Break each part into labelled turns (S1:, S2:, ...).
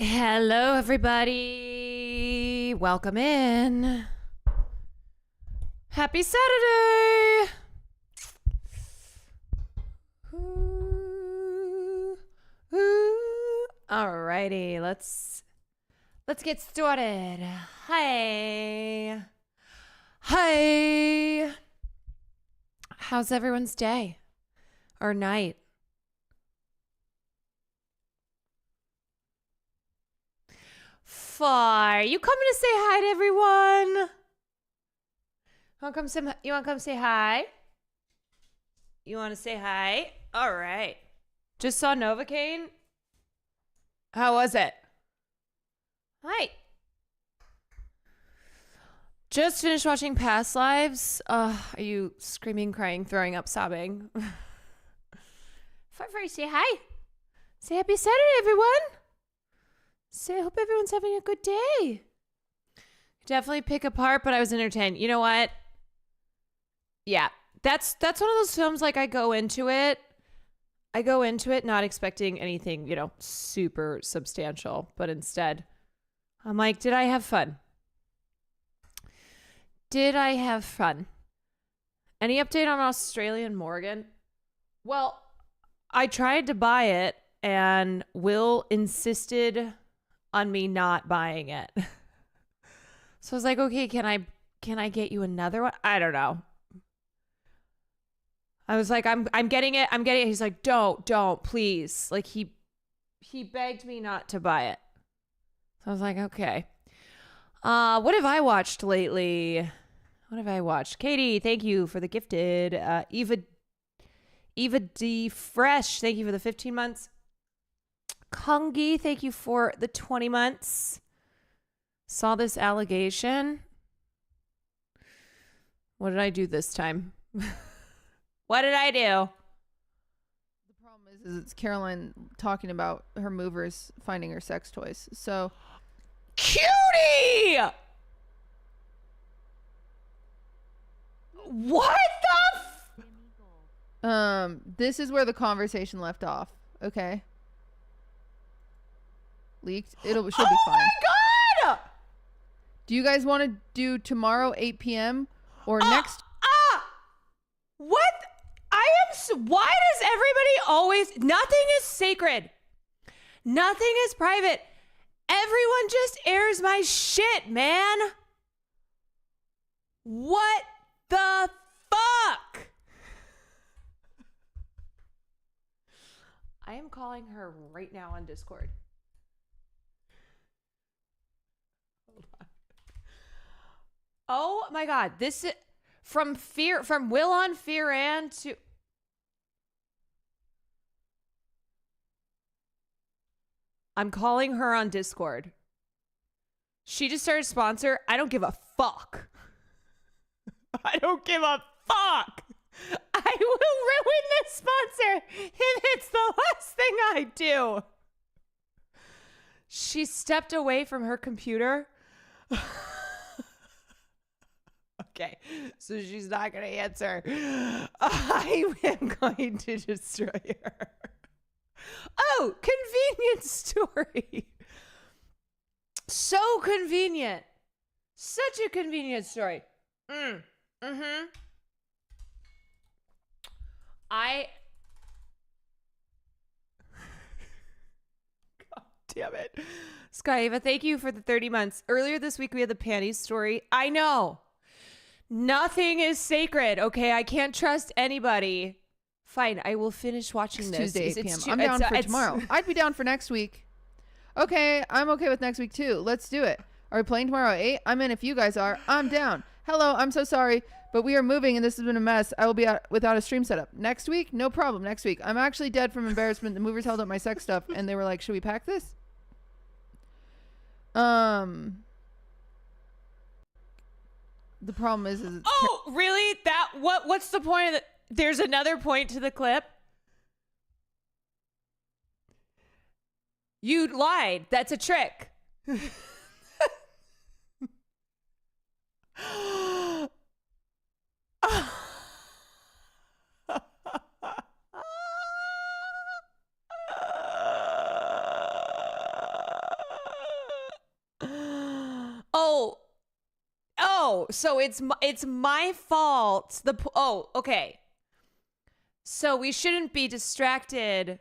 S1: Hello, everybody. Welcome in. Happy Saturday. Ooh, ooh. Alrighty, let's get started. Hi. Hi. How's everyone's day or night? Far. You coming to say hi to everyone? You want to come say hi? You want to say hi? All right. Just saw Novocaine. How was it? Hi. Just finished watching Past Lives. Are you screaming, crying, throwing up, sobbing? Far, say hi. Say happy Saturday, everyone. I hope everyone's having a good day. Definitely pick apart, but I was entertained. You know what? Yeah, that's one of those films. Like I go into it not expecting anything, super substantial, but instead, I'm like, did I have fun? Did I have fun? Any update on Australian Morgan? Well, I tried to buy it, and Will insisted on me not buying it. So I was like, okay, can I get you another one? I don't know. I was like, I'm getting it. He's like, don't, please. Like he begged me not to buy it. So I was like, okay. What have I watched lately? What have I watched? Katie, thank you for the gifted. Eva D. Fresh, thank you for the 15 months. Kongi, thank you for the 20 months. Saw this allegation. What did I do this time? What did I do?
S2: The problem is it's Caroline talking about her movers finding her sex toys. So,
S1: Cutie! What
S2: the this is where the conversation left off. Okay. Leaked. Should be fine.
S1: Oh my god!
S2: Do you guys want to do tomorrow 8 p.m. or next?
S1: What? Why does everybody always? Nothing is sacred. Nothing is private. Everyone just airs my shit, man. What the fuck? I am calling her right now on Discord. Hold on. Oh my god, this is from Will on Fearan to I'm calling her on Discord. She just started sponsor. I don't give a fuck. I don't give a fuck. I will ruin this sponsor if it's the last thing I do. She stepped away from her computer. Okay, so she's not going to answer. I am going to destroy her. Oh, convenient story. So convenient. Such a convenient story. God damn it. Skyva, thank you for the 30 months. Earlier this week, we had the panties story. I know. Nothing is sacred, okay? I can't trust anybody. Fine, I will finish watching this.
S2: Tuesday 8 p.m. I'm down for tomorrow. I'd be down for next week. Okay, I'm okay with next week too. Let's do it. Are we playing tomorrow at 8? I'm in if you guys are. I'm down. Hello, I'm so sorry, but we are moving and this has been a mess. I will be out without a stream setup. Next week? No problem. Next week. I'm actually dead from embarrassment. The movers held up my sex stuff and they were like, should we pack this? The problem is
S1: oh, really? What's the point of the... There's another point to the clip. You lied. That's a trick. so it's my fault. Okay. So we shouldn't be distracted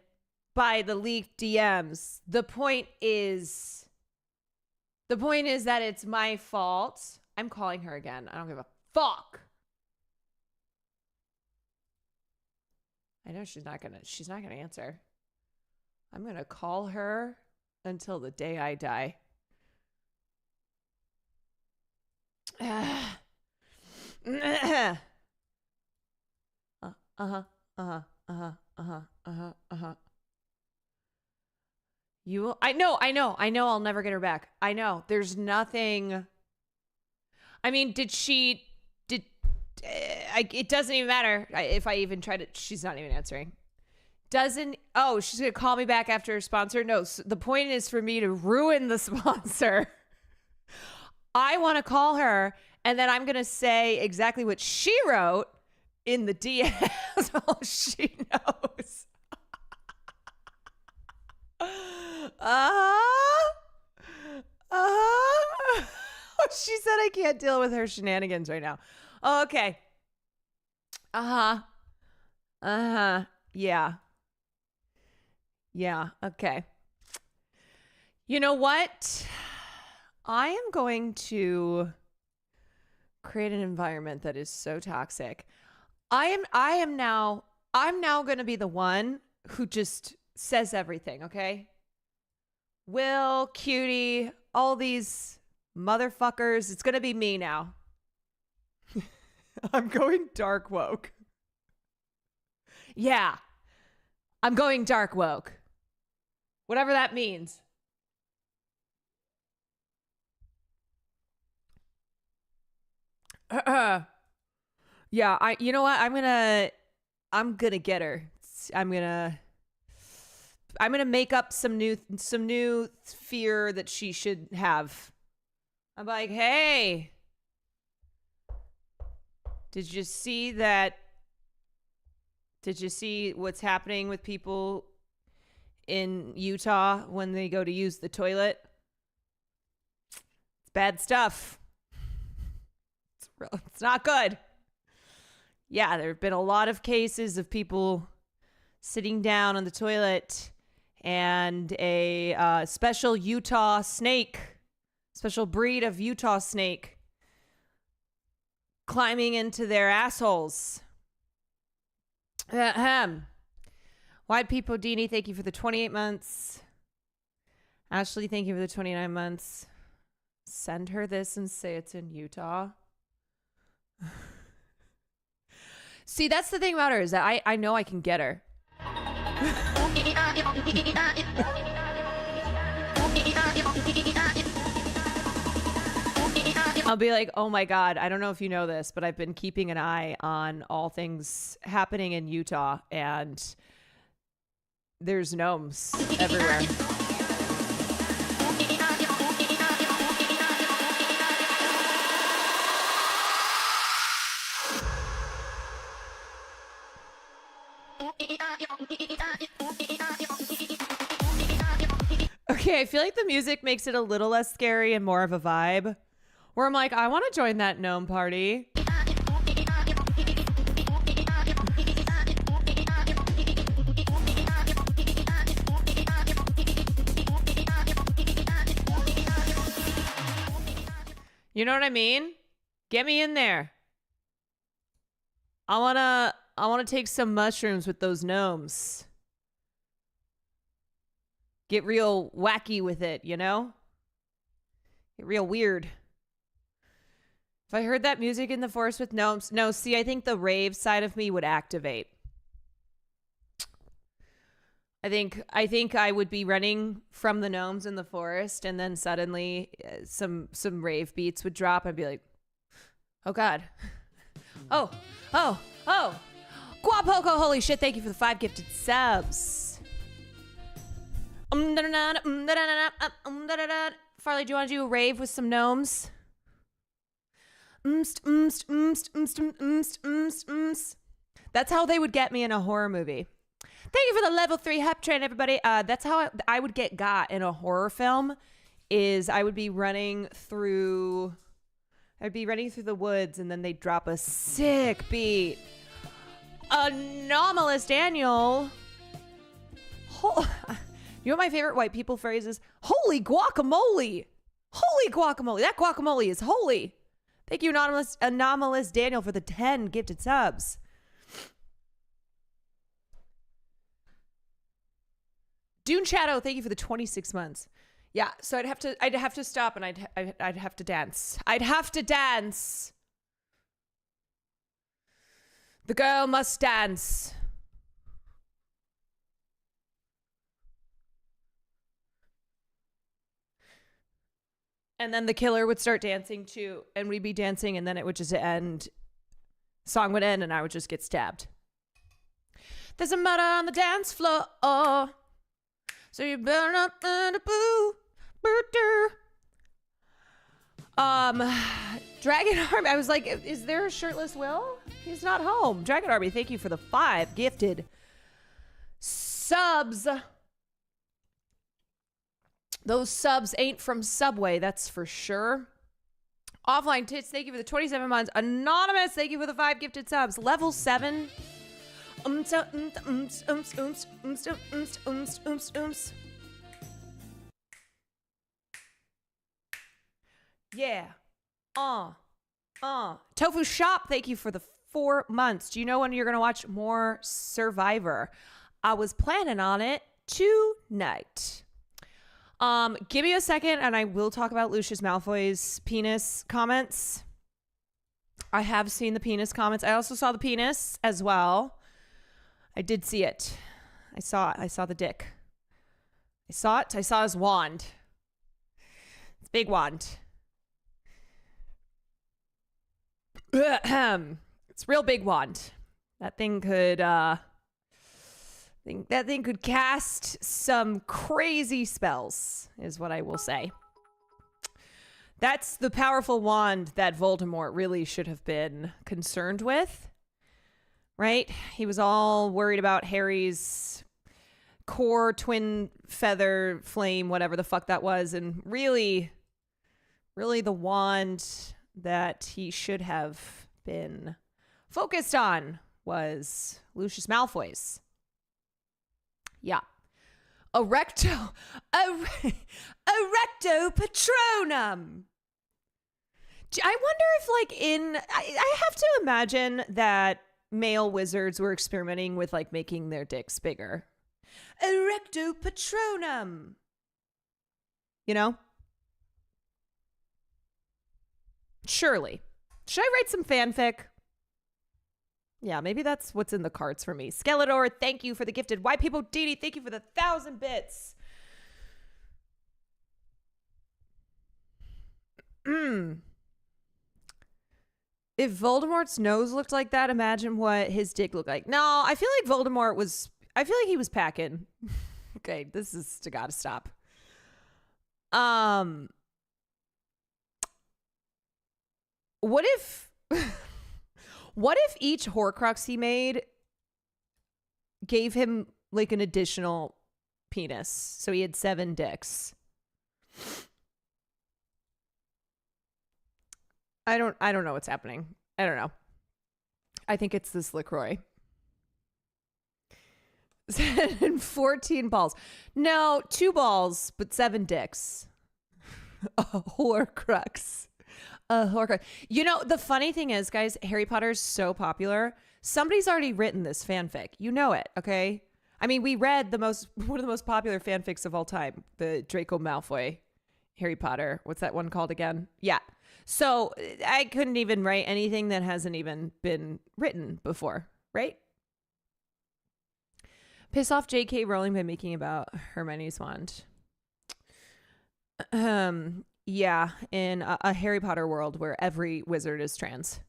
S1: by the leaked DMs. The point is that it's my fault. I'm calling her again. I don't give a fuck. I know she's not gonna answer. I'm gonna call her until the day I die. You will. I know. I'll never get her back. I know. There's nothing. I mean, it doesn't even matter if I even try to. She's not even answering. She's gonna call me back after her sponsor. No, the point is for me to ruin the sponsor. I want to call her, and then I'm gonna say exactly what she wrote in the DMs. Oh, she knows. She said I can't deal with her shenanigans right now. Okay. Yeah. Okay. You know what? I am going to create an environment that is so toxic. I'm now going to be the one who just says everything, okay? Will, Cutie, all these motherfuckers. It's going to be me now. I'm going dark woke. Yeah. I'm going dark woke. Whatever that means. Yeah, you know what? I'm gonna get her. I'm gonna make up some new fear that she should have. I'm like, hey, did you see that? Did you see what's happening with people in Utah when they go to use the toilet? It's bad stuff. It's not good. Yeah, there have been a lot of cases of people sitting down on the toilet and a special Utah snake, special breed of Utah snake, climbing into their assholes. White People Dini, thank you for the 28 months. Ashley, thank you for the 29 months. Send her this and say it's in Utah. See, that's the thing about her is that I know I can get her. I'll be like, oh my God, I don't know if you know this, but I've been keeping an eye on all things happening in Utah, and there's gnomes everywhere. Okay, I feel like the music makes it a little less scary and more of a vibe. Where I'm like, I want to join that gnome party. You know what I mean? Get me in there. I wanna take some mushrooms with those gnomes. Get real wacky with it, you know? Get real weird. If I heard that music in the forest with gnomes, no, see, I think the rave side of me would activate. I think I would be running from the gnomes in the forest, and then suddenly some rave beats would drop. I'd be like, oh God. Oh. Guapoco, holy shit, thank you for the 5 gifted subs. Farley, do you want to do a rave with some gnomes? That's how they would get me in a horror movie. Thank you for the level 3 hep train, everybody. That's how I would get got in a horror film. Is I would be running through I'd be running through the woods and then they'd drop a sick beat. Anomalous Daniel. You know what my favorite white people phrase is? Holy guacamole. Holy guacamole. That guacamole is holy. Thank you, Anomalous Daniel, for the 10 gifted subs. Dune Shadow, thank you for the 26 months. Yeah, so I'd have to stop and I'd have to dance. I'd have to dance. The girl must dance. And then the killer would start dancing too, and we'd be dancing, and then it would just end. Song would end, and I would just get stabbed. There's a murder on the dance floor, so you better not let it boo. Dragon Army. I was like, is there a shirtless Will? He's not home. Dragon Army, thank you for the 5 gifted subs. Those subs ain't from Subway, that's for sure. Offline Tits, thank you for the 27 months. Anonymous, thank you for the 5 gifted subs. Level 7. Yeah. Tofu Shop, thank you for the 4 months. Do you know when you're going to watch more Survivor? I was planning on it tonight. Give me a second and I will talk about Lucius Malfoy's penis comments. I have seen the penis comments. I also saw the penis as well. I did see it. I saw the dick. I saw it. I saw his wand. It's a big wand. It's a real big wand. That thing could cast some crazy spells, is what I will say. That's the powerful wand that Voldemort really should have been concerned with, right? He was all worried about Harry's core twin feather flame, whatever the fuck that was, and really the wand that he should have been focused on was Lucius Malfoy's. Yeah. Erecto Patronum. I wonder if I have to imagine that male wizards were experimenting with making their dicks bigger. Erecto Patronum. You know? Surely. Should I write some fanfic? Yeah, maybe that's what's in the cards for me. Skeletor, thank you for the gifted. White People Didi, thank you for the 1,000 bits. If Voldemort's nose looked like that, imagine what his dick looked like. No, I feel like he was packing. Okay, this is gotta stop. What if each Horcrux he made gave him an additional penis, so he had 7 dicks? I don't know what's happening. I don't know. I think it's this LaCroix. And 14 balls. No, 2 balls, but 7 dicks. A Horcrux. You know, the funny thing is, guys, Harry Potter's so popular. Somebody's already written this fanfic. You know it, okay? I mean, we read one of the most popular fanfics of all time, the Draco Malfoy Harry Potter. What's that one called again? Yeah. So I couldn't even write anything that hasn't even been written before, right? Piss off J.K. Rowling by making about Hermione's wand. Yeah, in a Harry Potter world where every wizard is trans.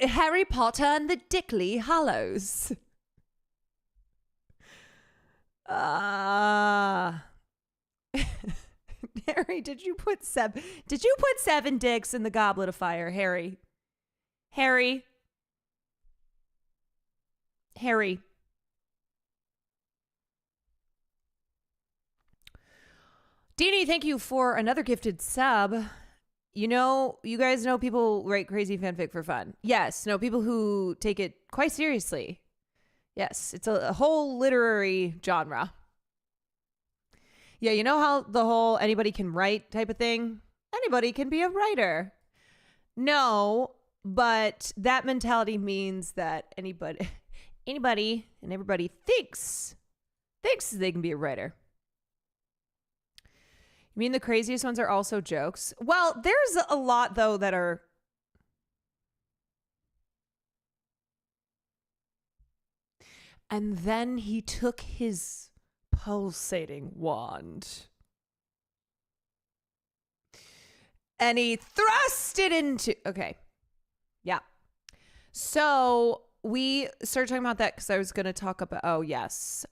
S1: Harry Potter and the Dickley Hallows. Harry, did you put 7 dicks in the goblet of fire, Harry? Harry. Deanie, thank you for another gifted sub. You guys know people write crazy fanfic for fun. Yes. No, people who take it quite seriously. Yes. It's a whole literary genre. Yeah. You know how the whole anybody can write type of thing? Anybody can be a writer. No, but that mentality means that anybody and everybody thinks they can be a writer. You mean the craziest ones are also jokes? Well, there's a lot, though, that are... And then he took his pulsating wand and he thrust it into... Okay. Yeah. So we started talking about that because I was going to talk about... Oh, yes.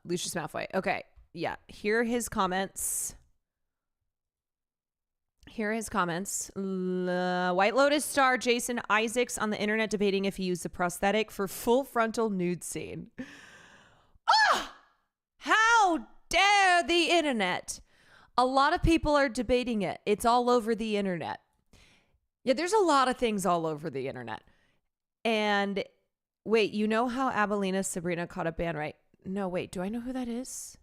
S1: Lucius Malfoy. Okay. Yeah. Here are his comments. White Lotus star Jason Isaacs on the internet debating if he used a prosthetic for full frontal nude scene. Ah! How dare the internet? A lot of people are debating it. It's all over the internet. Yeah, there's a lot of things all over the internet. And wait, you know how Abelina Sabrina caught a band, right? No, wait, do I know who that is?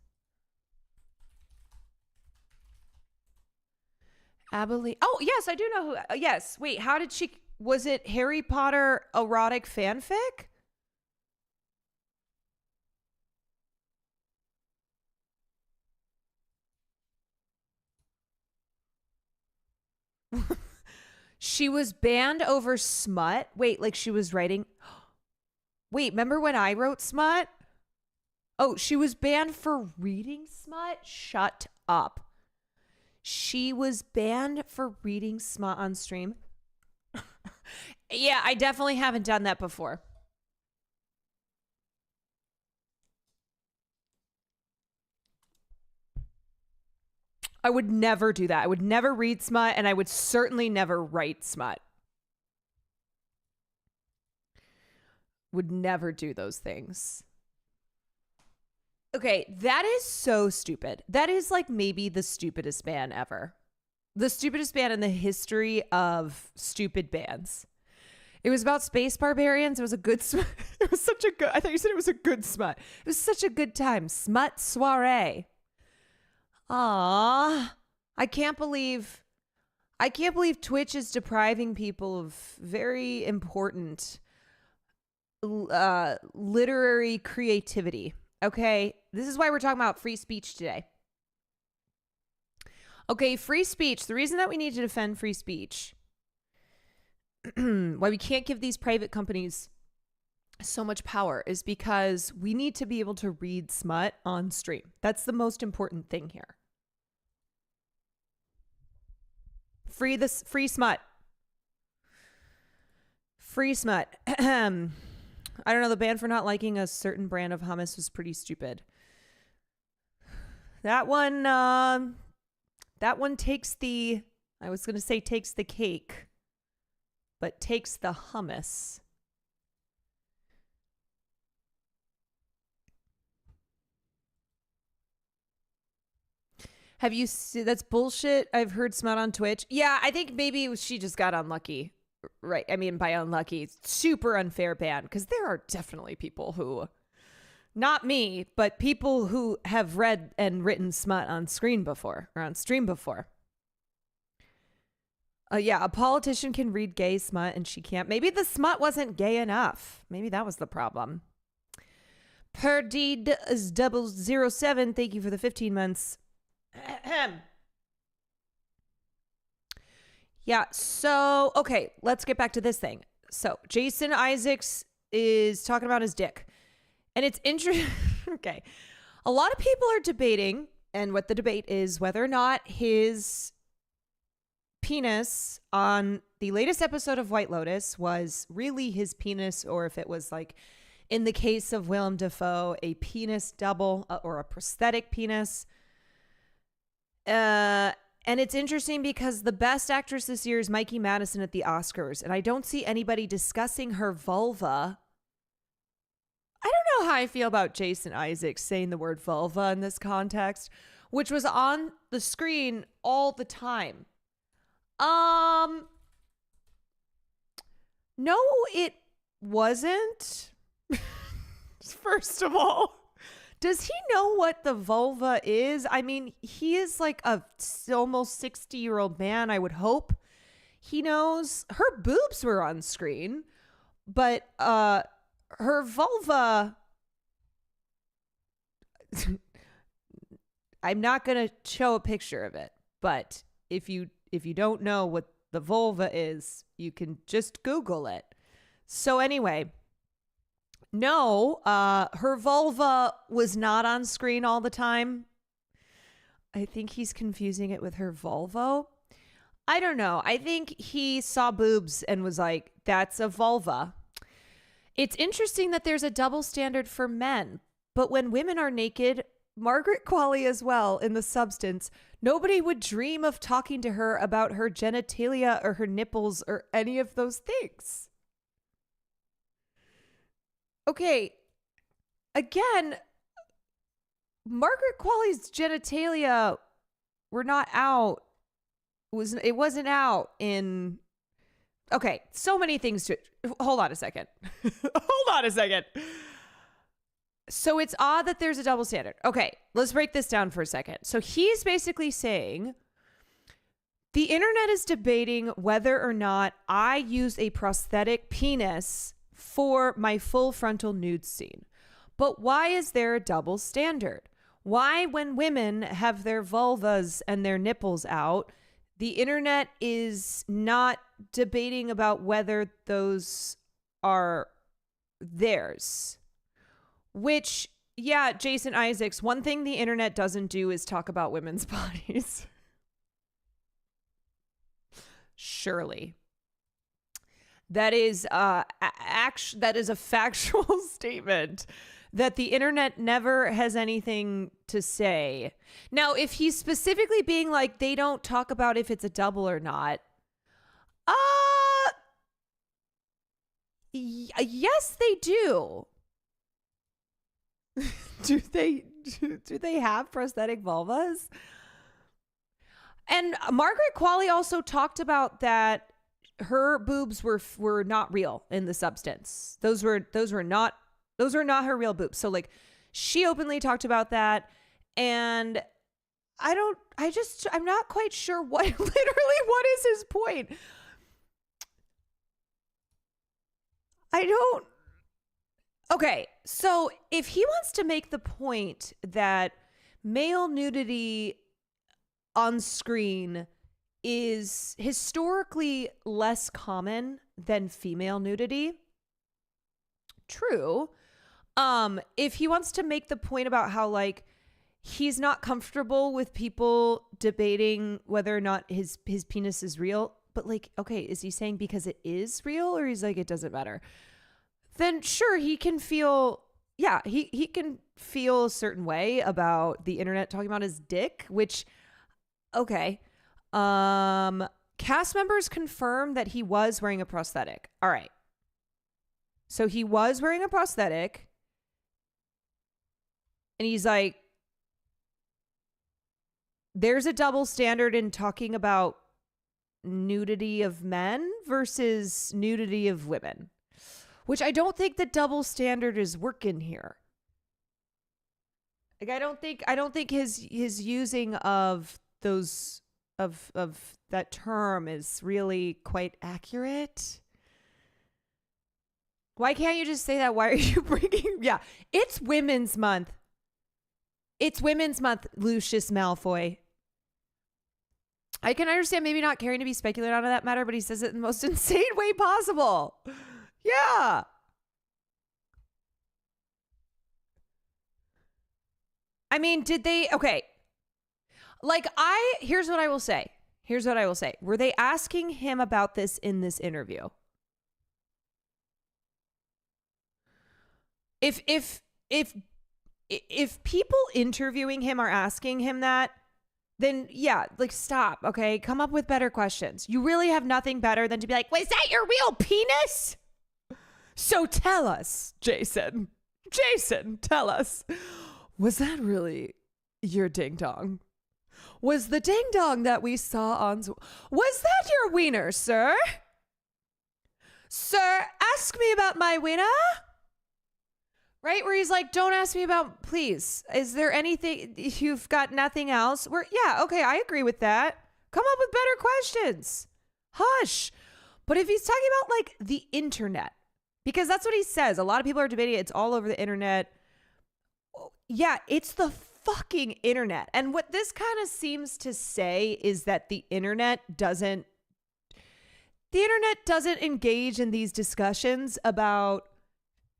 S1: Abelina. Oh, yes, I do know who. Yes, wait, how did she... Was it Harry Potter erotic fanfic? She was banned over smut? Wait, like she was writing... Wait, remember when I wrote smut? Oh, she was banned for reading smut? Shut up. She was banned for reading smut on stream. Yeah, I definitely haven't done that before. I would never do that. I would never read smut, and I would certainly never write smut. Would never do those things. Okay, that is so stupid. That is like maybe the stupidest ban ever. The stupidest ban in the history of stupid bans. It was about space barbarians. It was a good smut. It was such a good... I thought you said it was a good smut. It was such a good time. Smut soiree. Aww. I can't believe Twitch is depriving people of very important literary creativity. Okay, this is why we're talking about free speech today. Okay, free speech. The reason that we need to defend free speech, why we can't give these private companies so much power, is because we need to be able to read smut on stream. That's the most important thing here. Free smut. Free smut. I don't know. The ban for not liking a certain brand of hummus was pretty stupid. That one takes the... I was going to say takes the cake, but takes the hummus. Have you seen... That's bullshit. I've heard smut on Twitch. Yeah, I think maybe she just got unlucky. Right. I mean, by unlucky, super unfair ban, because there are definitely people who, not me, but people who have read and written smut on screen before or on stream before. Yeah, a politician can read gay smut and she can't. Maybe the smut wasn't gay enough. Maybe that was the problem. Perd007, thank you for the 15 months. Yeah, so, okay, let's get back to this thing. So, Jason Isaacs is talking about his dick. And it's interesting. Okay. A lot of people are debating, and what the debate is, whether or not his penis on the latest episode of White Lotus was really his penis, or if it was like, in the case of Willem Dafoe, a penis double or a prosthetic penis. And it's interesting because the best actress this year is Mikey Madison at the Oscars. And I don't see anybody discussing her vulva I don't know how I feel about Jason Isaacs saying the word vulva in this context, which was on the screen all the time. No, it wasn't. First of all, does he know what the vulva is? I mean, he is like a almost 60-year-old man. I would hope he knows. Her boobs were on screen, but her vulva, I'm not going to show a picture of it, but if you don't know what the vulva is, you can just Google it. So anyway, no, her vulva was not on screen all the time. I think he's confusing it with her Volvo. I don't know. I think he saw boobs and was like, that's a vulva. It's interesting that there's a double standard for men, but when women are naked, Margaret Qualley as well, in The Substance, nobody would dream of talking to her about her genitalia or her nipples or any of those things. Okay, again, Margaret Qualley's genitalia were not out. It wasn't out in... Okay, so many things to... Hold on a second. So it's odd that there's a double standard. Okay, let's break this down for a second. So he's basically saying the internet is debating whether or not I use a prosthetic penis for my full frontal nude scene. But why is there a double standard? Why, when women have their vulvas and their nipples out, the internet is not debating about whether those are theirs? Which, yeah, Jason Isaacs, one thing the internet doesn't do is talk about women's bodies. Surely. That is that is a factual statement that the internet never has anything to say. Now, if he's specifically being like, they don't talk about if it's a double or not. Yes, they do. do they have prosthetic vulvas? And Margaret Qualley also talked about that her boobs were not real in The Substance. Those were not her real boobs. So like she openly talked about that, and I'm not quite sure what is his point. Okay, so if he wants to make the point that male nudity on screen is historically less common than female nudity, true. If he wants to make the point about how like he's not comfortable with people debating whether or not his penis is real, but like, okay, is he saying because it is real, or he's like it doesn't matter? Then sure, he can feel, he can feel a certain way about the internet talking about his dick, which, okay. Cast members confirmed that he was wearing a prosthetic. All right. So he was wearing a prosthetic, and he's like, there's a double standard in talking about nudity of men versus nudity of women, which I don't think the double standard is working here. Like, I don't think his using of those of that term is really quite accurate. Why can't you just say that? Why are you bringing... Yeah, it's Women's Month. It's Women's Month, Lucius Malfoy. I can understand maybe not caring to be speculated on that matter, but he says it in the most insane way possible. Yeah. I mean, did they... Okay. Like, here's what I will say. Were they asking him about this in this interview? If people interviewing him are asking him that, then yeah, like stop, okay? Come up with better questions. You really have nothing better than to be like, was that your real penis? So tell us, Jason. Jason, tell us, was that really your ding dong? Was the ding dong that we saw on... Was that your wiener, sir? Sir, ask me about my wiener. Right? Where he's like, don't ask me about... Please, is there anything... You've got nothing else? Yeah, okay, I agree with that. Come up with better questions. Hush. But if he's talking about, like, the internet, because that's what he says. A lot of people are debating it's all over the internet. Yeah, it's the fucking internet. And what this kind of seems to say is that the internet doesn't engage in these discussions about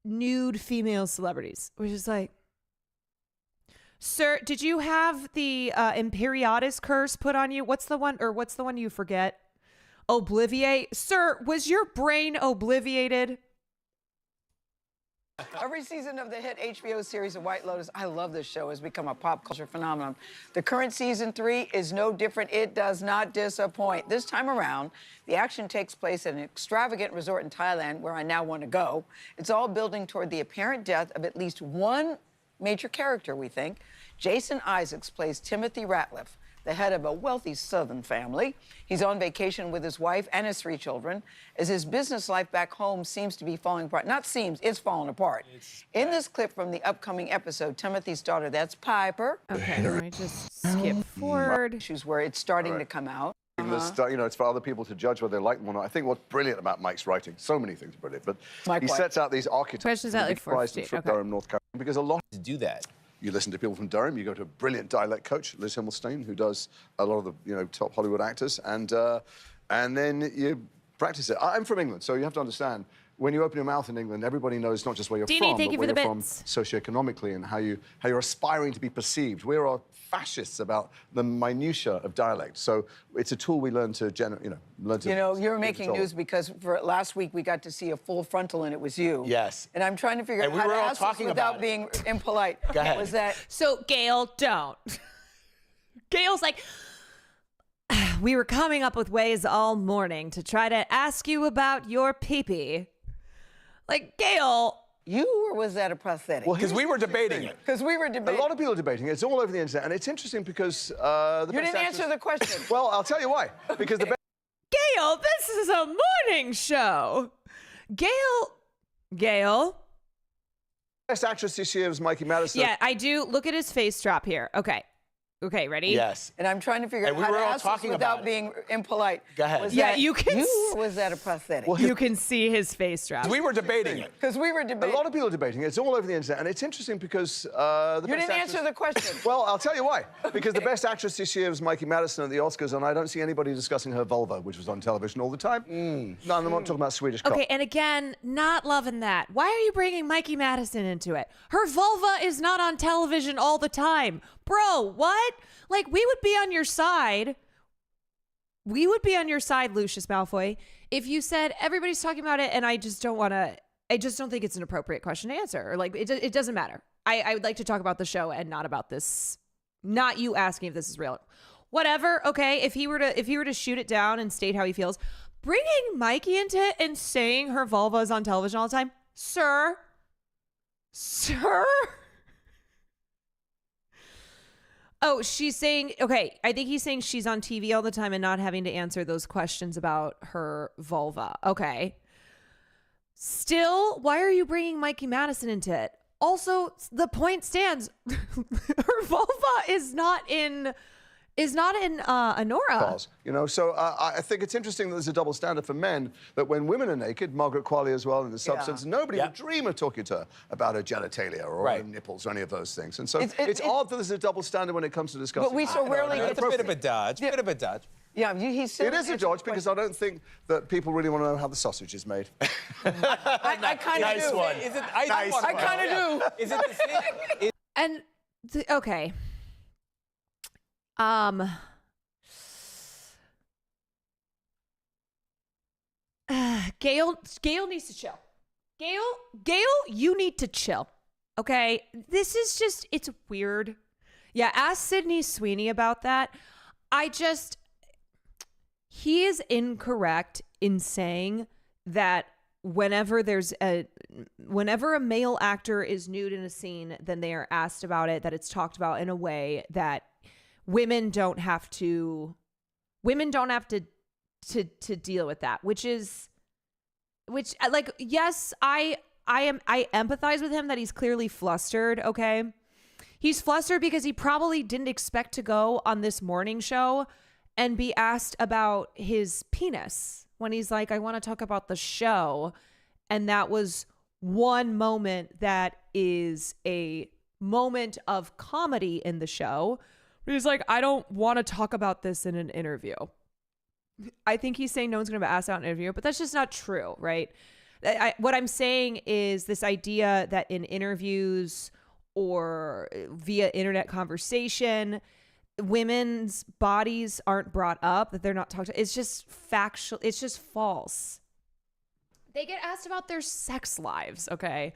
S1: nude female celebrities, which is like, sir, did you have the Imperiatus curse put on you? What's the one you forget? Obliviate? Sir, was your brain obliviated?
S3: Every season of the hit HBO series The White Lotus, I love this show, has become a pop culture phenomenon. The current season 3 is no different. It does not disappoint. This time around, the action takes place at an extravagant resort in Thailand, where I now want to go. It's all building toward the apparent death of at least one major character, we think. Jason Isaacs plays Timothy Ratliff, the head of a wealthy Southern family. He's on vacation with his wife and his 3 children, as his business life back home seems to be falling apart. Not seems, it's falling apart. In this clip from the upcoming episode, Timothy's daughter, that's Piper.
S1: Okay, let me just skip forward.
S3: Issues where it's starting to come out.
S4: You know, it's for other people to judge whether they like them or not. I think what's brilliant about Mike's writing, so many things are brilliant, but he sets out these archetypes.
S1: Questions out like
S4: from Durham, North Carolina, because a lot
S5: to do that.
S4: You listen to people from Durham. You go to a brilliant dialect coach, Liz Himmelstein, who does a lot of the top Hollywood actors, and then you practice it. I'm from England, so you have to understand, when you open your mouth in England, everybody knows not just where you're
S1: Deanie,
S4: from,
S1: thank
S4: but
S1: you
S4: where
S1: for the
S4: you're from
S1: bits.
S4: socioeconomically and how you're aspiring to be perceived. We're fascists about the minutiae of dialect, so it's a tool we learn to learn to.
S3: You know, you're making news because for last week we got to see a full frontal and it was you.
S5: Yes.
S3: And I'm trying to figure out how to ask this without being impolite.
S5: Go ahead.
S3: Was that...
S1: So, Gail, don't. Gail's like, we were coming up with ways all morning to try to ask you about your pee-pee. Like, Gail...
S3: You, or was that a prosthetic?
S5: Well, because we were debating it.
S3: Because we were debating.
S4: A lot of people are debating it. It's all over the internet, and it's interesting because
S3: You didn't answer the question.
S4: Well, I'll tell you why. Because the
S1: Gail, this is a morning show. Gail.
S4: best actress this year was Mikey Madison.
S1: Yeah, I do. Look at his face drop here. Okay, ready?
S5: Yes.
S3: And I'm trying to figure out how to ask this without being impolite.
S5: Go ahead.
S3: Was
S1: Yeah,
S3: that
S1: you can.
S3: You, or was that a prosthetic?
S1: You can see his face drop.
S5: We were debating it.
S3: Because we were debating.
S4: A lot of people are debating it. It's all over the internet, and it's interesting because
S3: You didn't answer the question.
S4: Well, I'll tell you why. Because the best actress this year was Mikey Madison at the Oscars, and I don't see anybody discussing her vulva, which was on television all the time. No, I'm not talking about Swedish cock.
S1: Okay, and again, not loving that. Why are you bringing Mikey Madison into it? Her vulva is not on television all the time. Bro, what? Like, we would be on your side. We would be on your side, Lucius Malfoy, if you said everybody's talking about it and I just don't think it's an appropriate question to answer. Or like, it doesn't matter. I would like to talk about the show and not about this, not you asking if this is real. Whatever, okay, if he were to shoot it down and state how he feels, bringing Mikey into it and saying her vulva is on television all the time, sir. Oh, she's saying, okay, I think he's saying she's on TV all the time and not having to answer those questions about her vulva. Okay. Still, why are you bringing Mikey Madison into it? Also, the point stands. Her vulva is not in Anora.
S4: So I think it's interesting that there's a double standard for men, that when women are naked, Margaret Qualley as well in The Substance, nobody would dream of talking to her about her genitalia or her nipples or any of those things. And so it's odd that there's a double standard when it comes to discussing.
S3: But we so rarely get
S5: It's a bit of a dodge.
S3: Yeah, he said
S4: it is a dodge because I don't think that people really want to know how the sausage is made.
S3: I kind of
S5: Nice
S3: do.
S5: one.
S3: Is it,
S5: I
S3: kind of do.
S5: Is it the same?
S1: And okay. Gail needs to chill. Gail, you need to chill. Okay? This is just, it's weird. Yeah, ask Sydney Sweeney about that. He is incorrect in saying that whenever a male actor is nude in a scene, then they are asked about it, that it's talked about in a way that women don't have to deal with that, which like, yes, I empathize with him that he's clearly flustered. Okay. He's flustered because he probably didn't expect to go on this morning show and be asked about his penis when he's like, I want to talk about the show. And that was one moment that is a moment of comedy in the show. He's like, I don't want to talk about this in an interview. I think he's saying no one's going to be asked out in an interview, but that's just not true, right? What I'm saying is this idea that in interviews or via internet conversation, women's bodies aren't brought up, that they're not talked to. It's just factual. It's just false. They get asked about their sex lives, okay?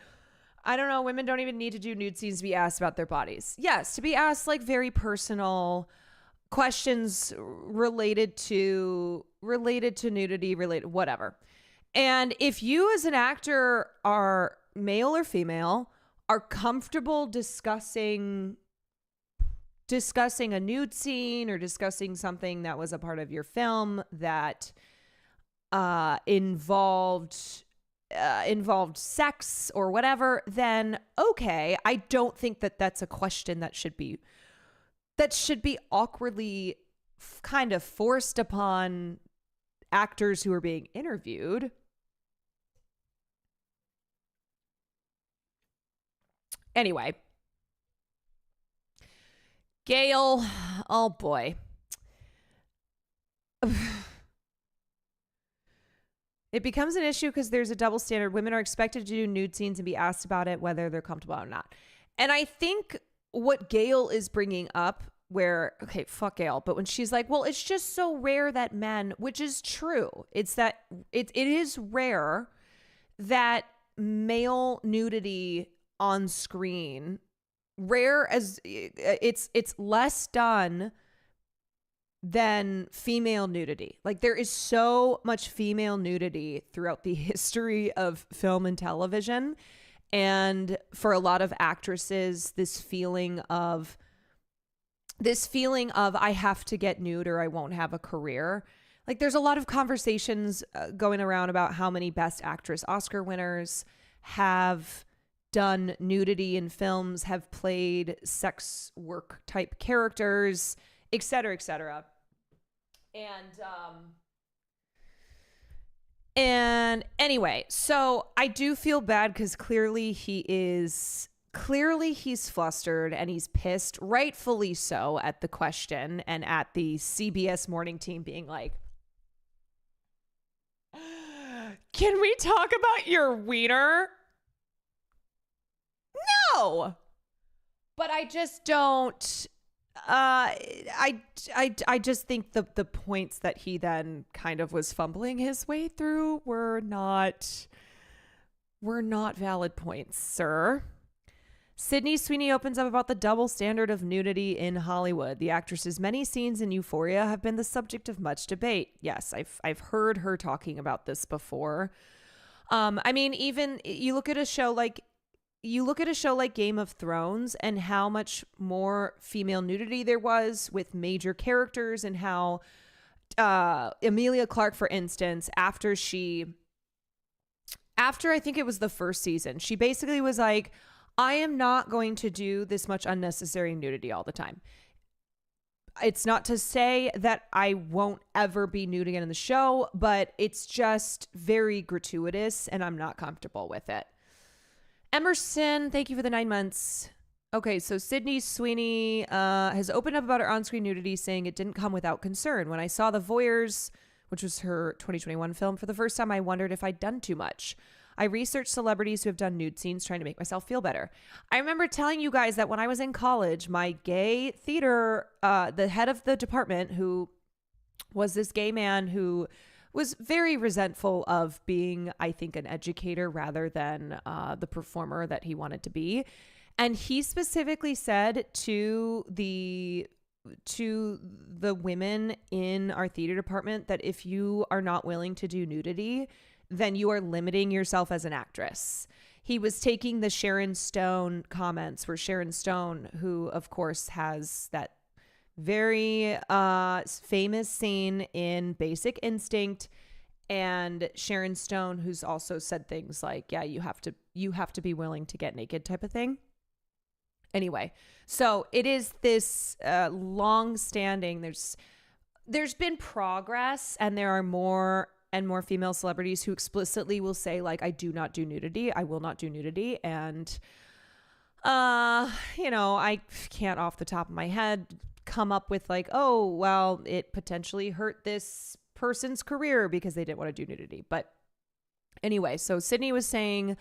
S1: I don't know. Women don't even need to do nude scenes to be asked about their bodies. Yes, to be asked like very personal questions related to nudity, whatever. And if you as an actor are male or female, are comfortable discussing a nude scene or discussing something that was a part of your film that involved sex or whatever, then okay. I don't think that that's a question that should be awkwardly kind of forced upon actors who are being interviewed. Anyway, Gail, oh boy. It becomes an issue because there's a double standard. Women are expected to do nude scenes and be asked about it, whether they're comfortable or not. And I think what Gail is bringing up, where, okay, fuck Gail, but when she's like, well, it's just so rare that men, which is true. It's that it is rare that male nudity on screen, rare as it's less done than female nudity. Like, there is so much female nudity throughout the history of film and television. And for a lot of actresses, this feeling of I have to get nude or I won't have a career. Like, there's a lot of conversations going around about how many Best Actress Oscar winners have done nudity in films, have played sex work type characters, et cetera, et cetera. And anyway, so I do feel bad because clearly he's flustered and he's pissed, rightfully so, at the question and at the CBS morning team being like, can we talk about your wiener? No, but I just don't. I just think the points that he then kind of was fumbling his way through were not valid points, sir. Sydney Sweeney opens up about the double standard of nudity in Hollywood. The actress's many scenes in Euphoria have been the subject of much debate. Yes, I've heard her talking about this before. I mean, even you look at a show like Game of Thrones and how much more female nudity there was with major characters, and how Emilia Clarke, for instance, after I think it was the first season, she basically was like, I am not going to do this much unnecessary nudity all the time. It's not to say that I won't ever be nude again in the show, but it's just very gratuitous and I'm not comfortable with it. Emerson, thank you for the 9 months. Okay, so Sydney Sweeney has opened up about her on-screen nudity, saying it didn't come without concern. When I saw The Voyeurs, which was her 2021 film, for the first time, I wondered if I'd done too much. I researched celebrities who have done nude scenes trying to make myself feel better. I remember telling you guys that when I was in college, my gay theater, the head of the department, who was this gay man who was very resentful of being, I think, an educator rather than the performer that he wanted to be. And he specifically said to the women in our theater department that if you are not willing to do nudity, then you are limiting yourself as an actress. He was taking the Sharon Stone comments, where Sharon Stone, who of course has that very famous scene in Basic Instinct, and Sharon Stone, who's also said things like, yeah, you have to be willing to get naked type of thing. Anyway, so it is this long standing, there's been progress, and there are more and more female celebrities who explicitly will say, like, I do not do nudity. I will not do nudity. And, I can't off the top of my head come up with like, oh, well, it potentially hurt this person's career because they didn't want to do nudity. But anyway, so Sydney was saying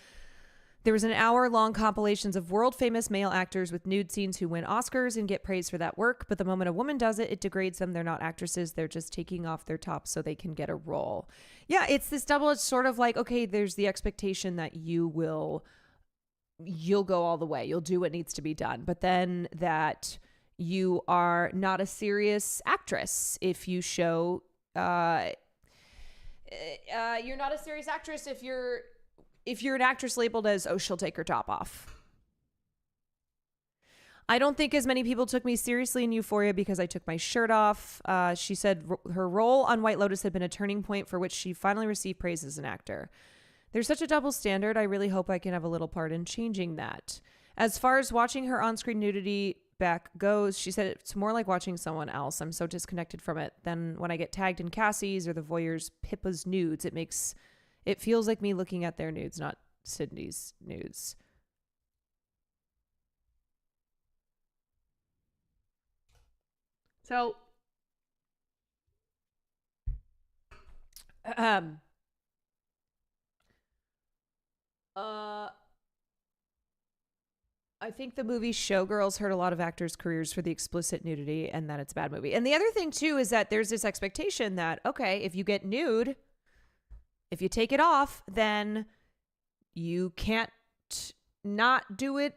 S1: there was an hour-long compilations of world-famous male actors with nude scenes who win Oscars and get praised for that work. But the moment a woman does it, it degrades them. They're not actresses. They're just taking off their tops so they can get a role. Yeah, it's this double-edged sort of like, okay, there's the expectation that you'll go all the way. You'll do what needs to be done. But then that you are not a serious actress if you show... you're not a serious actress if you're an actress labeled as, oh, she'll take her top off. I don't think as many people took me seriously in Euphoria because I took my shirt off. She said her role on White Lotus had been a turning point for which she finally received praise as an actor. There's such a double standard. I really hope I can have a little part in changing that. As far as watching her on-screen nudity back goes, she said it's more like watching someone else. I'm so disconnected from it. Then when I get tagged in Cassie's or the voyeur's Pippa's nudes, it feels like me looking at their nudes, not Sydney's nudes. So, I think the movie Showgirls hurt a lot of actors' careers for the explicit nudity and that it's a bad movie. And the other thing, too, is that there's this expectation that, okay, if you get nude, if you take it off, then you can't not do it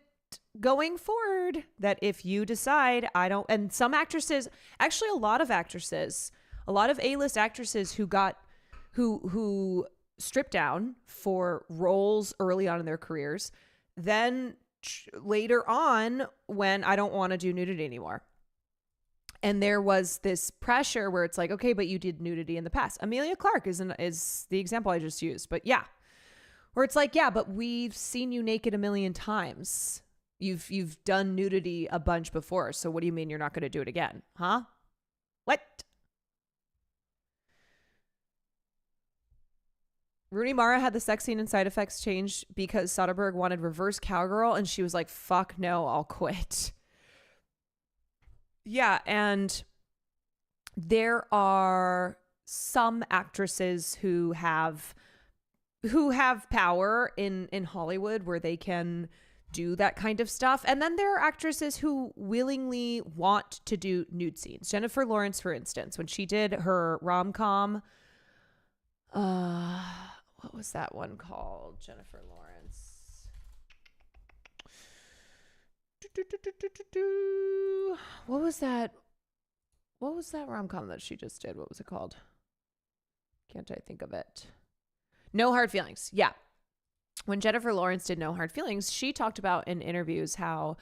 S1: going forward. That if you decide and some actresses, actually a lot of A-list actresses who stripped down for roles early on in their careers, then later on when I don't want to do nudity anymore. And there was this pressure where it's like, okay, but you did nudity in the past. Amelia Clark is the example I just used. But yeah, where it's like, yeah, but we've seen you naked a million times. You've done nudity a bunch before. So what do you mean you're not going to do it again? Huh? What? Rooney Mara had the sex scene and side effects changed because Soderbergh wanted reverse cowgirl, and she was like, fuck no, I'll quit. Yeah, and there are some actresses who have power in Hollywood where they can do that kind of stuff. And then there are actresses who willingly want to do nude scenes. Jennifer Lawrence, for instance, when she did her rom-com, what was that one called? Jennifer Lawrence. What was that? What was that rom-com that she just did? What was it called? Can't I think of it? No Hard Feelings. Yeah. When Jennifer Lawrence did No Hard Feelings, she talked about in interviews how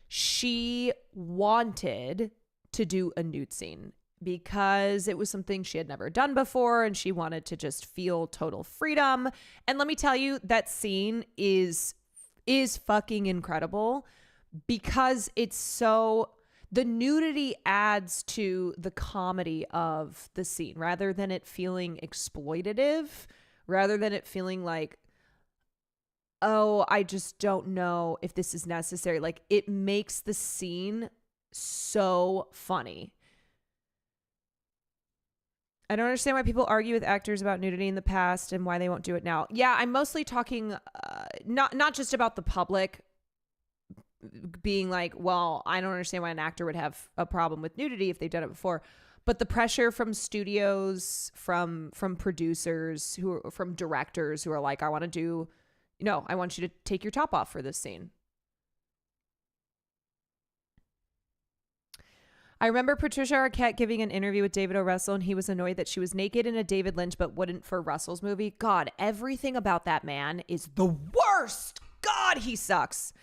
S1: she wanted to do a nude scene because it was something she had never done before and she wanted to just feel total freedom. And let me tell you, that scene is fucking incredible because it's so... The nudity adds to the comedy of the scene rather than it feeling exploitative, rather than it feeling like, oh, I just don't know if this is necessary. Like, it makes the scene so funny. I don't understand why people argue with actors about nudity in the past and why they won't do it now. Yeah, I'm mostly talking not just about the public being like, well, I don't understand why an actor would have a problem with nudity if they've done it before, but the pressure from studios, from producers, from directors who are like, I want you to take your top off for this scene. I remember Patricia Arquette giving an interview with David O. Russell, and he was annoyed that she was naked in a David Lynch but wouldn't for Russell's movie. God, everything about that man is the worst. God, he sucks.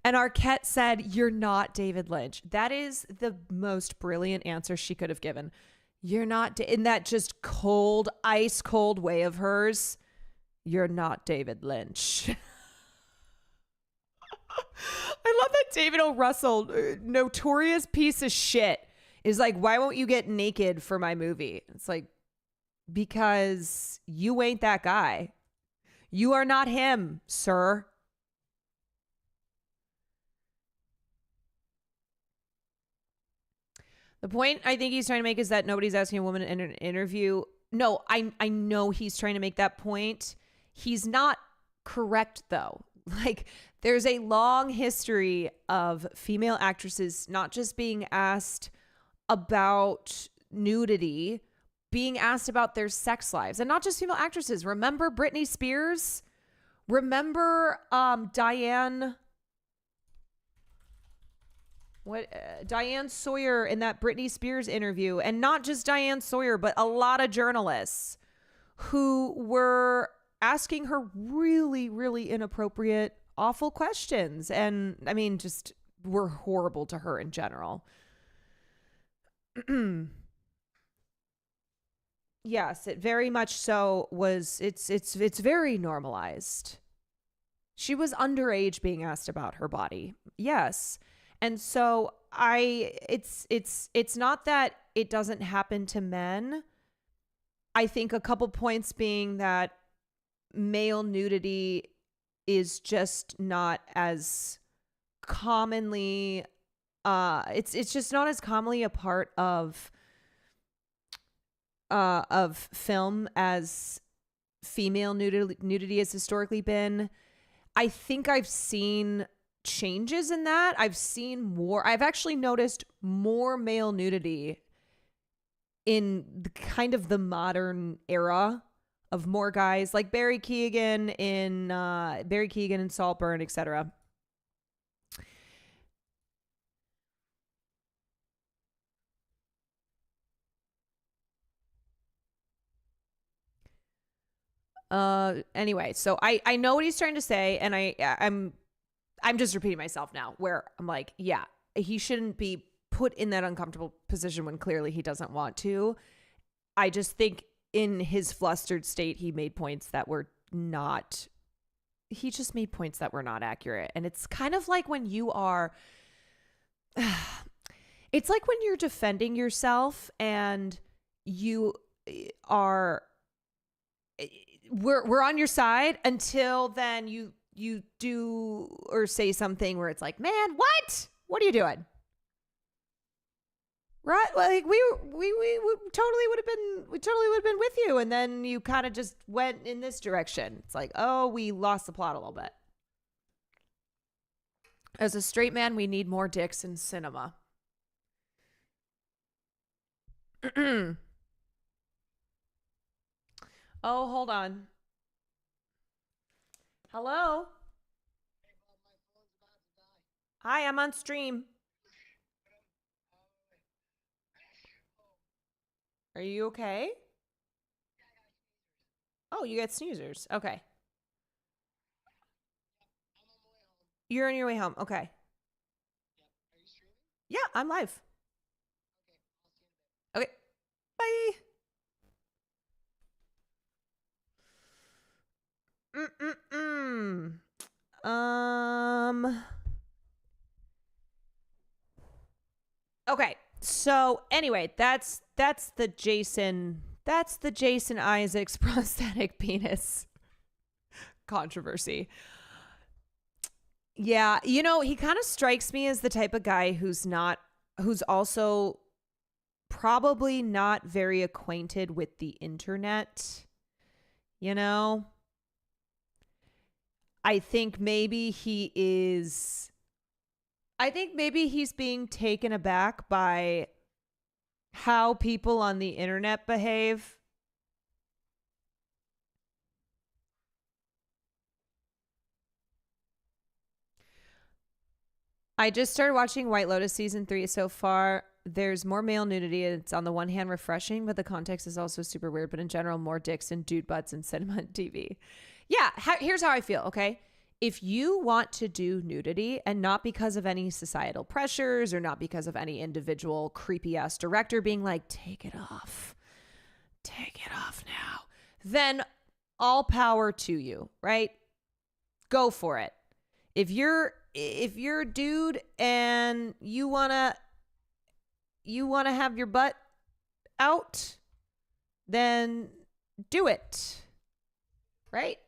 S1: And Arquette said, "You're not David Lynch." That is the most brilliant answer she could have given. You're not, in that just cold, ice cold way of hers. You're not David Lynch. I love that David O. Russell, notorious piece of shit, is like, why won't you get naked for my movie? It's like, because you ain't that guy. You are not him, sir. The point I think he's trying to make is that nobody's asking a woman in an interview. No, I know he's trying to make that point. He's not correct, though. Like, there's a long history of female actresses not just being asked about nudity, being asked about their sex lives, and not just female actresses. Remember Britney Spears? Remember Diane Sawyer in that Britney Spears interview, and not just Diane Sawyer, but a lot of journalists who were asking her really, really inappropriate, awful questions. And I mean, just were horrible to her in general. Yes, it very much so was. It's very normalized. She was underage being asked about her body. Yes. And so it's not that it doesn't happen to men. I think a couple points being that male nudity is just not as commonly it's just not as commonly a part of film as female nudity has historically been. I think I've seen changes in that. I've actually noticed more male nudity in kind of the modern era, of more guys like Barry Keoghan in Saltburn, etc. Anyway, so I know what he's trying to say, and I'm just repeating myself now, where I'm like, yeah, he shouldn't be put in that uncomfortable position when clearly he doesn't want to. I just think in his flustered state, he made points that were not accurate. And it's kind of like when you are, it's like when you're defending yourself and you are, we're on your side until then you do or say something where it's like, man, what are you doing? Right? Like we totally would have been with you. And then you kind of just went in this direction. It's like, oh, we lost the plot a little bit. As a straight man, we need more dicks in cinema. Oh, hold on. Hello? Hi, I'm on stream. Are you okay? Oh, you got snoozers. Okay. You're on your way home. Okay. Yeah, I'm live. Okay. Bye. Okay. So anyway, that's the Jason Isaacs prosthetic penis controversy. Yeah, he kind of strikes me as the type of guy who's also probably not very acquainted with the internet. I think maybe he's being taken aback by how people on the internet behave. I just started watching White Lotus season 3 so far. there's more male nudity. It's on the one hand refreshing, but the context is also super weird. But in general, more dicks and dude butts in cinema and TV. Yeah, here's how I feel, okay? If you want to do nudity, and not because of any societal pressures or not because of any individual creepy ass director being like, take it off now, then all power to you, right? Go for it. If you're a dude and you wanna have your butt out, then do it, right?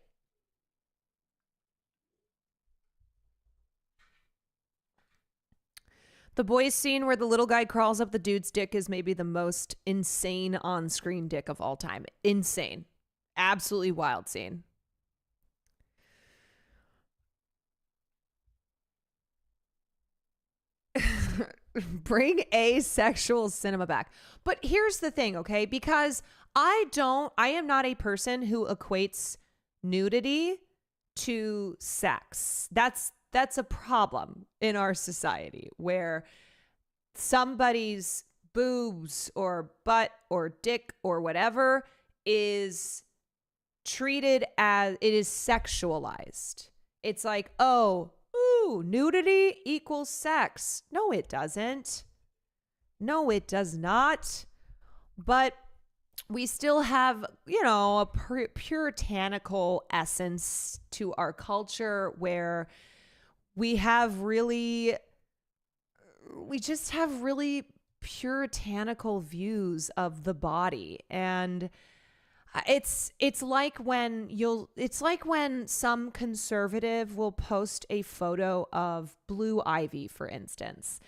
S1: The boys scene where the little guy crawls up the dude's dick is maybe the most insane on-screen dick of all time. Insane. Absolutely wild scene. Bring asexual cinema back. But here's the thing, okay? Because I am not a person who equates nudity to sex. That's a problem in our society where somebody's boobs or butt or dick or whatever is treated as, it is sexualized. It's like, oh, ooh, nudity equals sex. No, it doesn't. No, it does not. But we still have, a puritanical essence to our culture where we just have really puritanical views of the body. And it's like when some conservative will post a photo of Blue Ivy, for instance.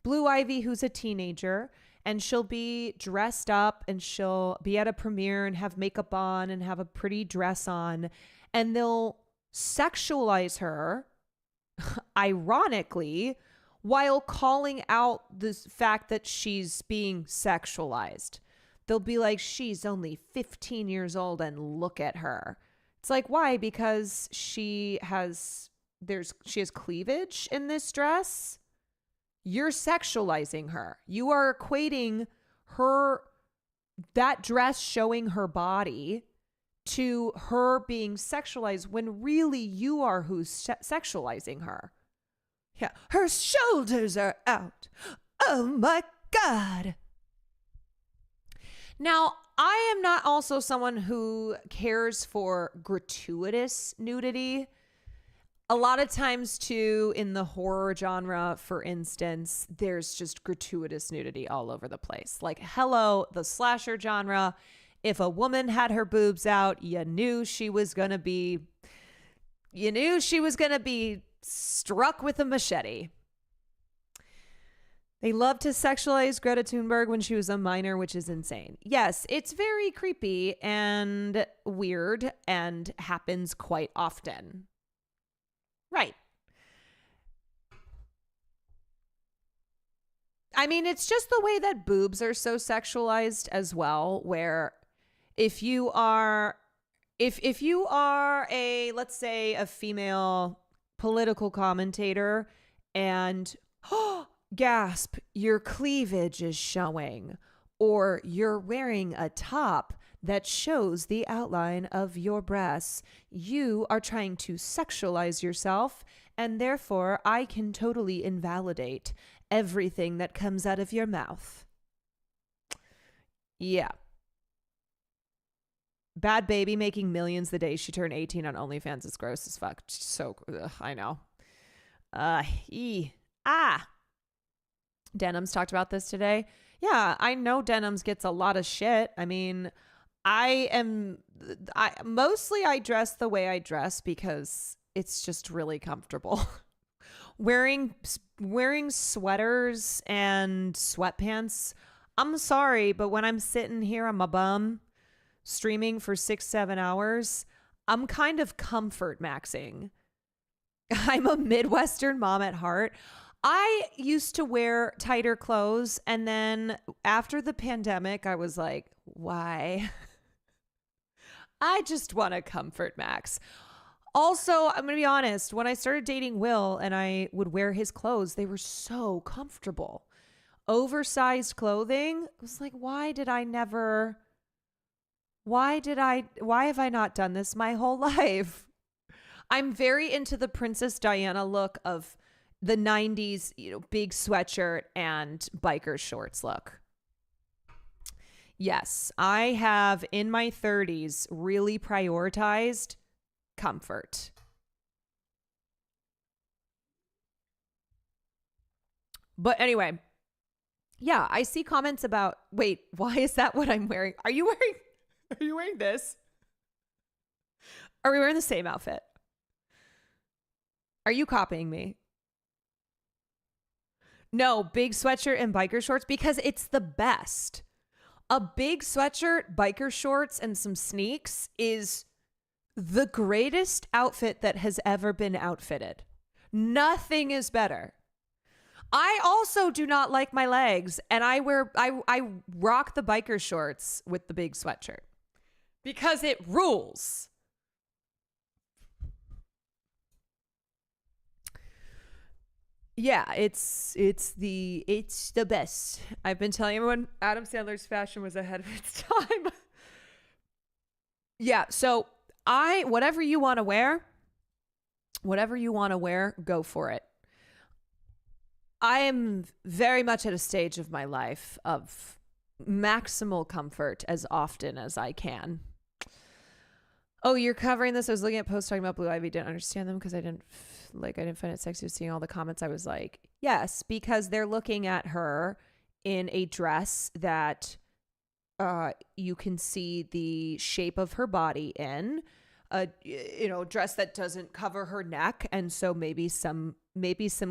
S1: Blue Ivy, who's a teenager, and she'll be dressed up and she'll be at a premiere and have makeup on and have a pretty dress on, and they'll sexualize her, ironically, while calling out the fact that she's being sexualized. They'll be like, she's only 15 years old and look at her. It's like, why? Because she has cleavage in this dress. You're sexualizing her. You are equating that dress showing her body to her being sexualized when really you are who's sexualizing her. Yeah, her shoulders are out. Oh my God. Now, I am not also someone who cares for gratuitous nudity. A lot of times, too, in the horror genre, for instance, there's just gratuitous nudity all over the place. Like, hello, the slasher genre. If a woman had her boobs out, you knew she was going to be struck with a machete. They love to sexualize Greta Thunberg when she was a minor, which is insane. Yes, it's very creepy and weird and happens quite often. Right. I mean, it's just the way that boobs are so sexualized as well, where if you are a, let's say, a female political commentator and gasp, your cleavage is showing, or you're wearing a top that shows the outline of your breasts, you are trying to sexualize yourself, and therefore I can totally invalidate everything that comes out of your mouth. Yeah. Bad Baby making millions the day she turned 18 on OnlyFans is gross as fuck. So, I know. Denims talked about this today. Yeah, I know Denims gets a lot of shit. I mean, I dress the way I dress because it's just really comfortable. Wearing sweaters and sweatpants, I'm sorry, but when I'm sitting here on my bum streaming for 6-7 hours, I'm kind of comfort maxing. I'm a Midwestern mom at heart. I used to wear tighter clothes, and then after the pandemic, I was like, why? I just want to comfort max. Also, I'm going to be honest, when I started dating Will and I would wear his clothes, they were so comfortable. oversized clothing. I was like, why have I not done this my whole life? I'm very into the Princess Diana look of the 90s, big sweatshirt and biker shorts look. Yes, I have in my 30s really prioritized comfort. But anyway, yeah, I see comments about, wait, why is that what I'm wearing? Are you wearing this? Are we wearing the same outfit? Are you copying me? No, big sweatshirt and biker shorts, because it's the best. A big sweatshirt, biker shorts, and some sneaks is the greatest outfit that has ever been outfitted. Nothing is better. I also do not like my legs, and I rock the biker shorts with the big sweatshirt because it rules. Yeah, it's the best. I've been telling everyone Adam Sandler's fashion was ahead of its time. Yeah, so whatever you want to wear, go for it. I am very much at a stage of my life of maximal comfort as often as I can. Oh, you're covering this. I was looking at posts talking about Blue Ivy. Didn't understand them because I didn't find it sexy seeing all the comments. I was like, yes, because they're looking at her in a dress that you can see the shape of her body in, a dress that doesn't cover her neck, and so maybe some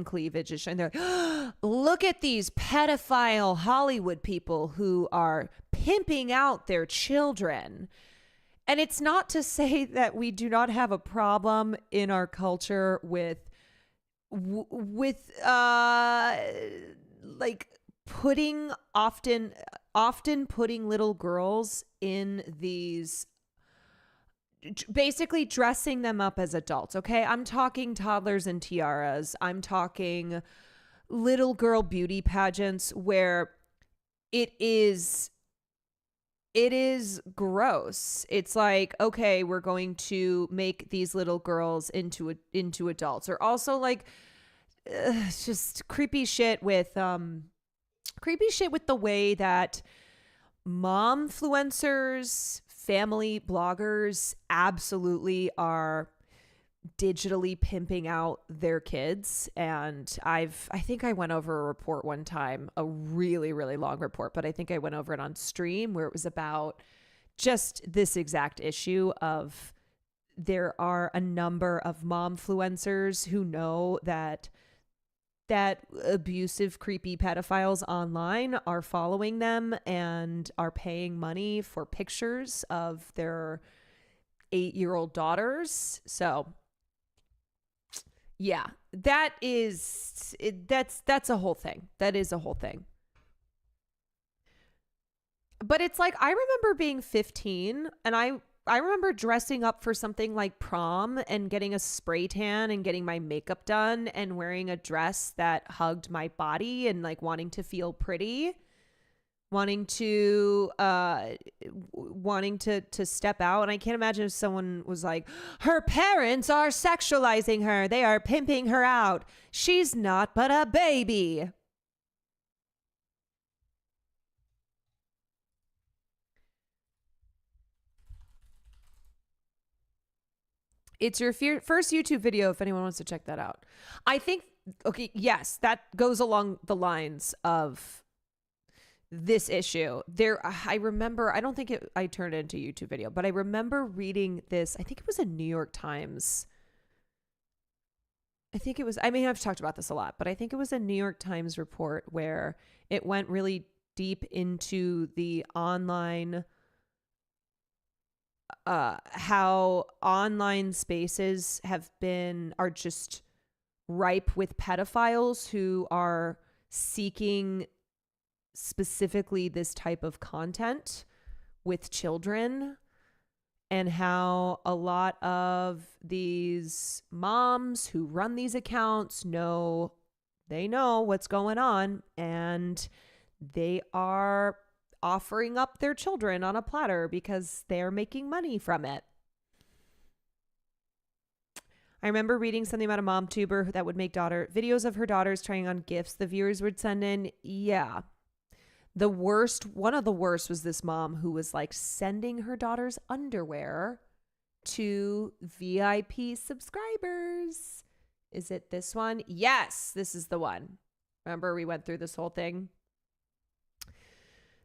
S1: cleavage is showing. They're like, look at these pedophile Hollywood people who are pimping out their children. And it's not to say that we do not have a problem in our culture with like often putting little girls in these, basically dressing them up as adults. Okay. I'm talking toddlers and tiaras. I'm talking little girl beauty pageants where it is gross. It's like, okay, we're going to make these little girls into adults. Or also like just creepy shit with the way that momfluencers, family bloggers absolutely are digitally pimping out their kids. And I think I went over a report one time, a really, really long report, but I think I went over it on stream where it was about just this exact issue of there are a number of momfluencers who know that abusive, creepy pedophiles online are following them and are paying money for pictures of their 8-year-old daughters. So yeah, that's a whole thing. That is a whole thing. But it's like, I remember being 15 and I remember dressing up for something like prom and getting a spray tan and getting my makeup done and wearing a dress that hugged my body and like wanting to feel pretty, wanting to step out. And I can't imagine if someone was like, her parents are sexualizing her. They are pimping her out. She's not but a baby. It's your first YouTube video if anyone wants to check that out. I think, okay, yes, that goes along the lines of this issue. I remember, I don't think I turned it into a YouTube video, but I remember reading this. I think it was a New York Times. I've talked about this a lot, but I think it was a New York Times report where it went really deep into the online how online spaces are just ripe with pedophiles who are seeking specifically this type of content with children, and how a lot of these moms who run these accounts know They know what's going on, and they are offering up their children on a platter because they're making money from it. I remember reading something about a mom tuber that would make videos of her daughters trying on gifts the viewers would send in. Yeah. One of the worst was this mom who was like sending her daughter's underwear to VIP subscribers. Is it this one? Yes, this is the one. Remember, we went through this whole thing.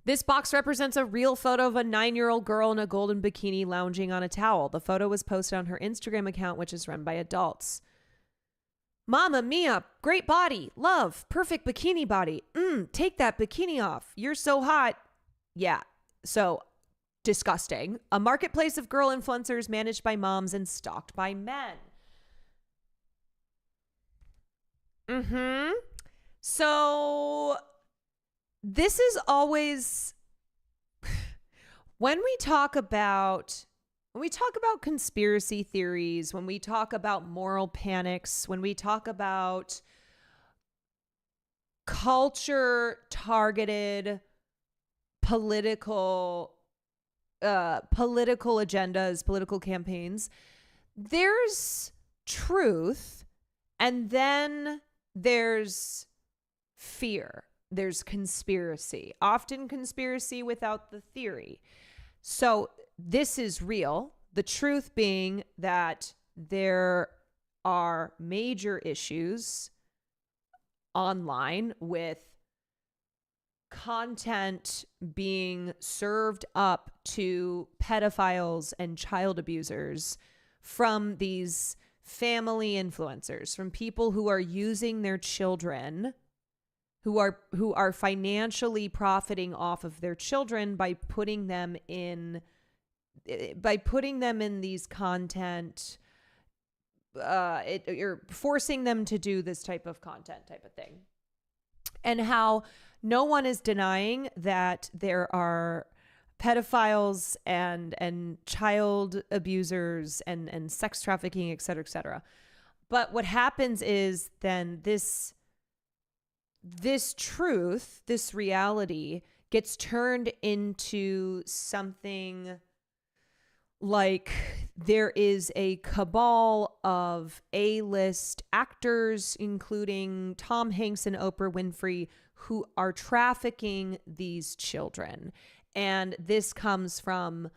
S1: This box represents a real photo of a 9-year-old girl in a golden bikini lounging on a towel. The photo was posted on her Instagram account, which is run by adults. Mama mia, great body, love, perfect bikini body. Take that bikini off. You're so hot. Yeah, so disgusting. A marketplace of girl influencers managed by moms and stalked by men. So this is always when we talk about conspiracy theories, when we talk about moral panics, when we talk about culture targeted political agendas, political campaigns, there's truth, and then there's fear. There's conspiracy, often conspiracy without the theory. So this is real. The truth being that there are major issues online with content being served up to pedophiles and child abusers from these family influencers, from people who are using their children, who are financially profiting off of their children by putting them in these content. You're forcing them to do this type of content type of thing. And how no one is denying that there are pedophiles and child abusers and sex trafficking, et cetera, et cetera. But what happens is then this truth, this reality gets turned into something like there is a cabal of A-list actors, including Tom Hanks and Oprah Winfrey, who are trafficking these children. And this comes from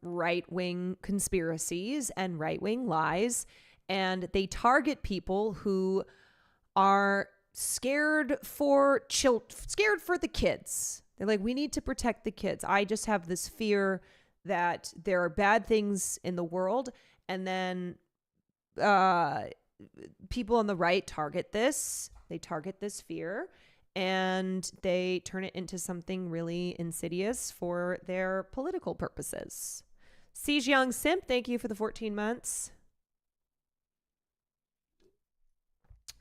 S1: right-wing conspiracies and right-wing lies. And they target people who are scared for the kids. They're like, we need to protect the kids. I just have this fear that there are bad things in the world. And then people on the right target this. They target this fear, and they turn it into something really insidious for their political purposes. Siege Young Simp, thank you for the 14 months.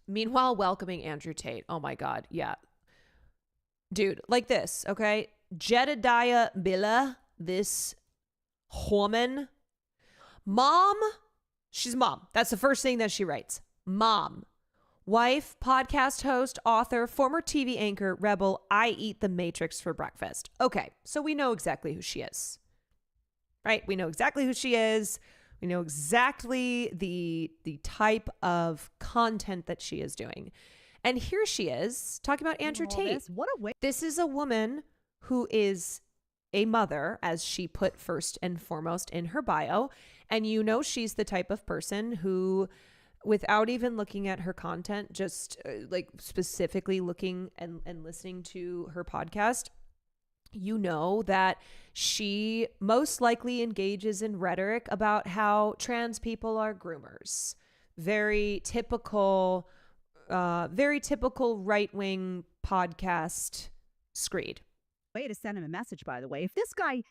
S1: Meanwhile, welcoming Andrew Tate. Oh my God. Yeah. Dude, like this, okay? Jedediah Billa, this woman. Mom. She's mom. That's the first thing that she writes. Mom. Wife, podcast host, author, former TV anchor, rebel. I eat the Matrix for breakfast. Okay, so we know exactly who she is. Right? We know exactly who she is. We know exactly the type of content that she is doing. And here she is talking about Andrew Tate.
S6: What a way.
S1: This is a woman who is a mother, as she put first and foremost in her bio. And you know she's the type of person who, without even looking at her content, just like specifically looking and listening to her podcast, you know that she most likely engages in rhetoric about how trans people are groomers. Very typical right-wing podcast screed.
S6: Way to send him a message, by the way. If this guy,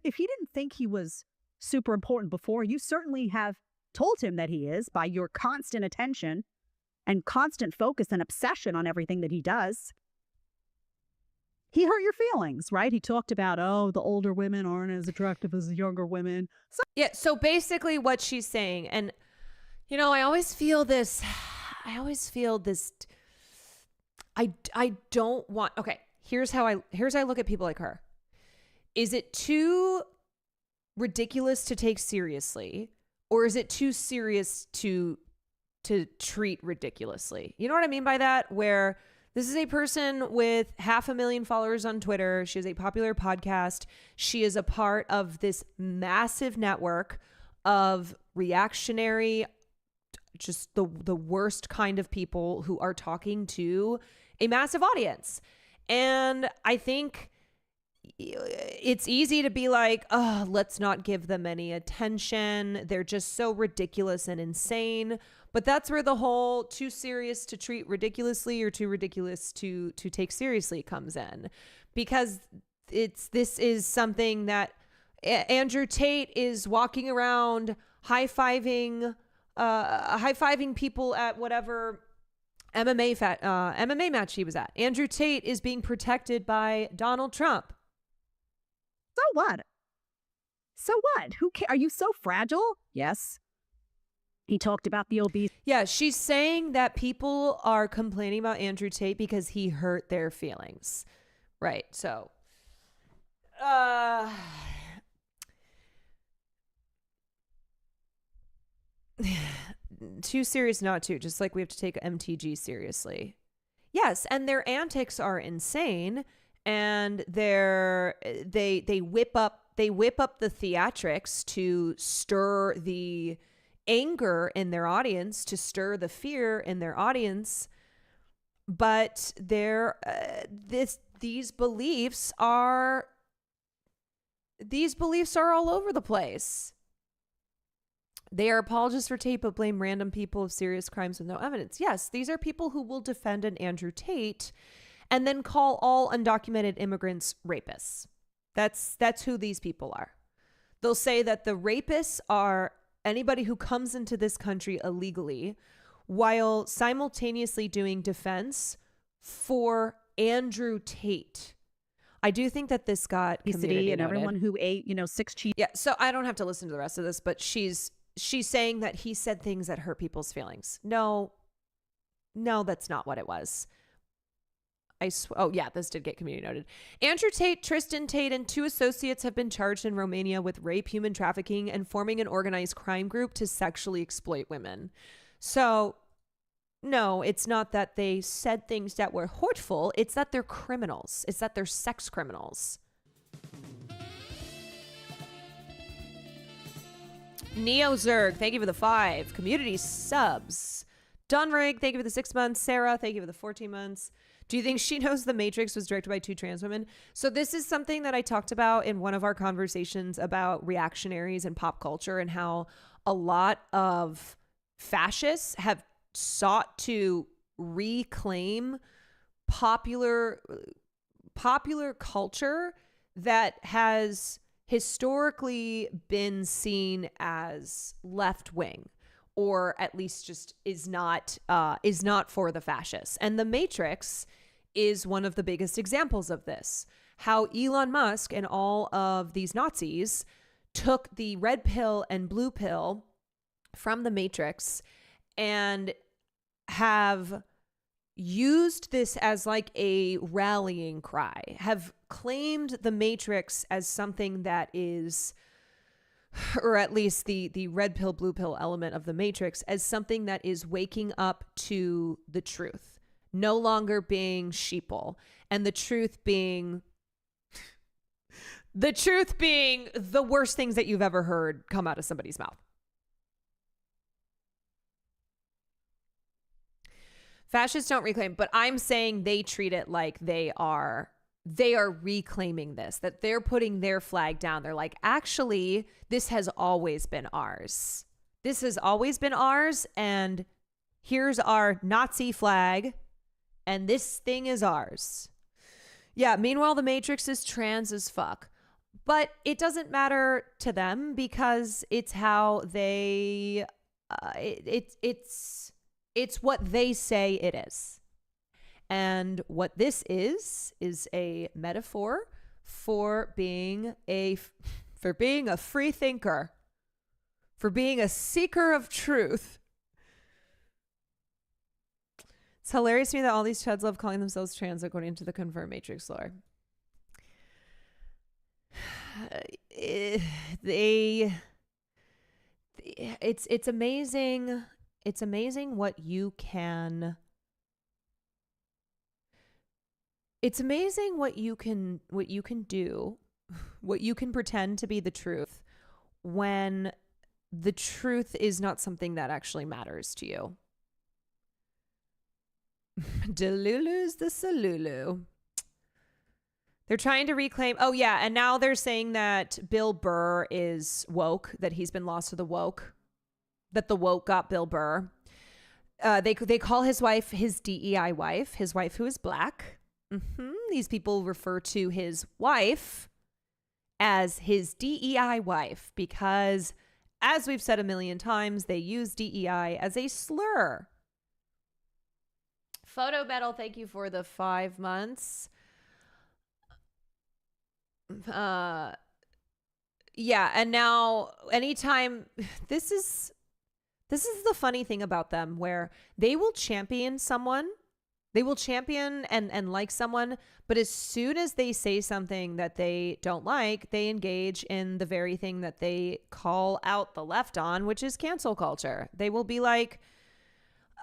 S6: if he didn't think he was super important before, you certainly have told him that he is by your constant attention and constant focus and obsession on everything that he does. He hurt your feelings, right? He talked about, oh, the older women aren't as attractive as the younger women.
S1: So basically what she's saying, and, you know, I always feel this I always feel this. I don't want. Okay, here's how I look at people like her. Is it too ridiculous to take seriously, or is it too serious to treat ridiculously? You know what I mean by that? Where this is a person with 500,000 followers on Twitter. She has a popular podcast. She is a part of this massive network of reactionary, just the worst kind of people who are talking to a massive audience. And I think it's easy to be like, oh, let's not give them any attention. They're just so ridiculous and insane. But that's where the whole too serious to treat ridiculously or too ridiculous to take seriously comes in. Because this is something that Andrew Tate is walking around high-fiving people at whatever MMA match he was at. Andrew Tate is being protected by Donald Trump.
S6: So what? So what? Who cares? Are you so fragile? Yes. He talked about the obese.
S1: Yeah, she's saying that people are complaining about Andrew Tate because he hurt their feelings. Right. So, too serious not to, just like we have to take MTG seriously. Yes, and their antics are insane, and they whip up the theatrics to stir the anger in their audience, to stir the fear in their audience. But these beliefs are all over the place. They are apologists for Tate, but blame random people of serious crimes with no evidence. Yes, these are people who will defend an Andrew Tate and then call all undocumented immigrants rapists. That's who these people are. They'll say that the rapists are anybody who comes into this country illegally, while simultaneously doing defense for Andrew Tate. I do think that this got community
S6: and
S1: noted.
S6: everyone who ate, 6 cheese.
S1: Yeah, so I don't have to listen to the rest of this, but she's saying that he said things that hurt people's feelings. No, that's not what it was. Oh yeah, this did get community noted. Andrew Tate, Tristan Tate, and 2 associates have been charged in Romania with rape, human trafficking, and forming an organized crime group to sexually exploit women. So, no, it's not that they said things that were hurtful. It's that they're criminals. It's that they're sex criminals. Neo Zerg, thank you for the 5. Community subs. Dunrig, thank you for the 6 months. Sarah, thank you for the 14 months. Do you think she knows The Matrix was directed by 2 trans women? So this is something that I talked about in one of our conversations about reactionaries and pop culture, and how a lot of fascists have sought to reclaim popular culture that has historically been seen as left wing, or at least just is not for the fascists. And The Matrix is one of the biggest examples of this. How Elon Musk and all of these Nazis took the red pill and blue pill from The Matrix and have used this as like a rallying cry, have claimed The Matrix as something that is, or at least the red pill, blue pill element of The Matrix, as something that is waking up to the truth, no longer being sheeple, and the truth being the worst things that you've ever heard come out of somebody's mouth. Fascists don't reclaim, but I'm saying they treat it like they are reclaiming this, that they're putting their flag down. They're like, actually, this has always been ours. This has always been ours, and here's our Nazi flag, and this thing is ours. Yeah, meanwhile, The Matrix is trans as fuck. But it doesn't matter to them because it's how they... It's what they say it is. And what this is a metaphor for being a free thinker, for being a seeker of truth. It's hilarious to me that all these chuds love calling themselves trans according to the confirmed Matrix lore. It's amazing. It's amazing what you can. It's amazing what you can do, what you can pretend to be the truth when the truth is not something that actually matters to you. Delulu's the Salulu. They're trying to reclaim. Oh, yeah. And now they're saying that Bill Burr is woke, that he's been lost to the woke, that the woke got Bill Burr. They call his wife his DEI wife, his wife who is black. These people refer to his wife as his DEI wife because, as we've said a million times, they use DEI as a slur. Photo Metal, thank you for the 5 months. Yeah, and now anytime this is the funny thing about them, where they will champion someone, they will champion and like someone, but as soon as they say something that they don't like, they engage in the very thing that they call out the left on, which is cancel culture. They will be like,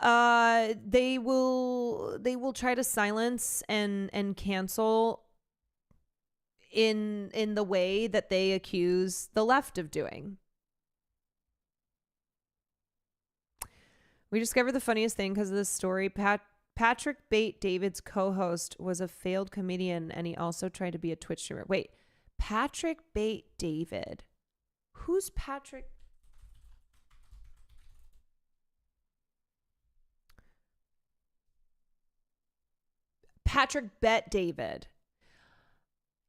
S1: they will try to silence and cancel in the way that they accuse the left of doing. We discovered the funniest thing because of this story. Patrick Bate David's co-host was a failed comedian, and he also tried to be a Twitch streamer. Wait, Patrick Bate David. Who's Patrick? Patrick Bet David.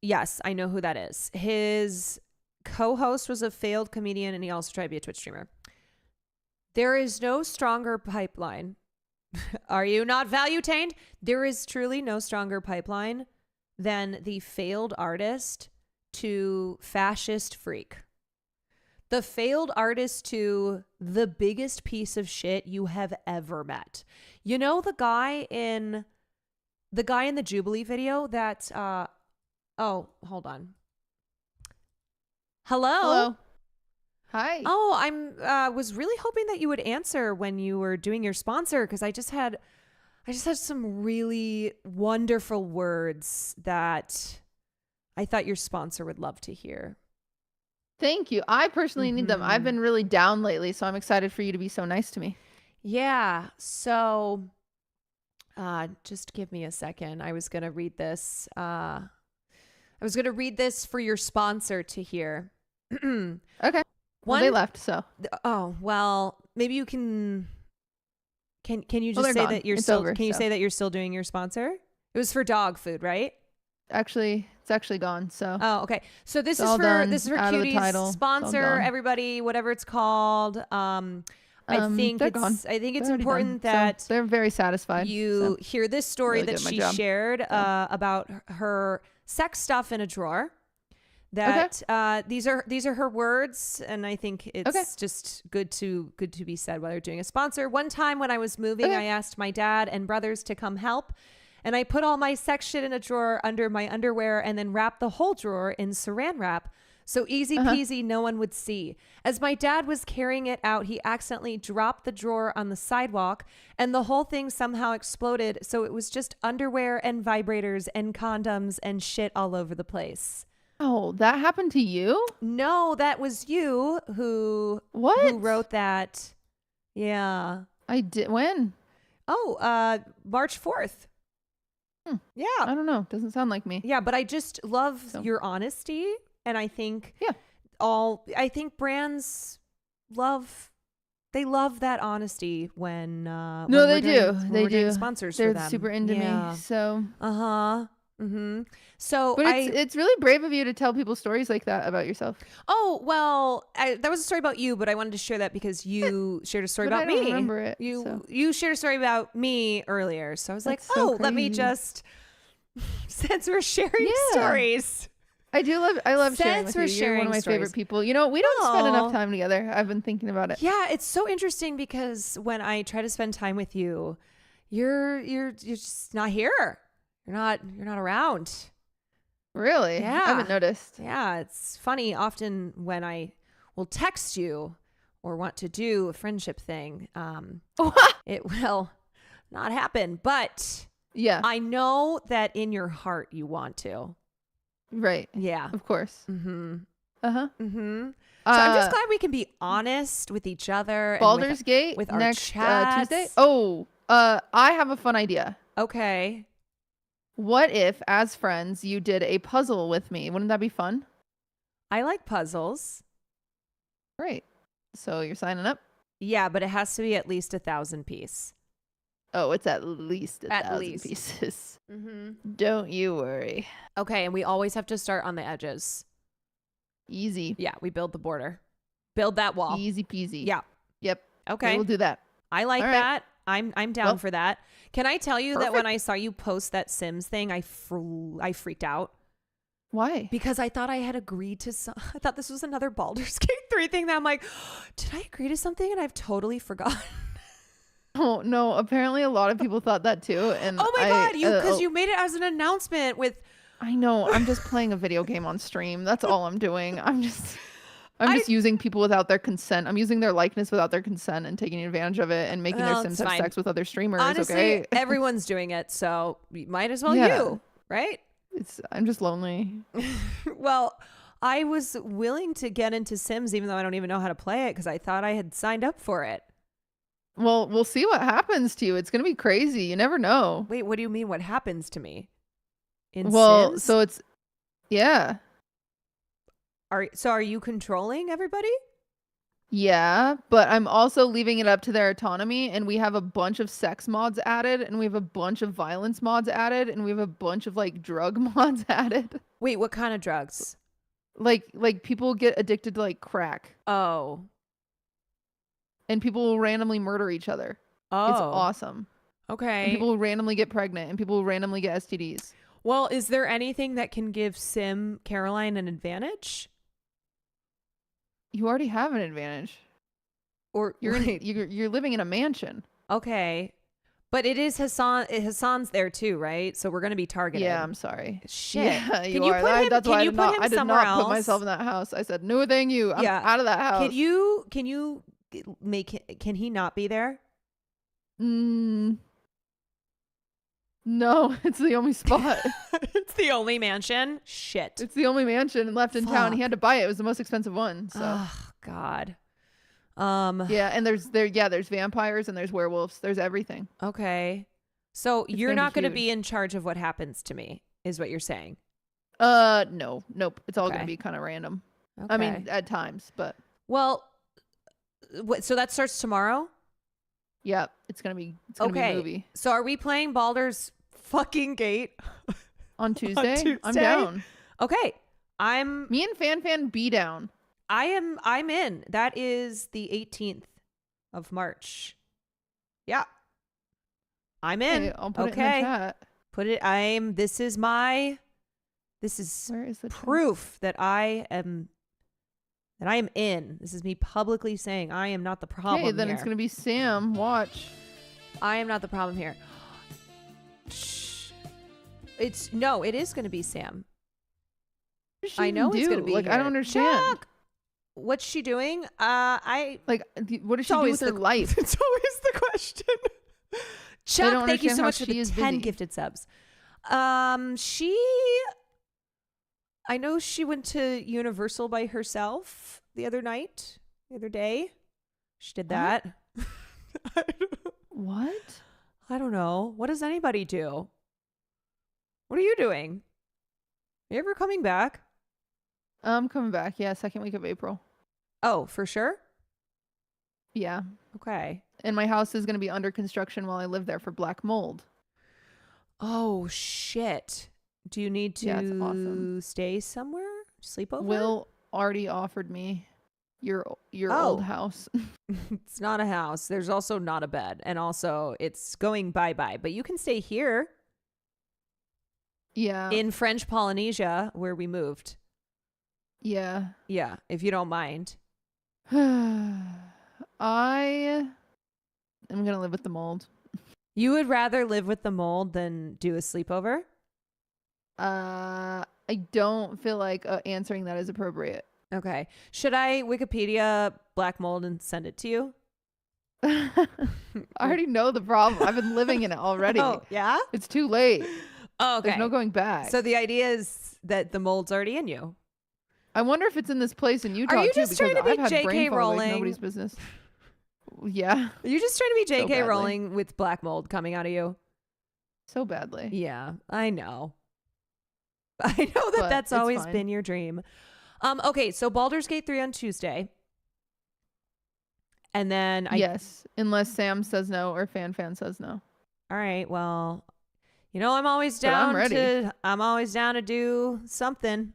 S1: Yes, I know who that is. His co-host was a failed comedian, and he also tried to be a Twitch streamer. There is no stronger pipeline. Are you not value-tained? There is truly no stronger pipeline than the failed artist to fascist freak. The failed artist to the biggest piece of shit you have ever met. You know the guy in the Jubilee video that oh, hold on. Hello?
S2: Hi.
S1: Oh, I'm was really hoping that you would answer when you were doing your sponsor, because I just had some really wonderful words that I thought your sponsor would love to hear.
S2: Thank you. I personally need them. I've been really down lately, so I'm excited for you to be so nice to me.
S1: Yeah. So just give me a second. I was going to read this. I was going to read this for your sponsor to hear.
S2: Okay. Well, they left, so.
S1: Oh, well, maybe you can you just say
S2: gone.
S1: that you're
S2: It's
S1: still
S2: over,
S1: can you
S2: so.
S1: say that you're still doing your sponsor? It was for dog food, right?
S2: Actually, it's actually gone, so.
S1: Oh, okay. So this
S2: It's all
S1: is
S2: done,
S1: for
S2: out of the
S1: Cutie's
S2: title. It's all
S1: sponsor,
S2: gone.
S1: everybody, whatever it's called. I think
S2: they're
S1: it's
S2: gone. They're already
S1: important
S2: done,
S1: that
S2: so they're very satisfied.
S1: you hear this story
S2: Really
S1: that
S2: good at my
S1: she
S2: job.
S1: shared about her sex stuff in a drawer. That these are her words, and I think it's just good to be said while you're doing a sponsor. One time when I was moving, I asked my dad and brothers to come help, and I put all my sex shit in a drawer under my underwear and then wrapped the whole drawer in saran wrap. So easy peasy, no one would see. As my dad was carrying it out, he accidentally dropped the drawer on the sidewalk, and the whole thing somehow exploded. So it was just underwear and vibrators and condoms and shit all over the place.
S2: Oh, that happened to you?
S1: No, that was you who wrote that. Yeah.
S2: I did. When?
S1: Oh, March 4th. Yeah.
S2: I don't know. Doesn't sound like me.
S1: Yeah, but I just love your honesty. And I think brands love that honesty when
S2: they do. They do.
S1: Sponsors
S2: They're
S1: for them.
S2: super into me. So
S1: So
S2: but it's really brave of you to tell people stories like that about yourself.
S1: Oh, well, that was a story about you, but I wanted to share that because you shared a story
S2: But
S1: about
S2: I don't
S1: me.
S2: remember it,
S1: You
S2: so.
S1: you shared a story about me earlier. So I was
S2: That's
S1: like,
S2: so
S1: let me
S2: crazy.
S1: just, since we're sharing stories.
S2: I love sharing
S1: Since
S2: with
S1: we're
S2: you. You're one
S1: sharing
S2: of my
S1: stories.
S2: favorite people. You know, we don't spend
S1: Aw.
S2: enough time together. I've been thinking about it.
S1: Yeah, it's so interesting because when I try to spend time with you, you're just not here. You're not around.
S2: Really?
S1: Yeah.
S2: I haven't noticed.
S1: Yeah, it's funny. Often when I will text you or want to do a friendship thing, it will not happen. But
S2: Yeah.
S1: I know that in your heart you want to.
S2: Right.
S1: Yeah.
S2: Of course.
S1: Mm-hmm.
S2: Uh-huh.
S1: Mm-hmm. So I'm just glad we can be honest with each other.
S2: Baldur's
S1: and
S2: Gate
S1: with our
S2: next
S1: chats.
S2: Tuesday. Oh, I have a fun idea.
S1: Okay.
S2: What if, as friends, you did a puzzle with me? Wouldn't that be fun?
S1: I like puzzles.
S2: Great. So you're signing up?
S1: Yeah, but it has to be at least 1,000 piece.
S2: Oh, it's at least
S1: At
S2: 1,000
S1: least.
S2: pieces.
S1: Mm-hmm.
S2: Don't you worry.
S1: Okay, and we always have to start on the edges.
S2: Easy.
S1: Yeah, we build the border. Build that wall.
S2: Easy peasy.
S1: Yeah.
S2: Yep.
S1: Okay.
S2: We'll do that.
S1: I like
S2: All right.
S1: that. I'm down
S2: Well,
S1: for that. Can I tell you that when
S2: perfect.
S1: I saw you post that Sims thing, I freaked out
S2: Why?
S1: because I thought I had agreed to I thought this was another Baldur's Gate 3 thing that I'm like, did I agree to something and I've totally forgotten?
S2: Oh, no. Apparently, a lot of people thought that too. And
S1: Oh my God, you made it as an announcement with
S2: I know. I'm just playing a video game on stream. That's all I'm doing. I'm just using people without their consent. I'm using their likeness without their consent and taking advantage of it and making
S1: Well,
S2: their Sims
S1: it's
S2: have
S1: fine.
S2: sex with other streamers.
S1: honestly,
S2: Okay.
S1: everyone's doing it, so you might as well
S2: Yeah.
S1: you, right?
S2: I'm just lonely.
S1: Well, I was willing to get into Sims even though I don't even know how to play it because I thought I had signed up for it.
S2: Well, we'll see what happens to you. It's gonna be crazy. You never know.
S1: Wait, what do you mean? What happens to me? In
S2: Well,
S1: Sims?
S2: so it's yeah.
S1: Are you controlling everybody?
S2: Yeah, but I'm also leaving it up to their autonomy, and we have a bunch of sex mods added, and we have a bunch of violence mods added, and we have a bunch of like drug mods added.
S1: Wait, what kind of drugs?
S2: Like people get addicted to like crack,
S1: Oh.
S2: and people will randomly murder each other.
S1: Oh.
S2: It's awesome. And
S1: Okay.
S2: people will randomly get pregnant, and people will randomly get STDs.
S1: Well, is there anything that can give Sim Caroline an advantage?
S2: You already have an advantage.
S1: Or
S2: You're living in a mansion.
S1: okay. But it is Hassan. Hassan's there too, right? So we're gonna be targeted.
S2: Yeah, I'm sorry.
S1: Shit.
S2: Yeah,
S1: Can
S2: you
S1: you
S2: are.
S1: put him?
S2: That's
S1: Can
S2: why
S1: you put him
S2: I did
S1: somewhere
S2: not put
S1: else?
S2: myself in that house. I said, no, thank you. I'm
S1: Yeah.
S2: out of that house.
S1: Can you can he not be there?
S2: No, it's the only spot.
S1: It's the only mansion. Shit.
S2: It's the only mansion left in town. He
S1: Fuck.
S2: had to buy it. It was the most expensive one. So
S1: Oh God.
S2: yeah, and there's vampires and there's werewolves. There's everything.
S1: Okay. So
S2: It's
S1: you're
S2: gonna be
S1: not going to
S2: huge.
S1: be in charge of what happens to me, is what you're saying.
S2: No, nope. It's all
S1: Okay.
S2: gonna be kind of random.
S1: Okay.
S2: I mean, at times, but
S1: well, so that starts tomorrow.
S2: yeah, it's gonna be a
S1: Okay.
S2: movie
S1: So are we playing Baldur's fucking Gate
S2: on Tuesday. I'm
S1: Tuesday?
S2: down.
S1: Okay. I'm
S2: Me and Fan be down.
S1: I'm in. That is the 18th of March. Yeah. I'm in.
S2: Okay, I'll put it in the
S1: okay.
S2: chat.
S1: Put it this is
S2: Where is the chat?
S1: proof that I am in. This is me publicly saying I am not the problem
S2: Okay, then
S1: here.
S2: it's gonna be Sam. Watch.
S1: I am not the problem here. Shh. It is going to be Sam.
S2: What does she
S1: I know
S2: even
S1: it's
S2: do?
S1: going to be
S2: like I
S1: here.
S2: don't understand.
S1: Chuck! What's she doing?
S2: Like, what does
S1: It's
S2: she do
S1: always
S2: with her life?
S1: It's always the question. Chuck,
S2: don't
S1: thank you
S2: understand
S1: so
S2: how
S1: much for
S2: she
S1: the
S2: is
S1: 10
S2: busy.
S1: gifted subs. I know she went to Universal by herself the other day. She did that.
S2: What?
S1: I don't know. What does anybody do? What are you doing? Are you ever coming back?
S2: I'm coming back. Yeah, second week of April.
S1: Oh, for sure?
S2: Yeah.
S1: Okay.
S2: And my house is going to be under construction while I live there for black mold.
S1: Oh, shit. Do you need to
S2: Yeah, it's awesome.
S1: stay somewhere? Sleep over?
S2: Will already offered me your
S1: Oh.
S2: old house.
S1: It's not a house. There's also not a bed. And also, it's going bye-bye. But you can stay here
S2: Yeah.
S1: in French Polynesia, where we moved.
S2: Yeah.
S1: Yeah, if you don't mind.
S2: I am going to live with the mold.
S1: You would rather live with the mold than do a sleepover?
S2: I don't feel like answering that is appropriate.
S1: Okay. Should I Wikipedia black mold and send it to you?
S2: I already know the problem. I've been living in it already.
S1: Oh, yeah?
S2: It's too late.
S1: Oh, okay.
S2: There's no going back.
S1: So the idea is that the mold's already in you.
S2: I wonder if it's in this place in Utah
S1: Are you
S2: too,
S1: just
S2: because
S1: trying to be
S2: I've had
S1: J.K.
S2: brain fog like
S1: Rowling?
S2: nobody's business. Yeah,
S1: Are you just trying to be
S2: So
S1: J.K.
S2: badly.
S1: Rowling with black mold coming out of you?
S2: so badly.
S1: Yeah, I know. I know that
S2: But
S1: that's
S2: it's
S1: always
S2: fine.
S1: been your dream. Okay, so Baldur's Gate 3 on Tuesday. And then
S2: Yes, unless Sam says no or Fan says no.
S1: all right, well, I'm always
S2: But I'm
S1: down
S2: ready.
S1: I'm always down to do something.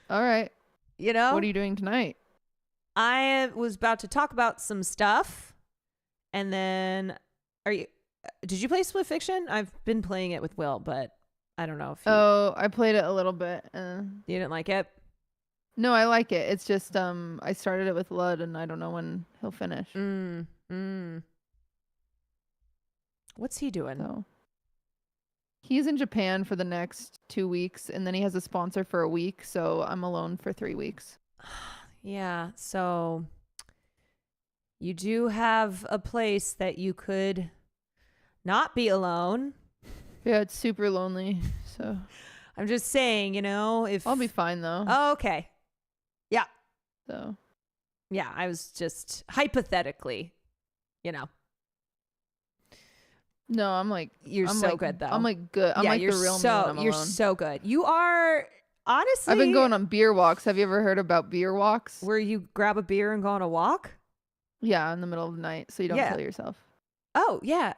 S2: All right.
S1: What
S2: What are you doing tonight?
S1: I was about to talk about some stuff. And then did you play Split Fiction? I've been playing it with Will, but I don't know if
S2: Oh, I played it a little bit.
S1: you didn't like it.
S2: No, I like it. It's just I started it with Lud, and I don't know when he'll finish.
S1: What's he doing?
S2: So he's in Japan for the next 2 weeks, and then he has a sponsor for a week. So I'm alone for 3 weeks.
S1: Yeah, so you do have a place that you could not be alone.
S2: Yeah, it's super lonely. So
S1: I'm just saying, if
S2: I'll be fine though.
S1: Oh, okay. Yeah.
S2: So
S1: Yeah, I was just hypothetically,
S2: no, I'm like
S1: You're
S2: I'm
S1: so
S2: like,
S1: good though.
S2: I'm like good. I'm
S1: yeah,
S2: like
S1: you're
S2: the real me
S1: so
S2: when I'm
S1: you're
S2: alone.
S1: so good. You are honestly.
S2: I've been going on beer walks. Have you ever heard about beer walks?
S1: where you grab a beer and go on a walk.
S2: Yeah, in the middle of the night, so you don't
S1: Yeah.
S2: kill yourself.
S1: Oh yeah.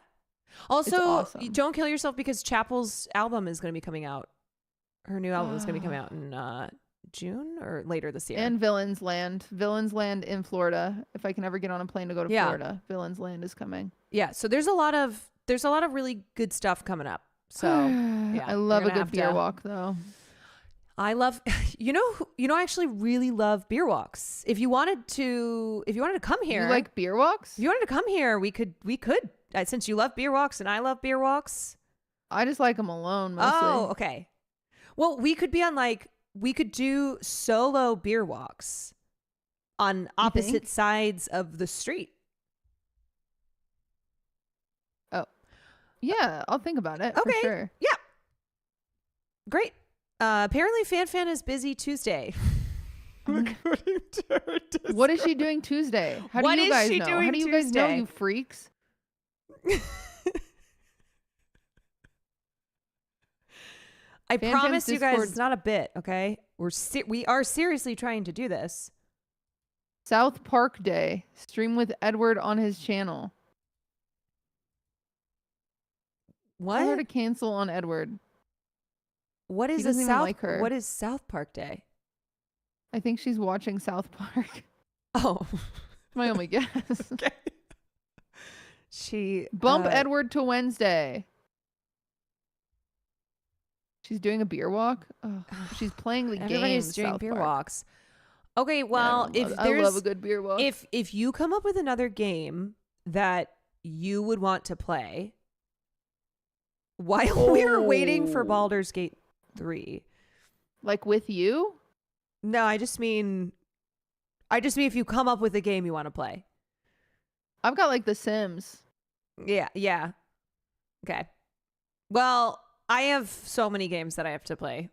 S1: Also,
S2: awesome.
S1: you don't kill yourself because Chapel's album is going to be coming out. Her new album is going to be coming out in June or later this year.
S2: And Villains Land in Florida. If I can ever get on a plane to go to
S1: Yeah.
S2: Florida, Villains Land is coming.
S1: Yeah, so there's a lot of really good stuff coming up. So yeah,
S2: I love
S1: you're
S2: a
S1: gonna
S2: good beer
S1: have to-
S2: walk though.
S1: I love I actually really love beer walks. If you wanted to come here,
S2: You like beer walks?
S1: if you wanted to come here, we could since you love beer walks and I love beer walks.
S2: I just like them alone mostly.
S1: Oh, okay. Well, we could do solo beer walks on opposite
S2: think?
S1: sides of the street.
S2: Yeah, I'll think about it.
S1: Okay.
S2: For sure.
S1: Yeah. Great. Apparently Fan is busy Tuesday. According to her
S2: What is she doing Tuesday? How
S1: What
S2: do you
S1: is
S2: guys
S1: she
S2: know?
S1: doing
S2: How do you guys know,
S1: Tuesday?
S2: you freaks?
S1: I
S2: Fan
S1: promise
S2: Fan's
S1: you guys
S2: Discord-
S1: it's not a bit, okay? We are seriously trying to do this.
S2: South Park Day. Stream with Edward on his channel. Tell her
S1: What?
S2: to cancel on Edward.
S1: What
S2: He
S1: is a
S2: doesn't even
S1: South
S2: like her.
S1: What is South Park Day?
S2: I think she's watching South Park.
S1: Oh.
S2: My only guess.
S1: Okay. She
S2: Bump
S1: uh,
S2: Edward to Wednesday. She's doing a beer walk. Oh, she's playing the
S1: Everybody's
S2: game.
S1: doing
S2: South
S1: beer
S2: Park.
S1: walks. Okay, well,
S2: Yeah,
S1: if
S2: I
S1: there's
S2: love a good beer walk.
S1: if you come up with another game that you would want to play while we're waiting for
S2: Oh.
S1: Baldur's Gate 3.
S2: Like with you?
S1: No, I just mean if you come up with a game you want to play.
S2: I've got like The Sims.
S1: Yeah. Okay. Well, I have so many games that I have to play.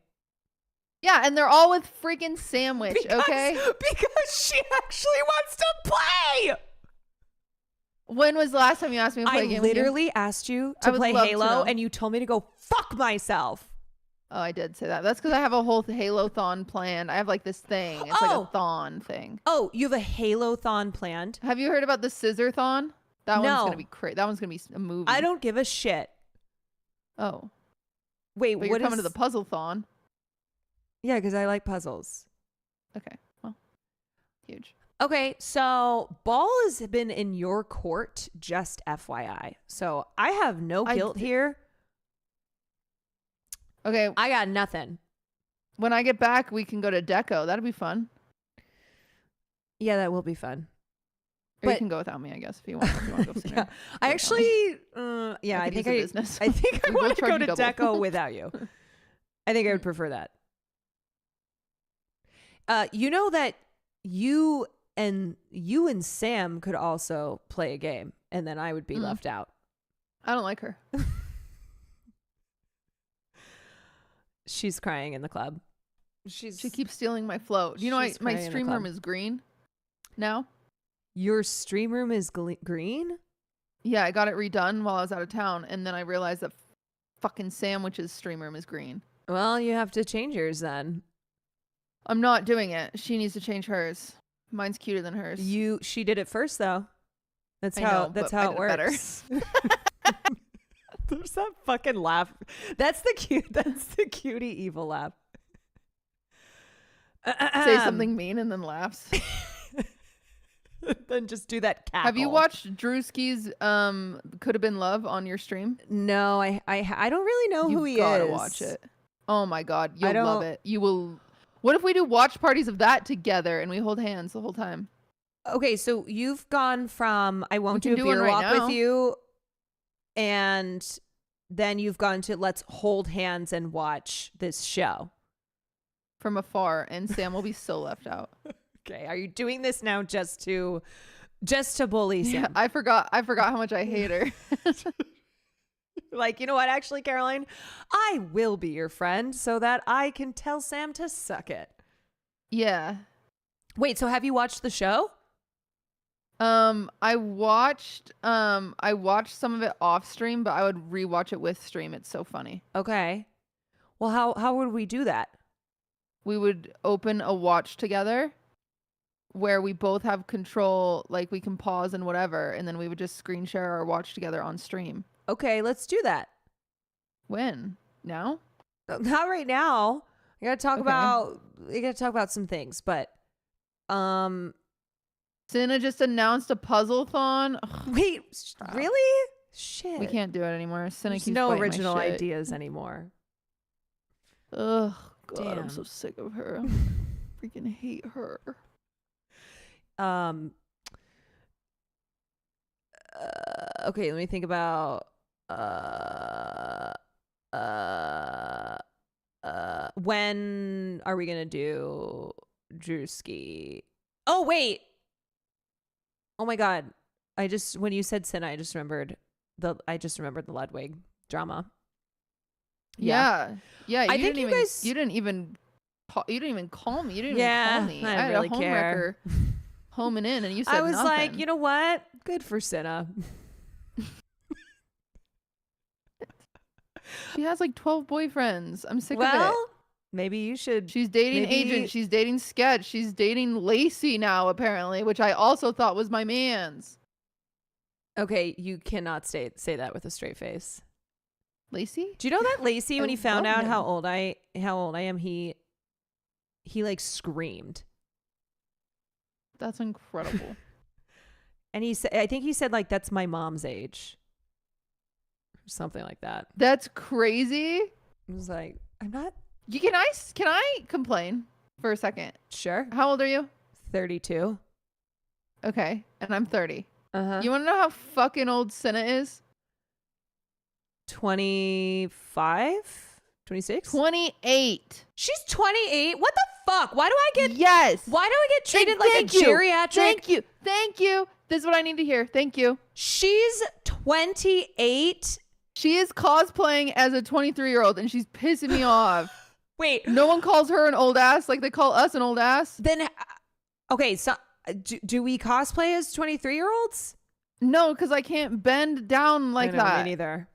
S2: Yeah, and they're all with freaking Sandwich, okay?
S1: Because she actually wants to play.
S2: When was the last time you asked me to play a
S1: I
S2: game with you?
S1: literally asked you
S2: I
S1: to
S2: would
S1: play
S2: love to
S1: Halo
S2: know.
S1: and you told me to go fuck myself.
S2: Oh, I did say that. That's because I have a whole Halo-thon planned. I have like this thing. It's like
S1: Oh.
S2: a thon thing.
S1: Oh, you have a Halo-thon planned?
S2: Have you heard about the Scissor-thon? That one's
S1: No.
S2: going to be crazy. That one's going to be a movie.
S1: I don't give a shit.
S2: Oh.
S1: Wait,
S2: But
S1: what
S2: you're coming
S1: is-
S2: to the puzzle-thon.
S1: Yeah, because I like puzzles.
S2: Okay. Well, huge.
S1: Okay, so ball has been in your court, just FYI. So I have no
S2: I
S1: guilt
S2: d-
S1: here.
S2: Okay.
S1: I got nothing.
S2: When I get back, we can go to Deco. That'll be fun.
S1: Yeah, that will be fun.
S2: Or you
S1: But-
S2: can go without me, I guess, if you want. If you want to go sooner.
S1: I actually, yeah, I
S2: could
S1: think
S2: use the
S1: I,
S2: business.
S1: I think I
S2: We both
S1: want to
S2: charge
S1: go
S2: you
S1: to
S2: double.
S1: Deco without you. I think I would prefer that. You know that you and Sam could also play a game, and then I would be left out.
S2: I don't like her.
S1: She's crying in the club.
S2: She keeps stealing my flow. Do you know
S1: She's
S2: my
S1: crying in the
S2: stream room
S1: club.
S2: is green now?
S1: Your stream room is green?
S2: Yeah, I got it redone while I was out of town, and then I realized that fucking Sandwich's stream room is green.
S1: Well, you have to change yours then.
S2: I'm not doing it. She needs to change hers. Mine's cuter than hers.
S1: She did it first though. That's
S2: I
S1: how
S2: know,
S1: that's
S2: but I
S1: how it
S2: did it better.
S1: works. There's that fucking laugh. That's the cutie evil laugh.
S2: Say something mean and then laughs.
S1: Then just do that cackle.
S2: Have you watched Drewski's Could Have Been Love on your stream?
S1: No, I don't really know who he
S2: You've gotta
S1: is.
S2: watch it. Oh my god,
S1: I
S2: you'll love
S1: don't-
S2: it. You will. What if we do watch parties of that together and we hold hands the whole time?
S1: Okay, so you've gone from I won't
S2: We
S1: do
S2: can
S1: a
S2: do one
S1: beer
S2: right
S1: walk
S2: now.
S1: with you, and then you've gone to let's hold hands and watch this show.
S2: From afar, and Sam will be so left out.
S1: Okay, are you doing this now just to bully Sam?
S2: Yeah, I forgot how much I hate her.
S1: Like, you know what, actually, Caroline, I will be your friend so that I can tell Sam to suck it.
S2: Yeah.
S1: Wait, so have you watched the show?
S2: I watched some of it off stream, but I would rewatch it with stream. It's so funny.
S1: Okay. Well, how would we do that?
S2: We would open a watch together where we both have control, like we can pause and whatever, and then we would just screen share our watch together on stream.
S1: Okay, let's do that.
S2: When? Now?
S1: Not right now. I gotta talk
S2: Okay.
S1: about some things, but
S2: Cinna just announced a puzzle-thon. Ugh,
S1: wait,
S2: Stop.
S1: really? Shit.
S2: we can't do it anymore. Cinna
S1: There's
S2: keeps
S1: no
S2: biting my
S1: original
S2: shit.
S1: ideas anymore.
S2: Ugh, God,
S1: Damn.
S2: I'm so sick of her. Freaking hate her.
S1: Okay, let me think about when are we gonna do Drewski? Oh wait. Oh my god. When you said Cinna, I just remembered the Ludwig drama.
S2: Yeah. Yeah,
S1: I think you guys-
S2: you didn't even call me. You didn't even call me.
S1: I
S2: I
S1: didn't
S2: had
S1: really
S2: a home
S1: care.
S2: wrecker homing in, and you said
S1: I was like,
S2: nothing.
S1: you know what? Good for Cinna.
S2: She has like 12 boyfriends. I'm sick of
S1: Well,
S2: it.
S1: maybe you should.
S2: She's dating
S1: maybe-
S2: Agent. She's dating Sketch. She's dating Lacey now, apparently, which I also thought was my man's.
S1: Okay, you cannot say that with a straight face.
S2: Lacey?
S1: Do you know that Lacey, when
S2: I
S1: he found
S2: love
S1: out
S2: him.
S1: how old I am, he like screamed.
S2: That's incredible.
S1: And I think he said like, that's my mom's age. Or something like that.
S2: That's crazy.
S1: I was like, I'm not
S2: Can I complain for a second?
S1: sure.
S2: How old are you?
S1: 32.
S2: Okay, and I'm 30.
S1: Uh-huh.
S2: You want to know how fucking old Cinna is?
S1: 25? 26?
S2: 28.
S1: She's 28? What the fuck? Why do I get
S2: Yes.
S1: Why do I get treated like a
S2: Thank you.
S1: geriatric?
S2: Thank you. Thank you. This is what I need to hear. Thank you.
S1: She's 28.
S2: She is cosplaying as a 23-year-old and she's pissing me off.
S1: Wait,
S2: No one calls her an old ass like they call us an old ass.
S1: then okay, so do we cosplay as 23-year-olds?
S2: No, because I can't bend down like that.
S1: Me neither.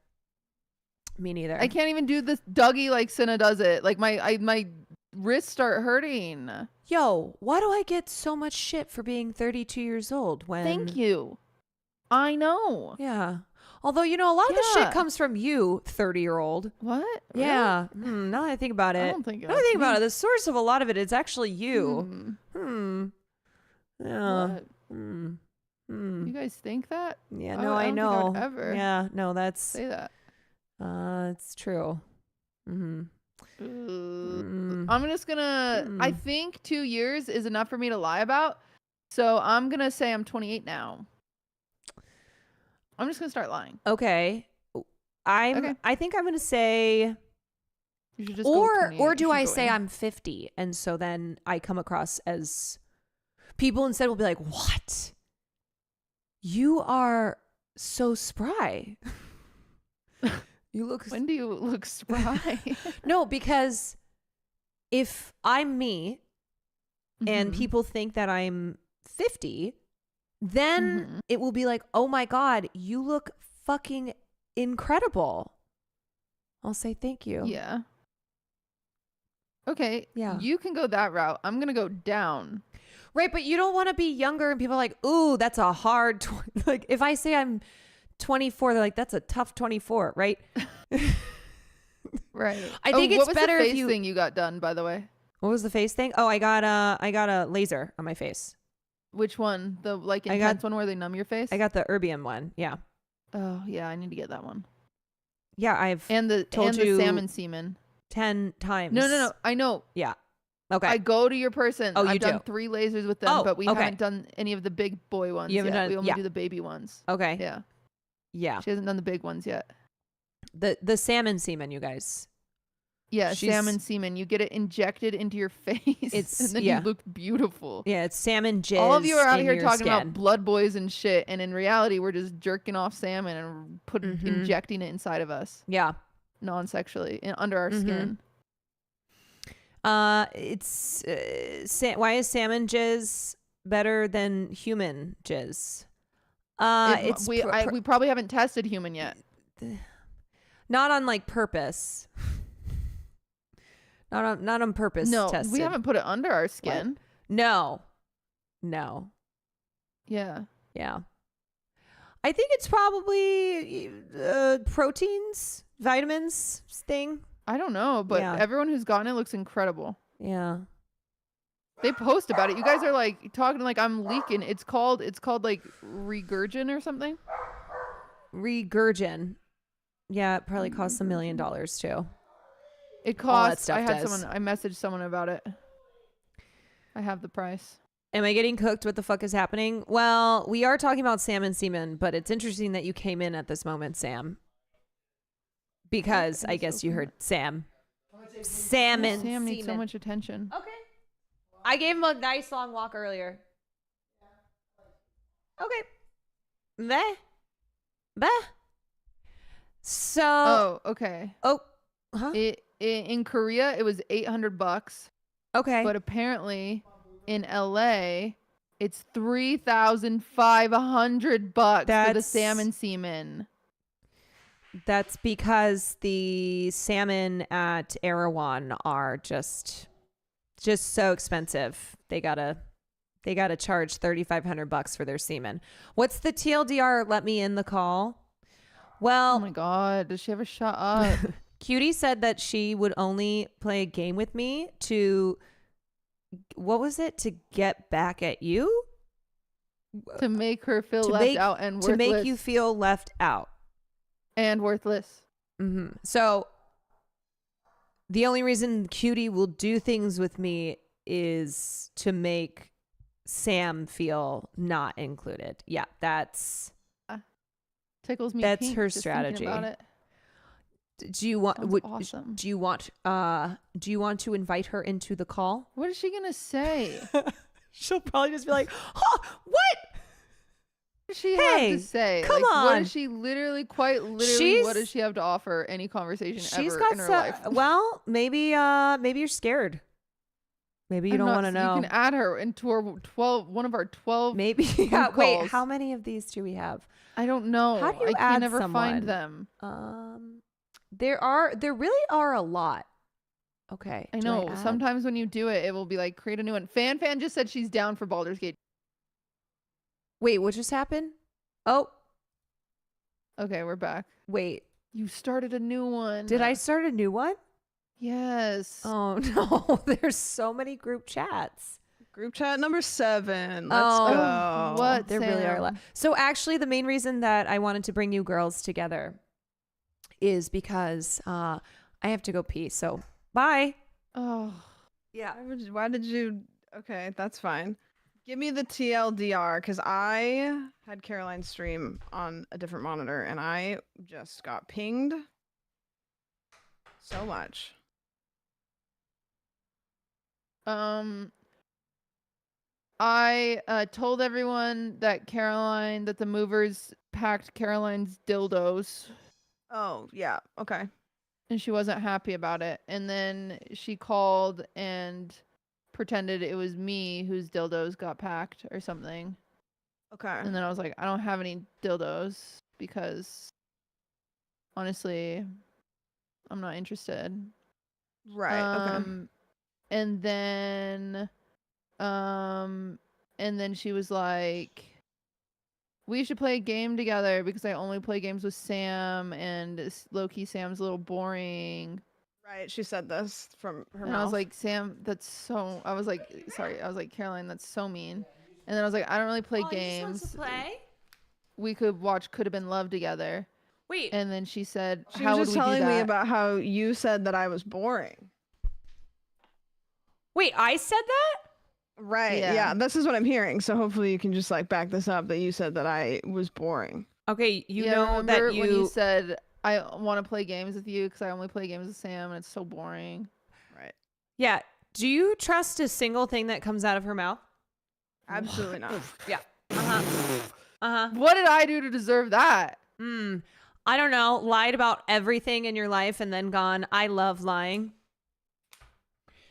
S1: Me neither.
S2: I can't even do this Dougie like Cinna does it. Like my wrists start hurting.
S1: Yo, why do I get so much shit for being 32 years old when
S2: Thank you. I know.
S1: Yeah. Although, you know, a lot of the shit
S2: Yeah.
S1: comes from you, 30-year-old.
S2: What? Really?
S1: Yeah. Now that I think about it.
S2: I don't think
S1: Now that I
S2: that's
S1: think about
S2: me.
S1: it, the source of a lot of it is actually you. Yeah.
S2: What?
S1: Hmm.
S2: You guys think that?
S1: Yeah,
S2: I
S1: no, I
S2: don't think I
S1: know.
S2: would ever
S1: Yeah, no, that's
S2: say that.
S1: it's true. Mhm.
S2: I'm just gonna. I
S1: Mm.
S2: think 2 years is enough for me to lie about. So I'm going to say I'm 28 now. I'm just going to start lying.
S1: Okay.
S2: Okay.
S1: I think I'm going to say,
S2: You should just go with 28.
S1: or
S2: You
S1: do
S2: should
S1: I
S2: go
S1: say
S2: in.
S1: I'm 50? And so then I come across as, people instead will be like, what? You are so spry. You look.
S2: When do you look spry?
S1: No, because if I'm me and
S2: Mhm.
S1: people think that I'm 50, then
S2: Mhm.
S1: it will be like, oh my God, you look fucking incredible. I'll say thank you.
S2: Yeah. Okay.
S1: Yeah.
S2: You can go that route. I'm going to go down.
S1: Right, but you don't want to be younger and people are like, ooh, that's a hard, like if I say I'm 24, they're like, that's a tough 24, right?
S2: Right.
S1: I think it's
S2: what was
S1: better
S2: the
S1: if
S2: face
S1: you-
S2: thing you got done, by the way?
S1: What was the face thing? Oh, I got a laser on my face.
S2: Which one? The like
S1: I got-
S2: intense one where they numb your face?
S1: I got the erbium one. Yeah.
S2: Oh, yeah, I need to get that one.
S1: Yeah, I've
S2: And the
S1: Told you-
S2: salmon semen.
S1: 10 times.
S2: No. I know.
S1: Yeah. Okay.
S2: I go to your person.
S1: Oh, you
S2: I've done
S1: do?
S2: 3 lasers with them,
S1: Oh,
S2: but we
S1: okay.
S2: haven't done any of the big boy ones
S1: You haven't
S2: yet.
S1: done-
S2: We only
S1: yeah.
S2: do the baby ones.
S1: Okay.
S2: Yeah.
S1: Yeah.
S2: She hasn't done the big ones yet.
S1: The salmon semen, you guys.
S2: Yeah,
S1: She's-
S2: salmon semen. You get it injected into your face,
S1: It's-
S2: and then
S1: yeah.
S2: you look beautiful.
S1: Yeah, it's salmon jizz.
S2: All of you are out
S1: in
S2: here
S1: your
S2: talking
S1: skin.
S2: about blood boys and shit, and in reality, we're just jerking off salmon and
S1: Mhm.
S2: injecting it inside of us,
S1: Yeah.
S2: non-sexually, under our
S1: Mhm.
S2: skin.
S1: It's why is salmon jizz better than human jizz? It's
S2: We probably haven't tested human yet.
S1: not on like purpose. Not on purpose.
S2: No,
S1: tested.
S2: we haven't put it under our skin.
S1: No.
S2: Yeah.
S1: Yeah. I think it's probably proteins, vitamins thing.
S2: I don't know, but
S1: Yeah.
S2: everyone who's gotten it looks incredible.
S1: Yeah.
S2: They post about it. You guys are like talking like I'm leaking. It's called like Regurgin or something.
S1: Regurgin. Yeah, it probably costs $1 million too.
S2: It
S1: All that
S2: costs.
S1: stuff
S2: I had
S1: does.
S2: someone. I messaged someone about it. I have the price.
S1: Am I getting cooked? What the fuck is happening? Well, we are talking about salmon semen, but it's interesting that you came in at this moment, Sam. Because I guess you heard Sam. Salmon
S2: Sam needs so
S1: semen.
S2: much attention.
S1: Okay. I gave him a nice long walk earlier. Okay. Bah. So.
S2: Oh, okay.
S1: Oh. Huh?
S2: In Korea, it was $800,
S1: Okay.
S2: but apparently, in LA, it's $3,500 for the
S1: That's-
S2: salmon semen.
S1: That's because the salmon at Erewhon are just so expensive. They gotta charge $3,500 for their semen. What's the TLDR? Let me in the call. Well,
S2: Oh my God, does she ever shut up?
S1: Cutie said that she would only play a game with me to, what was it? To get back at you?
S2: To make her feel
S1: To
S2: left
S1: make-
S2: out and
S1: To
S2: worthless.
S1: make you feel left out.
S2: and worthless.
S1: So the only reason Cutie will do things with me is to make Sam feel not included. Yeah, that's
S2: Tickles me.
S1: That's
S2: pink
S1: her
S2: just thinking
S1: strategy.
S2: About it.
S1: do you want
S2: Sounds awesome.
S1: do you want to invite her into the call?
S2: What is she gonna say? What
S1: She'll probably just be like, "Huh, what?"
S2: does she
S1: Hey,
S2: have to say?
S1: come
S2: Like, What
S1: on.
S2: does she literally, quite literally,
S1: She's-
S2: what does she have to offer any conversation
S1: She's
S2: ever
S1: got
S2: in her
S1: some,
S2: life?
S1: well, maybe you're scared. Maybe you
S2: I'm
S1: don't
S2: not-
S1: want to know.
S2: You can add her into our one of our 12.
S1: Maybe. Yeah, wait,
S2: calls.
S1: how many of these do we have?
S2: I don't know.
S1: How do you
S2: I
S1: add
S2: can never
S1: someone?
S2: find them.
S1: There really are a lot. Okay.
S2: I
S1: do
S2: know.
S1: add?
S2: Sometimes when you do it, it will be like create a new one. Fan just said she's down for Baldur's Gate.
S1: Wait, what just happened? Oh,
S2: Okay, we're back.
S1: wait.
S2: You started a new one.
S1: Did I start a new one?
S2: Yes.
S1: Oh no, there's so many group chats.
S7: Group chat number 7. Let's
S1: Oh,
S7: go.
S2: what?
S1: There really are a lot.
S2: Sam?
S1: So actually, the main reason that I wanted to bring you girls together is because I have to go pee. So bye.
S2: Oh.
S1: Yeah.
S7: Why did you? Okay, that's fine. Give me the TLDR because I had Caroline's stream on a different monitor and I just got pinged so much.
S2: I told everyone that the movers packed Caroline's dildos,
S7: Oh, yeah. Okay.
S2: and she wasn't happy about it. And then she called and pretended it was me whose dildos got packed or something.
S7: Okay.
S2: And then I was like, I don't have any dildos because honestly, I'm not interested.
S7: Right. Okay.
S2: And then she was like, we should play a game together because I only play games with Sam, and low-key Sam's a little boring.
S7: Right. She said this from her
S2: And
S7: mouth.
S2: I was like, Sam, that's so. I was like, sorry. I was like, Caroline, that's so mean. And then I was like, I don't really play games.
S1: He just wants to play.
S2: We could watch Could Have Been Love together.
S1: Wait.
S2: And then she said,
S7: she
S2: how
S7: was
S2: would
S7: just
S2: we do
S7: telling me
S2: that?
S7: about how you said that I was boring.
S1: Wait, I said that?
S7: Right.
S2: Yeah.
S7: Yeah. This is what I'm hearing. So hopefully you can just like back this up that you said that I was boring.
S1: Okay, you
S2: Yeah,
S1: know
S2: remember
S1: that
S2: when you said, I want to play games with you because I only play games with Sam and it's so boring.
S7: Right.
S1: Yeah. Do you trust a single thing that comes out of her mouth?
S7: Absolutely not.
S1: Yeah. Uh-huh.
S2: What did I do to deserve that?
S1: I don't know. Lied about everything in your life and then gone, I love lying.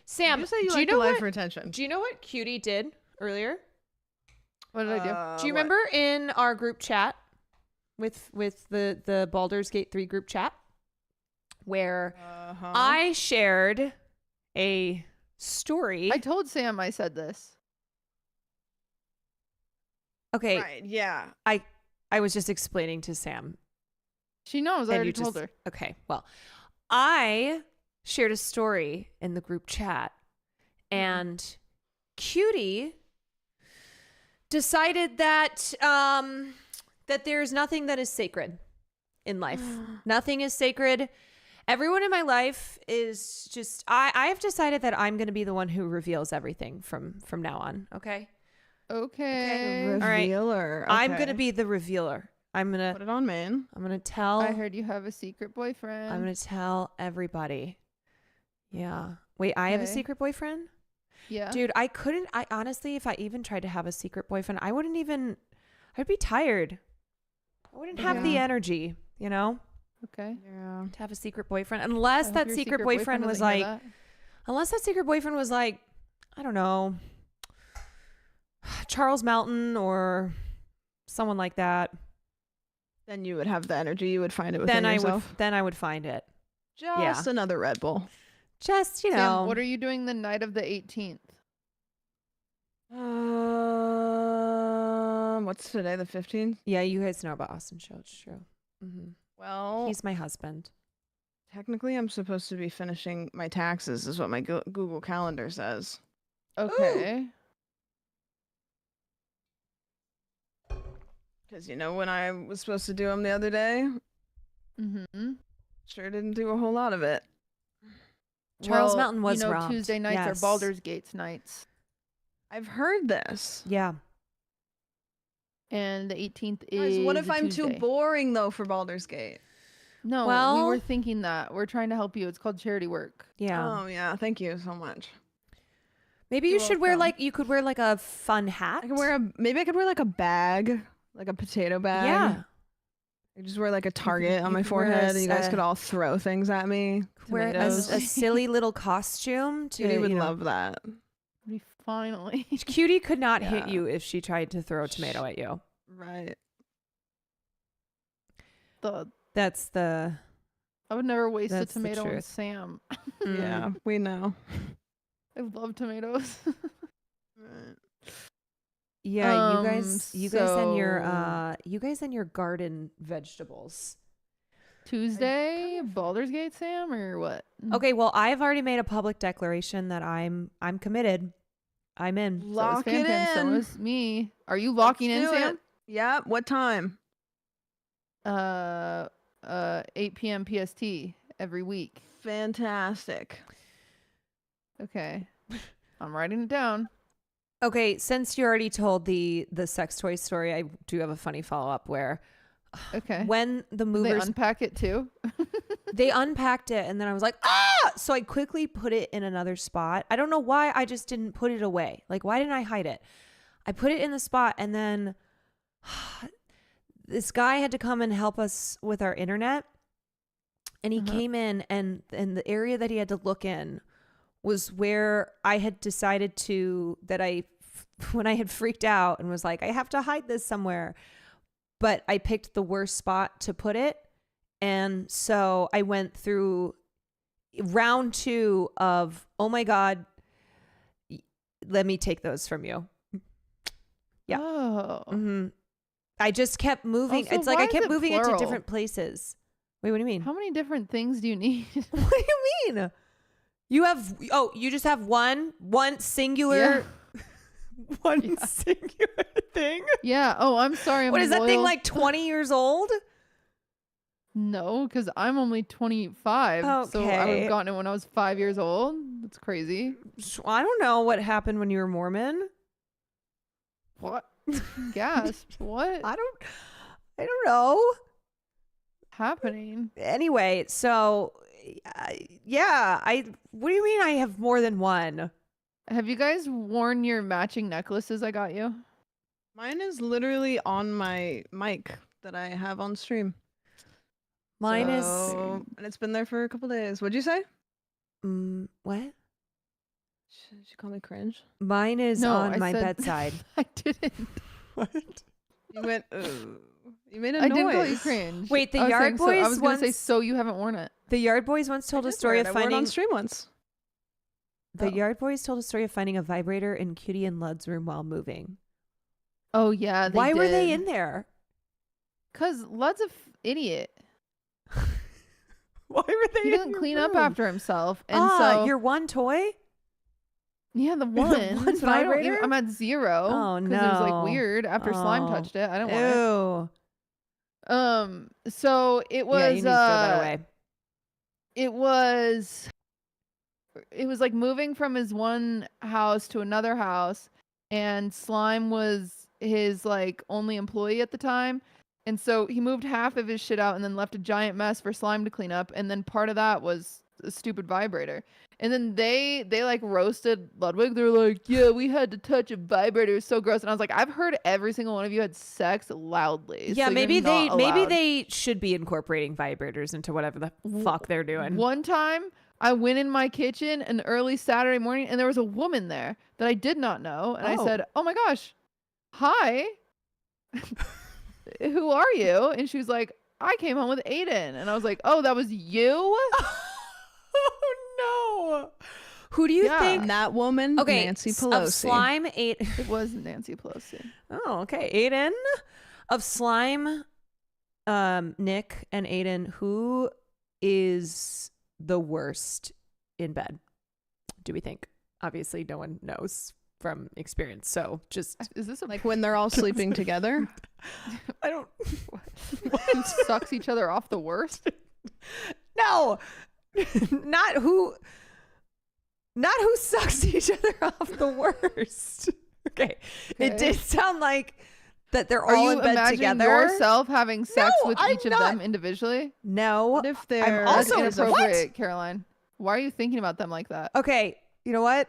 S1: Sam,
S7: You say you
S1: do
S7: like
S1: you
S7: to
S1: know
S7: lie
S1: what?
S7: for attention.
S1: Do you know what Cutie did earlier?
S2: What did I do?
S1: Do you remember in our group chat with the Baldur's Gate 3 group chat where I shared a story?
S2: I told Sam I said this.
S1: Okay,
S7: Right. Yeah.
S1: I was just explaining to Sam.
S2: She knows. I
S1: and
S2: already
S1: you
S2: told
S1: just-
S2: her.
S1: Okay, well, I shared a story in the group chat, and Cutie decided that that there's nothing that is sacred in life. Nothing is sacred. Everyone in my life is just I have decided that I'm going to be the one who reveals everything from now on, okay?
S2: Okay.
S1: All right.
S7: Revealer.
S1: I'm
S7: Okay.
S1: going to be the revealer. I'm going
S7: Put
S1: to
S7: it on, man.
S1: tell
S2: I heard you have a secret boyfriend.
S1: I'm going to tell everybody. Yeah. Wait, I have a
S2: Okay.
S1: secret boyfriend?
S2: Yeah.
S1: Dude, I honestly, if I even tried to have a secret boyfriend, I'd be tired. I wouldn't have the
S2: Yeah.
S1: energy, you know,
S2: Okay.
S7: Yeah.
S1: to have a secret boyfriend.
S2: I
S1: Unless
S2: hope
S1: that
S2: your
S1: secret boyfriend was
S2: doesn't hear
S1: like,
S2: that.
S1: I don't know, Charles Melton or someone like that.
S7: Then you would have the energy. You would find it within yourself.
S1: Then I would find it.
S7: Just another Red Bull.
S1: Just, you know.
S2: Sam, what are you doing the night of the 18th?
S7: What's today? The 15th.
S1: Yeah, you guys know about Austin Show. It's true. Mm-hmm.
S7: Well,
S1: He's my husband.
S7: technically, I'm supposed to be finishing my taxes, is what my Google Calendar says.
S2: Okay.
S7: Because you know when I was supposed to do them the other day,
S2: Mm-hmm.
S7: sure didn't do a whole lot of it.
S1: Charles Melton was
S2: you know,
S1: robbed.
S2: Tuesday nights
S1: Yes.
S2: are Baldur's Gates nights.
S7: I've heard this.
S1: Yeah.
S2: And the 18th
S7: Guys,
S2: is
S7: what if
S2: a
S7: I'm
S2: Tuesday.
S7: too boring though for Baldur's Gate?
S2: No, we
S1: Well-
S2: were thinking that. We're trying to help you. It's called charity work.
S1: Yeah.
S7: Oh yeah, thank you so much.
S1: Maybe you
S2: You're
S1: should wear
S2: welcome.
S1: you could wear like a fun hat.
S7: I could wear maybe I could wear like a bag, like a potato bag.
S1: Yeah.
S7: I just wear like a target on
S1: you
S7: my
S1: could wear
S7: forehead,
S1: a
S7: and you guys
S1: s-
S7: could all throw things at me.
S1: Wear a,
S7: Tomatoes.
S1: a silly little costume to
S7: Judy would
S1: you know-
S7: love that.
S2: We finally.
S1: Cutie could not hit
S2: Yeah.
S1: you if she tried to throw a tomato at you.
S7: Right.
S1: That's the
S2: I would never waste a
S1: That's the
S2: tomato on
S1: truth.
S2: Sam.
S7: Yeah, we know.
S2: I love tomatoes.
S1: Yeah, you guys and your
S2: so-
S1: you guys and your garden vegetables.
S2: Tuesday, Baldur's Gate, Sam, or what?
S1: Okay, well, I've already made a public declaration that I'm committed. I'm in.
S2: So is
S7: Lock
S2: Fan
S7: it
S2: Fan, So
S7: in.
S2: is me. Are you locking in,
S7: Let's do
S2: Sam?
S7: it. Yeah. What time?
S2: 8 p.m. PST every week.
S7: Fantastic.
S2: Okay. I'm writing it down.
S1: Okay, since you already told the sex toy story, I do have a funny follow-up where
S2: Okay.
S1: when the
S2: Did they
S1: movers
S2: unpack it too?
S1: they unpacked it and then I was like, ah! So I quickly put it in another spot. I don't know why I just didn't put it away. Like, why didn't I hide it? I put it in the spot and then this guy had to come and help us with our internet. And he came in and the area that he had to look in was where I had decided when I had freaked out and was like, I have to hide this somewhere. But I picked the worst spot to put it. And so I went through round 2 of, oh my God, let me take those from you. Yeah.
S2: Oh.
S1: Mm-hmm. I just kept moving.
S2: Also,
S1: it's like
S2: why
S1: I
S2: is
S1: kept
S2: it
S1: moving it to
S2: plural?
S1: different places. Wait, what do you mean?
S2: How many different things do you need?
S1: What do you mean? You just have one singular, singular thing?
S2: Yeah. Oh, I'm sorry.
S1: What is that thing, like 20 years old?
S2: No, because I'm only 25. So I would
S1: Okay.
S2: have gotten it when I was 5 years old. That's crazy.
S1: I don't know what happened when you were Mormon.
S2: What? Gasp. What?
S1: I don't know.
S2: Happening?
S1: Anyway, so yeah, what do you mean I have more than one?
S2: Have you guys worn your matching necklaces I got you?
S7: Mine is literally on my mic that I have on stream.
S1: Mine
S7: And it's been there for a couple days. What'd you say?
S1: is what?
S7: Did you call me cringe?
S1: Mine is
S2: No,
S1: on
S2: I
S1: my
S2: said-
S1: bedside.
S2: I didn't.
S1: What?
S7: You went, you made a
S2: I
S7: noise.
S2: didn't call you cringe.
S1: Wait, the
S2: I was
S1: Yard
S2: saying so. I
S1: Boys
S2: was going to say,
S1: once-
S2: so you haven't worn it.
S1: The Yard Boys once told
S7: I
S1: a
S7: did
S1: story
S7: wear
S1: of
S7: it. I wore it
S1: finding
S7: on stream once.
S1: the
S2: Oh.
S1: Yard Boys told a story of finding a vibrator in Cutie and Lud's room while moving.
S2: Oh, yeah.
S1: Why were they in there?
S2: Because Lud's a idiot.
S1: Why were they?
S2: He doesn't clean up after himself. And
S1: Ah,
S2: so
S1: your one toy?
S2: yeah, the one.
S1: one
S2: but I don't
S1: vibrator?
S2: I'm at 0.
S1: Oh,
S2: Because it was
S1: no.
S2: like weird after slime
S1: Oh.
S2: touched it. I don't want
S1: Ew.
S2: it. So it was
S1: Yeah, you need to throw that away.
S2: it was like moving from his one house to another house, and Slime was his like only employee at the time. And so he moved half of his shit out and then left a giant mess for Slime to clean up, and then part of that was a stupid vibrator. And then they like roasted Ludwig. They're like, yeah, we had to touch a vibrator. It was so gross. And I was like, I've heard every single one of you had sex loudly.
S1: Yeah,
S2: so
S1: maybe
S2: you're not
S1: maybe
S2: allowed.
S1: they should be incorporating vibrators into whatever the fuck they're doing.
S2: One time I went in my kitchen an early Saturday morning and there was a woman there that I did not know. And I
S1: Oh.
S2: said, oh my gosh, hi. Who are you? And she was like, I came home with Aiden. And I was like, oh, that was you?
S1: Oh no. Who do you
S2: Yeah.
S1: think?
S7: And that woman,
S1: Okay,
S7: Nancy
S1: of
S7: Pelosi.
S1: Slime ate.
S2: It was Nancy Pelosi.
S1: Oh, okay. Aiden of Slime, Nick and Aiden, who is the worst in bed? Do we think? Obviously, no one knows from experience. So just
S2: Is this a
S7: Like when they're all sleeping together.
S1: I don't.
S2: who sucks each other off the worst?
S1: No, not who sucks each other off the worst. Okay. It
S2: Okay.
S1: did sound like that they're
S2: Are
S1: all
S2: you
S1: in bed
S2: imagining
S1: together.
S2: yourself having sex
S1: No,
S2: with
S1: I'm
S2: each of
S1: not.
S2: them individually?
S1: No.
S7: What if they're
S2: That's
S1: also-
S2: inappropriate, Caroline. Why are you thinking about them like that?
S1: Okay. You know what?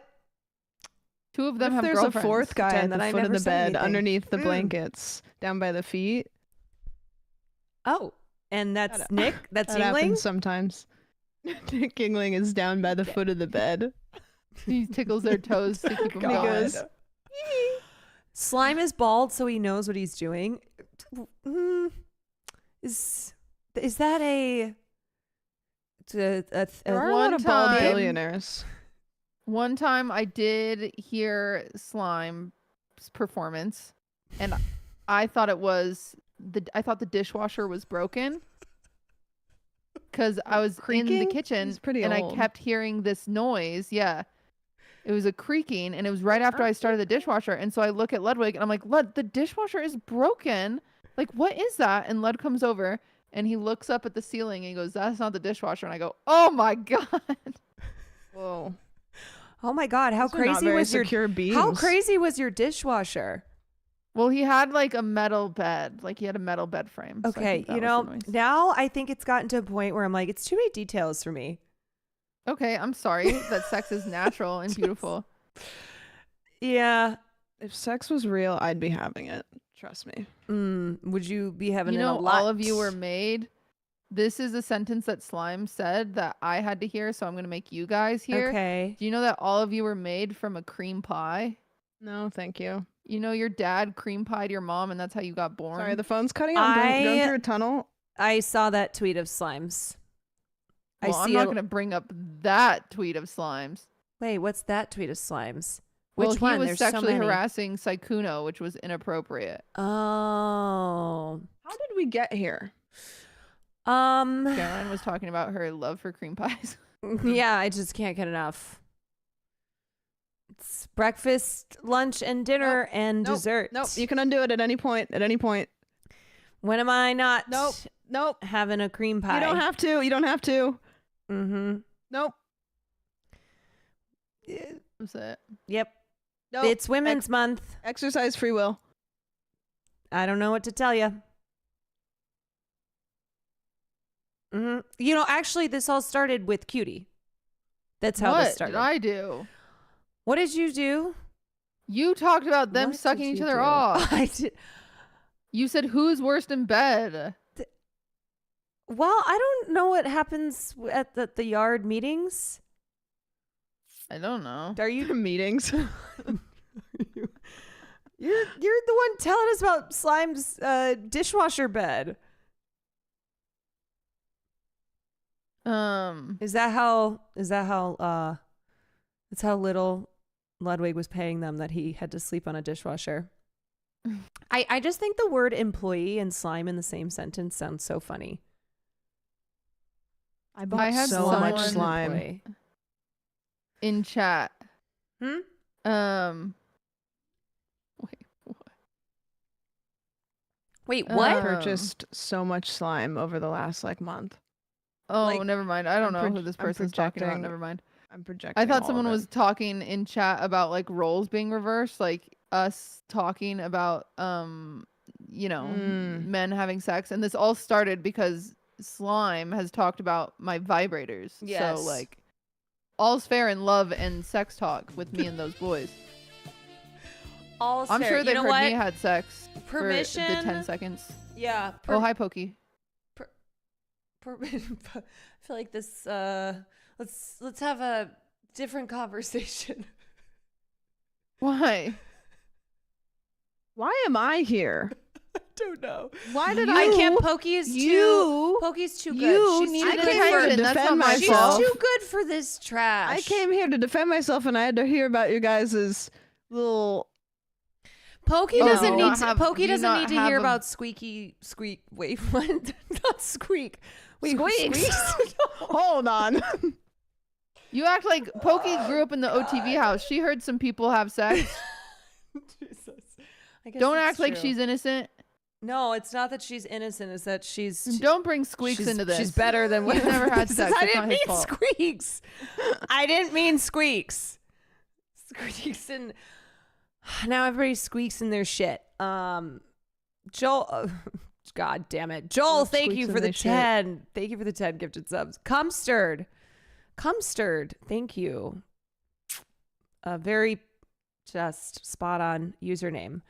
S2: Two of
S7: What
S2: them
S7: if
S2: have
S7: there's
S2: girlfriends.
S7: a fourth guy
S1: Pretend
S7: at
S1: that
S7: the
S1: I
S7: foot of
S1: never
S7: the
S1: said
S7: bed
S1: anything.
S7: underneath the
S1: Mm.
S7: blankets down by the feet?
S1: Oh, and that's Nick. That's
S7: That
S1: Yingling.
S7: happens sometimes. Nick Yingling is down by the foot of the bed.
S2: He tickles their toes to keep them
S1: God.
S2: going.
S1: Slime is bald, so he knows what he's doing. Is that a
S7: There are a
S2: One
S7: lot of bald
S2: time-
S7: billionaires.
S2: One time I did hear Slime's performance, and I thought I thought the dishwasher was broken because I was in the
S7: Creaking?
S2: kitchen
S7: He's pretty
S2: and
S7: old.
S2: I kept hearing this noise. Yeah. It was a creaking, and it was right after I started the dishwasher. And so I look at Ludwig and I'm like, Lud, the dishwasher is broken. Like, what is that? And Lud comes over and he looks up at the ceiling and he goes, that's not the dishwasher. And I go, oh my God.
S7: Whoa.
S1: Oh my God, how
S7: Those are not
S1: crazy
S7: very
S1: was your
S7: secure
S1: How
S7: beams.
S1: crazy was your dishwasher?
S2: Well, he had like a metal bed. Like he had a metal bed frame. so I
S1: Okay,
S2: think that
S1: you
S2: was
S1: know,
S2: the noise.
S1: now I think it's gotten to a point where I'm like, it's too many details for me.
S2: Okay, I'm sorry that sex is natural and beautiful.
S1: Yeah.
S7: If sex was real, I'd be having it. Trust me.
S1: Would you be having
S2: You
S1: it a
S2: know,
S1: lot?
S2: all of you were made. This is a sentence that Slime said that I had to hear, so I'm going to make you guys hear.
S1: Okay.
S2: Do you know that all of you were made from a cream pie?
S7: No, thank you.
S2: You know, your dad cream pied your mom, and that's how you got born.
S7: Sorry, the phone's cutting out. I'm going
S1: I-
S7: through a tunnel.
S1: I saw that tweet of Slimes.
S2: Well, I'm not going to bring up that tweet of Slimes.
S1: Wait, what's that tweet of Slimes?
S2: Well,
S1: Which
S2: he
S1: one?
S2: was
S1: There's so
S2: sexually
S1: many.
S2: harassing Saikuno, which was inappropriate.
S1: Oh.
S7: How did we get here?
S2: Caroline was talking about her love for cream pies.
S1: Yeah, I just can't get enough. It's breakfast, lunch, and dinner and
S7: Nope.
S1: dessert.
S7: Nope, you can undo it at any point. At any point.
S1: When am I not
S7: Nope.
S1: having a cream pie?
S7: You don't have to. You don't have to.
S1: Mm-hmm.
S7: Nope.
S2: That's it.
S1: Yep.
S7: Nope.
S1: It's Women's Month.
S7: Exercise free will.
S1: I don't know what to tell you. You know, actually, this all started with Cutie. That's how
S2: what
S1: this started.
S2: did I do?
S1: What did you do?
S2: You talked about them
S1: What
S2: sucking
S1: did
S2: each
S1: you
S2: other
S1: do?
S2: off.
S1: I did.
S2: You said who's worst in bed?
S1: Well, I don't know what happens at the yard meetings.
S2: I don't know.
S1: Are you?
S7: Meetings.
S1: You're the one telling us about Slime's dishwasher bed. Is that how that's how little Ludwig was paying them, that he had to sleep on a dishwasher? I just think the word employee and slime in the same sentence sounds so funny.
S7: I bought
S2: I had
S7: so much
S2: someone-
S7: slime.
S1: Employee.
S2: In chat.
S1: Hmm? Wait,
S2: Uh,
S1: what?
S7: I purchased so much slime over the last month.
S2: Oh,
S1: Like,
S2: never mind. I don't
S7: I'm
S2: know who this
S7: I'm
S2: person's talking about.
S7: projecting-
S2: Never mind.
S7: I'm projecting.
S2: I thought
S7: all
S2: someone
S7: of
S2: was
S7: it.
S2: talking in chat about like roles being reversed, like us talking about men having sex, and this all started because Slime has talked about my vibrators.
S1: Yes.
S2: So like all's fair in love and sex talk with me and those boys.
S1: All's
S2: I'm
S1: fair.
S2: sure
S1: You
S2: they've
S1: know
S2: heard
S1: what?
S2: me had sex for the
S1: Permission?
S2: 10 seconds.
S1: Yeah.
S2: Oh, hi Pokey.
S1: I feel like this. Let's have a different conversation.
S2: Why?
S7: Why am I here?
S1: I don't know.
S7: Why did
S1: I
S7: I?
S1: can't. Pokey's
S2: you-
S1: too good.
S2: You
S1: She's
S2: needed
S1: too good
S7: attention.
S1: for.
S7: to
S2: That's
S7: defend
S2: not my
S1: She's
S7: myself.
S1: too good for this trash.
S7: I came here to defend myself, and I had to hear about your guys' little.
S1: Pokey
S2: Oh,
S1: doesn't
S2: do
S1: need
S2: not
S1: to.
S2: have-
S1: Pokey
S2: do
S1: doesn't
S2: not
S1: need to
S2: have
S1: hear
S2: a-
S1: about squeak. Wait, what? Not squeak. Wait,
S7: Squeaks.
S1: squeaks.
S7: Hold on.
S2: You act like Pokey grew up in the OTV house. She heard some people have sex.
S1: Jesus. I guess
S2: Don't
S1: that's
S2: act like
S1: true.
S2: she's innocent.
S1: No, it's not that she's innocent. It's that she's.
S2: Don't bring Squeaks
S1: she's,
S2: into this.
S1: She's better than
S2: He's
S1: what.
S2: never had sex.
S1: I
S2: It's
S1: didn't
S2: not
S1: mean
S2: his fault.
S1: squeaks. I didn't mean squeaks. Squeaks and now everybody squeaks in their shit. Joel. God damn it, Joel!
S7: Love
S1: Thank
S7: squeaks
S1: you
S7: in
S1: for the
S7: their shit.
S1: 10. Thank you for the 10 gifted subs. Cumstirred. Thank you. A very just spot on username.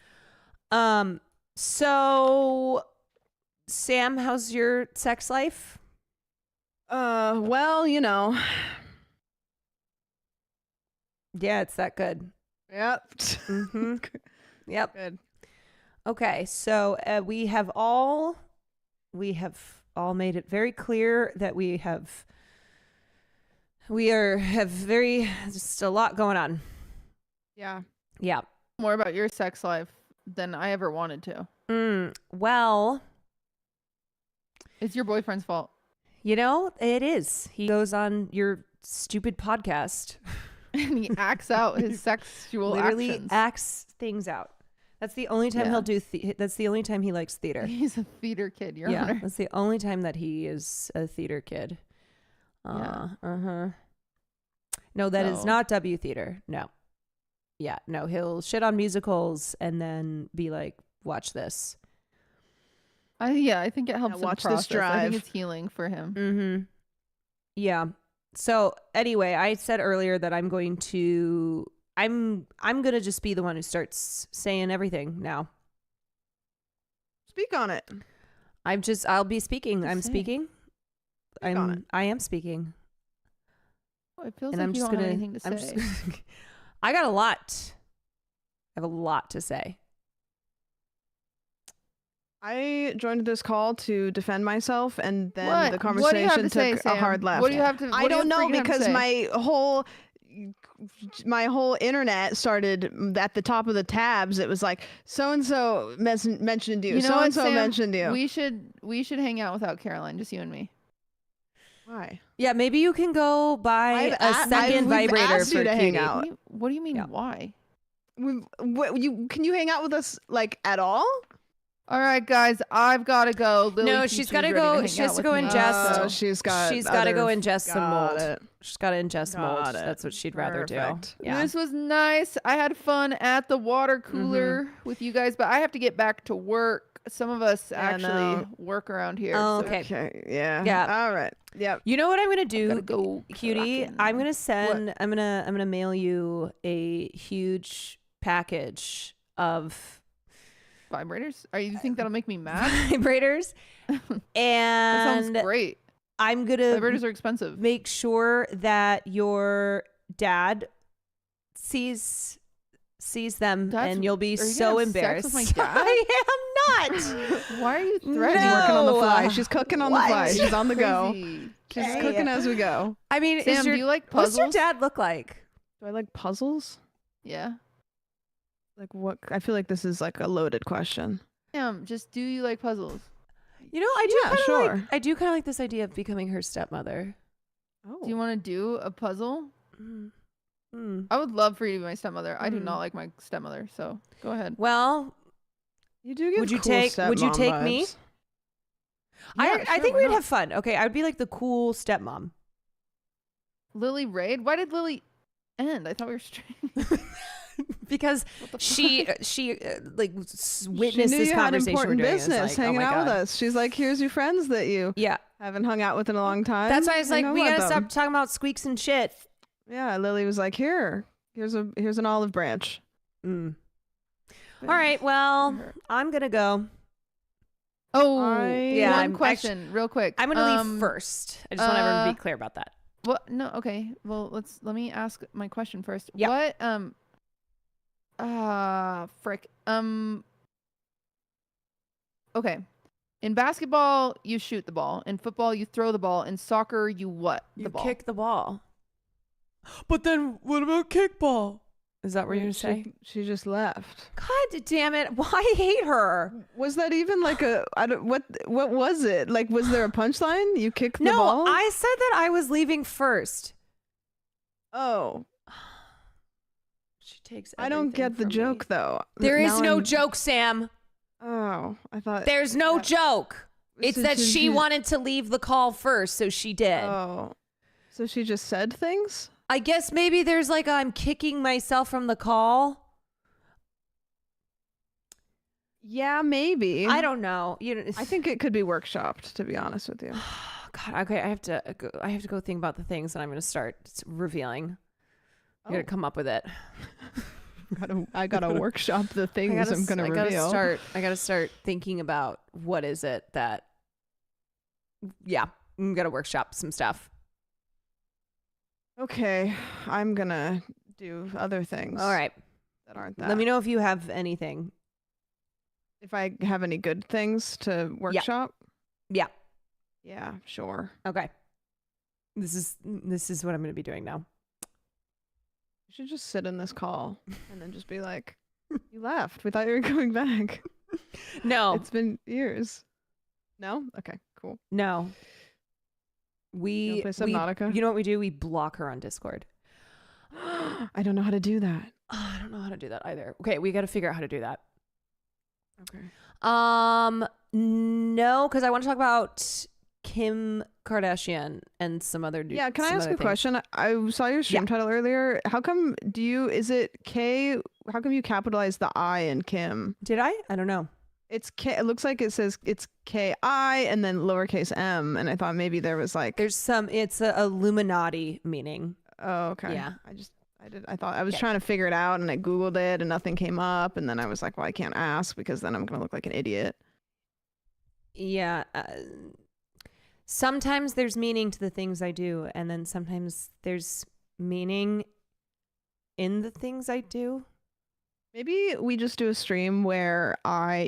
S1: So Sam, how's your sex life?
S7: Well, you know.
S1: Yeah, it's that good.
S7: Yep.
S1: Mm-hmm. Yep.
S7: Good.
S1: Okay, so we have all made it very clear that we have very just a lot going on.
S7: Yeah.
S1: Yeah.
S2: More about your sex life than I ever wanted to.
S1: Well,
S2: It's your boyfriend's fault.
S1: you know, it is. He goes on your stupid podcast.
S2: And he acts out his sexual
S1: Literally
S2: actions.
S1: acts things out. That's the only time
S2: Yeah.
S1: he'll do. That's the only time he likes theater.
S2: He's a theater kid, Your
S1: Yeah,
S2: Honor.
S1: that's the only time that he is a theater kid.
S2: Yeah.
S1: Uh-huh. No, that is
S2: No.
S1: not W Theater. No. Yeah, no, he'll shit on musicals and then be like, watch this.
S2: I think it helps him
S7: watch this
S2: process. I
S7: drive.
S2: think it's healing for him.
S1: Mm-hmm. Yeah. So anyway, I said earlier that I'm going to just be the one who starts saying everything now.
S7: Speak on it.
S1: I'll be speaking.
S2: Just
S1: I'm
S2: say.
S1: speaking.
S7: on it.
S1: I am speaking.
S2: Oh, it feels
S1: And
S2: like
S1: I'm
S2: you
S1: just
S2: don't
S1: gonna
S2: have anything to
S1: I'm
S2: say.
S1: just I got a lot. I have a lot to say.
S7: I joined this call to defend myself, and then
S2: What?
S7: the
S2: What do you have
S7: conversation
S2: to say,
S7: took a
S2: Sam?
S7: hard left.
S2: What do you have to?
S7: I
S2: what do you
S7: don't know
S2: freaking have to
S7: because
S2: say?
S7: my whole internet started at the top of the tabs. It was like so and so mentioned you.
S2: You know
S7: So
S2: what,
S7: and so
S2: Sam?
S7: mentioned you.
S2: We should hang out without Caroline, just you and me.
S7: Why?
S1: Yeah, maybe you can go buy
S7: we've
S1: vibrator
S7: asked
S1: for
S7: you to
S1: Cutie.
S7: hang out.
S2: What do you mean?
S1: Yeah.
S2: Why?
S7: Can you hang out with us like at all?
S2: All right, guys, I've got to go. Lily
S1: No,
S2: Peachy's
S1: she's gotta
S2: ready to
S1: go-
S2: hang
S1: she has
S2: out
S1: to
S2: with
S1: go
S2: me,
S1: ingest-
S2: so-
S7: She's got
S1: to go
S7: other-
S1: ingest some
S7: got
S1: mold.
S7: it.
S1: She's got to ingest mold.
S7: Got it.
S1: That's what she'd rather do.
S7: Perfect.
S1: Yeah.
S2: This was nice. I had fun at the water cooler with you guys, but I have to get back to work. Some of us actually
S7: no.
S2: work around here.
S1: Oh,
S2: so
S1: okay.
S7: Okay. Yeah.
S1: Yeah.
S7: All right. Yep.
S1: You know what I'm gonna
S2: gotta
S1: do,
S2: go
S1: Cutie?
S2: cracking.
S1: I'm gonna send. I'm gonna mail you a huge package of
S2: Vibrators? You think that'll make me mad?
S1: vibrators,
S2: That
S1: and
S2: sounds great.
S1: I'm gonna
S2: Vibrators are expensive.
S1: make sure that your dad sees them,
S2: That's-
S1: and you'll be
S2: are you gonna
S1: so
S2: have sex
S1: embarrassed.
S2: with my dad?
S1: I am not.
S2: Why are you
S7: She's
S2: threatening?
S7: working on the
S1: No.
S7: fly. She's cooking on the
S1: What?
S7: fly. She's on the go.
S2: Crazy.
S7: She's
S1: Okay.
S7: cooking as we go.
S1: I mean,
S2: Sam, do you like
S1: what's your
S2: puzzles?
S1: dad look like?
S7: Do I like puzzles?
S2: Yeah.
S7: Like what? I feel like this is like a loaded question.
S2: Sam, just do you like puzzles?
S1: You know, I do
S7: Yeah,
S1: kind of
S7: sure.
S1: like. I do kind of like this idea of becoming her stepmother.
S7: Oh.
S2: Do you want to do a puzzle?
S1: Mm.
S2: I would love for you to be my stepmother. I do
S1: Mm.
S2: not like my stepmother, so go ahead.
S1: Well,
S7: You do give
S1: Would you
S7: cool
S1: take- would you
S7: stepmom
S1: take me?
S7: vibes.
S1: I
S2: sure,
S1: think
S2: why
S1: we'd
S2: not?
S1: have fun. Okay, I would be like the cool stepmom.
S2: Lily Raid? Why did Lily end? I thought we were straight.
S1: Because she like
S7: She
S1: witnessed
S7: knew
S1: this
S7: you had
S1: conversation we're
S7: important
S1: doing. and was
S7: business
S1: like, oh
S7: hanging
S1: my
S7: out with
S1: God.
S7: us. She's like, here's your friends that you
S1: Yeah,
S7: haven't hung out with in a long time.
S1: that's why I was
S7: Hang
S1: like,
S7: out
S1: we
S7: with
S1: gotta
S7: them."
S1: stop talking about squeaks and shit.
S7: Yeah, Lily was like, here's an olive branch.
S1: Mm. All right, well, I'm gonna go.
S2: Oh,
S1: Yeah,
S2: one
S1: I'm
S2: question, real quick.
S1: I'm gonna leave first. I just want everyone to be clear about that.
S2: What? No, okay. Well, let me ask my question first.
S1: Yeah.
S2: What? Frick. Okay. In basketball, you shoot the ball. In football, you throw the ball. In soccer, you what?
S1: You
S2: The ball.
S1: kick the ball. But then what about kickball? Is that what you're gonna say?
S7: She just left.
S1: God damn it! Why I hate her?
S7: Was that even like a? I don't. What was it? Like, was there a punchline? You kicked the
S1: No,
S7: ball?
S1: I said that I was leaving first.
S7: Oh,
S1: She takes.
S7: I don't
S1: everything
S7: get the
S1: from me.
S7: joke though.
S1: There is
S7: Now
S1: no
S7: I'm-
S1: joke, Sam.
S7: Oh, I thought.
S1: There's no joke. It's
S7: So
S1: that
S7: did
S1: she
S7: you-
S1: wanted to leave the call first, so she did.
S7: Oh, so she just said things.
S1: I guess maybe there's like I'm kicking myself from the call.
S7: Yeah, maybe.
S1: I don't know. You know,
S7: I think it could be workshopped, to be honest with you.
S1: God, okay, I have to go think about the things that I'm going to start revealing. I got to
S7: Oh.
S1: come up with it.
S7: I gotta workshop the things I'm gonna reveal.
S1: I gotta start thinking about what is it that. Yeah, I'm gonna workshop some stuff.
S7: Okay, I'm gonna do other things.
S1: All right,
S7: that aren't that.
S1: let me know if you have anything.
S7: if I have any good things to workshop.
S1: Yeah.
S7: Yeah, sure.
S1: Okay. This is what I'm gonna be doing now.
S7: You should just sit in this call and then just be like, "You left. We thought you were coming back.
S1: No,
S7: It's been years." No. Okay. Cool.
S1: no.
S7: You wanna play
S1: We
S7: Subnautica?
S1: you know what we do? We block her on Discord.
S7: I don't know how to do that.
S1: Oh, I don't know how to do that either. Okay, we got to figure out how to do that.
S7: Okay.
S1: No, because I want to talk about Kim Kardashian and some other dude.
S7: Yeah, can I
S1: some
S7: ask
S1: other
S7: a
S1: things.
S7: question? I saw your stream
S1: Yeah.
S7: title earlier. How come is it K? How come you capitalize the I in Kim?
S1: Did I? I don't know.
S7: It's K. It looks like it says it's K-I and then lowercase m. And I thought maybe there was like.
S1: There's some. It's a Illuminati meaning.
S7: Oh, okay.
S1: Yeah.
S7: I thought I was
S1: Okay.
S7: trying to figure it out and I Googled it and nothing came up. And then I was like, well, I can't ask because then I'm going to look like an idiot.
S1: Yeah. Sometimes there's meaning to the things I do, and then sometimes there's meaning in the things I do.
S7: Maybe we just do a stream where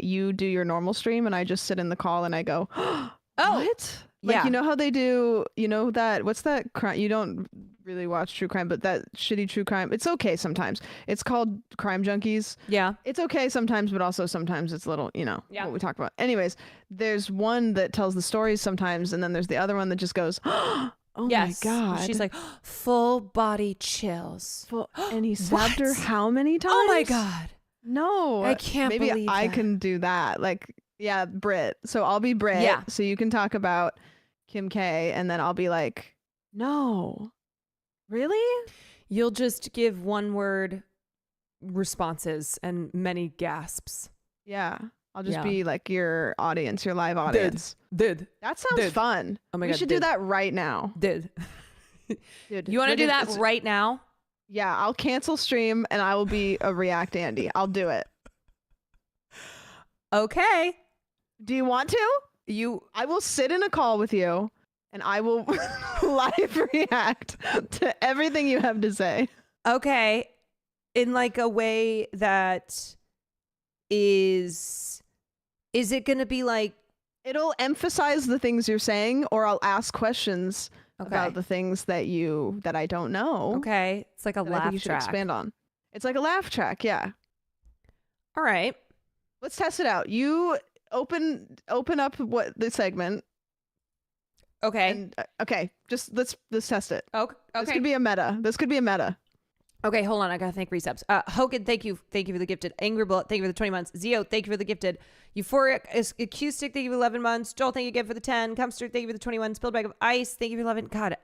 S7: you do your normal stream and I just sit in the call and I go, oh, what? Like,
S1: yeah.
S7: you know how they do, what's that crime? You don't really watch true crime, but that shitty true crime. It's okay sometimes. It's called Crime Junkies.
S1: Yeah.
S7: It's okay sometimes, but also sometimes it's a little,
S1: Yeah.
S7: what we talk about. Anyways, there's one that tells the stories sometimes, and then there's the other one that just goes, oh
S1: Yes.
S7: my God.
S1: She's like, full body chills.
S7: And he stabbed her
S1: What?
S7: how many times?
S1: Oh my God.
S7: No.
S1: I can't
S7: Maybe
S1: believe
S7: I
S1: that.
S7: can do that. Like, yeah, Brit. So I'll be Brit.
S1: Yeah.
S7: So you can talk about Kim K, and then I'll be like, no. Really?
S1: You'll just give one word responses and many gasps.
S7: Yeah. I'll just
S1: Yeah.
S7: be like your audience, your live audience.
S1: Did.
S7: That sounds
S1: Did.
S7: fun.
S1: Oh my
S7: we
S1: God,
S7: should do
S1: did.
S7: that right now.
S1: Did.
S7: Dude,
S1: You want to do that
S7: it's-
S1: right now?
S7: Yeah, I'll cancel stream and I will be a React Andy. I'll do it.
S1: Okay.
S7: Do you want to? I will sit in a call with you and I will live react to everything you have to say.
S1: Okay. In like a way that is it going to be like,
S7: It'll emphasize the things you're saying, or I'll ask questions
S1: okay.
S7: about the things that I don't know.
S1: Okay. It's like a
S7: that I think
S1: laugh
S7: you should
S1: track.
S7: expand on. It's like a laugh track, yeah.
S1: All right.
S7: Let's test it out. You open up what the segment.
S1: Okay.
S7: And, okay, just let's test it.
S1: Okay.
S7: This could be a meta.
S1: Okay, hold on. I gotta thank resubs. Hogan, thank you for the gifted. Angry Bullet, thank you for the 20 months. Zio, thank you for the gifted. Euphoric Acoustic, thank you for 11 months. Joel, thank you again for the 10. Cumster, thank you for the 21. Spilled Bag of Ice, thank you for 11. God,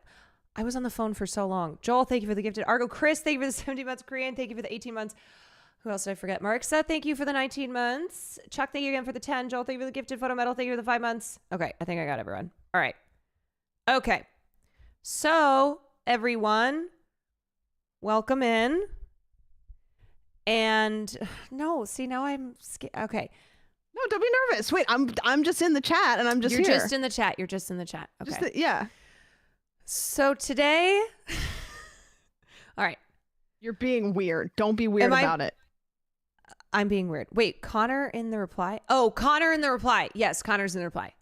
S1: I was on the phone for so long. Joel, thank you for the gifted. Argo Chris, thank you for the 17 months. Korean, thank you for the 18 months. Who else did I forget? Marksa, thank you for the 19 months. Chuck, thank you again for the 10. Joel, thank you for the gifted. Photo Metal, thank you for the 5 months. Okay, I think I got everyone. All right. Okay. So, everyone, welcome in. And no, see, now I'm scared. Okay.
S7: No, don't be nervous. Wait, I'm just in the chat and I'm just
S1: You're
S7: here.
S1: just in the chat. You're just in the chat. Okay.
S7: Yeah.
S1: So today, all right.
S7: You're being weird. Don't be weird about it.
S1: I'm being weird. Wait, Connor in the reply? Oh, Connor in the reply. Yes, Connor's in the reply.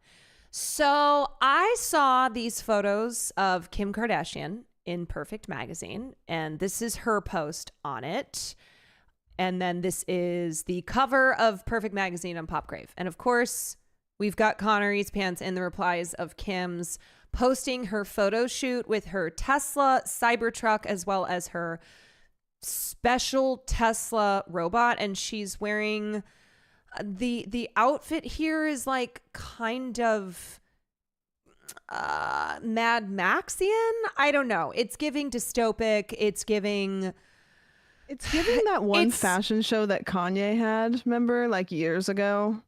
S1: So I saw these photos of Kim Kardashian in Perfect Magazine, and this is her post on it. And then this is the cover of Perfect Magazine on Popgrave. And of course, we've got Connor Eats Pants in the replies of Kim's posting her photo shoot with her Tesla Cybertruck as well as her special Tesla robot. And she's wearing the outfit here is like kind of Mad Maxian. I don't know. It's giving dystopic. It's giving
S7: that one fashion show that Kanye had, remember, like years ago?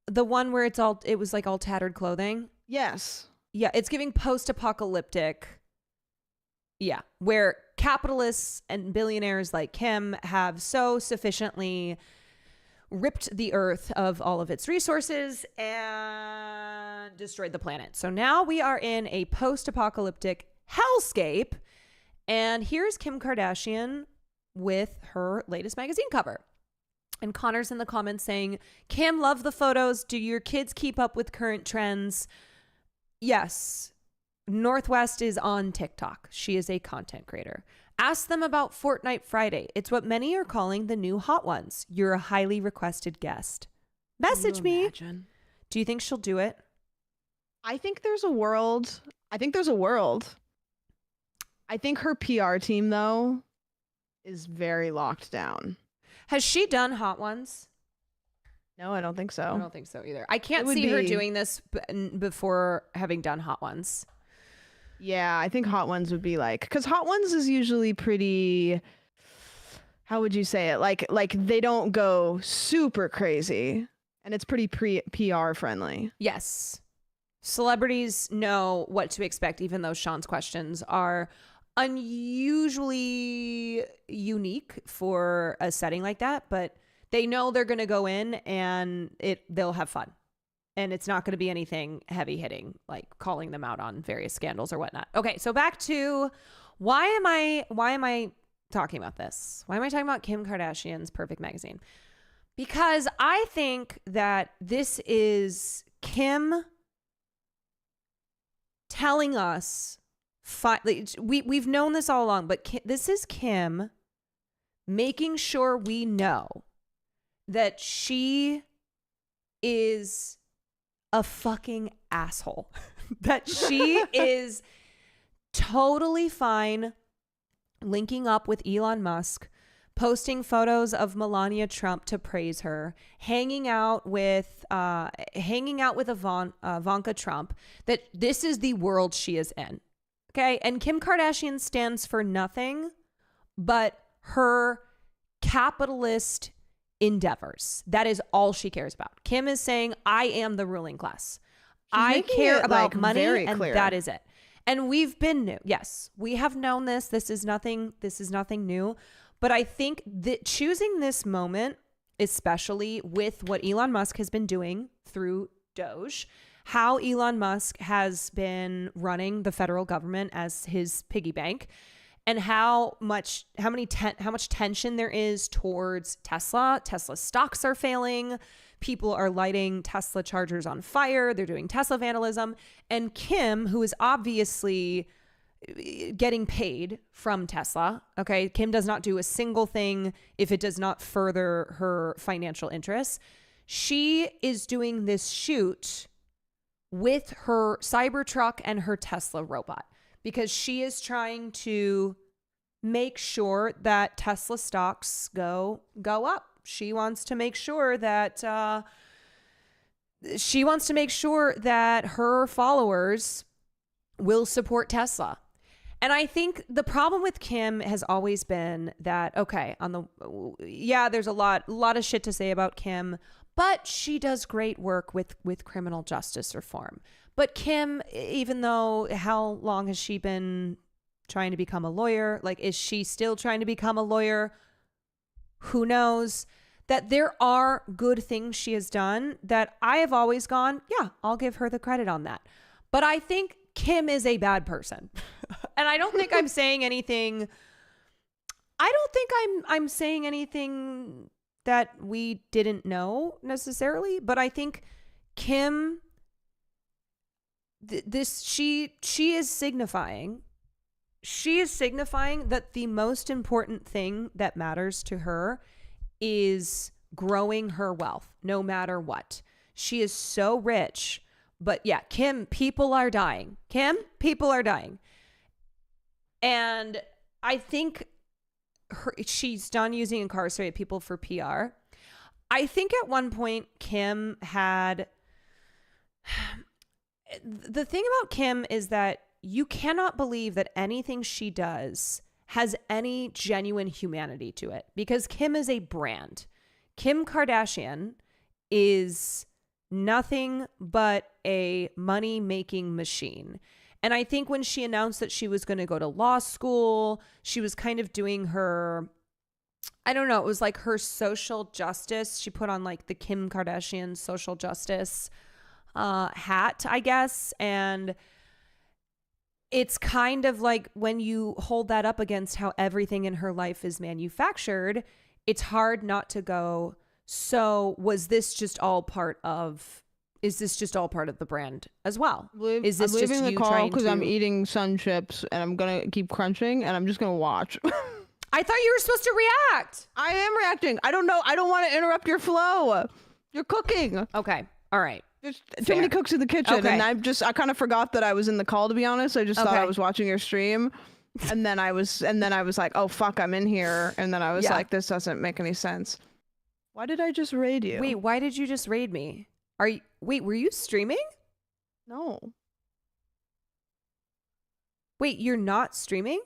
S1: The one where it was like all tattered clothing.
S7: Yes.
S1: Yeah, it's giving post-apocalyptic. Yeah, where capitalists and billionaires like Kim have so sufficiently ripped the earth of all of its resources and destroyed the planet. So now we are in a post-apocalyptic hellscape. And here's Kim Kardashian with her latest magazine cover. And Connor's in the comments saying, Kim, love the photos. Do your kids keep up with current trends? Yes. Northwest is on TikTok. She is a content creator. Ask them about Fortnite Friday. It's what many are calling the new hot ones. You're a highly requested guest. Message me.
S7: Imagine?
S1: Do you think she'll do it?
S7: I think there's a world. I think her PR team, though, is very locked down.
S1: Has she done hot ones?
S7: No, I don't think so.
S1: I don't think so either. I can't
S7: would
S1: see her
S7: be-
S1: doing this before having done Hot Ones.
S7: Yeah, I think Hot Ones would be like, because Hot Ones is usually pretty, how would you say it? Like they don't go super crazy, and it's pretty PR friendly.
S1: Yes. Celebrities know what to expect, even though Sean's questions are unusually unique for a setting like that, but they know they're going to go in and they'll have fun. And it's not going to be anything heavy hitting, like calling them out on various scandals or whatnot. Okay, so back to why am I talking about this? Why am I talking about Kim Kardashian's Perfect Magazine? Because I think that this is Kim telling us, we've known this all along, but this is Kim making sure we know that she is a fucking asshole. That she is totally fine linking up with Elon Musk, posting photos of Melania Trump to praise her, hanging out with Ivanka Trump, that this is the world she is in. Okay? And Kim Kardashian stands for nothing but her capitalist endeavors. That is all she cares about. Kim is saying, I am the ruling class. I care about money, and that is it. And we've been new. Yes, we have known this. This is nothing new. But I think that choosing this moment, especially with what Elon Musk has been doing through Doge, how Elon Musk has been running the federal government as his piggy bank, and how much tension there is towards Tesla. Tesla stocks are failing. People are lighting Tesla chargers on fire. They're doing Tesla vandalism. And Kim, who is obviously getting paid from Tesla, okay? Kim does not do a single thing if it does not further her financial interests. She is doing this shoot with her Cybertruck and her Tesla robot, because she is trying to make sure that Tesla stocks go up. She wants to make sure that her followers will support Tesla. And I think the problem with Kim has always been that, okay, there's a lot of shit to say about Kim, but she does great work with criminal justice reform. But Kim, even though, how long has she been trying to become a lawyer? Like, is she still trying to become a lawyer? Who knows? That there are good things she has done that I have always gone, yeah, I'll give her the credit on that. But I think Kim is a bad person. And I don't think I'm saying anything. I don't think I'm saying anything that we didn't know necessarily, but I think Kim, she is signifying that the most important thing that matters to her is growing her wealth, no matter what. She is so rich, but yeah, Kim, people are dying. And I think she's done using incarcerated people for PR. I think at one point Kim had... The thing about Kim is that you cannot believe that anything she does has any genuine humanity to it, because Kim is a brand. Kim Kardashian is nothing but a money-making machine. And I think when she announced that she was going to go to law school, she was kind of doing her, I don't know, it was like her social justice. She put on like the Kim Kardashian social justice hat, I guess. And it's kind of like when you hold that up against how everything in her life is manufactured, it's hard not to go, so is this just all part of the brand as well? Is this
S7: I'm leaving
S1: just
S7: the
S1: you
S7: call
S1: trying
S7: because
S1: to...
S7: I'm eating Sun Chips and I'm going to keep crunching and I'm just going to watch.
S1: I thought you were supposed to react.
S7: I am reacting. I don't know. I don't want to interrupt your flow. You're cooking.
S1: Okay. All right.
S7: There's too many cooks in the kitchen,
S1: Okay.
S7: and I kind of forgot that I was in the call, to be honest. I just thought I was watching your stream, and then I was like, oh fuck, I'm in here, and then I was like, this doesn't make any sense. Why did I just raid you?
S1: Wait, why did you just raid me? Wait, were you streaming?
S7: No.
S1: Wait, you're not streaming?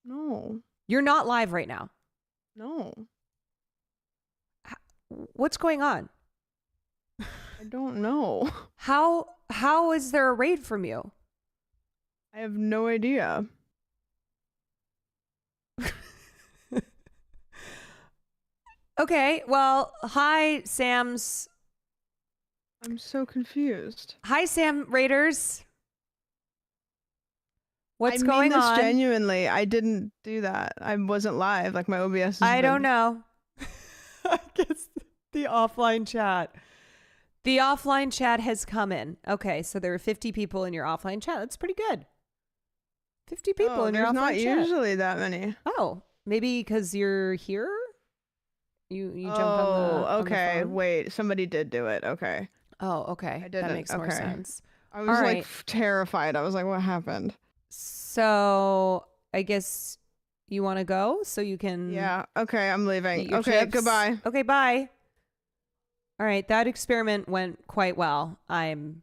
S7: No.
S1: You're not live right now.
S7: No.
S1: What's going on?
S7: I don't know.
S1: How is there a raid from you?
S7: I have no idea.
S1: Okay, well, hi Sam's.
S7: I'm so confused.
S1: Hi Sam Raiders. What's
S7: I
S1: going
S7: mean this
S1: on?
S7: genuinely. I didn't do that. I wasn't live. Like my OBS.
S1: I don't know. I guess the offline chat. The offline chat has come in. Okay, so there are 50 people in your offline chat. That's pretty good. 50 people in your
S7: there's
S1: offline
S7: not
S1: chat.
S7: usually that many.
S1: Oh, maybe because you're here? You jump on the
S7: okay.
S1: phone?
S7: Wait, somebody did do it. Okay.
S1: Oh, okay.
S7: I
S1: That
S7: didn't.
S1: makes more
S7: Okay.
S1: sense.
S7: I was
S1: All
S7: like
S1: right.
S7: terrified. I was like, what happened?
S1: So I guess you want to go so you can
S7: Yeah. Okay, I'm
S1: eat
S7: leaving.
S1: your
S7: Okay,
S1: chips?
S7: goodbye.
S1: Okay, bye. All right, that experiment went quite well. I'm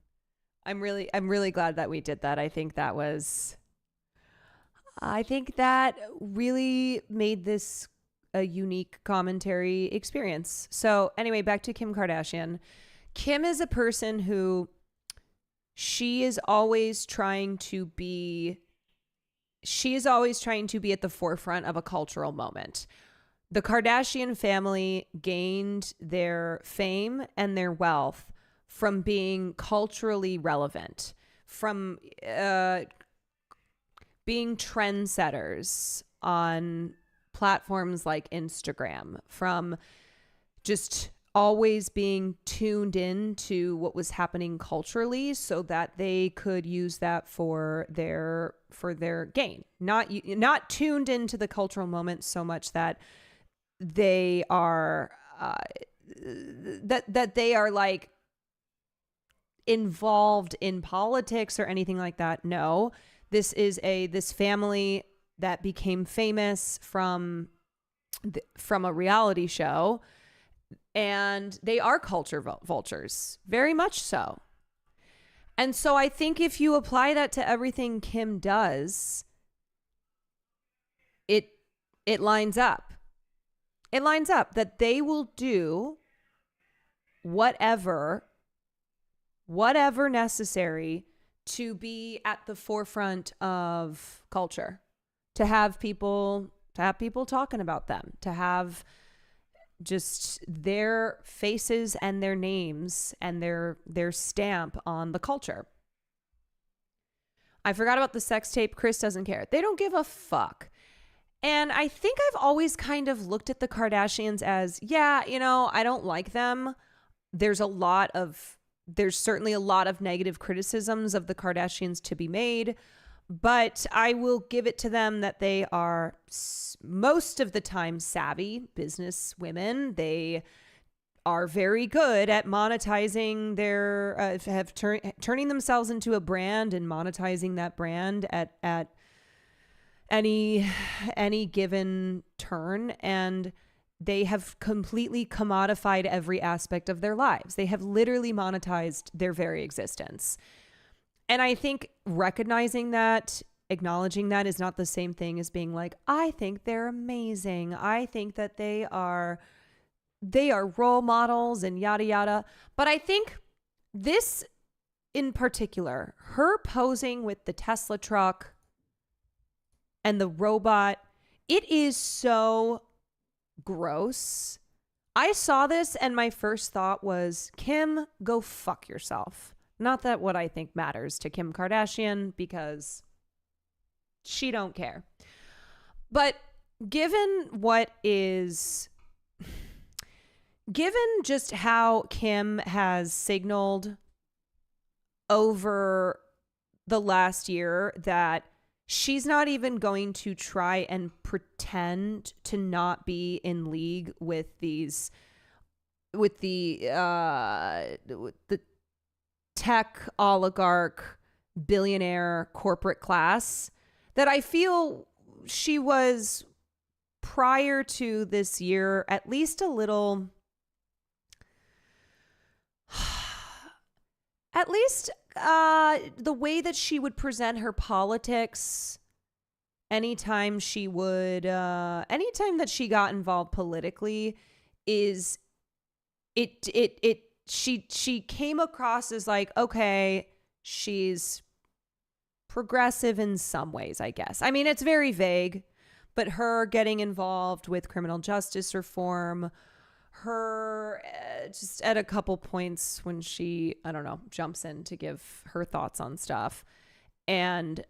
S1: really glad that we did that. I think that really made this a unique commentary experience. So anyway, back to Kim Kardashian. Kim is a person who she is always trying to be at the forefront of a cultural moment. The Kardashian family gained their fame and their wealth from being culturally relevant, from being trendsetters on platforms like Instagram, from just always being tuned in to what was happening culturally so that they could use that for their gain. Not tuned into the cultural moment so much that they are that they are like involved in politics or anything like that. No, this is this family that became famous from a reality show, and they are culture vultures, very much so. And so I think if you apply that to everything Kim does, it lines up. It lines up that they will do whatever necessary to be at the forefront of culture, to have people talking about them, to have just their faces and their names and their stamp on the culture. I forgot about the sex tape. Chris doesn't care. They don't give a fuck. And I think I've always kind of looked at the Kardashians as, yeah, I don't like them. There's certainly a lot of negative criticisms of the Kardashians to be made, but I will give it to them that they are most of the time savvy business women. They are very good at monetizing their, turning themselves into a brand and monetizing that brand at any given turn, and they have completely commodified every aspect of their lives. They have literally monetized their very existence. And I think recognizing that, acknowledging that is not the same thing as being like, I think they're amazing. I think that they are role models and yada yada. But I think this in particular, her posing with the Tesla truck and the robot, it is so gross. I saw this and my first thought was, Kim, go fuck yourself. Not that what I think matters to Kim Kardashian, because she don't care. But given just how Kim has signaled over the last year that she's not even going to try and pretend to not be in league with the tech oligarch billionaire corporate class that I feel she was prior to this year, at least a little at least the way that she would present her politics anytime that she got involved politically is she came across as like, okay, she's progressive in some ways, I guess. I mean, it's very vague, but her getting involved with criminal justice reform, her just at a couple points when she, I don't know, jumps in to give her thoughts on stuff. And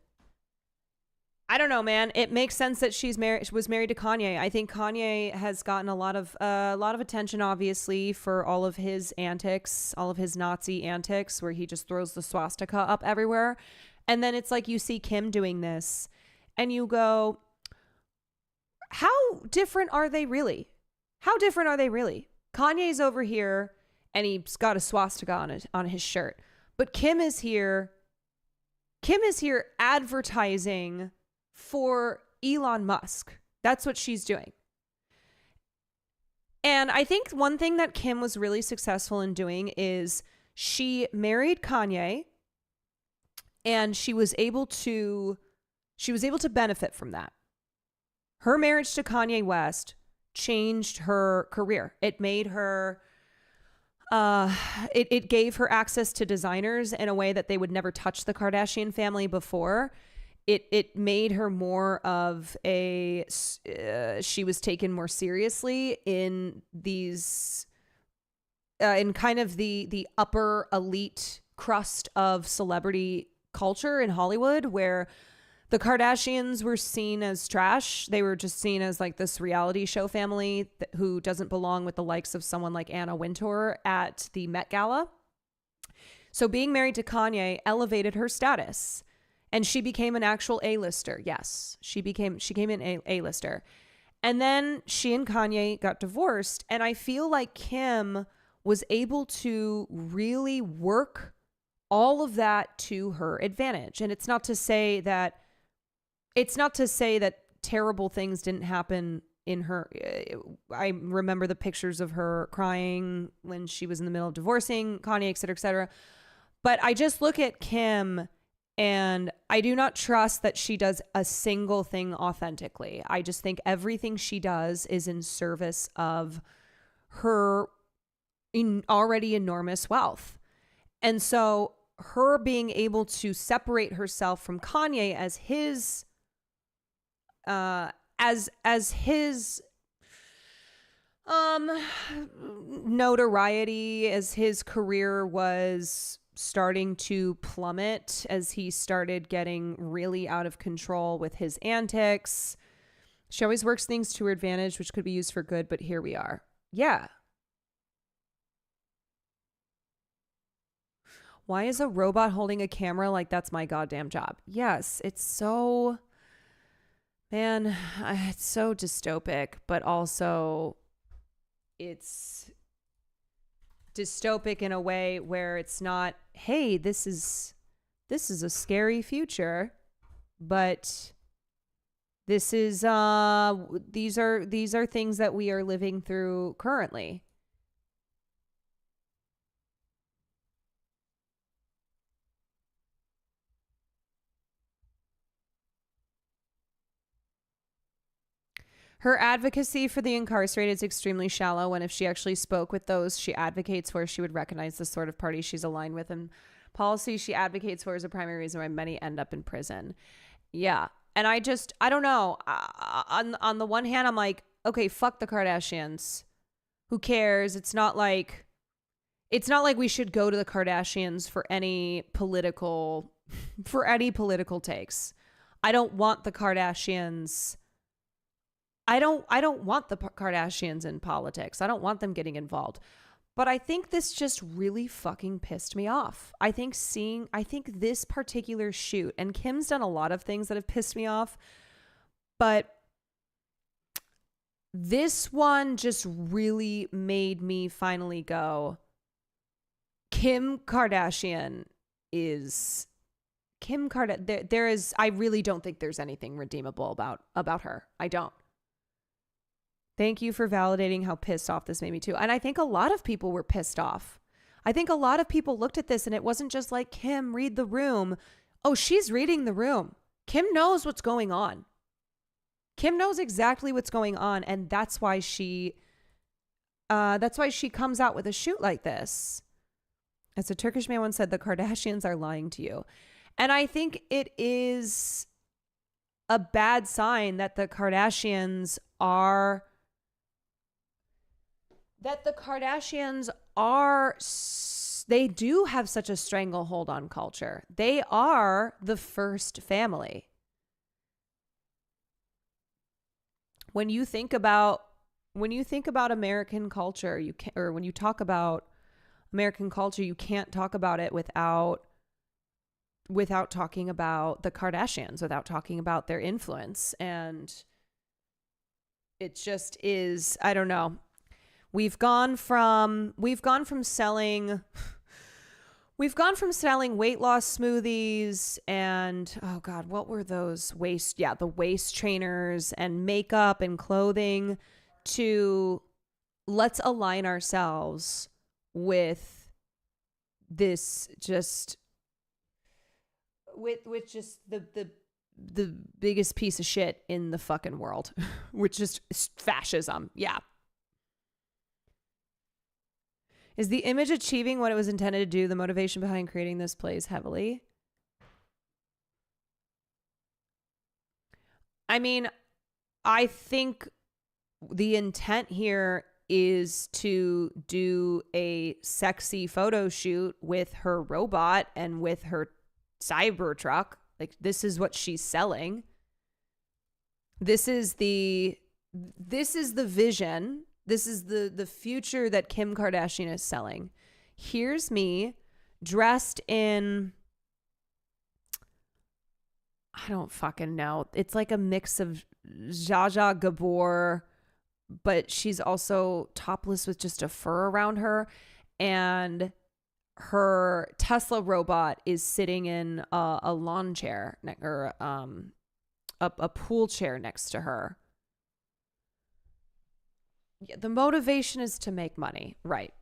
S1: I don't know, man. It makes sense that she was married to Kanye. I think Kanye has gotten a lot of attention, obviously, for all of his antics, all of his Nazi antics, where he just throws the swastika up everywhere. And then it's like you see Kim doing this, and you go, "How different are they really? How different are they really?" Kanye's over here, and he's got a swastika on his shirt, but Kim is here. Kim is here advertising for Elon Musk. That's what she's doing. And I think one thing that Kim was really successful in doing is she married Kanye, and she was able to benefit from that. Her marriage to Kanye West changed her career. It made her it gave her access to designers in a way that they would never touch the Kardashian family before. It made her more of a she was taken more seriously in these in kind of the upper elite crust of celebrity culture in Hollywood, where the Kardashians were seen as trash. They were just seen as like this reality show family who doesn't belong with the likes of someone like Anna Wintour at the Met Gala. So being married to Kanye elevated her status. And she became an actual A-lister. Yes, she became an A-lister. And then she and Kanye got divorced. And I feel like Kim was able to really work all of that to her advantage. And it's not to say that terrible things didn't happen in her. I remember the pictures of her crying when she was in the middle of divorcing Kanye, et cetera, et cetera. But I just look at Kim, and I do not trust that she does a single thing authentically. I just think everything she does is in service of her already enormous wealth. And so her being able to separate herself from Kanye as his notoriety, as his career was starting to plummet, as he started getting really out of control with his antics. She always works things to her advantage, which could be used for good, but here we are. Yeah. Why is a robot holding a camera like that's my goddamn job? Yes, it's so, man, it's so dystopic, but also it's dystopic in a way where it's not, hey, this is a scary future, but this is these are things that we are living through currently. Her advocacy for the incarcerated is extremely shallow, when if she actually spoke with those she advocates for, she would recognize the sort of party she's aligned with and policies she advocates for is a primary reason why many end up in prison. Yeah. And I don't know. On the one hand, I'm like, okay, fuck the Kardashians. Who cares? It's not like we should go to the Kardashians for any political takes. I don't want the Kardashians. I don't want the Kardashians in politics. I don't want them getting involved. But I think this just really fucking pissed me off. I think this particular shoot, and Kim's done a lot of things that have pissed me off, but this one just really made me finally go, Kim Kardashian. There is, I really don't think there's anything redeemable about her. I don't. Thank you for validating how pissed off this made me too. And I think a lot of people were pissed off. I think a lot of people looked at this and it wasn't just like, Kim, read the room. Oh, she's reading the room. Kim knows what's going on. Kim knows exactly what's going on. And that's why she comes out with a shoot like this. As a Turkish man once said, the Kardashians are lying to you. And I think it is a bad sign that the Kardashians are they do have such a stranglehold on culture. They are the first family. When you think about American culture, when you talk about American culture, you can't talk about it without talking about the Kardashians, without talking about their influence. And it just is, I don't know. We've gone from selling weight loss smoothies and, oh God, what were those the waist trainers and makeup and clothing, to let's align ourselves with this with just the biggest piece of shit in the fucking world, which is fascism. Yeah. Is the image achieving what it was intended to do? The motivation behind creating this plays heavily. I mean, I think the intent here is to do a sexy photo shoot with her robot and with her Cybertruck. Like, this is what she's selling. This is the vision. This is the future that Kim Kardashian is selling. Here's me dressed in, I don't fucking know. It's like a mix of Zsa Zsa Gabor, but she's also topless with just a fur around her. And her Tesla robot is sitting in a lawn chair or a pool chair next to her. Yeah, the motivation is to make money, right?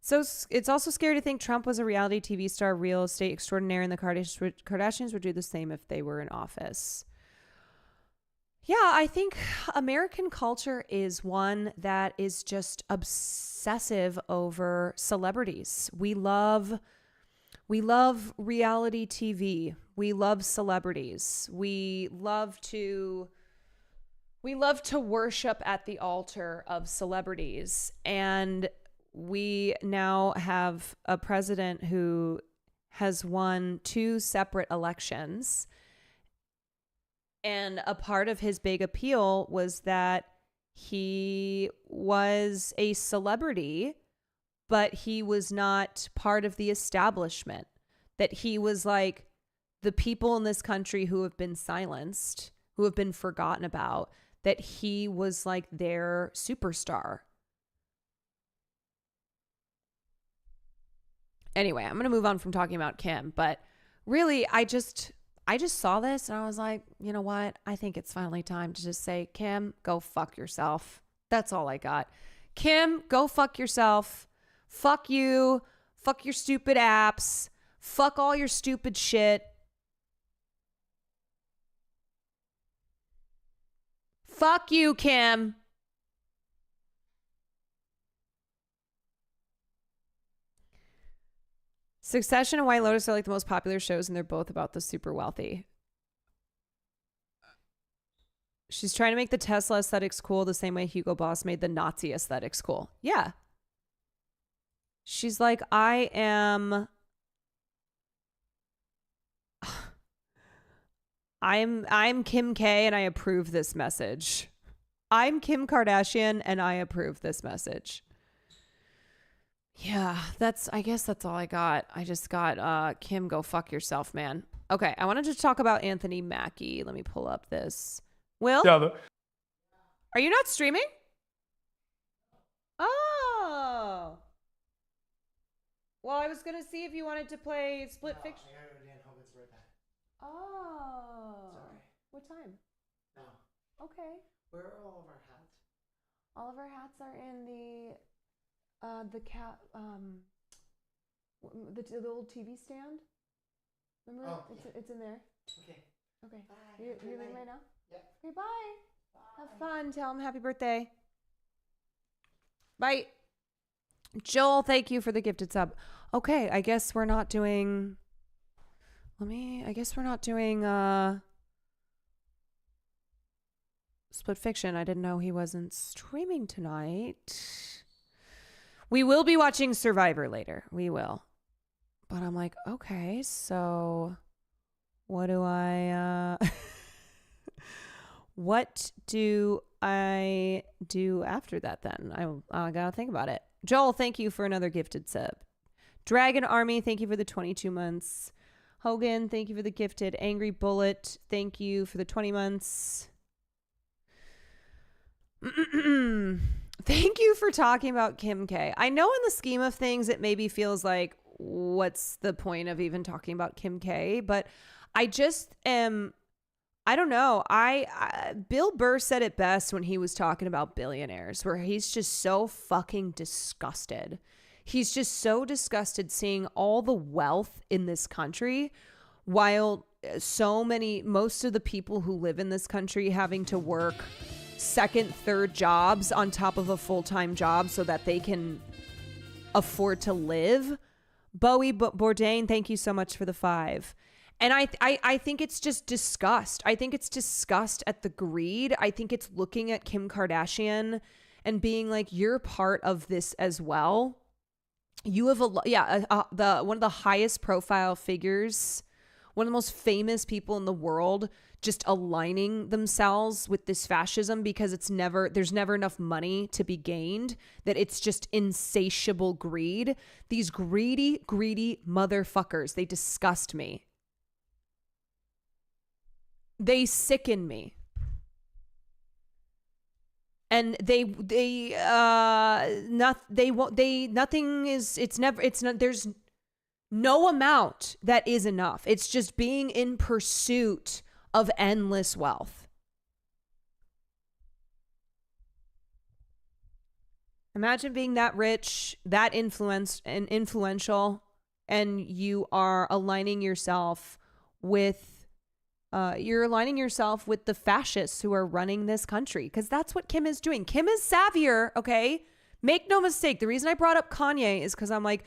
S1: So it's also scary to think Trump was a reality TV star, real estate extraordinaire, and the Kardashians would do the same if they were in office. Yeah, I think American culture is one that is just obsessive over celebrities. We love reality TV. We love celebrities. We love to worship at the altar of celebrities. And we now have a president who has won 2 separate elections. And a part of his big appeal was that he was a celebrity, but he was not part of the establishment. That he was like the people in this country who have been silenced, who have been forgotten about, that he was like their superstar. Anyway, I'm going to move on from talking about Kim, but really, I just saw this and I was like, you know what? I think it's finally time to just say, Kim, go fuck yourself. That's all I got. Kim, go fuck yourself. Fuck you. Fuck your stupid apps. Fuck all your stupid shit. Fuck you, Kim. Succession and White Lotus are like the most popular shows, and they're both about the super wealthy. She's trying to make the Tesla aesthetics cool the same way Hugo Boss made the Nazi aesthetics cool. Yeah. She's like, I'm Kim K and I approve this message. I'm Kim Kardashian and I approve this message. Yeah, I guess that's all I got. I just got Kim, go fuck yourself, man. Okay, I wanted to talk about Anthony Mackie. Let me pull up this. Will?
S8: Yeah,
S1: Are you not streaming? Oh. Well, I was going to see if you wanted to play Split Fiction. Oh.
S9: Sorry.
S1: What time?
S9: No.
S1: Okay.
S9: Where are all of our hats?
S1: All of our hats are in the cat the old TV stand. Remember? Oh, it's in there. Okay. You're leaving right now? Yeah. Okay, bye. Have fun. Tell him happy birthday. Bye. Joel, thank you for the gifted sub. Okay, I guess we're not doing Split Fiction. I didn't know he wasn't streaming tonight. We will be watching Survivor later. We will. But I'm like, okay, so what do I what do I do after that then? I gotta think about it. Joel, thank you for another gifted sub. Dragon Army, thank you for the 22 months. Hogan, thank you for the gifted. Angry Bullet, thank you for the 20 months. Thank you for talking about Kim K. I know in the scheme of things, it maybe feels like, what's the point of even talking about Kim K? But I just am, I don't know. Bill Burr said it best when he was talking about billionaires, where he's just so fucking disgusted. He's just so disgusted seeing all the wealth in this country, while most of the people who live in this country having to work second, third jobs on top of a full-time job so that they can afford to live. Bowie Bourdain, thank you so much for the 5. And I think it's just disgust. I think it's disgust at the greed. I think it's looking at Kim Kardashian and being like, you're part of this as well. You have one of the highest profile figures, one of the most famous people in the world, just aligning themselves with this fascism because there's never enough money to be gained, that it's just insatiable greed. These greedy motherfuckers, they disgust me. They sicken me. And there's no amount that is enough. It's just being in pursuit of endless wealth. Imagine being that rich, that influential, and you are aligning yourself with the fascists who are running this country, because that's what Kim is doing. Kim is savvier, okay? Make no mistake. The reason I brought up Kanye is because I'm like,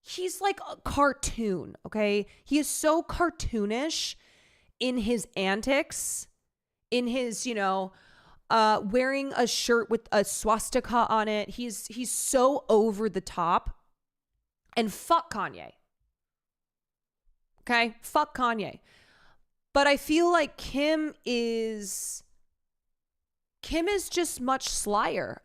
S1: he's like a cartoon, okay? He is so cartoonish in his antics, in his, wearing a shirt with a swastika on it. He's so over the top. And fuck Kanye. Okay? Fuck Kanye. But I feel like Kim is just much slyer.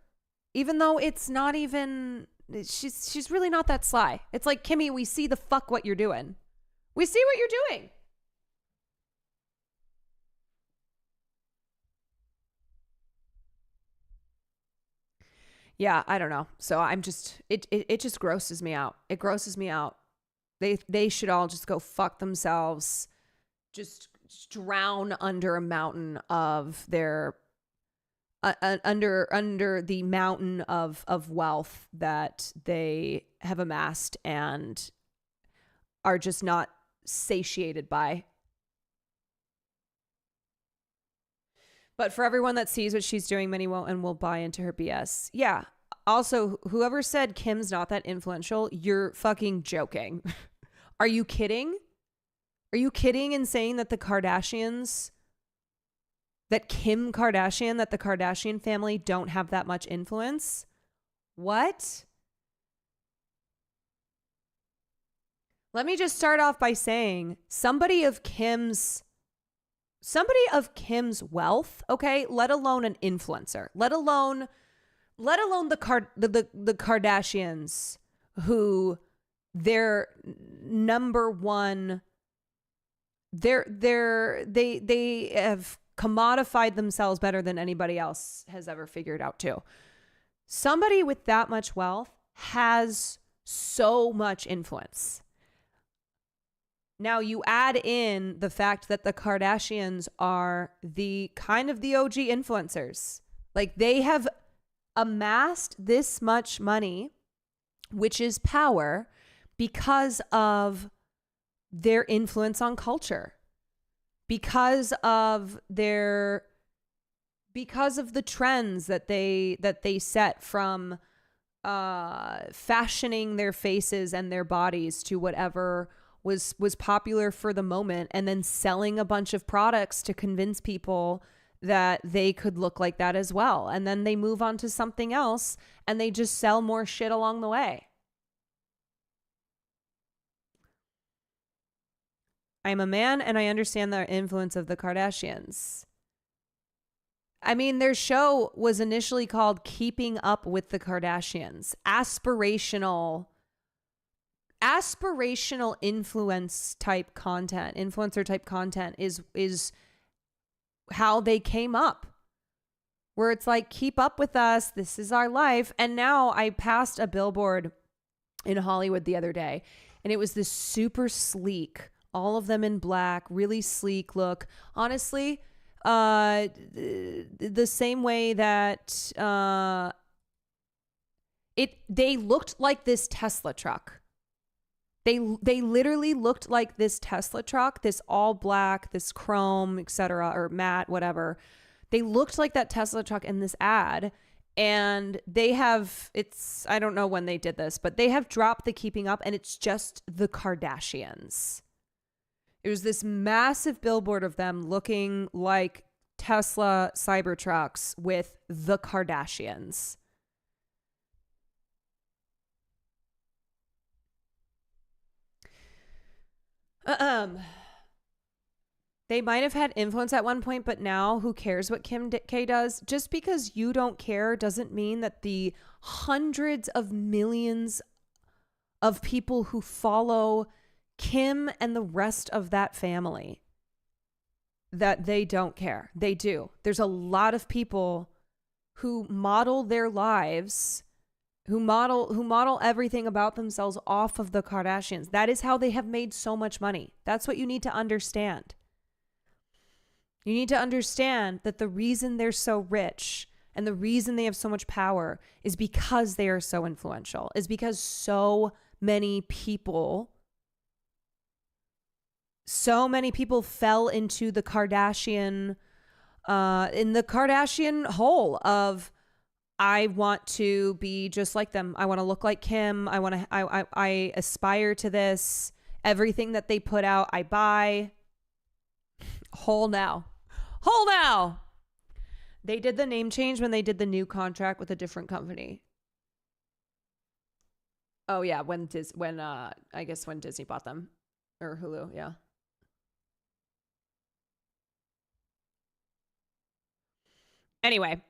S1: Even though it's not even, she's really not that sly. It's like, Kimmy, we see the fuck what you're doing. We see what you're doing. Yeah, I don't know. So I'm just, it just grosses me out. It grosses me out. They should all just go fuck themselves. Just drown under a mountain of their under the mountain of wealth that they have amassed and are just not satiated by. But for everyone that sees what she's doing, many won't and will buy into her BS. Yeah. Also, whoever said Kim's not that influential, you're fucking joking. Are you kidding? Are you kidding in saying that the Kardashian family don't have that much influence? What? Let me just start off by saying somebody of Kim's wealth, okay, let alone an influencer, let alone the Kardashians, who their number one, they have commodified themselves better than anybody else has ever figured out too. Somebody with that much wealth has so much influence. Now you add in the fact that the Kardashians are the kind of the OG influencers. Like, they have amassed this much money, which is power, because of their influence on culture, because of the trends that they set, from fashioning their faces and their bodies to whatever was popular for the moment, and then selling a bunch of products to convince people that they could look like that as well. And then they move on to something else and they just sell more shit along the way. I'm a man and I understand the influence of the Kardashians. I mean, their show was initially called Keeping Up with the Kardashians. Aspirational influencer type content is how they came up, where it's like, keep up with us, this is our life. And now I passed a billboard in Hollywood the other day, and it was this super sleek, all of them in black, really sleek look. Honestly, the same way that they looked like this Tesla truck. They literally looked like this Tesla truck, this all black, this chrome, etc., or matte, whatever. They looked like that Tesla truck in this ad. And they have, I don't know when they did this, but they have dropped the Keeping Up, and it's just the Kardashians. It was this massive billboard of them looking like Tesla Cybertrucks with the Kardashians. They might have had influence at one point, but now who cares what Kim K does? Just because you don't care doesn't mean that the hundreds of millions of people who follow Kim and the rest of that family, that they don't care. They do. There's a lot of people who model their lives, who model everything about themselves off of the Kardashians. That is how they have made so much money. That's what you need to understand. You need to understand that the reason they're so rich and the reason they have so much power is because they are so influential, is because so many people fell into the Kardashian, in the Kardashian hole of, I want to be just like them. I want to look like Kim. I aspire to this. Everything that they put out, I buy. Whole now. They did the name change when they did the new contract with a different company. Oh yeah, when Disney bought them, or Hulu, yeah. Anyway,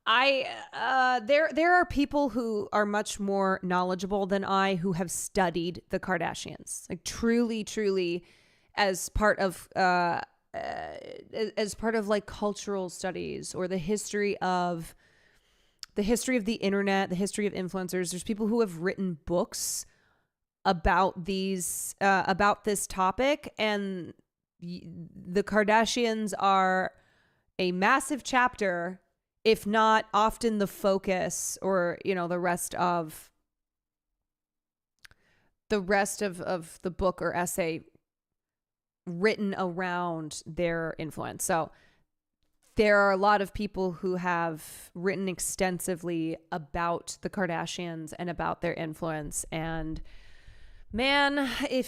S1: there are people who are much more knowledgeable than I, who have studied the Kardashians, like truly, as part of like cultural studies, or the history of the internet, the history of influencers. There's people who have written books about this topic, and the Kardashians are a massive chapter, if not often the focus, or, the rest of the book or essay written around their influence. So there are a lot of people who have written extensively about the Kardashians and about their influence. And man, I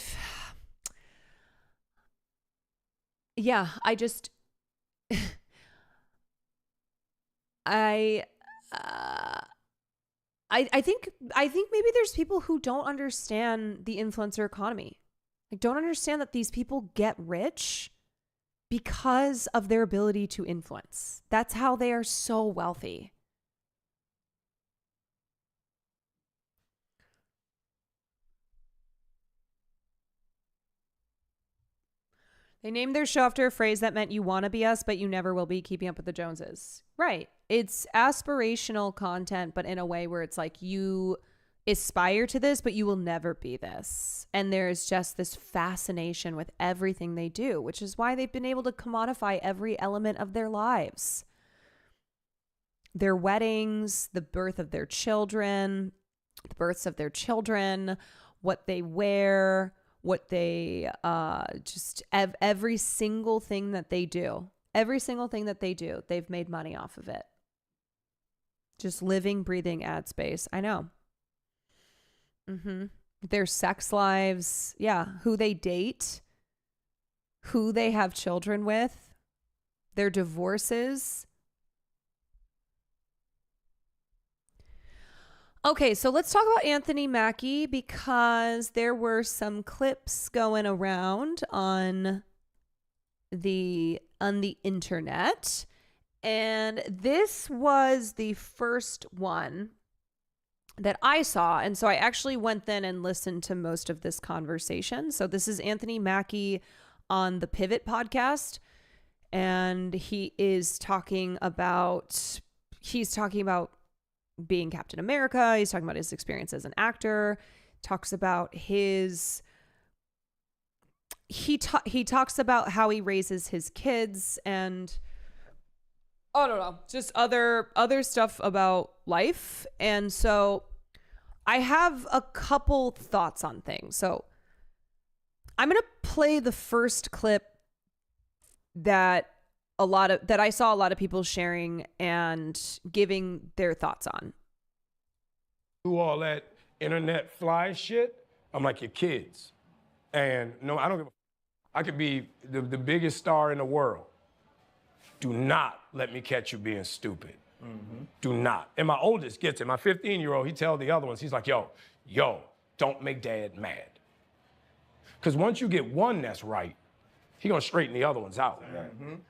S1: just, I think maybe there's people who don't understand the influencer economy. Like, don't understand that these people get rich because of their ability to influence. That's how they are so wealthy. They named their show after a phrase that meant you want to be us, but you never will be. Keeping Up with the Joneses. Right. It's aspirational content, but in a way where it's like, you aspire to this, but you will never be this. And there's just this fascination with everything they do, which is why they've been able to commodify every element of their lives. Their weddings, the birth of their children, the births of their children, what they wear, what they just every single thing that they do. Every single thing that they do, they've made money off of it. Just living, breathing ad space. I know. Their sex lives, who they date, who they have children with, their divorces. Okay, so let's talk about Anthony Mackie, because there were some clips going around on the internet, and this was the first one that I saw, and so I actually went then and listened to most of this conversation. So this is Anthony Mackie on the Pivot podcast, and he's talking about being Captain America. He's talking about his experience as an actor. Talks about his he talks about how he raises his kids, and I don't know, just other stuff about life. And so I have a couple thoughts on things. So I'm going to play the first clip that I saw a lot of people sharing and giving their thoughts on.
S8: Do all that internet fly shit, I'm like your kids. And no, I don't give a I could be the biggest star in the world. Do not let me catch you being stupid. Do not. And my oldest gets it. My 15-year-old, he tells the other ones, he's like, yo, don't make dad mad. Because once you get one that's right, he gonna straighten the other ones out.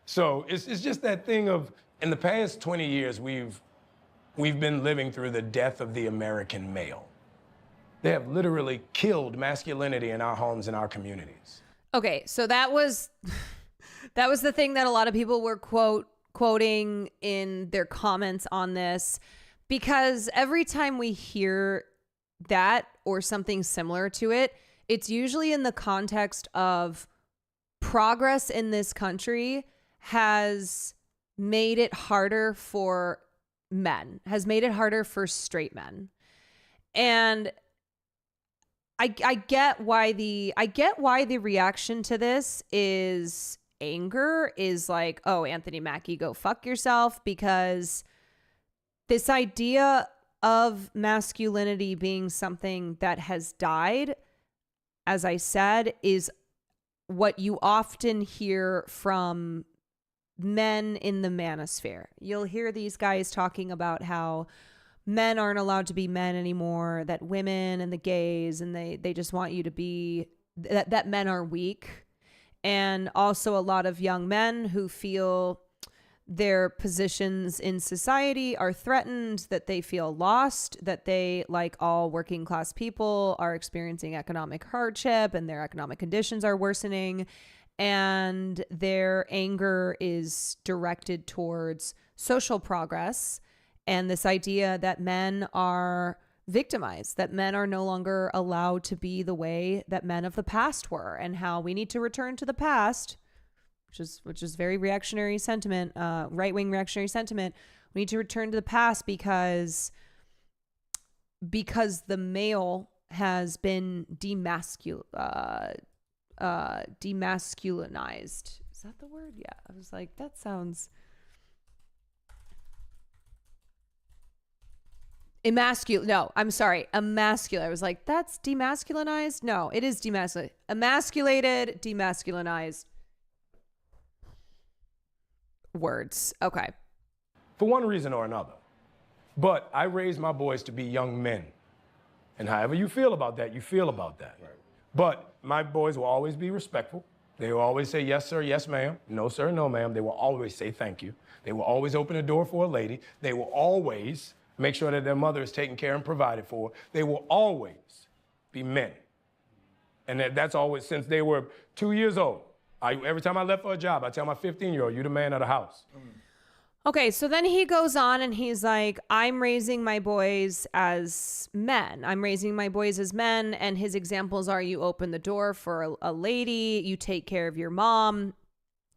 S8: So it's just that thing of, in the past 20 years, we've been living through the death of the American male. They have literally killed masculinity in our homes and our communities.
S1: Okay, so that was the thing that a lot of people were quoting in their comments on this, because every time we hear that or something similar to it, it's usually in the context of progress in this country has made it harder for men, has made it harder for straight men. And I get why the reaction to this is anger, is like, oh, Anthony Mackie, go fuck yourself, because this idea of masculinity being something that has died, as I said, is what you often hear from men in the manosphere. You'll hear these guys talking about how men aren't allowed to be men anymore, that women and the gays, and they just want you to be, that men are weak. And also a lot of young men who feel their positions in society are threatened, that they feel lost, that they, like all working class people, are experiencing economic hardship and their economic conditions are worsening. And their anger is directed towards social progress and this idea that men are victimized, that men are no longer allowed to be the way that men of the past were, and how we need to return to the past, which is very reactionary sentiment, right-wing reactionary sentiment. We need to return to the past because the male has been demasculinized. Is that the word? Yeah. I was like, that sounds emasculate. No, I'm sorry. Emasculate. I was like, that's demasculinized? No, it is demasculate. Emasculated, demasculinized. Words. Okay.
S8: For one reason or another. But I raised my boys to be young men. And however you feel about that, you feel about that. Right. But my boys will always be respectful. They will always say, yes, sir, yes, ma'am. No, sir, no, ma'am. They will always say thank you. They will always open a door for a lady. They will always make sure that their mother is taken care and provided for. They will always be men. And that's always, since they were 2 years old. Every time I left for a job, I tell my 15-year-old, you're the man of the house.
S1: Okay, so then he goes on and he's like, I'm raising my boys as men. I'm raising my boys as men. And his examples are you open the door for a lady, you take care of your mom,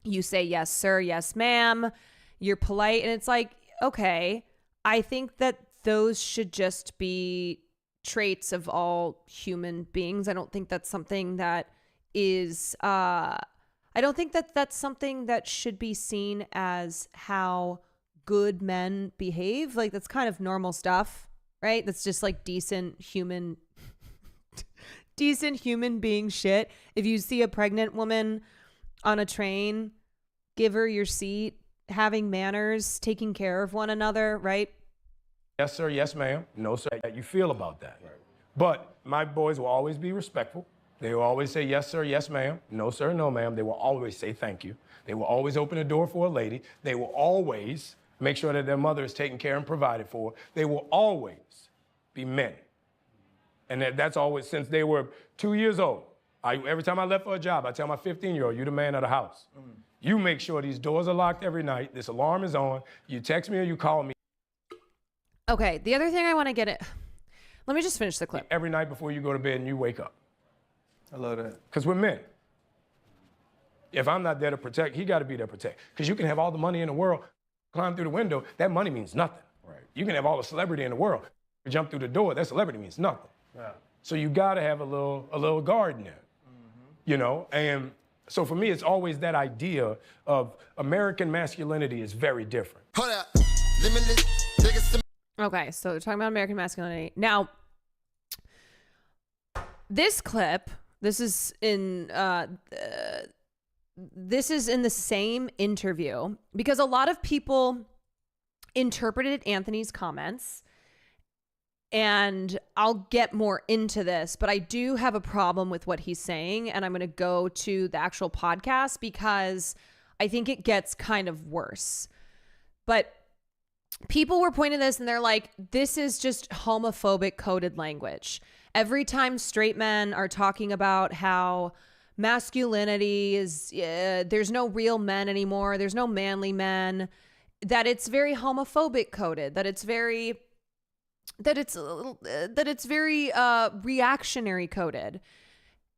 S1: you say, yes, sir, yes, ma'am, you're polite. And it's like, okay, I think that those should just be traits of all human beings. I don't think that's something that is, I don't think that that's something that should be seen as how good men behave. Like, that's kind of normal stuff, right? That's just like decent human being shit. If you see a pregnant woman on a train, give her your seat, having manners, taking care of one another, right?
S8: Yes, sir, yes, ma'am. No, sir. How you feel about that. Right. But my boys will always be respectful. They will always say, yes, sir, yes, ma'am. No, sir, no, ma'am. They will always say thank you. They will always open the door for a lady. They will always make sure that their mother is taken care and provided for. They will always be men. And that's always, since they were 2 years old. Every time I left for a job, I tell my 15-year-old, you're the man of the house. You make sure these doors are locked every night. This alarm is on. You text me or you call me.
S1: Okay, the other thing I want to get it. Let me just finish the clip.
S8: Every night before you go to bed and you wake up.
S5: I love that.
S8: Because we're men. If I'm not there to protect, he got to be there to protect. Because you can have all the money in the world, climb through the window, that money means nothing.
S5: Right.
S8: You can have all the celebrity in the world, jump through the door, that celebrity means nothing.
S5: Yeah.
S8: So you got to have a little guard in there, you know? And so for me, it's always that idea of American masculinity is very different.
S9: Hold up. Limitless, biggest.
S1: Okay, so we're talking about American masculinity. Now, this clip, this is in the same interview because a lot of people interpreted Anthony's comments, and I'll get more into this, but I do have a problem with what he's saying, and I'm going to go to the actual podcast because I think it gets kind of worse. But people were pointing this and they're like, this is just homophobic coded language. Every time straight men are talking about how masculinity is, there's no real men anymore, there's no manly men, that it's very homophobic coded, that it's very reactionary coded.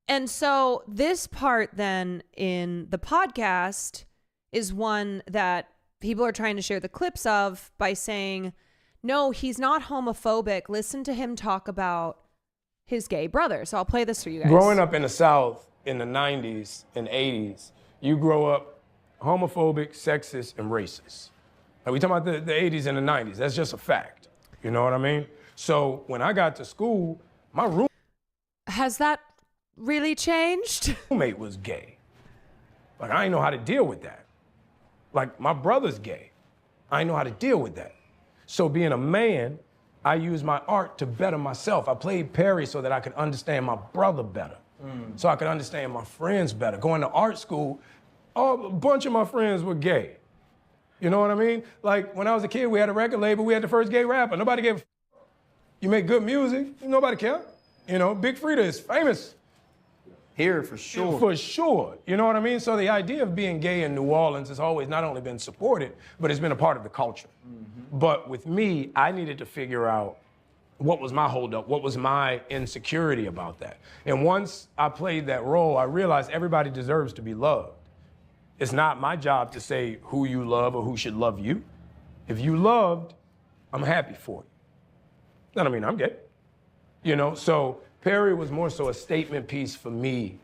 S1: And so this part then in the podcast is one that people are trying to share the clips of by saying, no, he's not homophobic. Listen to him talk about his gay brother. So I'll play this for you guys.
S8: Growing up in the South in the 90s and 80s, you grow up homophobic, sexist, and racist. Like we talking about the 80s and the 90s. That's just a fact. You know what I mean? So when I got to school, my roommate.
S1: Has that really changed?
S8: Roommate was gay. Like, I didn't know how to deal with that. Like, my brother's gay. I didn't know how to deal with that. So being a man, I used my art to better myself. I played Perry so that I could understand my brother better. So I could understand my friends better. Going to art school, a bunch of my friends were gay. You know what I mean? Like, when I was a kid, we had a record label. We had the first gay rapper. Nobody gave a f. You make good music, nobody care. You know, Big Frida is famous.
S5: Here, for sure.
S8: For sure. You know what I mean? So the idea of being gay in New Orleans has always not only been supported, but it's been a part of the culture. But with me, I needed to figure out what was my holdup, what was my insecurity about that. And once I played that role, I realized everybody deserves to be loved. It's not my job to say who you love or who should love you. If you loved, I'm happy for you. That don't mean I'm gay. You know, so Perry was more so a statement piece for me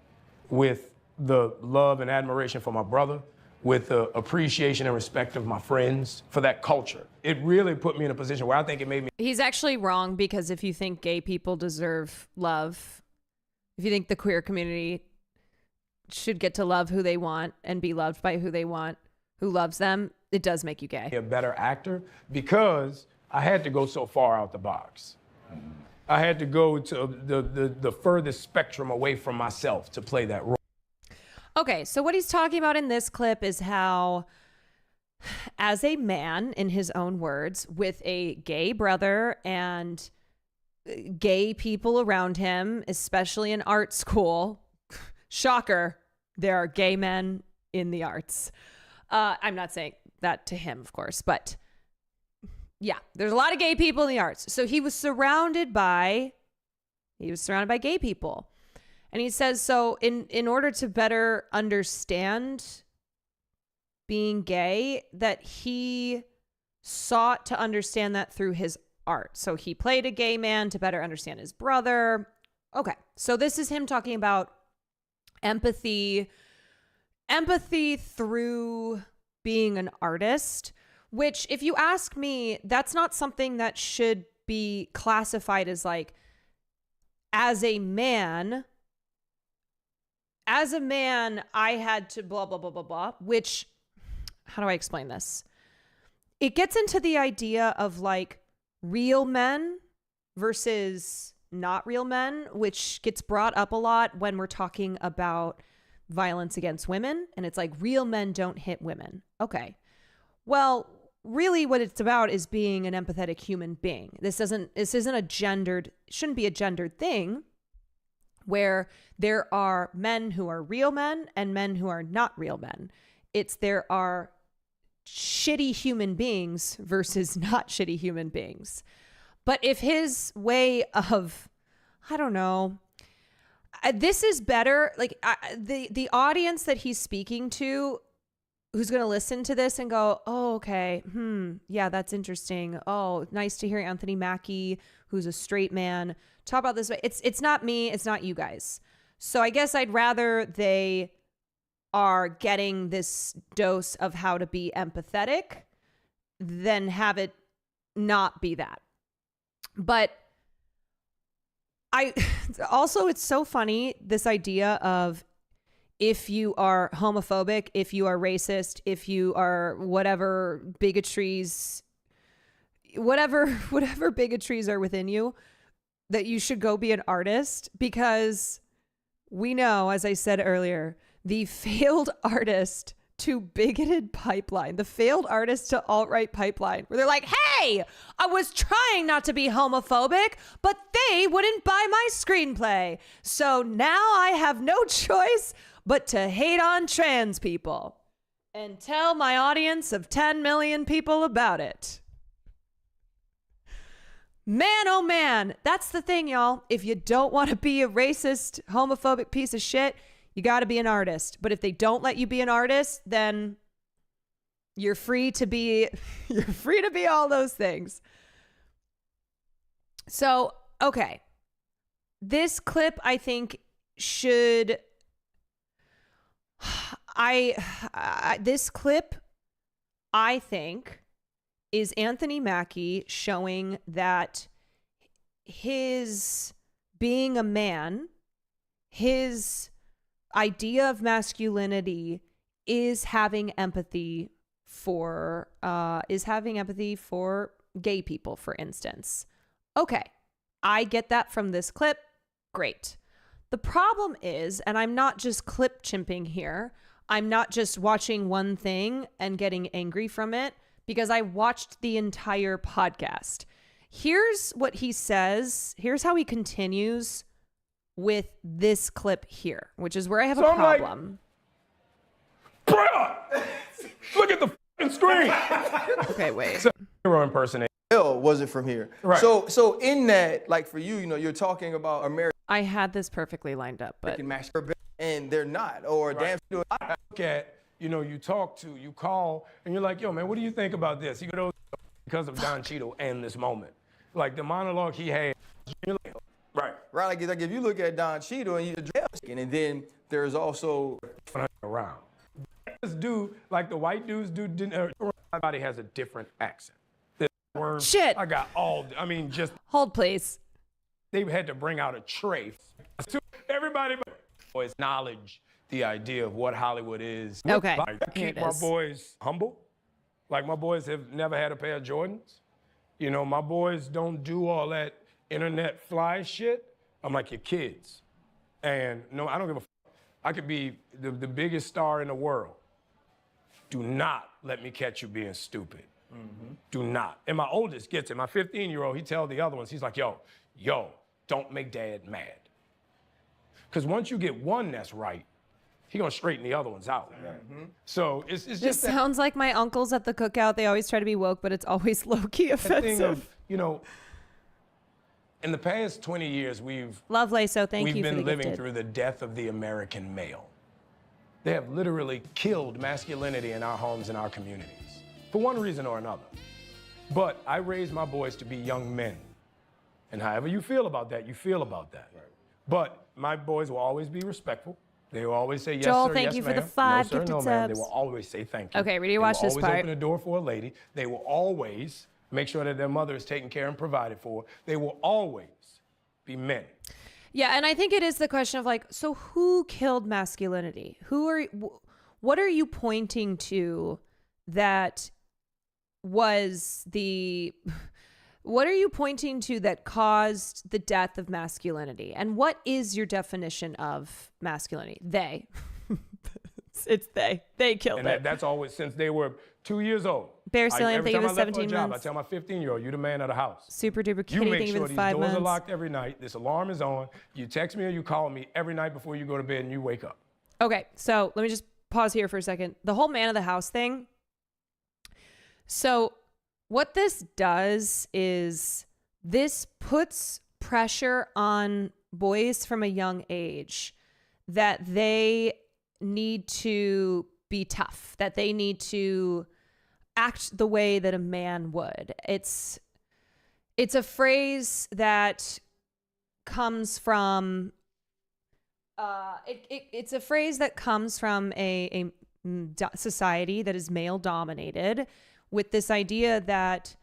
S8: with the love and admiration for my brother, with the appreciation and respect of my friends for that culture. It really put me in a position where I think it made me.
S1: He's actually wrong, because if you think gay people deserve love, if you think the queer community should get to love who they want and be loved by who they want, who loves them, it does make you gay.
S8: A better actor because I had to go so far out the box. I had to go to the furthest spectrum away from myself to play that role.
S1: Okay, so what he's talking about in this clip is how, as a man, in his own words, with a gay brother and gay people around him, especially in art school, shocker, there are gay men in the arts. I'm not saying that to him, of course. But yeah, there's a lot of gay people in the arts. So he was surrounded by gay people. And he says, so in order to better understand being gay, that he sought to understand that through his art. So he played a gay man to better understand his brother. Okay. So this is him talking about empathy through being an artist, which, if you ask me, that's not something that should be classified as like, as a man, I had to blah, blah, blah, blah, blah, which, how do I explain this? It gets into the idea of like real men versus not real men, which gets brought up a lot when we're talking about violence against women. And it's like, real men don't hit women. Okay. Well, really what it's about is being an empathetic human being. This shouldn't be a gendered thing, where there are men who are real men and men who are not real men. There are shitty human beings versus not shitty human beings. But if his way of, I don't know, this is better, like the audience that he's speaking to, who's going to listen to this and go, oh, okay, yeah, that's interesting. Oh, nice to hear Anthony Mackie, who's a straight man, talk about this way. It's not me, it's not you guys. So I guess I'd rather they are getting this dose of how to be empathetic than have it not be that. But it's so funny, this idea of, if you are homophobic, if you are racist, if you are whatever bigotries are within you, that you should go be an artist, because we know, as I said earlier, the failed artist to bigoted pipeline, the failed artist to alt-right pipeline, where they're like, hey, I was trying not to be homophobic, but they wouldn't buy my screenplay. So now I have no choice but to hate on trans people and tell my audience of 10 million people about it. Man, oh man, that's the thing, y'all. If you don't want to be a racist, homophobic piece of shit, you got to be an artist. But if they don't let you be an artist, then you're free to be all those things. So, okay. This clip, I think, should... this clip, I think, is Anthony Mackie showing that his being a man, his idea of masculinity is having empathy for gay people, for instance. Okay, I get that from this clip. Great. The problem is, and I'm not just clip chimping here, I'm not just watching one thing and getting angry from it, because I watched the entire podcast. Here's what he says. Here's how he continues with this clip here, which is where I have a problem.
S8: Bruh! Look at the fucking screen!
S1: Okay, wait.
S8: So, hero impersonation.
S5: Wasn't from here.
S8: Right.
S5: So in that, like for you, you're talking about American
S1: I had this perfectly lined up, but
S5: and they're not, or
S8: right.
S5: damn.
S8: I look at, you call, and you're like, yo, man, what do you think about this? You go, because of Don Cheadle and this moment. Like the monologue he had, you're like, right.
S5: Right, like if you look at Don Cheadle and and then there's also
S8: around. This dude, like the white dudes do, everybody has a different accent. Word,
S1: shit.
S8: I got just
S1: hold, please.
S8: They had to bring out a tray. Everybody always acknowledge the idea of what Hollywood is.
S1: Okay.
S8: Like, keep my boys humble. Like my boys have never had a pair of Jordans. My boys don't do all that internet fly shit. I'm like your kids. And no, I don't give a I could be the biggest star in the world. Do not let me catch you being stupid. Mm-hmm. Do not. And my oldest gets it. My 15-year-old, he tells the other ones, he's like, yo, don't make dad mad. Because once you get one that's right, He gonna straighten the other ones out. So it's
S1: This
S8: just that
S1: sounds like my uncles at the cookout. They always try to be woke, but it's always low-key
S8: thing
S1: offensive.
S8: of, in the past 20 years, we've
S1: Lovely, so thank you for the
S8: been living
S1: gifted.
S8: through the death of the American male. They have literally killed masculinity in our homes and our communities for one reason or another. But I raised my boys to be young men. And however you feel about that, you feel about that. Right. But my boys will always be respectful. They will always say yes,
S1: Joel,
S8: sir,
S1: thank
S8: yes,
S1: you for the
S8: ma'am.
S1: 5
S8: no, sir,
S1: gifted
S8: no, ma'am. They
S1: subs.
S8: will always say thank you.
S1: Okay, ready to watch
S8: They will
S1: this
S8: always
S1: part.
S8: open the door for a lady. They will always make sure that their mother is taken care and provided for. They will always be men.
S1: Yeah, and I think it is the question of like, so who killed masculinity? What are you pointing to that was the what are you pointing to that caused the death of masculinity? And what is your definition of masculinity? They. it's they. They killed
S8: And
S1: it.
S8: that's always since they were 2 years old.
S1: Bear Stallion,
S8: Every
S1: thank you
S8: time
S1: for
S8: I left for a
S1: 17
S8: job,
S1: months.
S8: I tell my 15-year-old, you the man of the house.
S1: Super duper
S8: You
S1: kitty,
S8: make
S1: thank you
S8: sure
S1: for the
S8: these
S1: 5
S8: doors are
S1: months.
S8: locked every night. This alarm is on. You text me or you call me every night before you go to bed and you wake up.
S1: Okay, so let me just pause here for a second. The whole man of the house thing. So what this does is this puts pressure on boys from a young age that they need to be tough, that they need to act the way that a man would. It's a phrase that comes from it's a phrase that comes from a society that is male dominated, with this idea that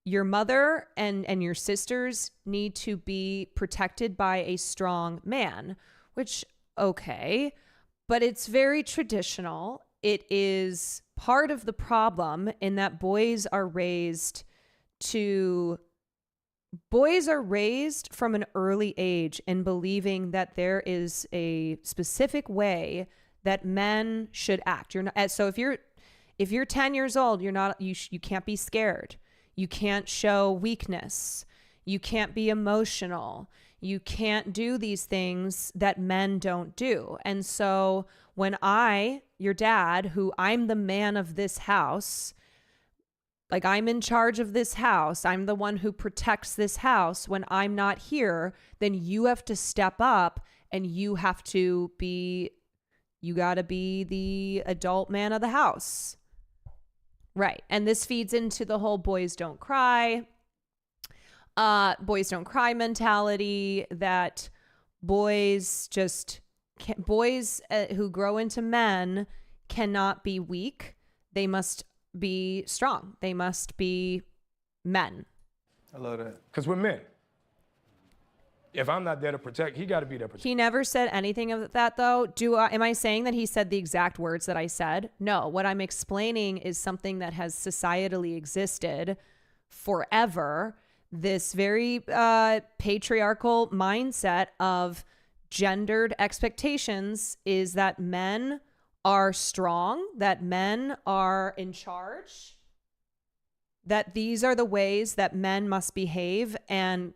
S1: your mother and your sisters need to be protected by a strong man, which, okay, but it's very traditional. It is part of the problem in that boys are raised from an early age in believing that there is a specific way that men should act. You're not, so if you're 10 years old, you can't be scared. You can't show weakness. You can't be emotional. You can't do these things that men don't do. And so when your dad, who I'm the man of this house, like I'm in charge of this house, I'm the one who protects this house. When I'm not here, then you have to step up and you got to be the adult man of the house. Right. And this feeds into the whole boys don't cry mentality, that boys who grow into men cannot be weak. They must be strong. They must be men.
S5: I love that.
S8: Because we're men. If I'm not there to protect, he got to be there to protect.
S1: He never said anything of that, though. Am I saying that he said the exact words that I said? No. What I'm explaining is something that has societally existed forever. This very patriarchal mindset of gendered expectations is that men are strong, that men are in charge, that these are the ways that men must behave, and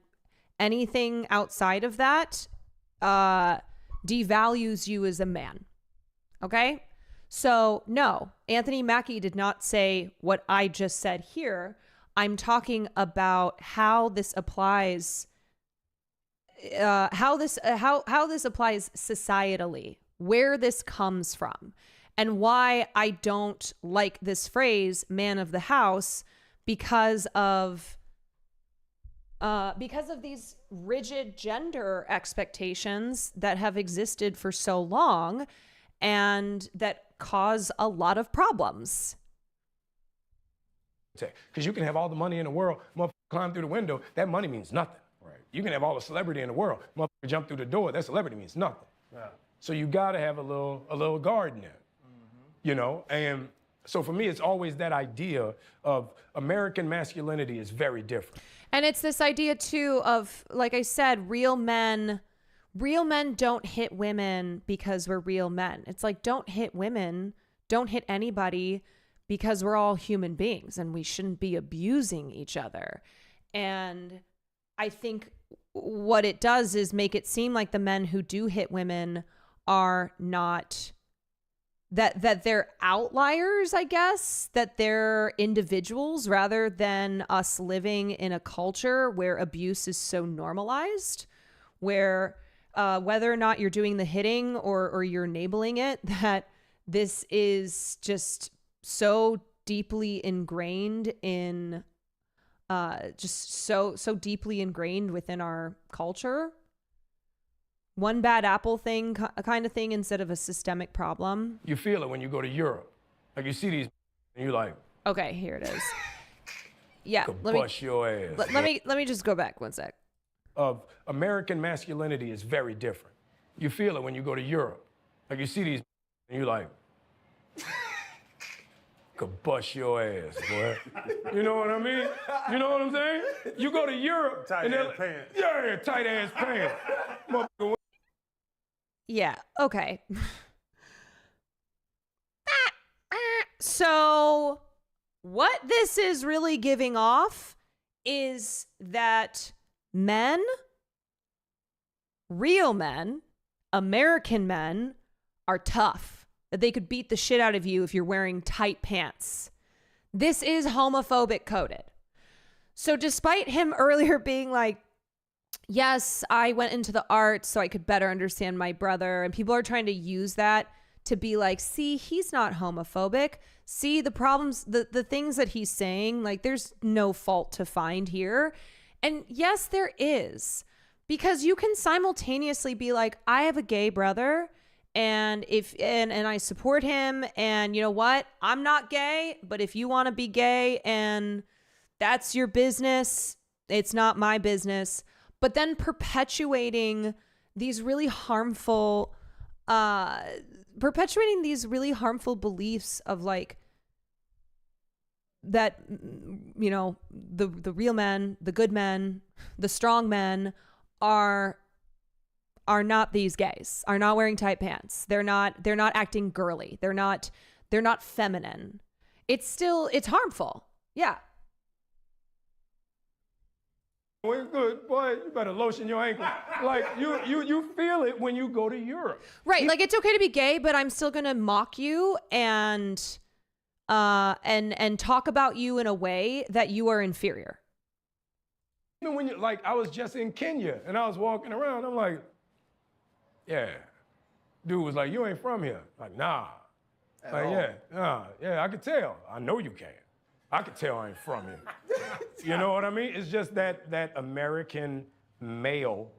S1: anything outside of that devalues you as a man. Okay? So, no, Anthony Mackie did not say what I just said here. I'm talking about how this applies how this applies societally, where this comes from, and why I don't like this phrase "man of the house" because of these rigid gender expectations that have existed for so long and that cause a lot of problems.
S8: Because you can have all the money in the world, motherfucker climb through the window, that money means nothing. Right. You can have all the celebrity in the world, motherfucker jump through the door, that celebrity means nothing. Yeah. So you got to have a little guard in there, you know? And so for me, it's always that idea of American masculinity is very different.
S1: And it's this idea too of, like I said, real men don't hit women because we're real men. It's like, don't hit women, don't hit anybody, because we're all human beings and we shouldn't be abusing each other. And I think what it does is make it seem like the men who do hit women are not that they're outliers, I guess, that they're individuals rather than us living in a culture where abuse is so normalized, where whether or not you're doing the hitting or you're enabling it, that this is just so deeply ingrained in just so deeply ingrained within our culture. One bad apple thing kind of thing instead of a systemic problem.
S8: You feel it when you go to Europe. Like you see these and you're like,
S1: okay, here it is. Yeah,
S8: could bust your ass.
S1: Let me just go back one sec.
S8: Of American masculinity is very different. You feel it when you go to Europe. Like you see these and you're like, could bust your ass, boy. You know what I mean? You know what I'm saying? You go to Europe
S5: Tight ass pants.
S8: Yeah, tight ass pants. Motherfucker.
S1: Yeah, okay. So what this is really giving off is that men, real men, American men, are tough. That they could beat the shit out of you if you're wearing tight pants. This is homophobic coded. So despite him earlier being like, yes, I went into the arts so I could better understand my brother, and people are trying to use that to be like, see, he's not homophobic. See the problems, the things that he's saying, like there's no fault to find here. And yes, there is, because you can simultaneously be like, I have a gay brother and I support him, and you know what? I'm not gay, but if you want to be gay and that's your business, it's not my business. But then perpetuating these really harmful beliefs of like that, you know, the real men, the good men, the strong men are not these gays, are not wearing tight pants. They're not acting girly. They're not feminine. It's harmful. Yeah.
S8: Well, good, boy, you better lotion your ankle. Like you feel it when you go to Europe.
S1: Right. Like it's okay to be gay, but I'm still gonna mock you and talk about you in a way that you are inferior.
S8: Even when you like, I was just in Kenya and I was walking around, I'm like, yeah. Dude was like, you ain't from here. Like, nah. Like, yeah, I could tell. I know you can. I could tell I ain't from here. You know what I mean? It's just that American male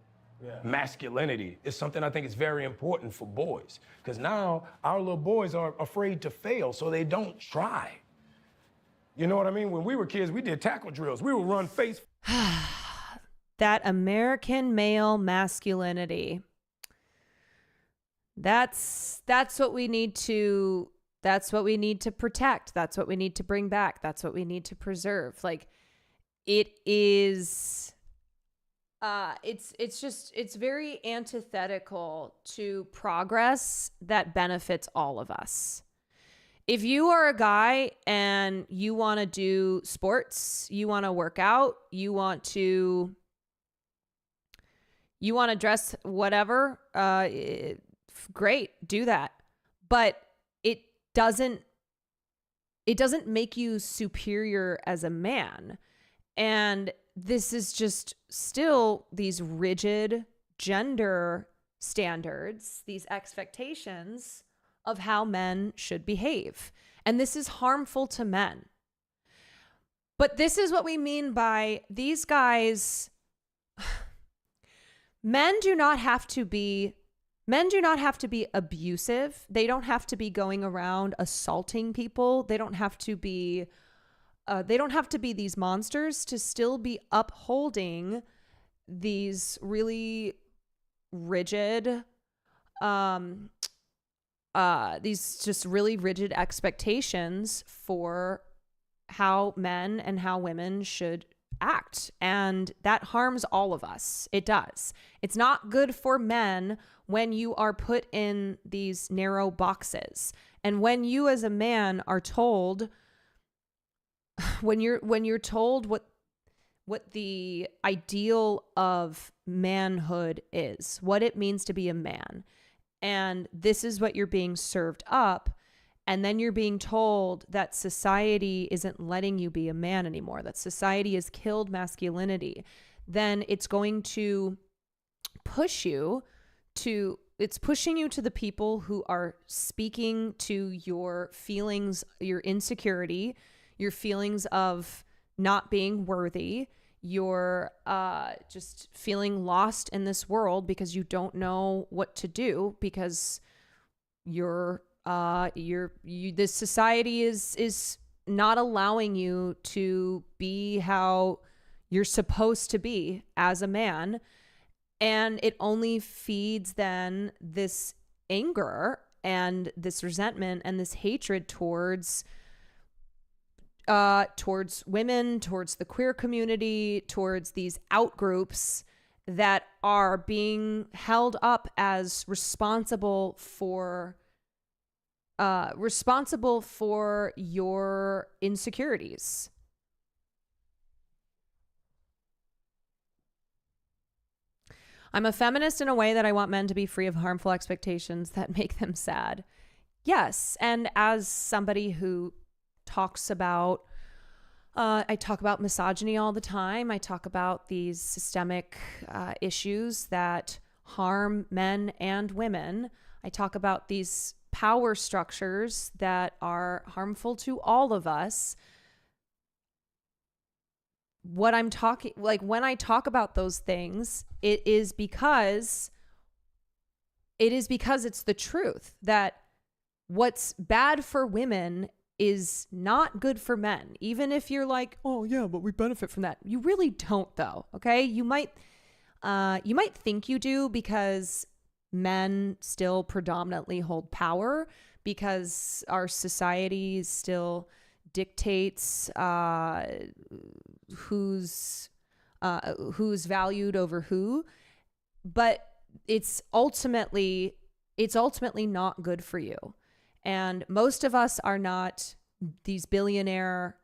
S8: masculinity is something I think is very important for boys. Because now our little boys are afraid to fail, so they don't try. You know what I mean? When we were kids, we did tackle drills. We would run face.
S1: That American male masculinity. That's what we need to protect. That's what we need to bring back. That's what we need to preserve. Like it is it's very antithetical to progress that benefits all of us. If you are a guy and you want to do sports, you want to work out, you want to dress whatever, great, do that. But it doesn't make you superior as a man. And this is just still these rigid gender standards, these expectations of how men should behave. And this is harmful to men. But this is what we mean by these guys. Men do not have to be abusive. They don't have to be going around assaulting people. They don't have to be these monsters to still be upholding these really rigid, these just really rigid expectations for how men and how women should act. And that harms all of us. It does. It's not good for men when you are put in these narrow boxes. And when you as a man are told, when you're told what the ideal of manhood is, what it means to be a man, and this is what you're being served up, and then you're being told that society isn't letting you be a man anymore, that society has killed masculinity, then it's going to it's pushing you to the people who are speaking to your feelings, your insecurity, your feelings of not being worthy, your just feeling lost in this world because you don't know what to do, because this society is not allowing you to be how you're supposed to be as a man. And it only feeds then this anger and this resentment and this hatred towards women, towards the queer community, towards these out groups that are being held up as responsible for your insecurities. I'm a feminist in a way that I want men to be free of harmful expectations that make them sad. Yes, and as somebody who talks about, I talk about misogyny all the time. I talk about these systemic issues that harm men and women. I talk about these power structures that are harmful to all of us. What I'm talking, like when I talk about those things, it is because it's the truth that what's bad for women is not good for men. Even if you're like, oh yeah, but we benefit from that. You really don't though. Okay. You might think you do because men still predominantly hold power, because our society still dictates who's valued over who, but it's ultimately not good for you. And most of us are not these billionaire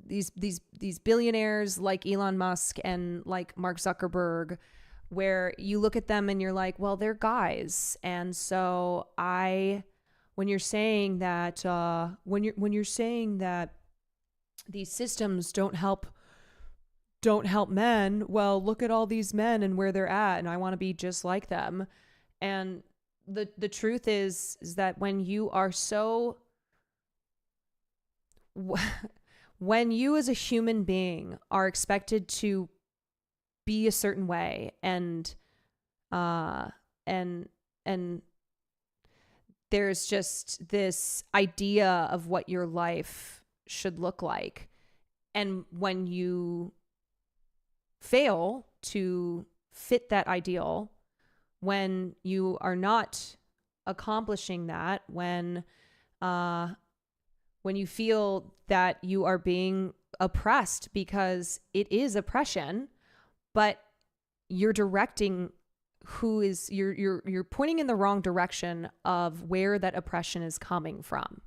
S1: these billionaires like Elon Musk and like Mark Zuckerberg, where you look at them and you're like, well, they're guys. And so when you're saying that these systems don't help men, well, look at all these men and where they're at, and I want to be just like them. And the truth is that when you are when you as a human being are expected to be a certain way, and there's just this idea of what your life should look like, and when you fail to fit that ideal, when you are not accomplishing that, when you feel that you are being oppressed, because it is oppression, but you're directing you're pointing in the wrong direction of where that oppression is coming from.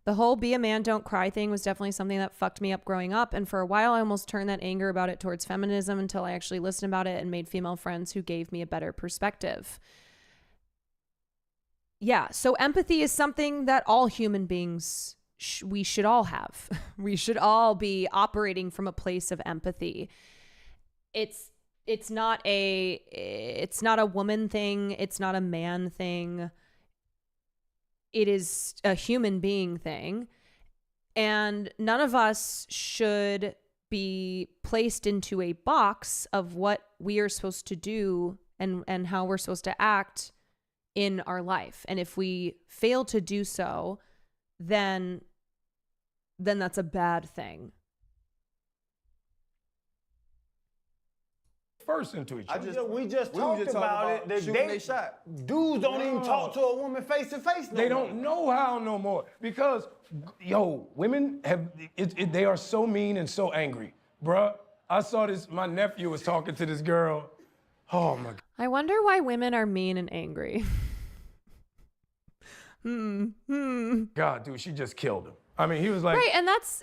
S1: The whole be a man, don't cry thing was definitely something that fucked me up growing up. And for a while, I almost turned that anger about it towards feminism until I actually listened about it and made female friends who gave me a better perspective. Yeah, so empathy is something that all human beings, we should all have. We should all be operating from a place of empathy. It's not a woman thing. It's not a man thing. It is a human being thing. And none of us should be placed into a box of what we are supposed to do and how we're supposed to act in our life. And if we fail to do so, then that's a bad thing.
S8: First into each other.
S5: We just talked about it. Dudes don't even talk to a woman face to face.
S8: They don't know how no more, because women they are so mean and so angry, bruh. I saw this. My nephew was talking to this girl. Oh my God.
S1: I wonder why women are mean and angry.
S8: God, dude, she just killed him. I mean, he was like,
S1: right, and that's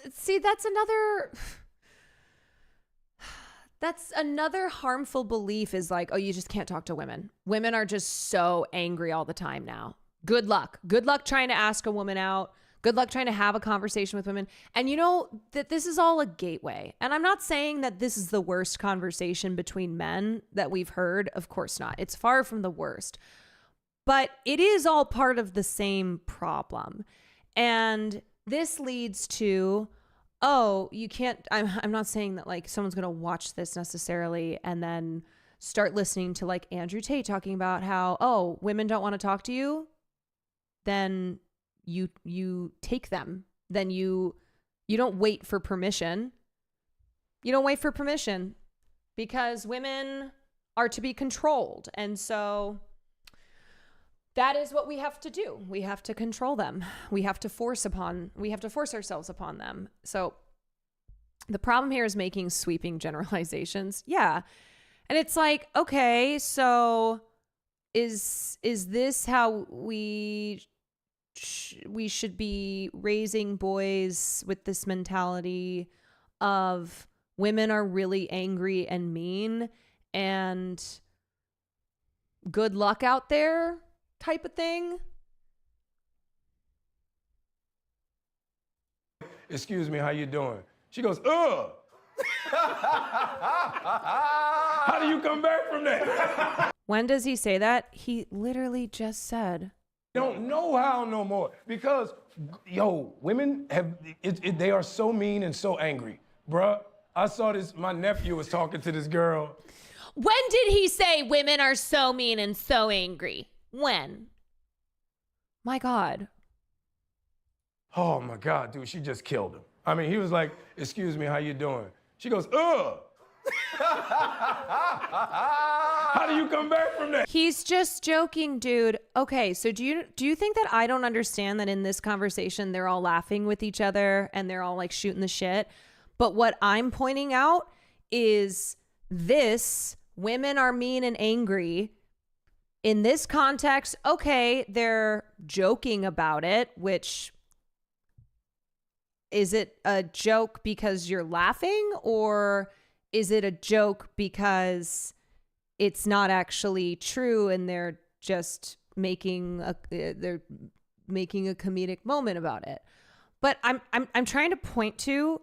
S1: That's another harmful belief is like, oh, you just can't talk to women. Women are just so angry all the time now. Good luck. Good luck trying to ask a woman out. Good luck trying to have a conversation with women. And you know that this is all a gateway. And I'm not saying that this is the worst conversation between men that we've heard. Of course not. It's far from the worst. But it is all part of the same problem. And this leads to, oh, you can't, I'm not saying that like someone's going to watch this necessarily and then start listening to like Andrew Tate talking about how, oh, women don't want to talk to you. Then you take them. Then you don't wait for permission. You don't wait for permission because women are to be controlled. And so that is what we have to do. We have to control them. We have to force ourselves upon them. So the problem here is making sweeping generalizations. Yeah. And it's like, okay, so is this how we should be raising boys with this mentality of women are really angry and mean and good luck out there type of thing?
S8: Excuse me, how you doing? She goes, ugh. How do you come back from that?
S1: When does he say that? He literally just said.
S8: Don't know how no more because, yo, women they are so mean and so angry. Bruh, I saw this, my nephew was talking to this girl.
S1: When did he say women are so mean and so angry? When? My God.
S8: Oh my God, dude, she just killed him. I mean, he was like, excuse me, how you doing? She goes, ugh. How do you come back from that?
S1: He's just joking, dude. Okay, so do you think that I don't understand that in this conversation they're all laughing with each other and they're all like shooting the shit? But what I'm pointing out is this, women are mean and angry. In this context, okay, they're joking about it, which is it a joke because you're laughing or is it a joke because it's not actually true and they're just making a comedic moment about it? But I'm trying to point to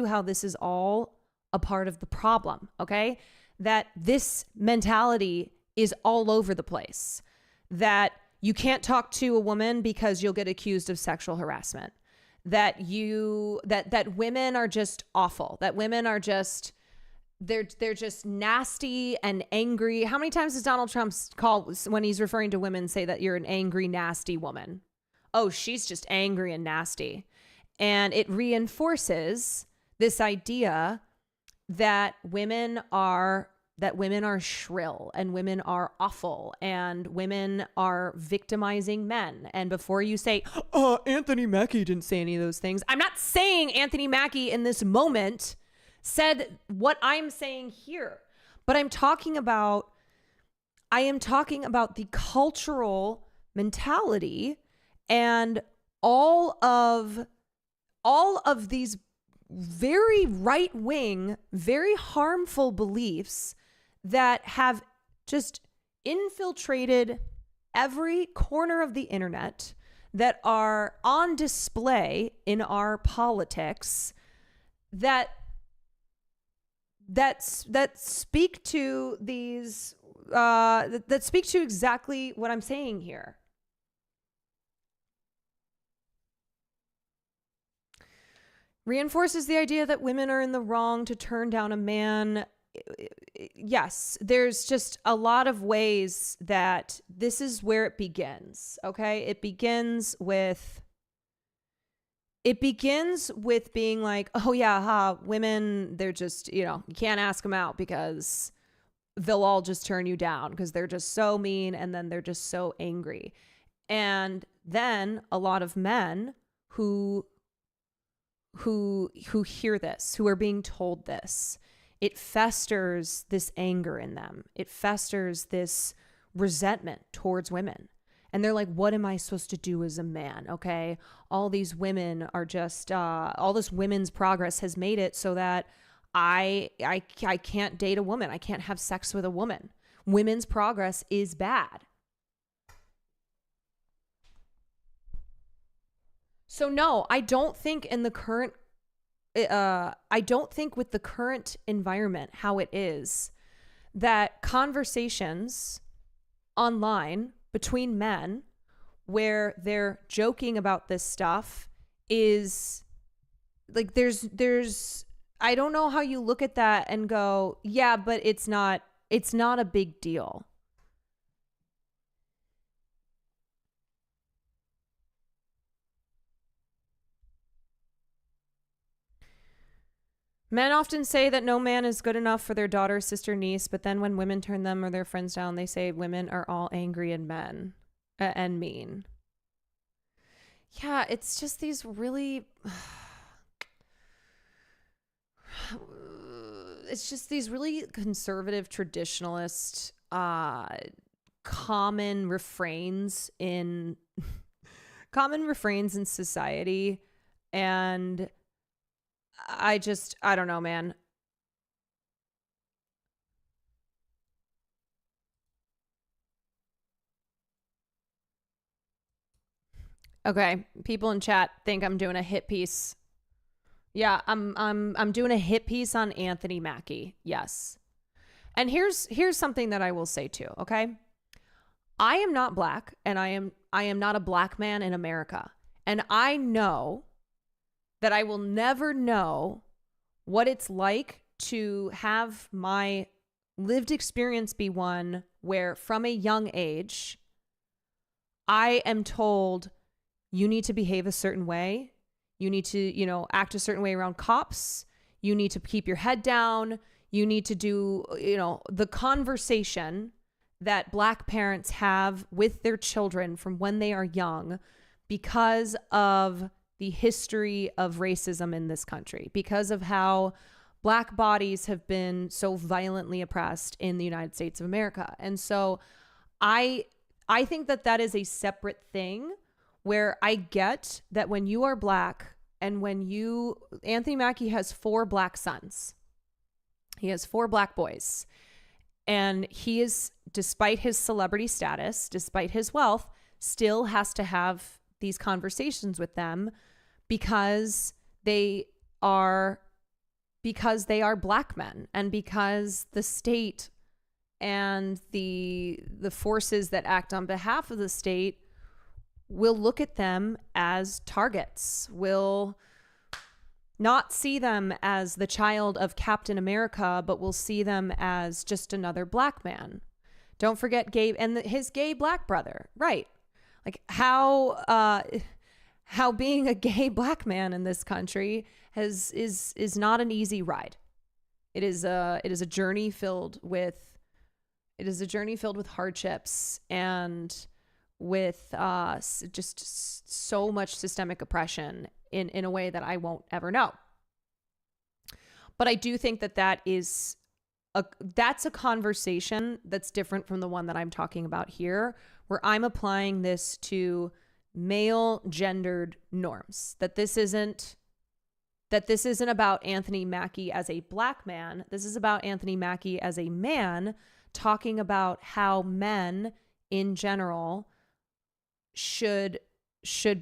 S1: how this is all a part of the problem, okay? That this mentality is all over the place. That you can't talk to a woman because you'll get accused of sexual harassment. That women are just awful. That women are just they're just nasty and angry. How many times does Donald Trump call when he's referring to women say that you're an angry, nasty woman? Oh, she's just angry and nasty. And it reinforces this idea that women are shrill and women are awful and women are victimizing men. And before you say, oh, Anthony Mackie didn't say any of those things. I'm not saying Anthony Mackie in this moment said what I'm saying here, but I am talking about the cultural mentality and all of these very right-wing, very harmful beliefs that have just infiltrated every corner of the internet, that are on display in our politics, that speak to these that speak to exactly what I'm saying here. Reinforces the idea that women are in the wrong to turn down a man. Yes, there's just a lot of ways that this is where it begins. Okay, it begins with being like, oh yeah, women, they're just, you can't ask them out because they'll all just turn you down because they're just so mean and then they're just so angry. And then a lot of men who hear this, who are being told this, it festers this anger in them. It festers this resentment towards women. And they're like, what am I supposed to do as a man? Okay. All these women are just, all this women's progress has made it so that I can't date a woman. I can't have sex with a woman. Women's progress is bad. So no, I don't think in the current I don't think with the current environment how it is that conversations online between men where they're joking about this stuff is like there's I don't know how you look at that and go, yeah, but it's not a big deal. Men often say that no man is good enough for their daughter, sister, niece, but then when women turn them or their friends down, they say women are all angry and mean. Yeah, it's just these really it's just these really conservative traditionalist common refrains in society, and I don't know, man. Okay, people in chat think I'm doing a hit piece. Yeah, I'm doing a hit piece on Anthony Mackie. Yes. And here's something that I will say too, okay? I am not black, and I am not a black man in America. And I know that I will never know what it's like to have my lived experience be one where from a young age, I am told you need to behave a certain way. You need to, act a certain way around cops. You need to keep your head down. You need to do, the conversation that black parents have with their children from when they are young because of the history of racism in this country, because of how black bodies have been so violently oppressed in the United States of America. And so I think that is a separate thing where I get that when you are black and Anthony Mackie has 4 black sons. He has 4 black boys. And he is, despite his celebrity status, despite his wealth, still has to have these conversations with them because they are black men, and because the state and the forces that act on behalf of the state will look at them as targets, will not see them as the child of Captain America, but will see them as just another black man. Don't forget Gabe and his gay black brother, right? Like how being a gay black man in this country is not an easy ride. It is a journey filled with hardships and with just so much systemic oppression in a way that I won't ever know. But I do think that's a conversation that's different from the one that I'm talking about here, where I'm applying this to male gendered norms. That this isn't about Anthony Mackie as a black man. This is about Anthony Mackie as a man talking about how men in general should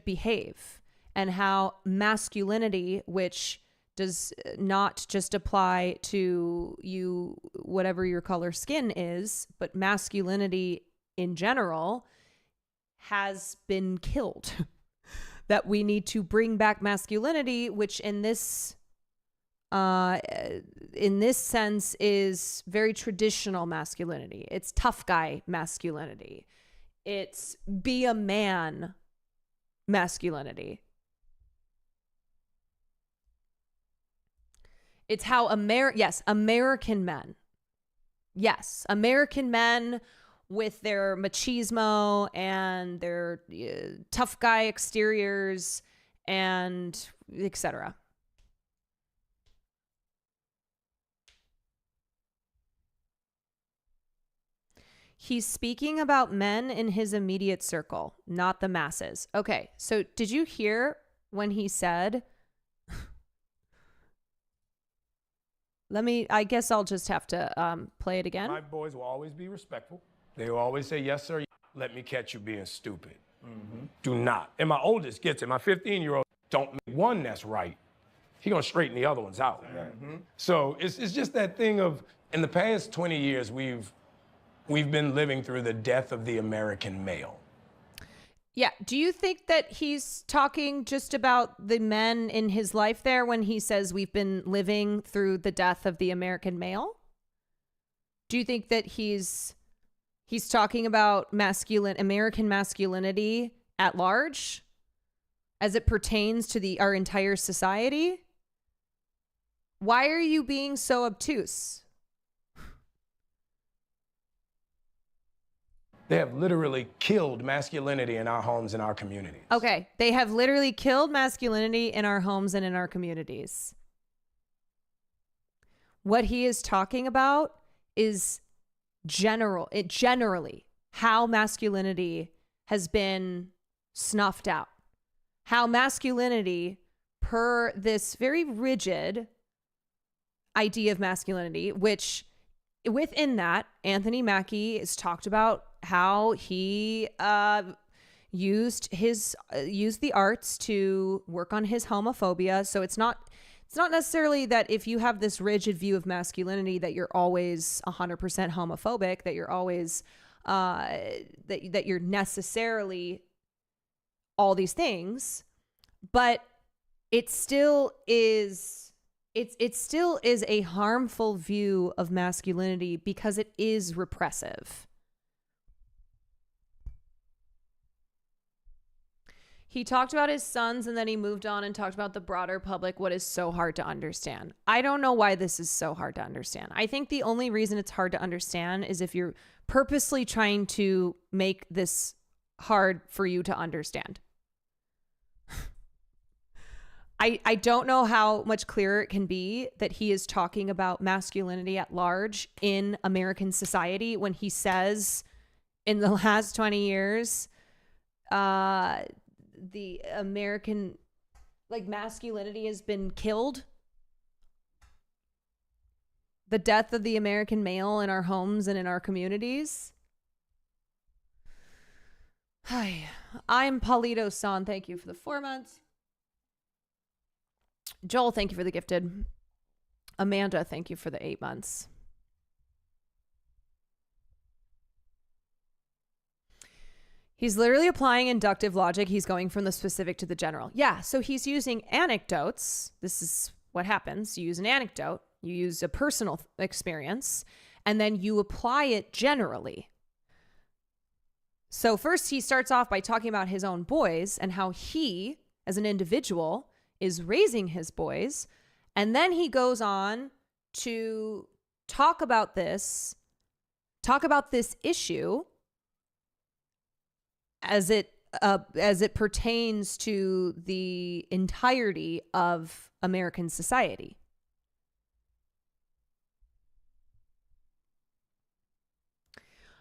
S1: behave, and how masculinity, which does not just apply to you, whatever your color skin is, but masculinity in general has been killed. That we need to bring back masculinity, which in this sense is very traditional masculinity. It's tough guy masculinity. It's be a man masculinity. It's how American men. Yes, American men with their machismo and their tough guy exteriors and etc. He's speaking about men in his immediate circle, not the masses. Okay, so did you hear when he said I guess I'll just have to play it again.
S8: My boys will always be respectful. They will always say, yes, sir. Let me catch you being stupid. Do not. And my oldest gets it. My 15-year-old don't make one that's right. He gonna straighten the other ones out. So it's just that thing of, in the past 20 years, we've been living through the death of the American male.
S1: Yeah. Do you think that he's talking just about the men in his life there when he says we've been living through the death of the American male? Do you think that he's talking about American masculinity at large as it pertains to our entire society? Why are you being so obtuse?
S8: They have literally killed masculinity in our homes and our communities.
S1: Okay. They have literally killed masculinity in our homes and in our communities. What he is talking about is generally how masculinity has been snuffed out. How masculinity, per this very rigid idea of masculinity, which within that, Anthony Mackie has talked about how he used the arts to work on his homophobia. So it's not necessarily that if you have this rigid view of masculinity that you're always 100% homophobic, that you're always that you're necessarily all these things, but it still is a harmful view of masculinity because it is repressive. He talked about his sons and then he moved on and talked about the broader public, what is so hard to understand. I don't know why this is so hard to understand. I think the only reason it's hard to understand is if you're purposely trying to make this hard for you to understand. I don't know how much clearer it can be that he is talking about masculinity at large in American society when he says in the last 20 years, the American, masculinity has been killed. The death of the American male in our homes and in our communities. Hi, I'm Paulito San. Thank you for the 4 months. Joel, thank you for the gifted. Amanda, thank you for the 8 months. He's literally applying inductive logic. He's going from the specific to the general. Yeah, so he's using anecdotes. This is what happens. You use an anecdote, you use a personal experience, and then you apply it generally. So first he starts off by talking about his own boys and how he, as an individual, is raising his boys. And then he goes on to talk about this issue as it pertains to the entirety of American society.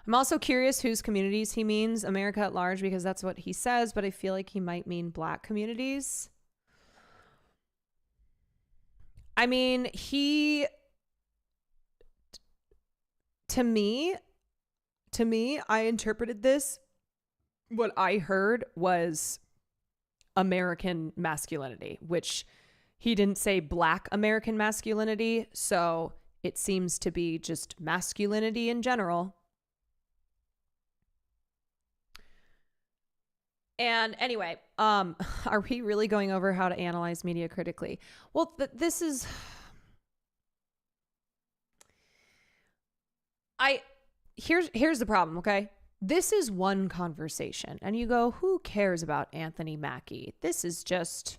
S1: I'm also curious whose communities he means, America at large, because that's what he says, but I feel like he might mean Black communities. I mean, to me, I interpreted this. What I heard was American masculinity, which he didn't say Black American masculinity. So it seems to be just masculinity in general. And anyway, are we really going over how to analyze media critically? Well, this is... Here's the problem, okay? This is one conversation. And you go, who cares about Anthony Mackie? This is just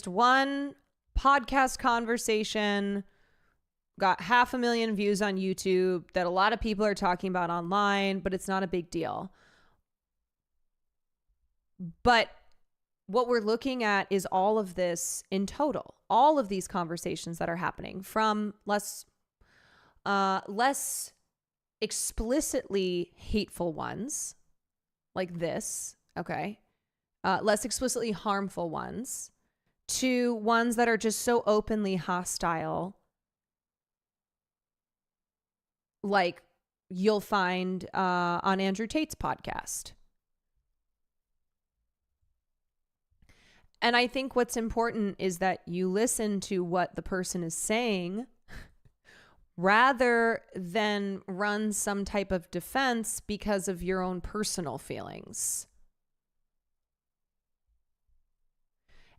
S1: one podcast conversation. Got 500,000 views on YouTube that a lot of people are talking about online, but it's not a big deal. But what we're looking at is all of this in total, all of these conversations that are happening, from less explicitly hateful ones like this, okay, less explicitly harmful ones to ones that are just so openly hostile, like you'll find on Andrew Tate's podcast. And I think what's important is that you listen to what the person is saying rather than run some type of defense because of your own personal feelings.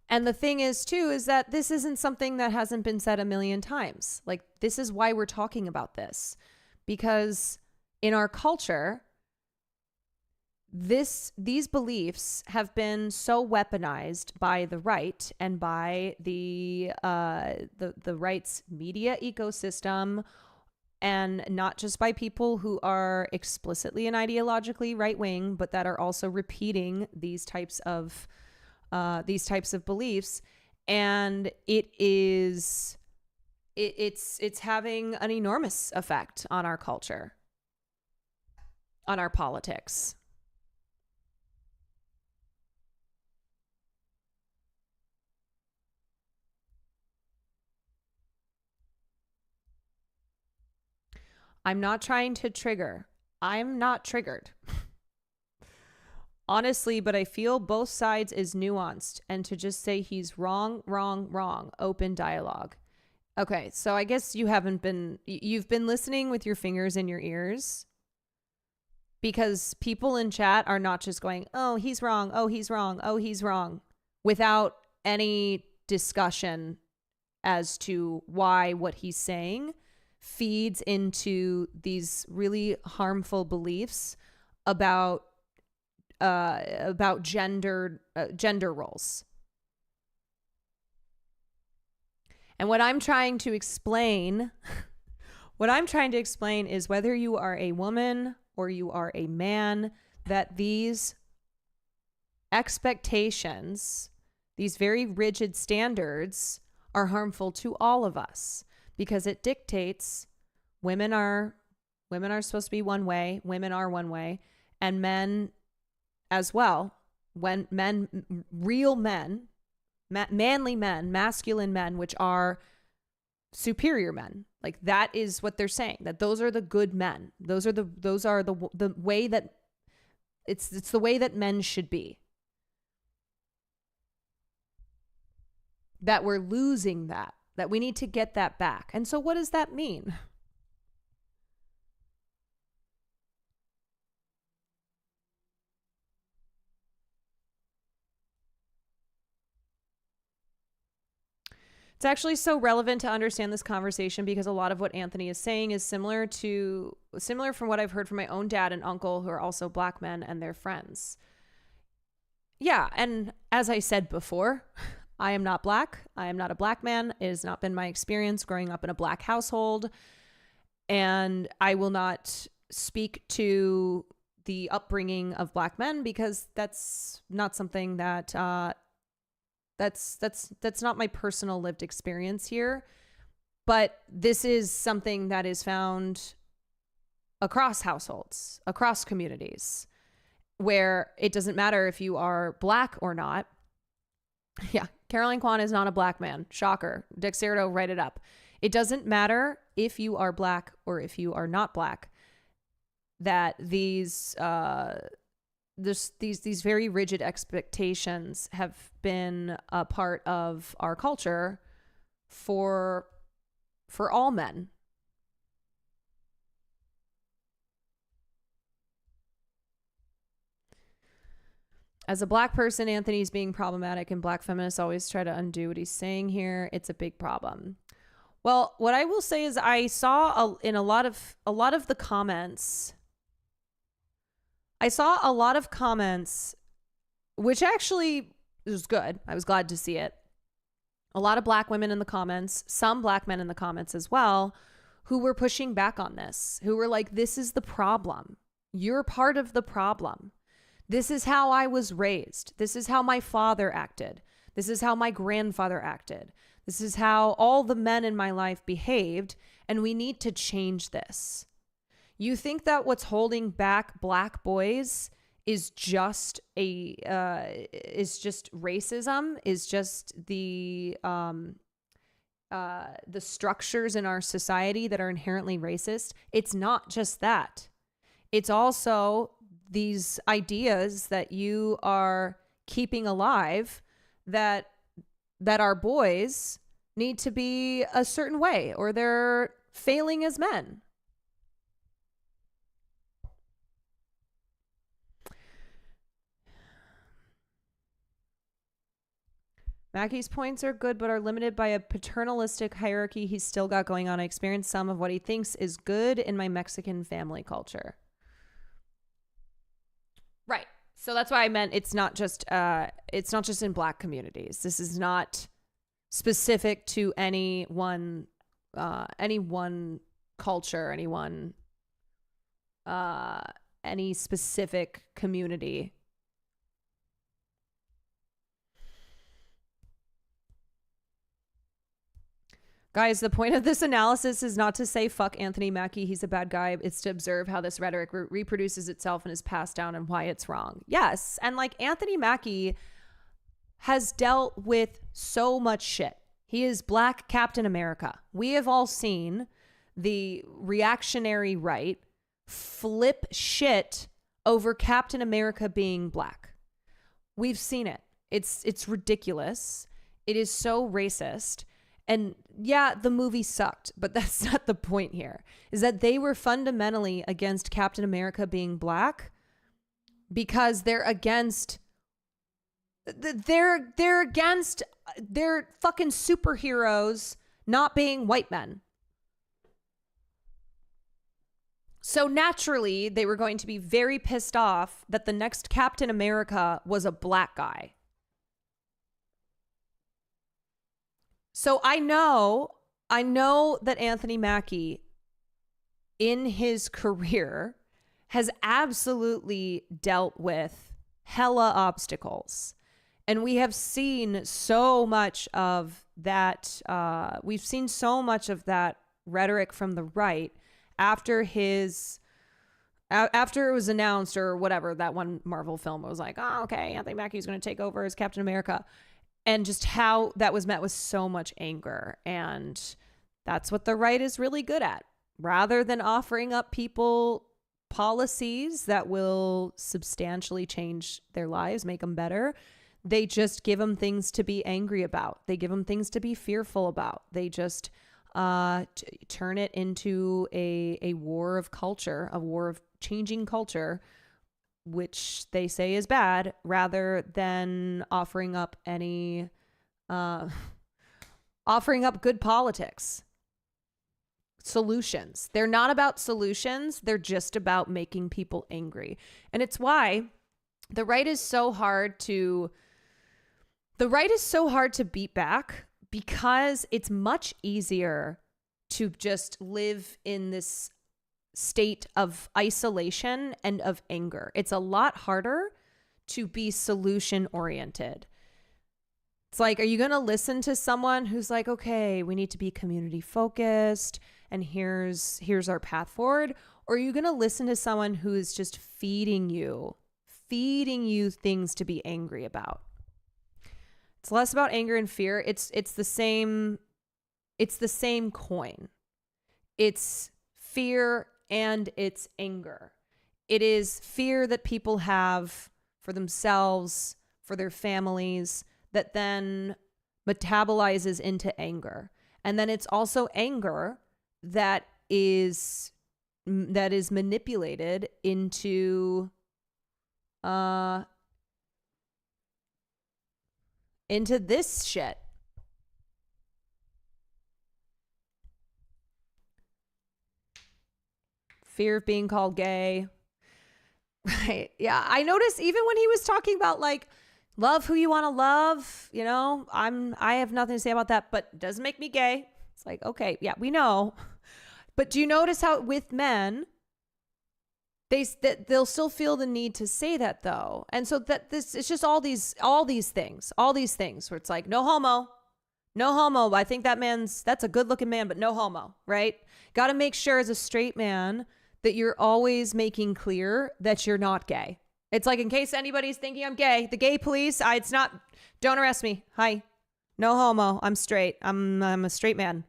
S1: And the thing is, too, is that this isn't something that hasn't been said a million times. Like, this is why we're talking about this. Because in our culture, these beliefs have been so weaponized by the right and by the right's media ecosystem, and not just by people who are explicitly and ideologically right wing, but that are also repeating these types of beliefs, and it's having an enormous effect on our culture, on our politics. I'm not trying to trigger. I'm not triggered. Honestly, but I feel both sides is nuanced, and to just say he's wrong, open dialogue. Okay, so I guess you've been listening with your fingers in your ears, because people in chat are not just going, oh, he's wrong, oh, he's wrong, oh, he's wrong, without any discussion as to why what he's saying feeds into these really harmful beliefs about gender roles. And what I'm trying to explain is whether you are a woman or you are a man, that these expectations, these very rigid standards, are harmful to all of us, because it dictates women are supposed to be one way, women are one way, and men as well. When real men, manly men, masculine men, which are superior men, like that is what they're saying, that those are the good men. Those are the way that it's the way that men should be. That we're losing that we need to get that back. And so what does that mean? It's actually so relevant to understand this conversation, because a lot of what Anthony is saying is similar from what I've heard from my own dad and uncle, who are also black men, and their friends. Yeah, and as I said before, I am not black. I am not a black man. It has not been my experience growing up in a black household, and I will not speak to the upbringing of black men, because that's not something that that's not my personal lived experience here. But this is something that is found across households, across communities, where it doesn't matter if you are black or not. Yeah, Caroline Kwan is not a black man. Shocker. Dexerto, write it up. It doesn't matter if you are black or if you are not black, that these very rigid expectations have been a part of our culture for all men. As a black person, Anthony's being problematic, and black feminists always try to undo what he's saying here. It's a big problem. Well, what I will say is I saw in a lot of the comments, which actually was good. I was glad to see it. A lot of black women in the comments, some black men in the comments as well, who were pushing back on this, who were like, this is the problem. You're part of the problem. This is how I was raised. This is how my father acted. This is how my grandfather acted. This is how all the men in my life behaved, and we need to change this. You think that what's holding back black boys is just racism, is just the structures in our society that are inherently racist. It's not just that. It's also these ideas that you are keeping alive that our boys need to be a certain way or they're failing as men. Mackie's points are good, but are limited by a paternalistic hierarchy he's still got going on. I experienced some of what he thinks is good in my Mexican family culture. Right. So that's why I meant it's not just in Black communities. This is not specific to any one culture, any specific community. Guys, the point of this analysis is not to say fuck Anthony Mackie, he's a bad guy. It's to observe how this rhetoric reproduces itself and is passed down and why it's wrong. Yes, and like Anthony Mackie has dealt with so much shit. He is Black Captain America. We have all seen the reactionary right flip shit over Captain America being Black. We've seen it. It's ridiculous. It is so racist. And yeah, the movie sucked, but that's not the point here. Is that they were fundamentally against Captain America being Black because they're against their fucking superheroes not being white men. So naturally, they were going to be very pissed off that the next Captain America was a Black guy. So I know that Anthony Mackie in his career has absolutely dealt with hella obstacles. And we have seen so much of that. We've seen so much of that rhetoric from the right after it was announced or whatever, that one Marvel film was like, oh, okay, Anthony Mackie's going to take over as Captain America. And just how that was met with so much anger. And that's what the right is really good at. Rather than offering up people policies that will substantially change their lives, make them better, they just give them things to be angry about. They give them things to be fearful about. They just turn it into a war of culture, a war of changing culture, which they say is bad, rather than offering up good politics. Solutions. They're not about solutions. They're just about making people angry. And it's why the right is so hard to beat back, because it's much easier to just live in this state of isolation and of anger. It's a lot harder to be solution oriented. It's like, are you going to listen to someone who's like, okay, we need to be community focused and here's our path forward? Or are you going to listen to someone who is just feeding you things to be angry about? It's less about anger and fear. It's the same coin. It's fear and it's anger. It is fear that people have for themselves, for their families, that then metabolizes into anger. And then it's also anger that is manipulated into this shit. Fear of being called gay. Right. Yeah. I noticed even when he was talking about like, love who you want to love, you know, I have nothing to say about that, but it doesn't make me gay. It's like, okay, yeah, we know. But do you notice how with men, they'll still feel the need to say that though. And so that it's just all these things where it's like, no homo. I think that's a good looking man, but no homo, right? Got to make sure as a straight man that you're always making clear that you're not gay. It's like, in case anybody's thinking I'm gay, the gay police, it's not, don't arrest me. Hi. No homo. I'm straight. I'm a straight man.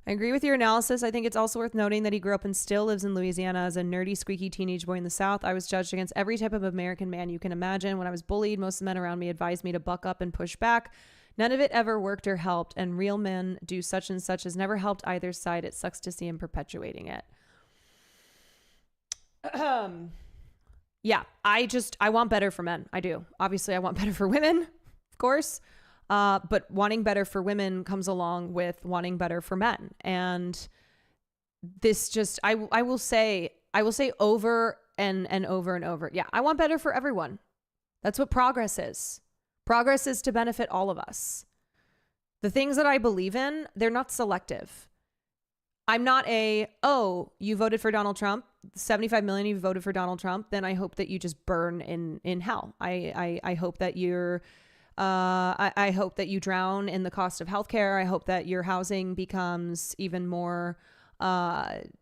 S1: I agree with your analysis. I think it's also worth noting that he grew up and still lives in Louisiana as a nerdy, squeaky teenage boy in the South. I was judged against every type of American man you can imagine. When I was bullied, most of the men around me advised me to buck up and push back. None of it ever worked or helped, and real men do such and such has never helped either side. It sucks to see him perpetuating it. Yeah, I want better for men. I do. Obviously, I want better for women, of course. But wanting better for women comes along with wanting better for men. And this just, I will say over and over and over. Yeah, I want better for everyone. That's what progress is. Progress is to benefit all of us. The things that I believe in, they're not selective. I'm not you voted for Donald Trump, 75 million of you voted for Donald Trump, then I hope that you just burn in hell. I hope that you're I hope that you drown in the cost of healthcare. I hope that your housing becomes even more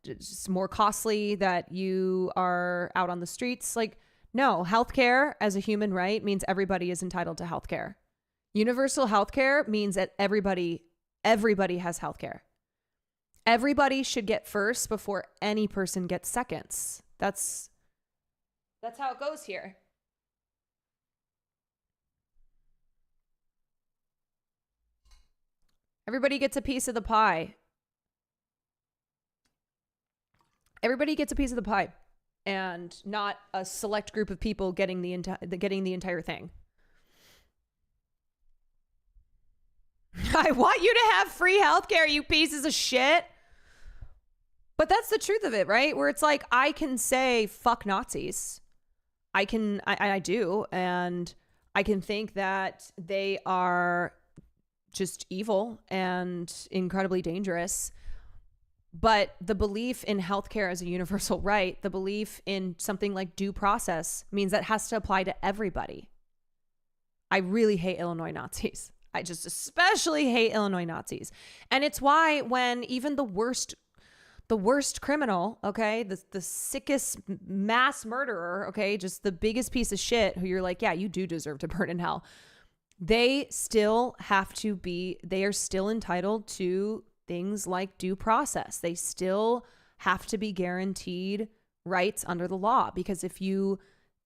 S1: just more costly, that you are out on the streets. Like, no, healthcare as a human right means everybody is entitled to healthcare. Universal healthcare means that everybody has healthcare. Everybody should get first before any person gets seconds. That's how it goes here. Everybody gets a piece of the pie. Everybody gets a piece of the pie, and not a select group of people getting the entire thing. I want you to have free healthcare, you pieces of shit. But that's the truth of it, right? Where it's like, I can say fuck Nazis. I do, and I can think that they are just evil and incredibly dangerous. But the belief in healthcare as a universal right, the belief in something like due process, means that has to apply to everybody. I really hate Illinois Nazis. I just especially hate Illinois Nazis. And it's why when even the worst criminal, okay, the sickest mass murderer, okay, just the biggest piece of shit who you're like, yeah, you do deserve to burn in hell. They are still entitled to things like due process. They still have to be guaranteed rights under the law, because if you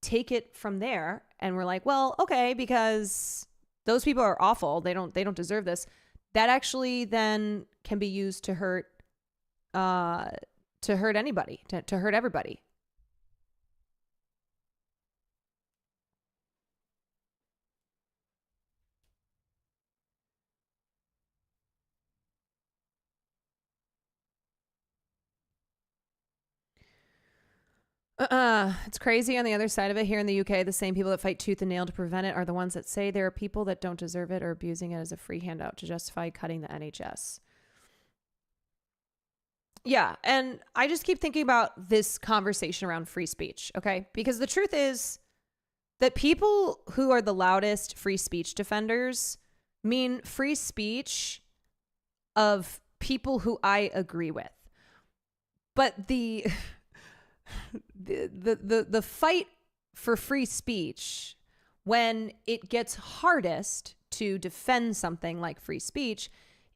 S1: take it from there and we're like, well, okay, because those people are awful, they don't deserve this, that actually then can be used to hurt anybody, to hurt everybody. It's crazy. On the other side of it, here in the UK, the same people that fight tooth and nail to prevent it are the ones that say there are people that don't deserve it or abusing it as a free handout to justify cutting the NHS. Yeah, and I just keep thinking about this conversation around free speech, okay? Because the truth is that people who are the loudest free speech defenders mean free speech of people who I agree with. But the fight for free speech, when it gets hardest to defend something like free speech,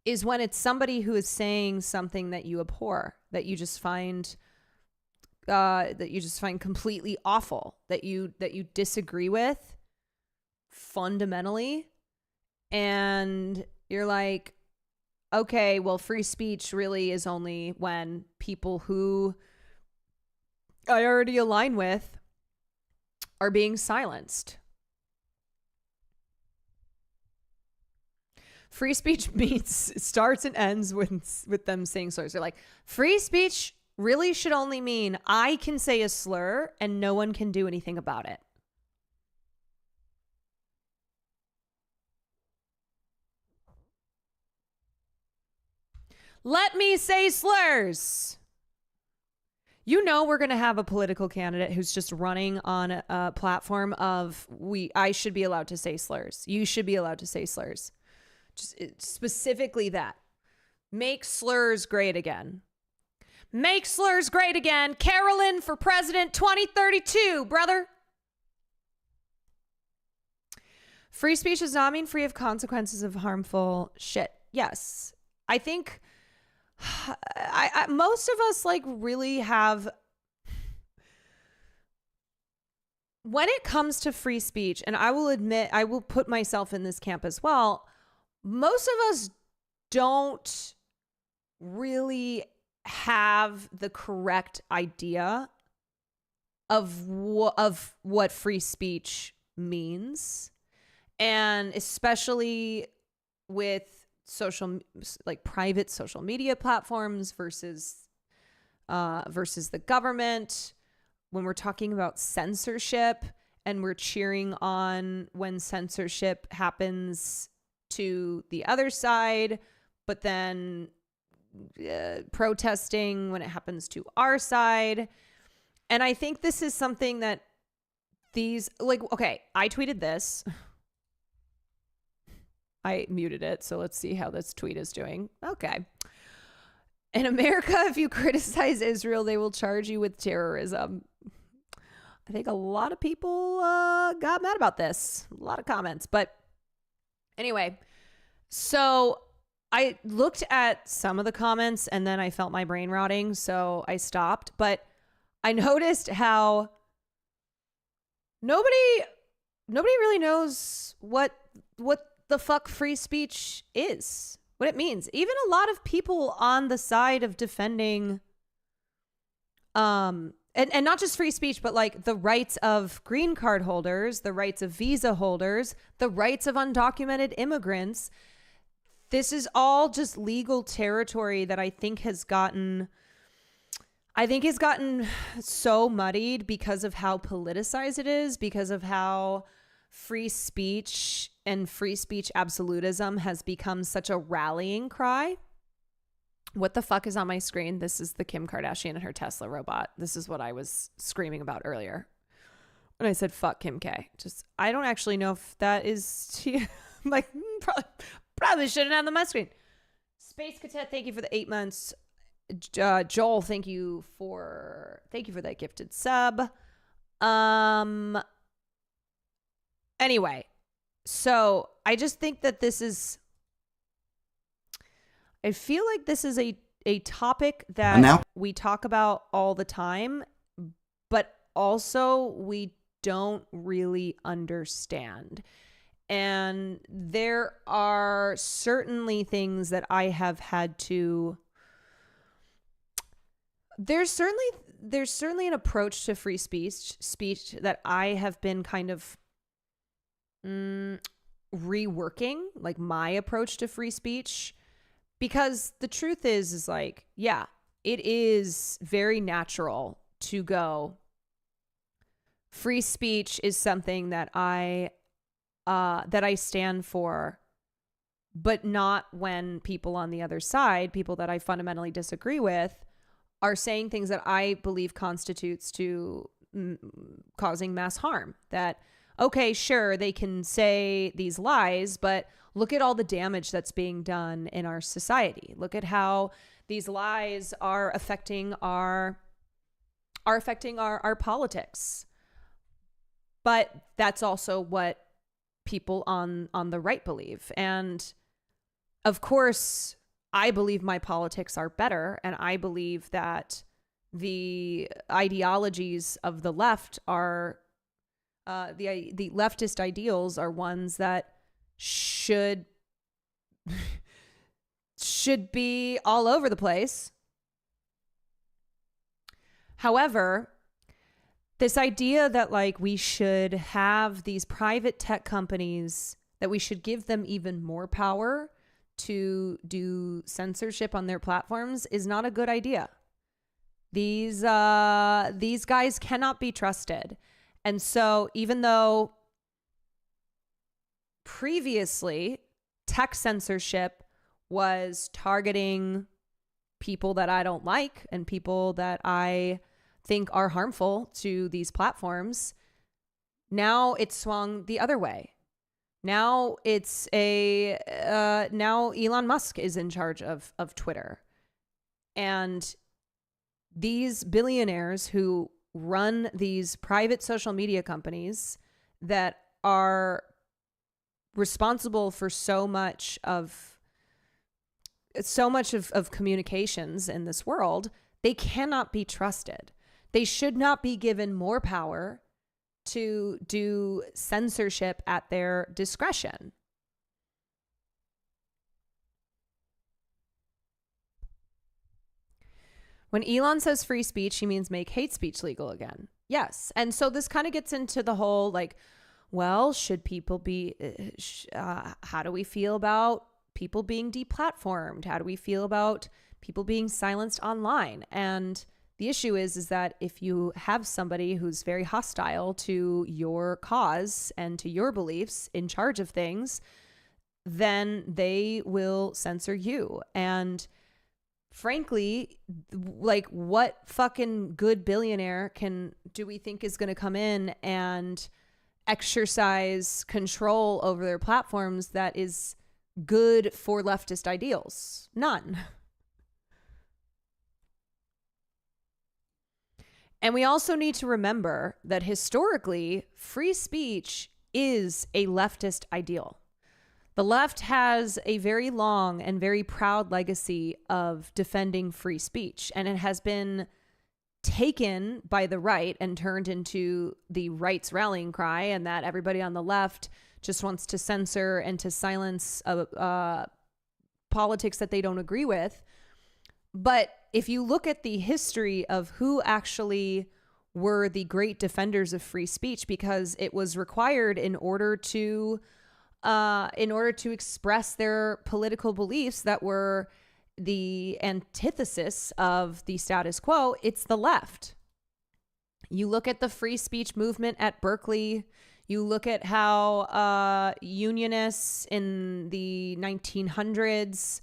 S1: is when it's somebody who is saying something that you abhor, that you just find completely awful, that you disagree with fundamentally, and you're like, okay, well, free speech really is only when people who I already align with are being silenced. Free speech starts and ends with them saying slurs. They're like, free speech really should only mean I can say a slur and no one can do anything about it. Let me say slurs. You know, we're going to have a political candidate who's just running on a platform of I should be allowed to say slurs. You should be allowed to say slurs. Just specifically that. Make slurs great again. Make slurs great again. Carolyn for president 2032, brother. Free speech does not mean free of consequences of harmful shit. Yes. I think most of us like really have, when it comes to free speech, and I will admit, I will put myself in this camp as well. Most of us don't really have the correct idea of what free speech means. And especially with private social media platforms versus the government, when we're talking about censorship and we're cheering on when censorship happens to the other side, but then protesting when it happens to our side. And I think this is something that I tweeted this. I muted it, so let's see how this tweet is doing. Okay. In America, if you criticize Israel, they will charge you with terrorism. I think a lot of people got mad about this. A lot of comments. But anyway, so I looked at some of the comments and then I felt my brain rotting, so I stopped. But I noticed how nobody really knows what the fuck free speech is, what it means. Even a lot of people on the side of defending and not just free speech, but like the rights of green card holders, the rights of visa holders, the rights of undocumented immigrants. This is all just legal territory that I think has gotten so muddied because of how politicized it is, because of how free speech and free speech absolutism has become such a rallying cry. What the fuck is on my screen? This is the Kim Kardashian and her Tesla robot. This is what I was screaming about earlier when I said fuck Kim K. I don't actually know if that is like probably shouldn't have them on my screen. Space Cadet, thank you for the 8 months. Joel, thank you for that gifted sub. Anyway, so I just think that I feel like this is a topic that we talk about all the time, but also we don't really understand. And there are certainly things that I have had to, there's certainly an approach to free speech that I have been kind of reworking, like my approach to free speech, because the truth is like, yeah, it is very natural to go, free speech is something that I stand for, but not when people on the other side, people that I fundamentally disagree with, are saying things that I believe constitutes to causing mass harm. That, okay, sure, they can say these lies, but look at all the damage that's being done in our society. Look at how these lies are affecting our politics. But that's also what people on the right believe. And of course, I believe my politics are better, and I believe that the ideologies of the left are the leftist ideals are ones that should be all over the place. However, this idea that like we should have these private tech companies, that we should give them even more power to do censorship on their platforms, is not a good idea. These guys cannot be trusted. And so even though previously tech censorship was targeting people that I don't like and people that I think are harmful to these platforms, now it's swung the other way. Now it's now Elon Musk is in charge of Twitter. And these billionaires who run these private social media companies that are responsible for so much of communications in this world, they cannot be trusted. They should not be given more power to do censorship at their discretion. When Elon says free speech, he means make hate speech legal again. Yes. And so this kind of gets into the whole, like, well, should people be, how do we feel about people being deplatformed? How do we feel about people being silenced online? And the issue is that if you have somebody who's very hostile to your cause and to your beliefs in charge of things, then they will censor you. And frankly, like, what fucking good billionaire do we think is going to come in and exercise control over their platforms that is good for leftist ideals? None. And we also need to remember that historically, free speech is a leftist ideal. The left has a very long and very proud legacy of defending free speech, and it has been taken by the right and turned into the right's rallying cry, and that everybody on the left just wants to censor and to silence politics that they don't agree with. But if you look at the history of who actually were the great defenders of free speech, because it was required in order to express their political beliefs that were the antithesis of the status quo, it's the left. You look at the free speech movement at Berkeley. You look at how unionists in the 1900s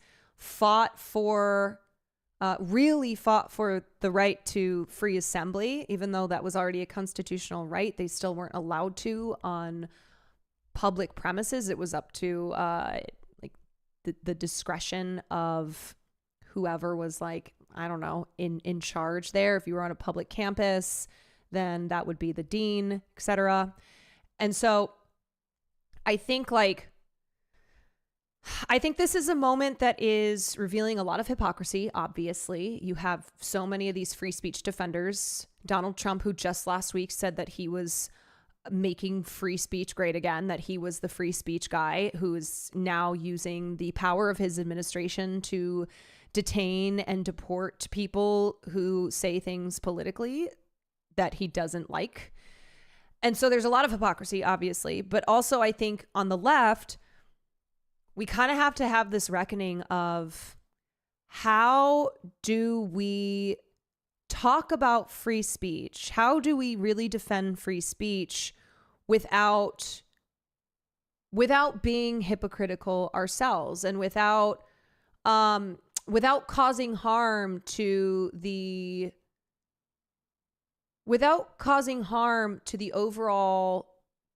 S1: really fought for the right to free assembly, even though that was already a constitutional right. They still weren't allowed to on public premises. It was up to the discretion of whoever was, like, I don't know, in charge there. If you were on a public campus, then that would be the dean, etc. And so I think this is a moment that is revealing a lot of hypocrisy. Obviously, you have so many of these free speech defenders. Donald Trump, who just last week said that he was making free speech great again, that he was the free speech guy, who is now using the power of his administration to detain and deport people who say things politically that he doesn't like. And so there's a lot of hypocrisy, obviously, but also I think on the left, we kind of have to have this reckoning of how do we talk about free speech? How do we really defend free speech without being hypocritical ourselves, and without causing harm to the overall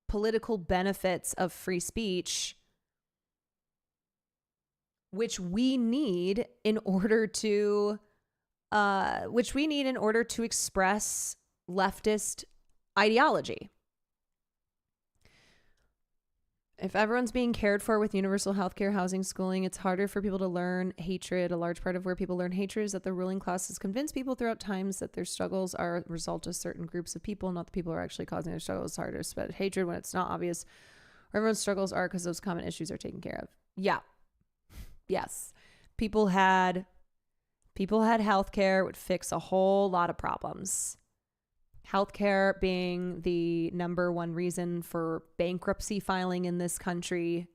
S1: political benefits of free speech, which we need in order to express leftist ideology. If everyone's being cared for with universal healthcare, housing, schooling, it's harder for people to learn hatred. A large part of where people learn hatred is that the ruling class has convinced people throughout times that their struggles are a result of certain groups of people, not the people who are actually causing their struggles. It's harder to spread hatred when it's not obvious. Everyone's struggles are because those common issues are taken care of. Yeah. Yes. People had healthcare, would fix a whole lot of problems. Healthcare being the number one reason for bankruptcy filing in this country.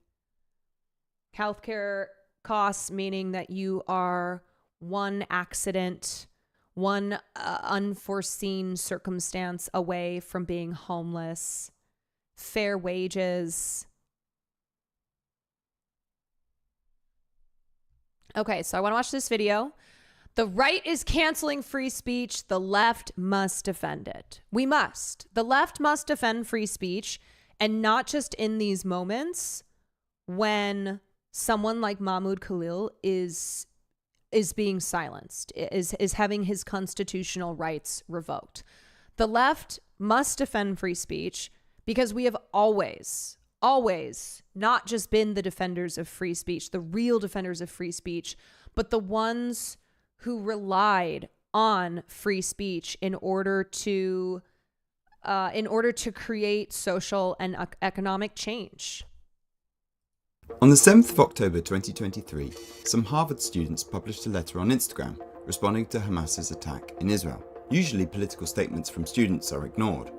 S1: Healthcare costs, meaning that you are one accident, one unforeseen circumstance away from being homeless. Fair wages. Okay, so I want to watch this video. The right is canceling free speech. The left must defend it. We must. The left must defend free speech, and not just in these moments when someone like Mahmoud Khalil is is being silenced, is having his constitutional rights revoked. The left must defend free speech because we have always not just been the defenders of free speech, the real defenders of free speech, but the ones who relied on free speech in order to create social and economic change.
S10: On the 7th of October 2023, some Harvard students published a letter on Instagram responding to Hamas's attack in Israel. Usually political statements from students are ignored,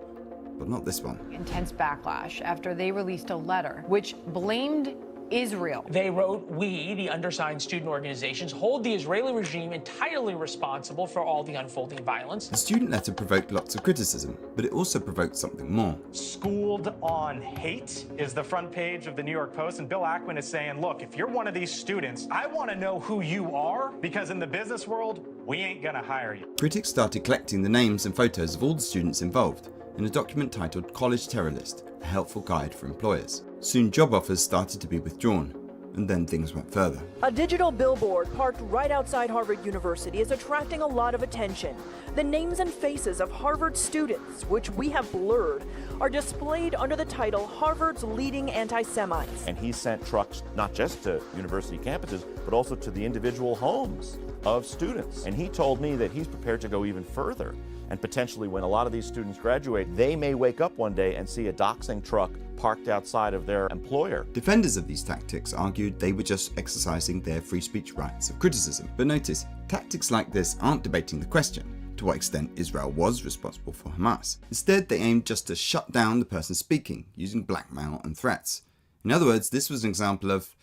S10: but not this one.
S11: Intense backlash after they released a letter which blamed Israel.
S12: They wrote, "We, the undersigned student organizations, hold the Israeli regime entirely responsible for all the unfolding violence."
S10: The student letter provoked lots of criticism, but it also provoked something more.
S13: Schooled on hate is the front page of the New York Post, and Bill Ackman is saying, look, if you're one of these students, I want to know who you are, because in the business world, we ain't gonna hire you.
S10: Critics started collecting the names and photos of all the students involved in a document titled College Terror List, a helpful guide for employers. Soon job offers started to be withdrawn, and then things went further.
S14: A digital billboard parked right outside Harvard University is attracting a lot of attention. The names and faces of Harvard students, which we have blurred, are displayed under the title Harvard's Leading Anti-Semites.
S15: And he sent trucks not just to university campuses, but also to the individual homes of students. And he told me that he's prepared to go even further. And potentially when a lot of these students graduate, they may wake up one day and see a doxing truck parked outside of their employer.
S10: Defenders of these tactics argued they were just exercising their free speech rights of criticism. But notice, tactics like this aren't debating the question, to what extent Israel was responsible for Hamas. Instead, they aimed just to shut down the person speaking, using blackmail and threats. In other words, this was an example of,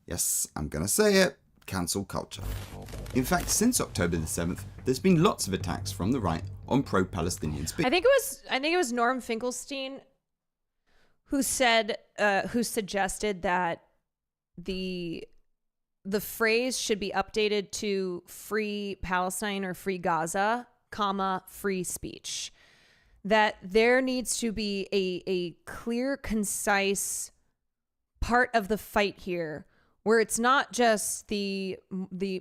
S10: yes, I'm gonna say it, cancel culture. In fact, since October the 7th, there's been lots of attacks from the right on pro-Palestinian speech.
S1: I think it was Norm Finkelstein who suggested that the phrase should be updated to free Palestine or free Gaza, comma, free speech. That there needs to be a clear, concise part of the fight here where it's not just the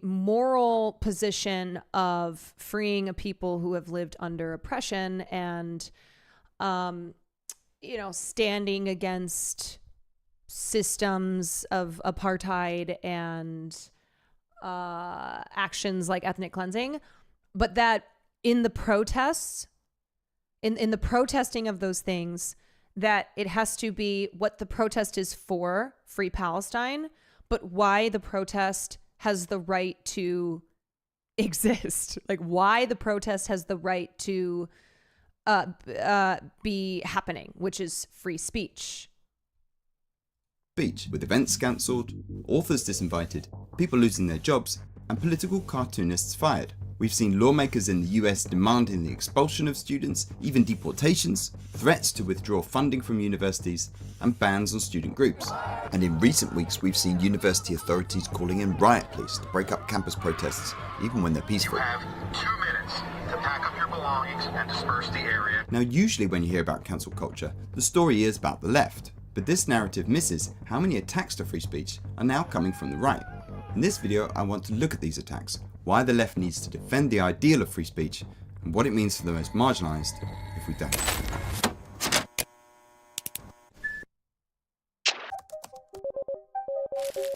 S1: moral position of freeing a people who have lived under oppression and standing against systems of apartheid and actions like ethnic cleansing, but that in the protests, in the protesting of those things, that it has to be what the protest is for, free Palestine, but why the protest has the right to exist, like why the protest has the right to be happening, which is free speech.
S10: With events cancelled, authors disinvited, people losing their jobs, and political cartoonists fired. We've seen lawmakers in the US demanding the expulsion of students, even deportations, threats to withdraw funding from universities, and bans on student groups. And in recent weeks, we've seen university authorities calling in riot police to break up campus protests, even when they're peaceful.
S9: You have 2 minutes to pack up your belongings and disperse the area.
S10: Now, usually when you hear about cancel culture, the story is about the left. But this narrative misses how many attacks to free speech are now coming from the right. In this video, I want to look at these attacks, why the left needs to defend the ideal of free speech, and what it means for the most marginalized if we don't.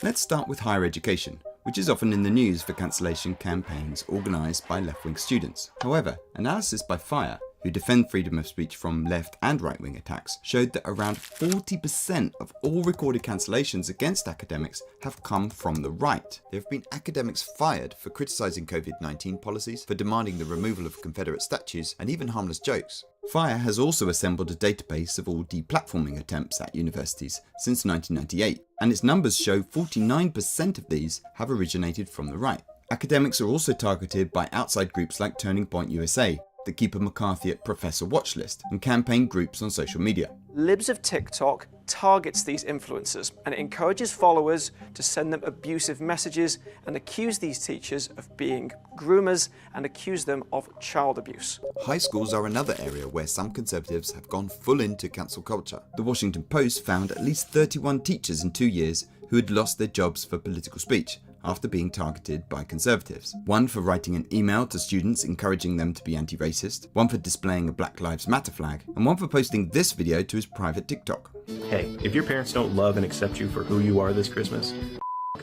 S10: Let's start with higher education, which is often in the news for cancellation campaigns organized by left-wing students. However, analysis by FIRE, who defend freedom of speech from left and right-wing attacks, showed that around 40% of all recorded cancellations against academics have come from the right. There have been academics fired for criticizing COVID-19 policies, for demanding the removal of Confederate statues, and even harmless jokes. FIRE has also assembled a database of all deplatforming attempts at universities since 1998, and its numbers show 49% of these have originated from the right. Academics are also targeted by outside groups like Turning Point USA, the Keep a McCarthy at Professor watch list, and campaign groups on social media.
S16: Libs of TikTok targets these influencers and it encourages followers to send them abusive messages and accuse these teachers of being groomers and accuse them of child abuse.
S10: High schools are another area where some conservatives have gone full into cancel culture. The Washington Post found at least 31 teachers in 2 years who had lost their jobs for political speech, after being targeted by conservatives. One for writing an email to students encouraging them to be anti-racist, one for displaying a Black Lives Matter flag, and one for posting this video to his private TikTok.
S17: Hey, if your parents don't love and accept you for who you are this Christmas,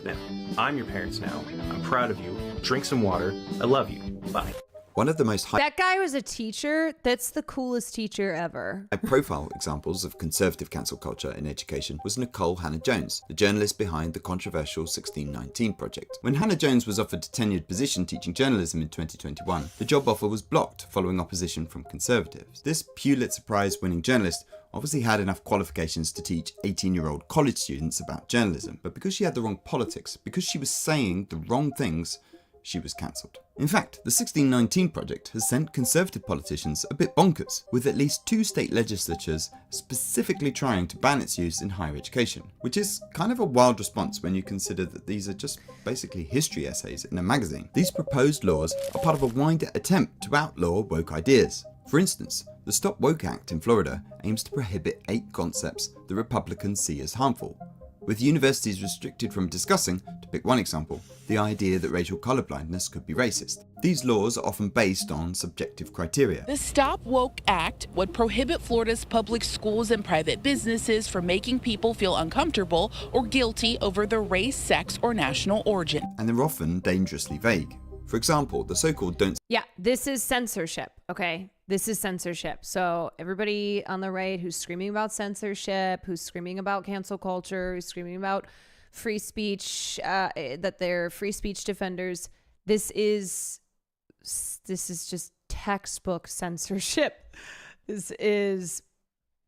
S17: them. I'm your parents now. I'm proud of you. Drink some water. I love you. Bye.
S10: One of the most
S1: That guy was a teacher. That's the coolest teacher ever.
S10: high-profile examples of conservative cancel culture in education was Nicole Hannah-Jones, the journalist behind the controversial 1619 project. When Hannah-Jones was offered a tenured position teaching journalism in 2021, the job offer was blocked following opposition from conservatives. This Pulitzer Prize-winning journalist obviously had enough qualifications to teach 18-year-old college students about journalism, but because she had the wrong politics, because she was saying the wrong things, she was cancelled. In fact, the 1619 project has sent conservative politicians a bit bonkers, with at least 2 state legislatures specifically trying to ban its use in higher education, which is kind of a wild response when you consider that these are just basically history essays in a magazine. These proposed laws are part of a wider attempt to outlaw woke ideas. For instance, the Stop Woke Act in Florida aims to prohibit 8 concepts that Republicans see as harmful, with universities restricted from discussing, to pick one example, the idea that racial colorblindness could be racist. These laws are often based on subjective criteria.
S18: The Stop Woke Act would prohibit Florida's public schools and private businesses from making people feel uncomfortable or guilty over their race, sex, or national origin.
S10: And they're often dangerously vague. For example, the so-called don't...
S1: Yeah, this is censorship, okay? This is censorship. So everybody on the right who's screaming about censorship, who's screaming about cancel culture, who's screaming about free speech, that they're free speech defenders, this is just textbook censorship. This is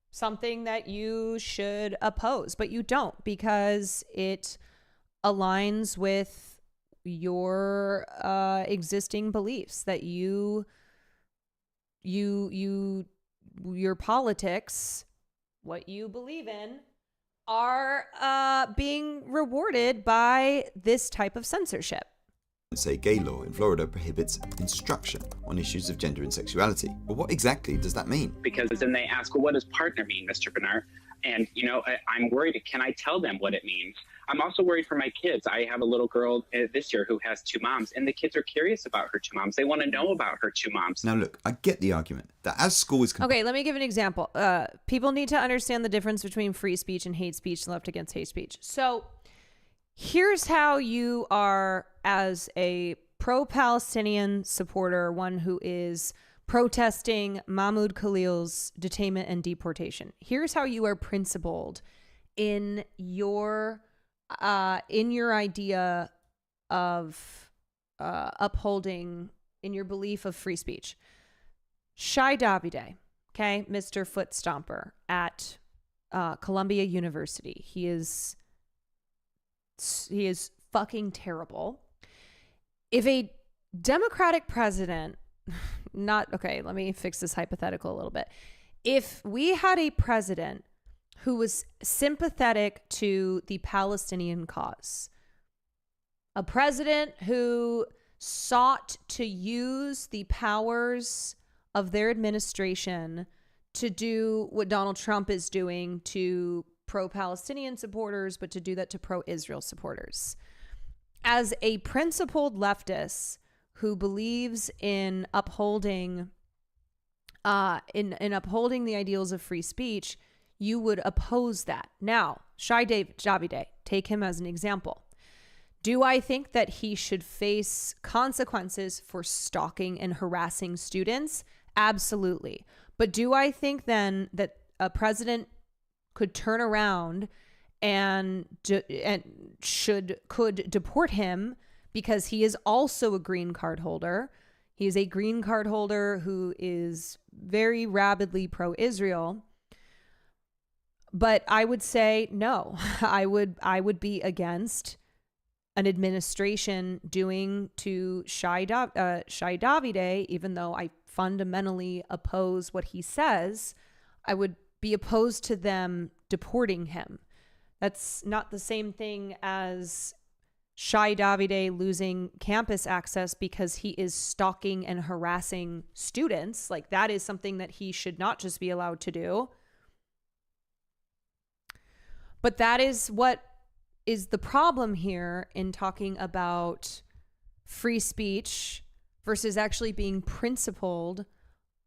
S1: something that you should oppose, but you don't, because it aligns with your existing beliefs, that your politics, what you believe in, are being rewarded by this type of censorship.
S10: Say gay law in Florida prohibits instruction on issues of gender and sexuality. But what exactly does that mean?
S19: Because then they ask, well, what does partner mean, Mr. Bernard? And, I'm worried, can I tell them what it means? I'm also worried for my kids. I have a little girl this year who has 2 moms, and the kids are curious about her 2 moms. They want to know about her 2 moms.
S10: Now, look, I get the argument that as school is...
S1: Okay, let me give an example. People need to understand the difference between free speech and hate speech, left against hate speech. So here's how you are, as a pro-Palestinian supporter, one who is protesting Mahmoud Khalil's detainment and deportation. Here's how you are principled in your idea of upholding, in your belief of free speech. Shai Davide, okay, Mr. Foot Stomper at Columbia University. He is fucking terrible. If a Democratic president, let me fix this hypothetical a little bit. If we had a president who was sympathetic to the Palestinian cause, a president who sought to use the powers of their administration to do what Donald Trump is doing to pro-Palestinian supporters, but to do that to pro-Israel supporters. As a principled leftist who believes in upholding upholding the ideals of free speech, you would oppose that. Now, Shai Davide, take him as an example. Do I think that he should face consequences for stalking and harassing students? Absolutely. But do I think then that a president could turn around and could deport him because he is also a green card holder? He is a green card holder who is very rabidly pro-Israel. But I would say no. I would be against an administration doing to Shai Davide, even though I fundamentally oppose what he says. I would be opposed to them deporting him. That's not the same thing as Shai Davide losing campus access because he is stalking and harassing students. Like, that is something that he should not just be allowed to do. But that is what is the problem here in talking about free speech versus actually being principled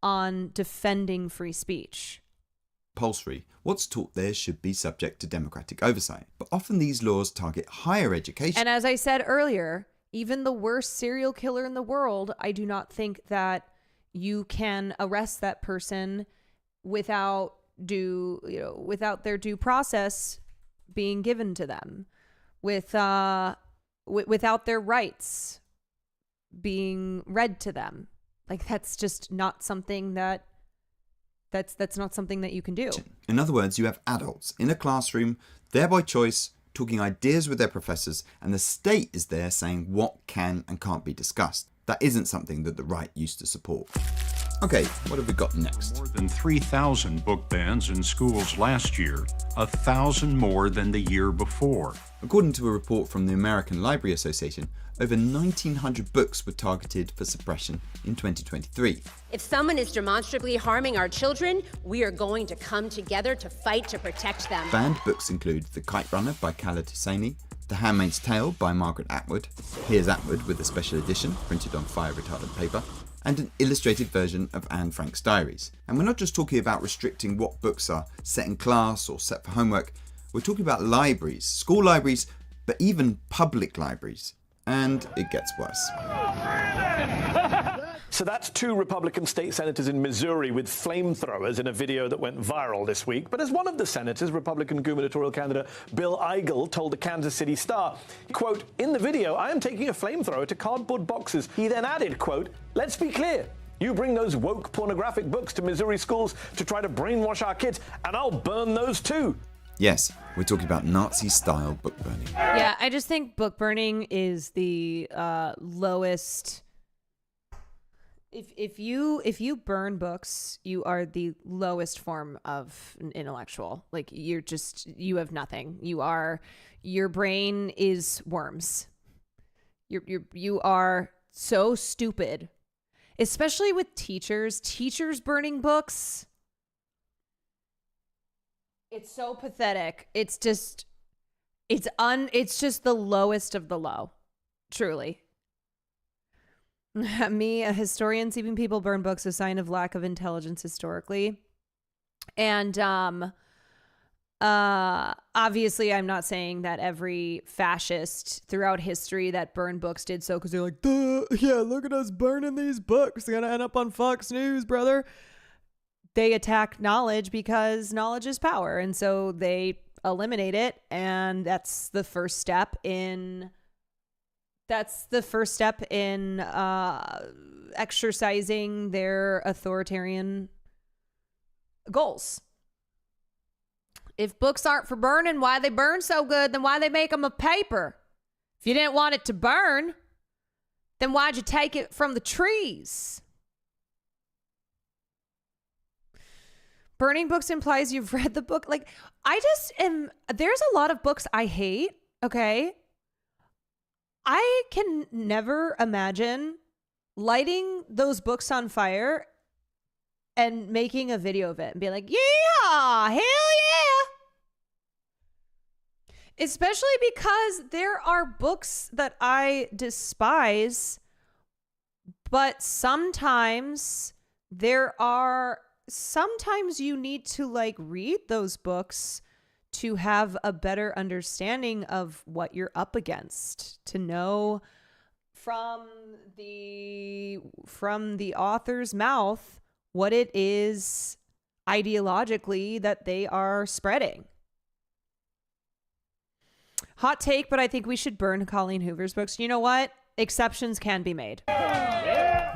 S1: on defending free speech.
S10: Compulsory, what's taught there should be subject to democratic oversight, but often these laws target higher education.
S1: And as I said earlier, even the worst serial killer in the world, I do not think that you can arrest that person without their due process being given to them, without their rights being read to them. Like, that's just not something that's not something that you can do.
S10: In other words, you have adults in a classroom, there by choice, talking ideas with their professors, and the state is there saying what can and can't be discussed. That isn't something that the right used to support. Okay, what have we got next?
S20: More than 3,000 book bans in schools last year, 1,000 more than the year before.
S10: According to a report from the American Library Association, over 1,900 books were targeted for suppression in 2023.
S21: If someone is demonstrably harming our children, we are going to come together to fight to protect them.
S10: Banned books include The Kite Runner by Khaled Hosseini, The Handmaid's Tale by Margaret Atwood, Here's Atwood with a special edition printed on fire-retardant paper, and an illustrated version of Anne Frank's diaries. And we're not just talking about restricting what books are set in class or set for homework, we're talking about libraries, school libraries, but even public libraries. And it gets worse.
S22: So that's 2 Republican state senators in Missouri with flamethrowers in a video that went viral this week. But as one of the senators, Republican gubernatorial candidate Bill Eigel, told the Kansas City Star, quote, "In the video, I am taking a flamethrower to cardboard boxes." He then added, quote, "Let's be clear. You bring those woke pornographic books to Missouri schools to try to brainwash our kids, and I'll burn those too."
S10: Yes, we're talking about Nazi-style book burning.
S1: Yeah, I just think book burning is the lowest. If you burn books, you are the lowest form of an intellectual. Like, you have nothing. Your brain is worms. You are so stupid, especially with teachers burning books. It's so pathetic. It's just the lowest of the low. Truly. Me, a historian, seeing people burn books, a sign of lack of intelligence historically. And obviously I'm not saying that every fascist throughout history that burned books did so because they're like, duh, yeah, look at us burning these books. They're gonna end up on Fox News, brother. They attack knowledge because knowledge is power. And so they eliminate it. And that's the first step in exercising their authoritarian goals. If books aren't for burning, why they burn so good, then why they make them of paper? If you didn't want it to burn, then why'd you take it from the trees? Burning books implies you've read the book. Like, there's a lot of books I hate, okay? I can never imagine lighting those books on fire and making a video of it and being like, yeah, hell yeah. Especially because there are books that I despise, but sometimes you need to like read those books to have a better understanding of what you're up against, to know from the author's mouth what it is ideologically that they are spreading. Hot take, but I think we should burn Colleen Hoover's books. You know what? Exceptions can be made.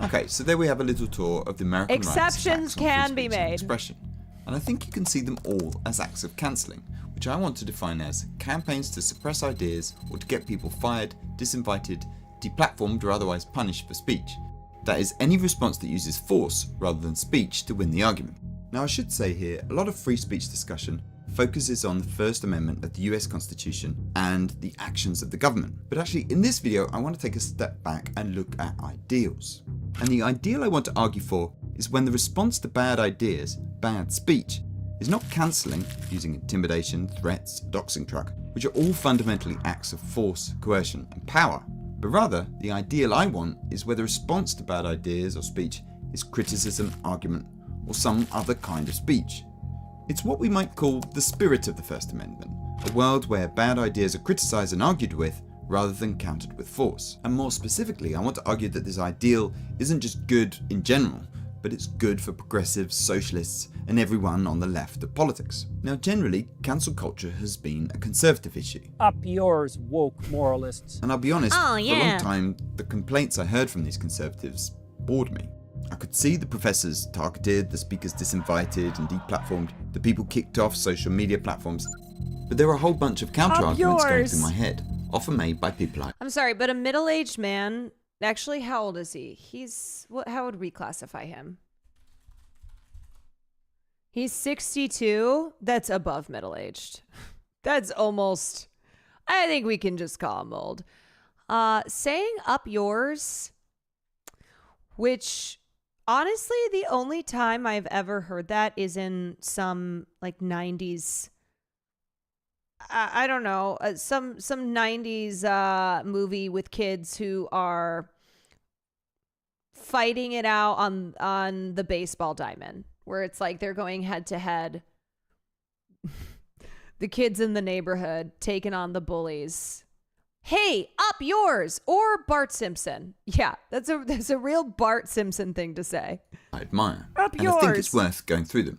S10: Okay, so there we have a little tour of the American rights
S1: Exceptions can be made.
S10: Expression. And I think you can see them all as acts of cancelling, which I want to define as campaigns to suppress ideas or to get people fired, disinvited, deplatformed or otherwise punished for speech. That is any response that uses force rather than speech to win the argument. Now I should say here, a lot of free speech discussion focuses on the First Amendment of the US Constitution and the actions of the government. But actually in this video I want to take a step back and look at ideals. And the ideal I want to argue for is when the response to bad ideas, bad speech, is not cancelling using intimidation, threats, doxing truck, which are all fundamentally acts of force, coercion, and power, but rather the ideal I want is where the response to bad ideas or speech is criticism, argument, or some other kind of speech. It's what we might call the spirit of the First Amendment, a world where bad ideas are criticised and argued with rather than countered with force. And more specifically, I want to argue that this ideal isn't just good in general, but it's good for progressives, socialists, and everyone on the left of politics. Now, generally, cancel culture has been a conservative issue.
S3: Up yours, woke moralists.
S10: And I'll be honest, for a long time, the complaints I heard from these conservatives bored me. I could see the professors targeted, the speakers disinvited and deplatformed, the people kicked off social media platforms. But there were a whole bunch of counter-arguments going through my head, often made by people like...
S1: I'm sorry, but a middle-aged man, actually, how old is he? How would we classify him? He's 62. That's above middle-aged. That's almost, I think we can just call him old. Saying up yours, which honestly, the only time I've ever heard that is in some like 90s, I don't know, some 90s movie with kids who are fighting it out on the baseball diamond, where it's like they're going head to head. The kids in the neighborhood taking on the bullies. Hey, up yours! Or Bart Simpson. Yeah, that's a real Bart Simpson thing to say.
S10: I admire.
S1: Up
S10: and
S1: yours!
S10: I think it's worth going through them.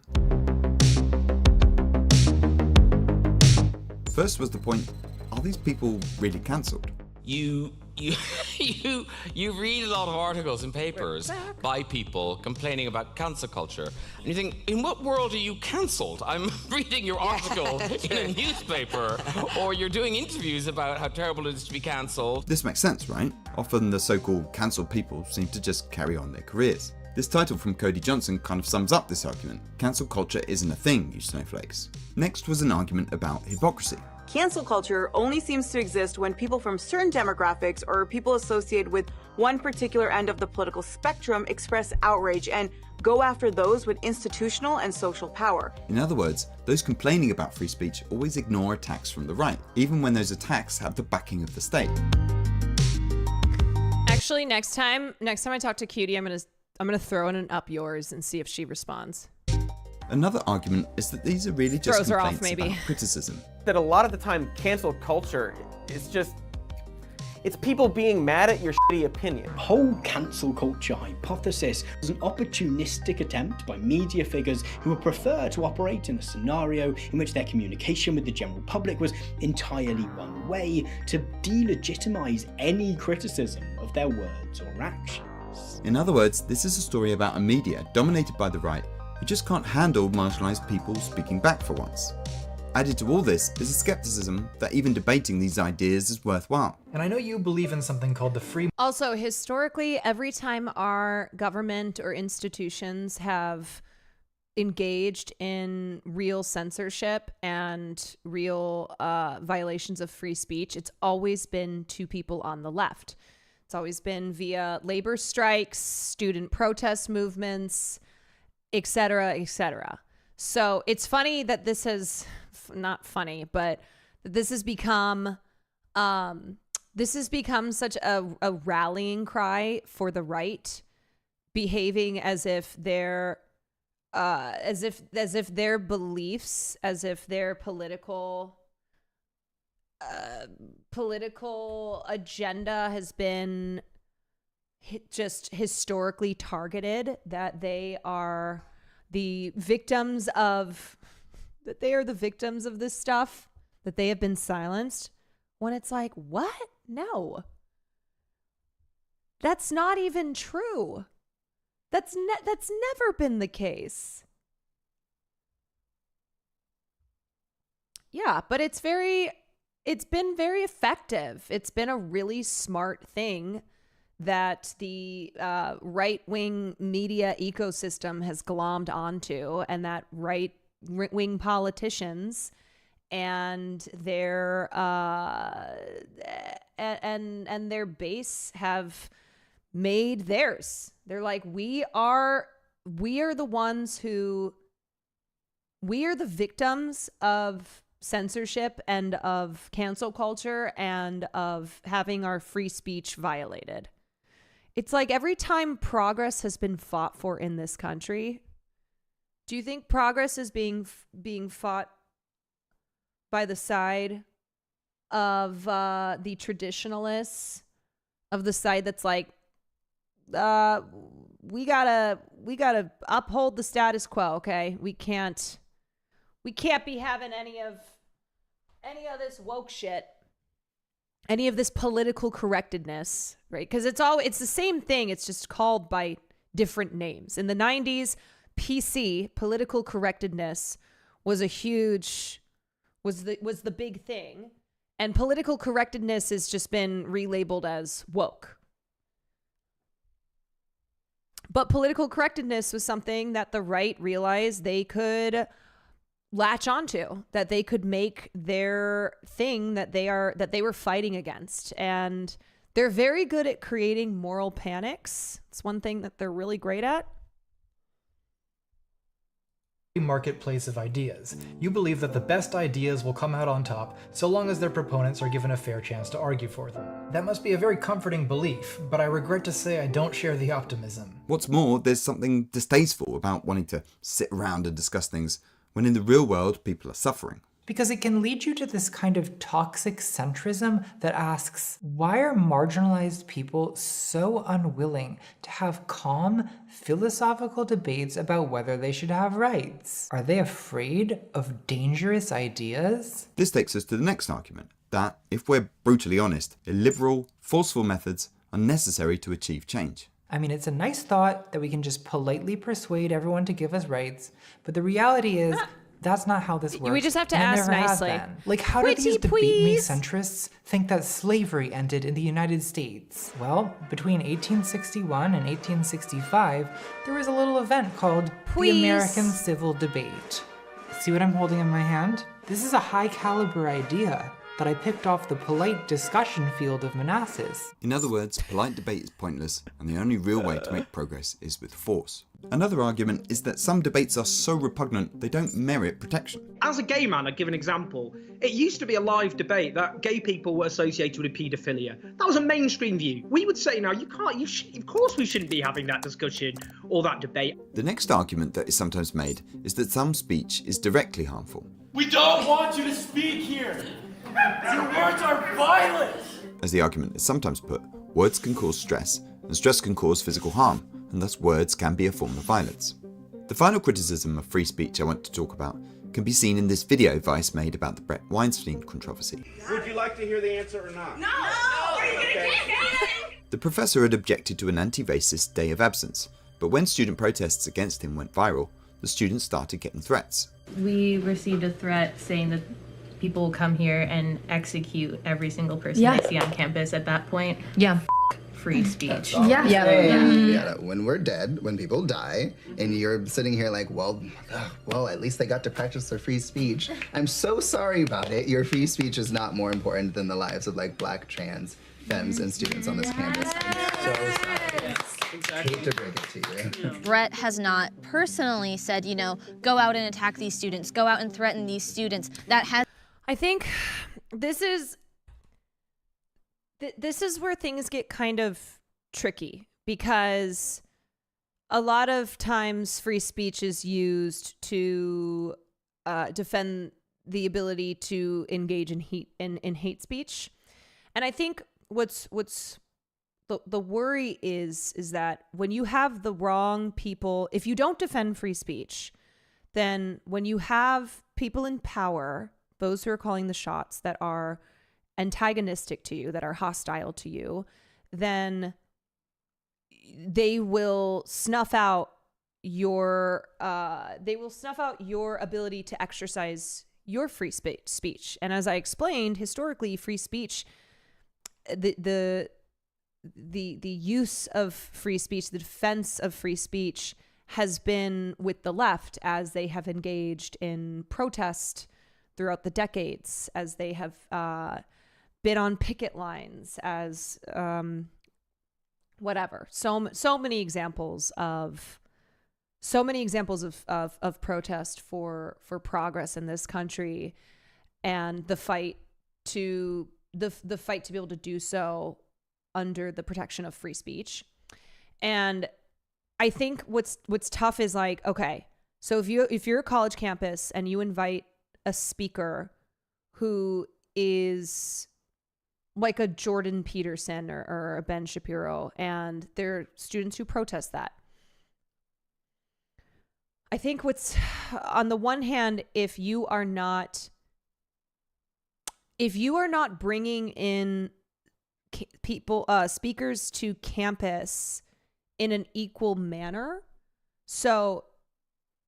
S10: First was the point, are these people really cancelled?
S4: You read a lot of articles in papers by people complaining about cancel culture, and you think, in what world are you cancelled? I'm reading your article in a newspaper, or you're doing interviews about how terrible it is to be cancelled.
S10: This makes sense, right? Often the so-called cancelled people seem to just carry on their careers. This title from Cody Johnson kind of sums up this argument. Cancel culture isn't a thing, you snowflakes. Next was an argument about hypocrisy.
S23: Cancel culture only seems to exist when people from certain demographics or people associated with one particular end of the political spectrum express outrage and go after those with institutional and social power.
S10: In other words, those complaining about free speech always ignore attacks from the right, even when those attacks have the backing of the state.
S1: Actually, next time I talk to Cutie, I'm gonna throw in an up yours and see if she responds.
S10: Another argument is that these are really just
S1: Throws her off,
S10: complaints
S1: maybe.
S10: about criticism.
S24: That a lot of the time, cancel culture is just, it's people being mad at your shitty opinion.
S3: The whole cancel culture hypothesis was an opportunistic attempt by media figures who would prefer to operate in a scenario in which their communication with the general public was entirely one way to delegitimize any criticism of their words or actions.
S10: In other words, this is a story about a media dominated by the right who just can't handle marginalised people speaking back for once. Added to all this is a skepticism that even debating these ideas is worthwhile.
S25: And I know you believe in something called the free...
S1: Also, historically, every time our government or institutions have engaged in real censorship and real violations of free speech, it's always been to people on the left. It's always been via labor strikes, student protest movements, etc., etc. So it's funny that this has, not funny, but this has become such a rallying cry for the right, behaving as if their their beliefs, as if their political agenda has been just historically targeted, that they are the victims of this stuff, that they have been silenced, when it's like, what? No. That's not even true. That's never been the case. Yeah, but it's been very effective. It's been a really smart thing that the right-wing media ecosystem has glommed onto, and that right-wing politicians and their and their base have made theirs. They're like, we are the ones who we are the victims of censorship and of cancel culture and of having our free speech violated. It's like every time progress has been fought for in this country, do you think progress is being fought by the side of the traditionalists, of the side that's like, we gotta uphold the status quo, okay? We can't be having any of this woke shit, any of this political correctness, right? Because it's the same thing. It's just called by different names. In the 90s, PC, political correctness, was the big thing, and political correctness has just been relabeled as woke. But political correctness was something that the right realized they could latch onto, that they could make their thing that they were fighting against. And they're very good at creating moral panics. It's one thing that they're really great at.
S25: Marketplace of ideas. You believe that the best ideas will come out on top so long as their proponents are given a fair chance to argue for them. That must be a very comforting belief, but I regret to say I don't share the optimism.
S10: What's more, there's something distasteful about wanting to sit around and discuss things when in the real world people are suffering.
S2: Because it can lead you to this kind of toxic centrism that asks, why are marginalized people so unwilling to have calm, philosophical debates about whether they should have rights? Are they afraid of dangerous ideas?
S10: This takes us to the next argument, that, if we're brutally honest, illiberal, forceful methods are necessary to achieve change.
S2: I mean, it's a nice thought that we can just politely persuade everyone to give us rights, but the reality is, that's not how this works.
S1: We just have to ask nicely.
S2: Like, how do these debate-me centrists think that slavery ended in the United States? Well, between 1861 and 1865, there was a little event called the American Civil Debate. See what I'm holding in my hand? This is a high-caliber idea that I picked off the polite discussion field of Manassas.
S10: In other words, polite debate is pointless, and the only real way to make progress is with force. Another argument is that some debates are so repugnant they don't merit protection.
S5: As a gay man, I'd give an example. It used to be a live debate that gay people were associated with paedophilia. That was a mainstream view. We would say now, of course we shouldn't be having that discussion or that debate.
S10: The next argument that is sometimes made is that some speech is directly harmful.
S6: We don't want you to speak here. Your words are violent!
S10: As the argument is sometimes put, words can cause stress, and stress can cause physical harm, and thus words can be a form of violence. The final criticism of free speech I want to talk about can be seen in this video Vice made about the Brett Weinstein controversy.
S6: Would you like to hear the answer or not? No!
S10: Okay. The professor had objected to an anti-racist day of absence, but when student protests against him went viral, the students started getting threats.
S7: We received a threat saying that people will come here and execute every single person they see on campus at that point. Yeah. Free speech.
S8: When we're dead, when people die, and you're sitting here like, well, at least they got to practice their free speech. I'm so sorry about it. Your free speech is not more important than the lives of like Black, trans, femmes, and students on this campus. I'm so sorry. Hate to break it to you.
S26: Brett has not personally said, go out and attack these students, go out and threaten these students.
S1: I think this is where things get kind of tricky, because a lot of times free speech is used to defend the ability to engage in hate speech. And I think what's the worry is that when you have the wrong people, if you don't defend free speech, then when you have people in power, those who are calling the shots, that are antagonistic to you, that are hostile to you, then they will snuff out your ability to exercise your free speech. And as I explained, historically, free speech, the use of free speech, the defense of free speech, has been with the left as they have engaged in protest throughout the decades, as they have been on picket lines, as whatever. So many examples of so many examples of protest for progress in this country, and the fight to the fight to be able to do so under the protection of free speech. And I think what's tough is like, okay, so if you're a college campus and you invite a speaker who is like a Jordan Peterson or a Ben Shapiro, and there are students who protest that. I think what's, on the one hand, if you are not bringing in people, speakers to campus in an equal manner, so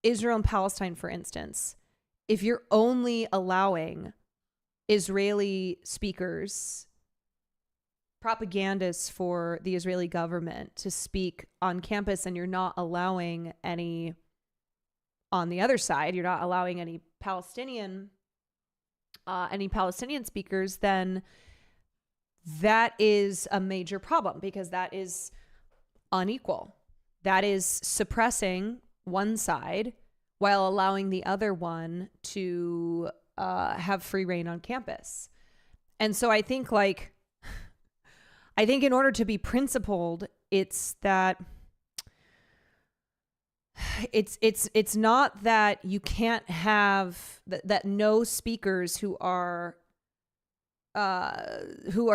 S1: Israel and Palestine, for instance, if you're only allowing Israeli speakers, propagandists for the Israeli government to speak on campus, and you're not allowing any on the other side, you're not allowing any Palestinian speakers, then that is a major problem, because that is unequal. That is suppressing one side while allowing the other one to have free reign on campus. And so I think in order to be principled, it's that it's not that you can't have that no speakers who are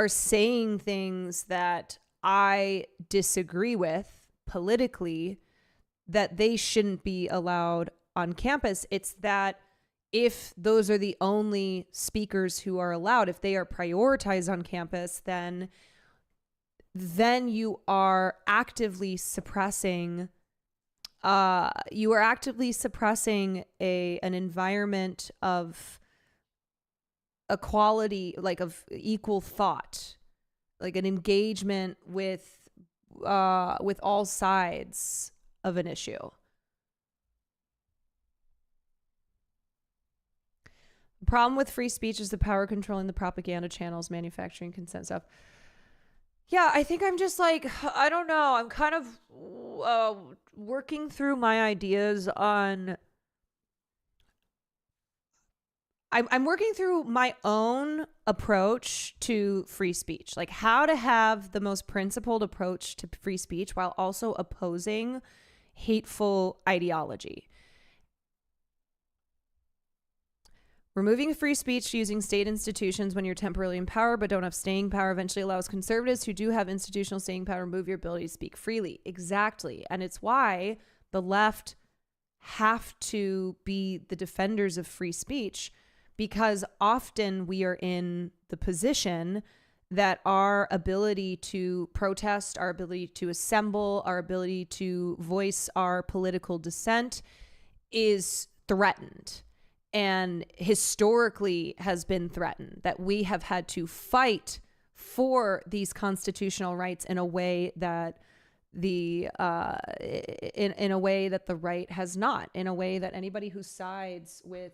S1: saying things that I disagree with politically, that they shouldn't be allowed on campus. It's that if those are the only speakers who are allowed, if they are prioritized on campus, then you are actively suppressing an environment of equality, like of equal thought, like an engagement with all sides of an issue. The problem with free speech is the power controlling the propaganda channels, manufacturing consent stuff. Yeah, I think I'm just like, I don't know. I'm kind of working through my ideas on... I'm working through my own approach to free speech, like how to have the most principled approach to free speech while also opposing hateful ideology. Removing free speech using state institutions when you're temporarily in power but don't have staying power eventually allows conservatives who do have institutional staying power to remove your ability to speak freely. Exactly. And it's why the left have to be the defenders of free speech, because often we are in the position that our ability to protest, our ability to assemble, our ability to voice our political dissent is threatened, and historically has been threatened, that we have had to fight for these constitutional rights in a way that the right has not, in a way that anybody who sides with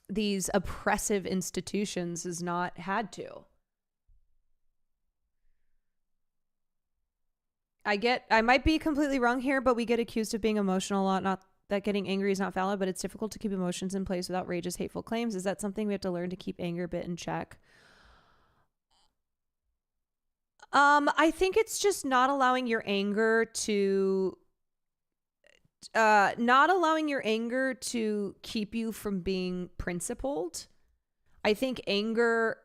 S1: these oppressive institutions has not had to. I might be completely wrong here, but we get accused of being emotional a lot, not that getting angry is not valid, but it's difficult to keep emotions in place without outrageous, hateful claims. Is that something we have to learn to keep anger a bit in check? I think it's just not allowing your anger to keep you from being principled. I think anger,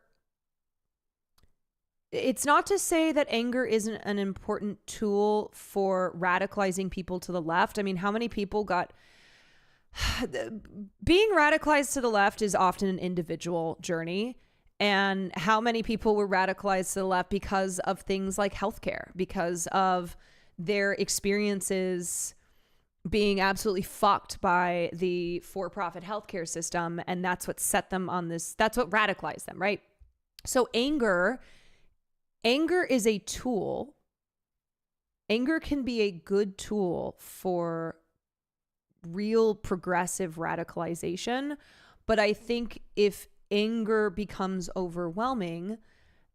S1: it's not to say that anger isn't an important tool for radicalizing people to the left. I mean, how many people being radicalized to the left is often an individual journey. And how many people were radicalized to the left because of things like healthcare, because of their experiences being absolutely fucked by the for-profit healthcare system. And that's what set them on this. That's what radicalized them, right? So anger is a tool. Anger can be a good tool for real progressive radicalization. But I think if anger becomes overwhelming,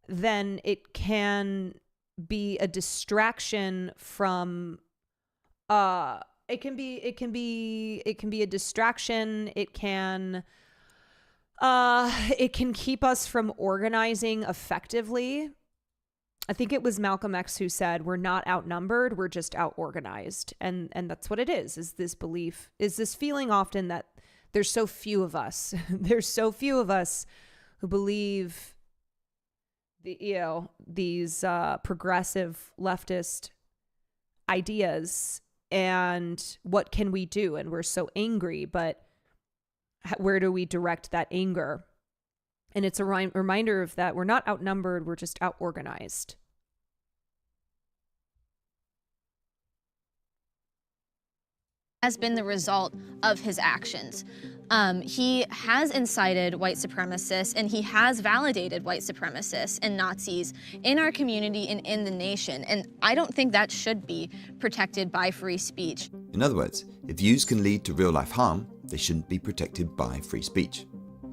S1: then it can be a distraction from it can be a distraction. It can keep us from organizing effectively. I think it was Malcolm X who said, we're not outnumbered, we're just out-organized. And that's what it is this belief, is this feeling often that there's so few of us. There's so few of us who believe these progressive leftist ideas, and what can we do? And we're so angry, but where do we direct that anger? And it's a reminder of that we're not outnumbered, we're just out-organized.
S26: Has been the result of his actions. He has incited white supremacists, and he has validated white supremacists and Nazis in our community and in the nation. And I don't think that should be protected by free speech.
S10: In other words, if views can lead to real life harm, they shouldn't be protected by free speech.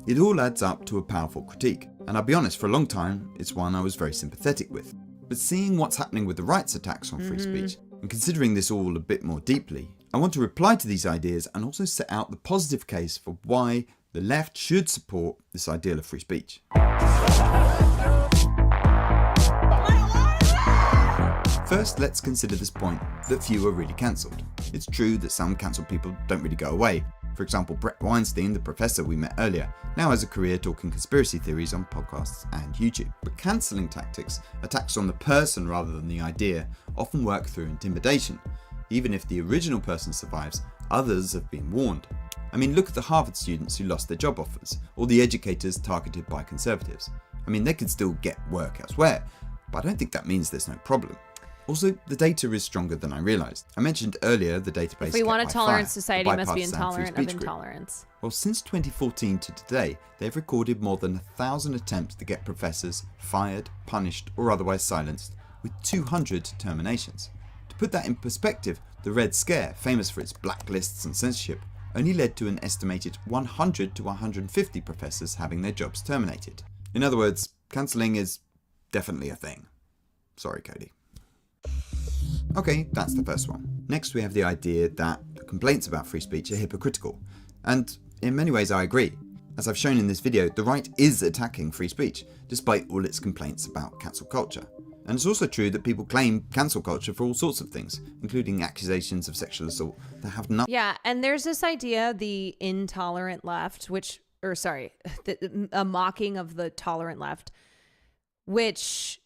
S10: It all adds up to a powerful critique, and I'll be honest, for a long time, it's one I was very sympathetic with. But seeing what's happening with the right's attacks on free speech, and considering this all a bit more deeply, I want to reply to these ideas and also set out the positive case for why the left should support this ideal of free speech. First, let's consider this point that few are really cancelled. It's true that some cancelled people don't really go away. For example, Brett Weinstein, the professor we met earlier, now has a career talking conspiracy theories on podcasts and YouTube. But cancelling tactics, attacks on the person rather than the idea, often work through intimidation. Even if the original person survives, others have been warned. I mean, look at the Harvard students who lost their job offers, or the educators targeted by conservatives. I mean, they can still get work elsewhere, but I don't think that means there's no problem. Also, the data is stronger than I realised. I mentioned earlier the database.
S1: If we want a
S10: kept by
S1: tolerant
S10: FIRE,
S1: society,
S10: the
S1: must be
S10: bipartisan
S1: intolerant
S10: free
S1: of
S10: speech group.
S1: intolerance.
S10: Well, since 2014 to today, they've recorded more than 1,000 attempts to get professors fired, punished, or otherwise silenced, with 200 terminations. To put that in perspective, the Red Scare, famous for its blacklists and censorship, only led to an estimated 100 to 150 professors having their jobs terminated. In other words, cancelling is definitely a thing. Sorry, Cody. Okay, that's the first one. Next, we have the idea that the complaints about free speech are hypocritical. And in many ways, I agree. As I've shown in this video, the right is attacking free speech, despite all its complaints about cancel culture. And it's also true that people claim cancel culture for all sorts of things, including accusations of sexual assault that have nothing.
S1: Yeah, and there's this idea, the intolerant left, a mocking of the tolerant left, which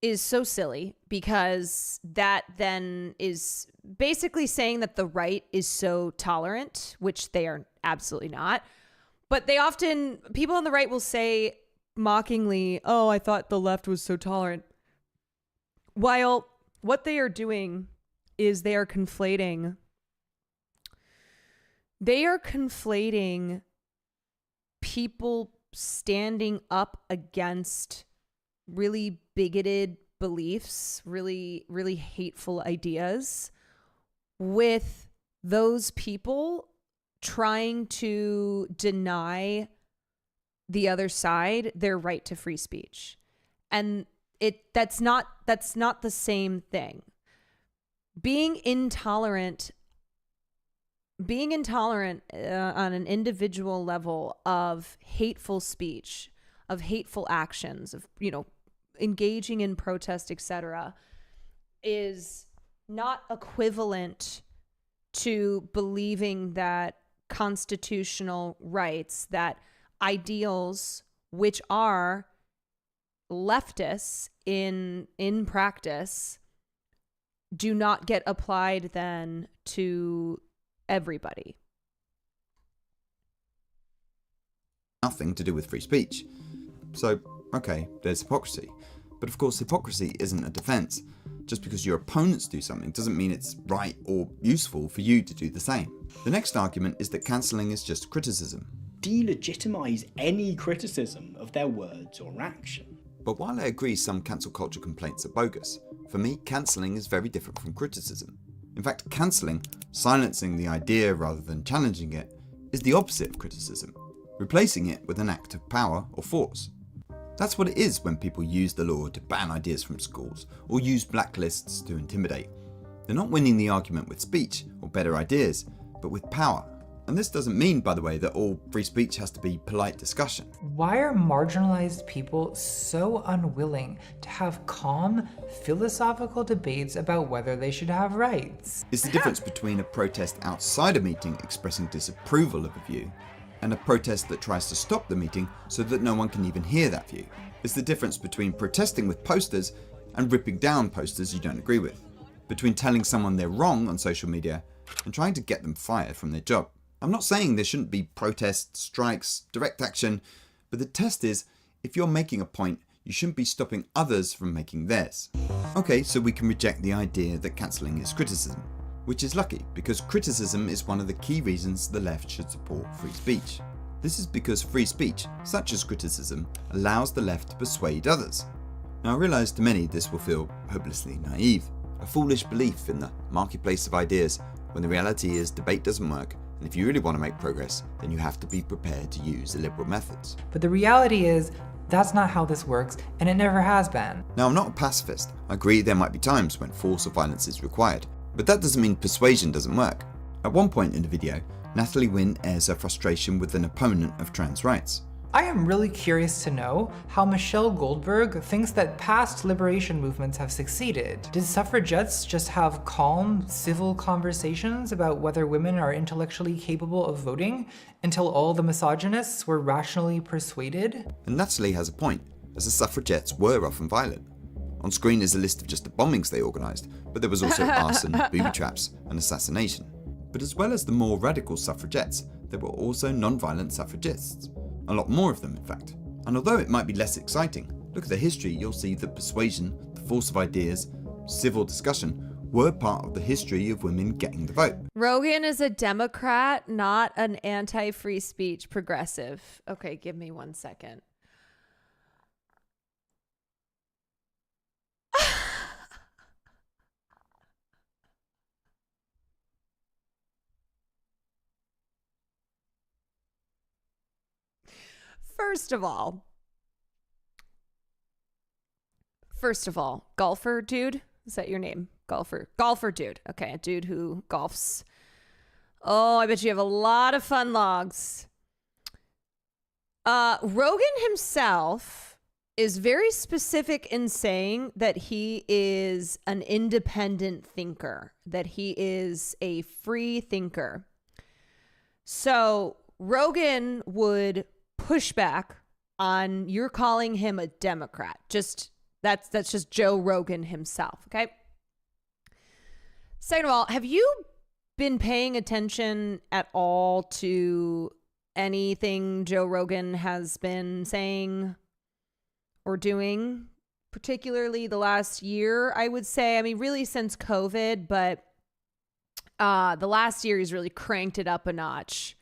S1: is so silly, because that then is basically saying that the right is so tolerant, which they are absolutely not. But people on the right will say mockingly, oh, I thought the left was so tolerant. While what they are doing is they are conflating people standing up against really bigoted beliefs, really, really hateful ideas, with those people trying to deny the other side their right to free speech. And that's not the same thing. Being intolerant on an individual level of hateful speech, of hateful actions, of, engaging in protest, etc., is not equivalent to believing that constitutional rights, that ideals which are leftists in practice, do not get applied then to everybody.
S10: Nothing to do with free speech. So, okay, there's hypocrisy. But of course, hypocrisy isn't a defense. Just because your opponents do something doesn't mean it's right or useful for you to do the same. The next argument is that cancelling is just criticism.
S3: Delegitimize any criticism of their words or action.
S10: But while I agree some cancel culture complaints are bogus, for me, cancelling is very different from criticism. In fact, cancelling, silencing the idea rather than challenging it, is the opposite of criticism, replacing it with an act of power or force. That's what it is when people use the law to ban ideas from schools, or use blacklists to intimidate. They're not winning the argument with speech or better ideas, but with power. And this doesn't mean, by the way, that all free speech has to be polite discussion.
S2: Why are marginalized people so unwilling to have calm, philosophical debates about whether they should have rights?
S10: It's the difference between a protest outside a meeting expressing disapproval of a view and a protest that tries to stop the meeting so that no one can even hear that view. It's the difference between protesting with posters and ripping down posters you don't agree with. Between telling someone they're wrong on social media and trying to get them fired from their job. I'm not saying there shouldn't be protests, strikes, direct action, but the test is, if you're making a point, you shouldn't be stopping others from making theirs. Okay, so we can reject the idea that cancelling is criticism, which is lucky because criticism is one of the key reasons the left should support free speech. This is because free speech, such as criticism, allows the left to persuade others. Now I realise to many this will feel hopelessly naive, a foolish belief in the marketplace of ideas, when the reality is debate doesn't work. And if you really want to make progress, then you have to be prepared to use illiberal methods.
S2: But the reality is, that's not how this works, and it never has been.
S10: Now, I'm not a pacifist. I agree there might be times when force or violence is required, but that doesn't mean persuasion doesn't work. At one point in the video, Natalie Wynn airs her frustration with an opponent of trans rights.
S2: I am really curious to know how Michelle Goldberg thinks that past liberation movements have succeeded. Did suffragettes just have calm, civil conversations about whether women are intellectually capable of voting until all the misogynists were rationally persuaded?
S10: And Natalie has a point, as the suffragettes were often violent. On screen is a list of just the bombings they organised, but there was also arson, booby traps, and assassination. But as well as the more radical suffragettes, there were also non-violent suffragists. A lot more of them, in fact. And although it might be less exciting, look at the history, you'll see that persuasion, the force of ideas, civil discussion were part of the history of women getting the vote.
S1: Rogan is a Democrat, not an anti-free speech progressive. Okay, give me 1 second. First of all, golfer dude, is that your name? Golfer dude. Okay, a dude who golfs. Oh, I bet you have a lot of fun logs. Rogan himself is very specific in saying that he is an independent thinker, that he is a free thinker. So Rogan would push back on you're calling him a Democrat. That's just Joe Rogan himself, okay? Second of all, have you been paying attention at all to anything Joe Rogan has been saying or doing, particularly the last year, I would say? I mean, really since COVID, but the last year he's really cranked it up a notch.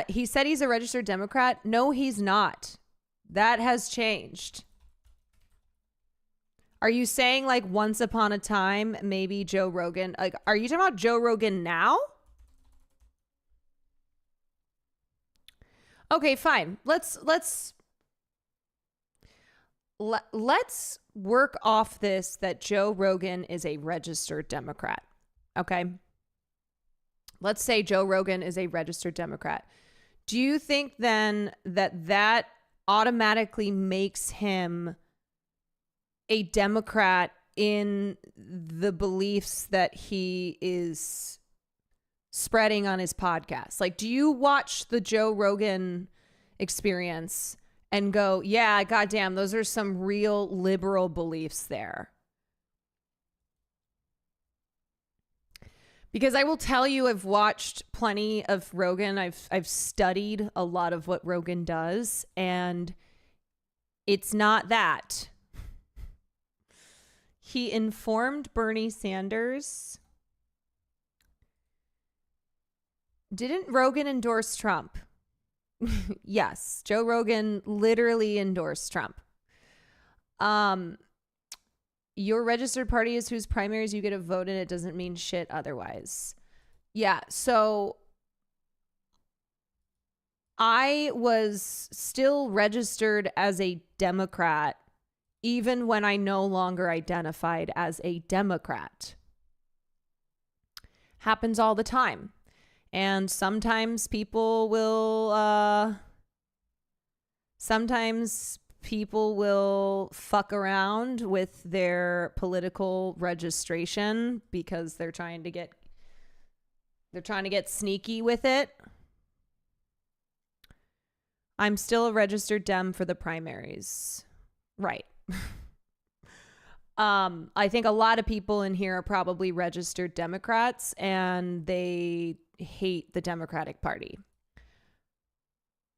S1: He said he's a registered Democrat. No, he's not. That has changed. Are you saying like once upon a time, maybe Joe Rogan, like, are you talking about Joe Rogan now? Okay, fine. Let's work off this that Joe Rogan is a registered Democrat. Okay. Let's say Joe Rogan is a registered Democrat. Do you think then that automatically makes him a Democrat in the beliefs that he is spreading on his podcast? Like, do you watch the Joe Rogan Experience and go, yeah, goddamn, those are some real liberal beliefs there? Because I will tell you, I've watched plenty of Rogan. I've studied a lot of what Rogan does, and it's not that. He informed Bernie Sanders. Didn't Rogan endorse Trump? Yes, Joe Rogan literally endorsed Trump. Your registered party is whose primaries you get a vote in. It doesn't mean shit otherwise. Yeah, so I was still registered as a Democrat even when I no longer identified as a Democrat. happens all the time. And sometimes people will fuck around with their political registration because they're trying to get sneaky with it. I'm still a registered Dem for the primaries. Right. I think a lot of people in here are probably registered Democrats and they hate the Democratic Party.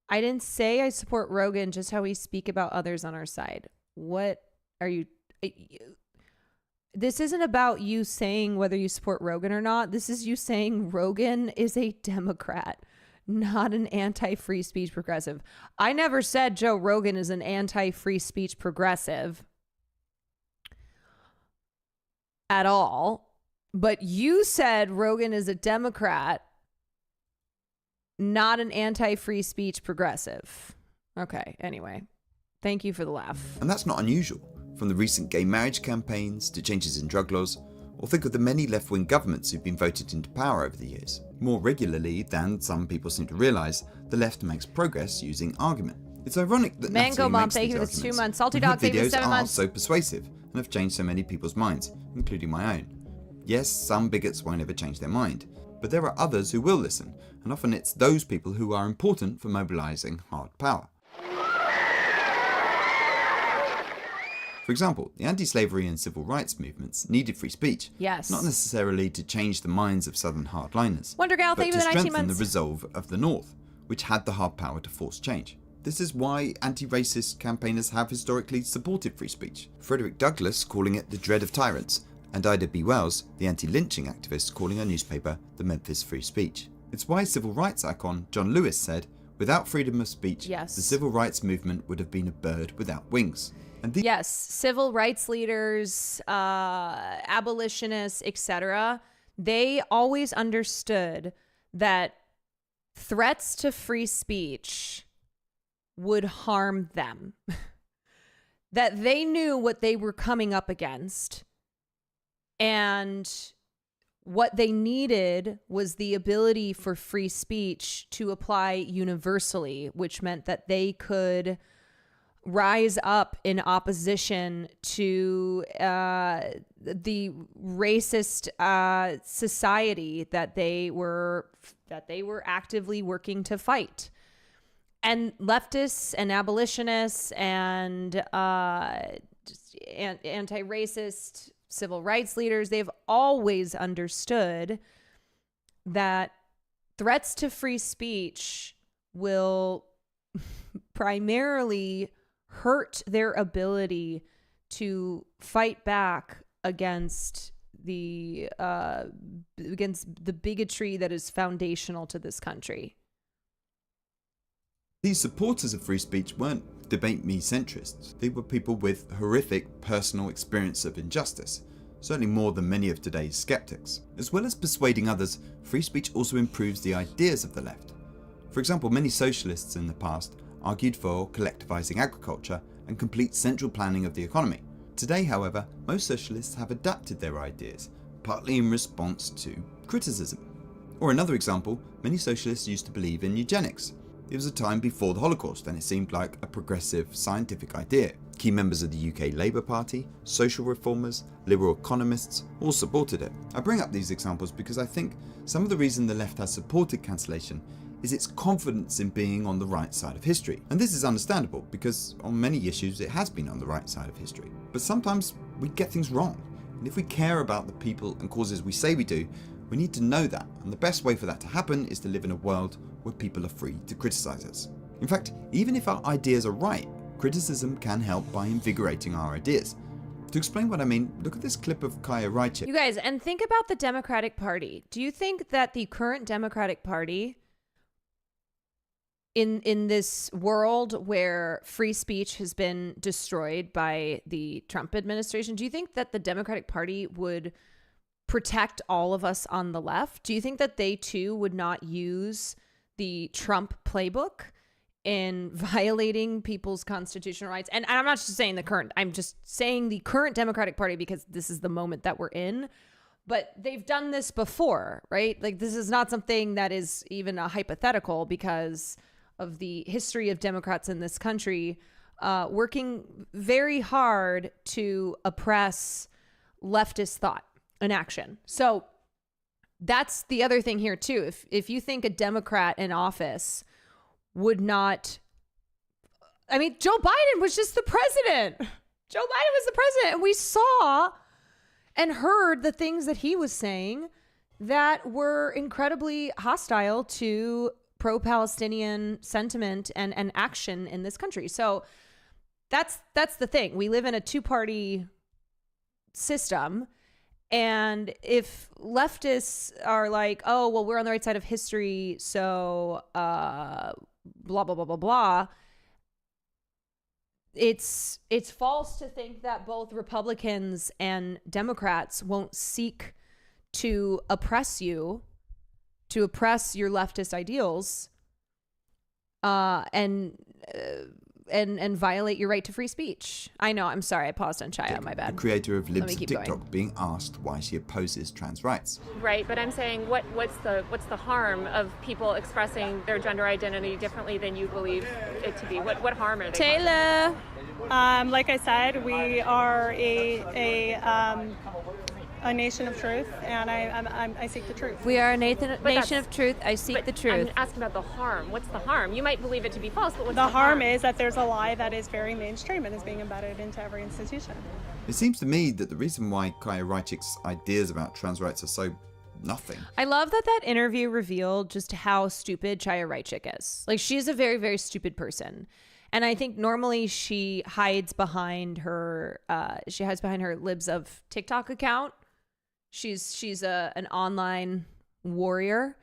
S1: I didn't say I support Rogan, just how we speak about others on our side. What are you... This isn't about you saying whether you support Rogan or not. This is you saying Rogan is a Democrat, not an anti-free speech progressive. I never said Joe Rogan is an anti-free speech progressive at all. But you said Rogan is a Democrat, not an anti-free speech progressive. Okay, anyway. Thank you for the laugh.
S10: And that's not unusual. From the recent gay marriage campaigns to changes in drug laws, or think of the many left-wing governments who've been voted into power over the years. More regularly than some people seem to realise, the left makes progress using argument. It's ironic that
S1: Mango
S10: Natalie
S1: Mom,
S10: makes
S1: thank
S10: these
S1: you for the 2
S10: arguments
S1: months. Salty
S10: when her
S1: Dog, thank you for
S10: videos
S1: 7
S10: are
S1: months.
S10: so persuasive and have changed so many people's minds, including my own. Yes, some bigots won't ever change their mind, but there are others who will listen, and often it's those people who are important for mobilising hard power. For example, the anti-slavery and civil rights movements needed free speech,
S1: Yes.
S10: not necessarily to change the minds of Southern hardliners,
S1: Wonder Gal,
S10: but
S1: thank
S10: to
S1: you for the 19
S10: strengthen the
S1: months.
S10: resolve of the North, which had the hard power to force change. This is why anti-racist campaigners have historically supported free speech. Frederick Douglass calling it the dread of tyrants, and Ida B. Wells, the anti-lynching activist, calling her newspaper the Memphis Free Speech. It's why civil rights icon John Lewis said, "Without freedom of speech,
S1: Yes.
S10: the civil rights movement would have been a bird without wings." And
S1: Yes, civil rights leaders, abolitionists, etc., they always understood that threats to free speech would harm them. That they knew what they were coming up against, and what they needed was the ability for free speech to apply universally, which meant that they could rise up in opposition to the racist society that they were actively working to fight. And leftists and abolitionists and anti-racist civil rights leaders, they've always understood that threats to free speech will primarily hurt their ability to fight back against the bigotry that is foundational to this country.
S10: These supporters of free speech weren't debate me centrists. They were people with horrific personal experience of injustice, certainly more than many of today's skeptics. As well as persuading others, free speech also improves the ideas of the left. For example, many socialists in the past argued for collectivizing agriculture and complete central planning of the economy. Today, however, most socialists have adapted their ideas, partly in response to criticism. Or another example, many socialists used to believe in eugenics. It was a time before the Holocaust and it seemed like a progressive scientific idea. Key members of the UK Labour Party, social reformers, liberal economists all supported it. I bring up these examples because I think some of the reason the left has supported cancellation is its confidence in being on the right side of history. And this is understandable because on many issues it has been on the right side of history. But sometimes we get things wrong. And if we care about the people and causes we say we do, we need to know that. And the best way for that to happen is to live in a world where people are free to criticise us. In fact, even if our ideas are right, criticism can help by invigorating our ideas. To explain what I mean, look at this clip of Kaya Raichik.
S1: You guys, and think about the Democratic Party. Do you think that the current Democratic Party, in this world where free speech has been destroyed by the Trump administration, do you think that the Democratic Party would protect all of us on the left? Do you think that they too would not use the Trump playbook in violating people's constitutional rights? And I'm not just saying the current, I'm just saying the current Democratic Party because this is the moment that we're in. But they've done this before, right? Like, this is not something that is even a hypothetical because of the history of Democrats in this country working very hard to oppress leftist thought and action. So that's the other thing here too. If you think a Democrat in office would not, I mean, Joe Biden was just the president. Joe Biden was the president, and we saw and heard the things that he was saying that were incredibly hostile to pro-Palestinian sentiment and action in this country. So that's the thing. We live in a two-party system. And if leftists are like, oh, well, we're on the right side of history, so blah, blah, blah, blah, blah, it's false to think that both Republicans and Democrats won't seek to oppress you, to oppress your leftist ideals, and violate your right to free speech. I know, I'm sorry, I paused on Chaya, my bad.
S10: The creator of
S1: Let
S10: Libs
S1: me
S10: of
S1: keep
S10: TikTok
S1: going.
S10: being asked why she opposes trans rights.
S9: Right, but I'm saying what's the harm of people expressing their gender identity differently than you believe it to be? What harm are they?
S1: Taylor.
S11: Like I said, we are a nation of truth, and I seek the truth.
S1: We are a nation of truth. I seek the truth.
S9: I'm asking about the harm. What's the harm? You might believe it to be false, but what's
S11: The harm is that there's a lie that is very mainstream and is being embedded into every institution.
S10: It seems to me that the reason why Kaya Reichik's ideas about trans rights are so nothing.
S1: I love that interview revealed just how stupid Chaya Reichik is. Like, she's a very, very stupid person. And I think normally she hides behind her Libs of TikTok account. She's an online warrior.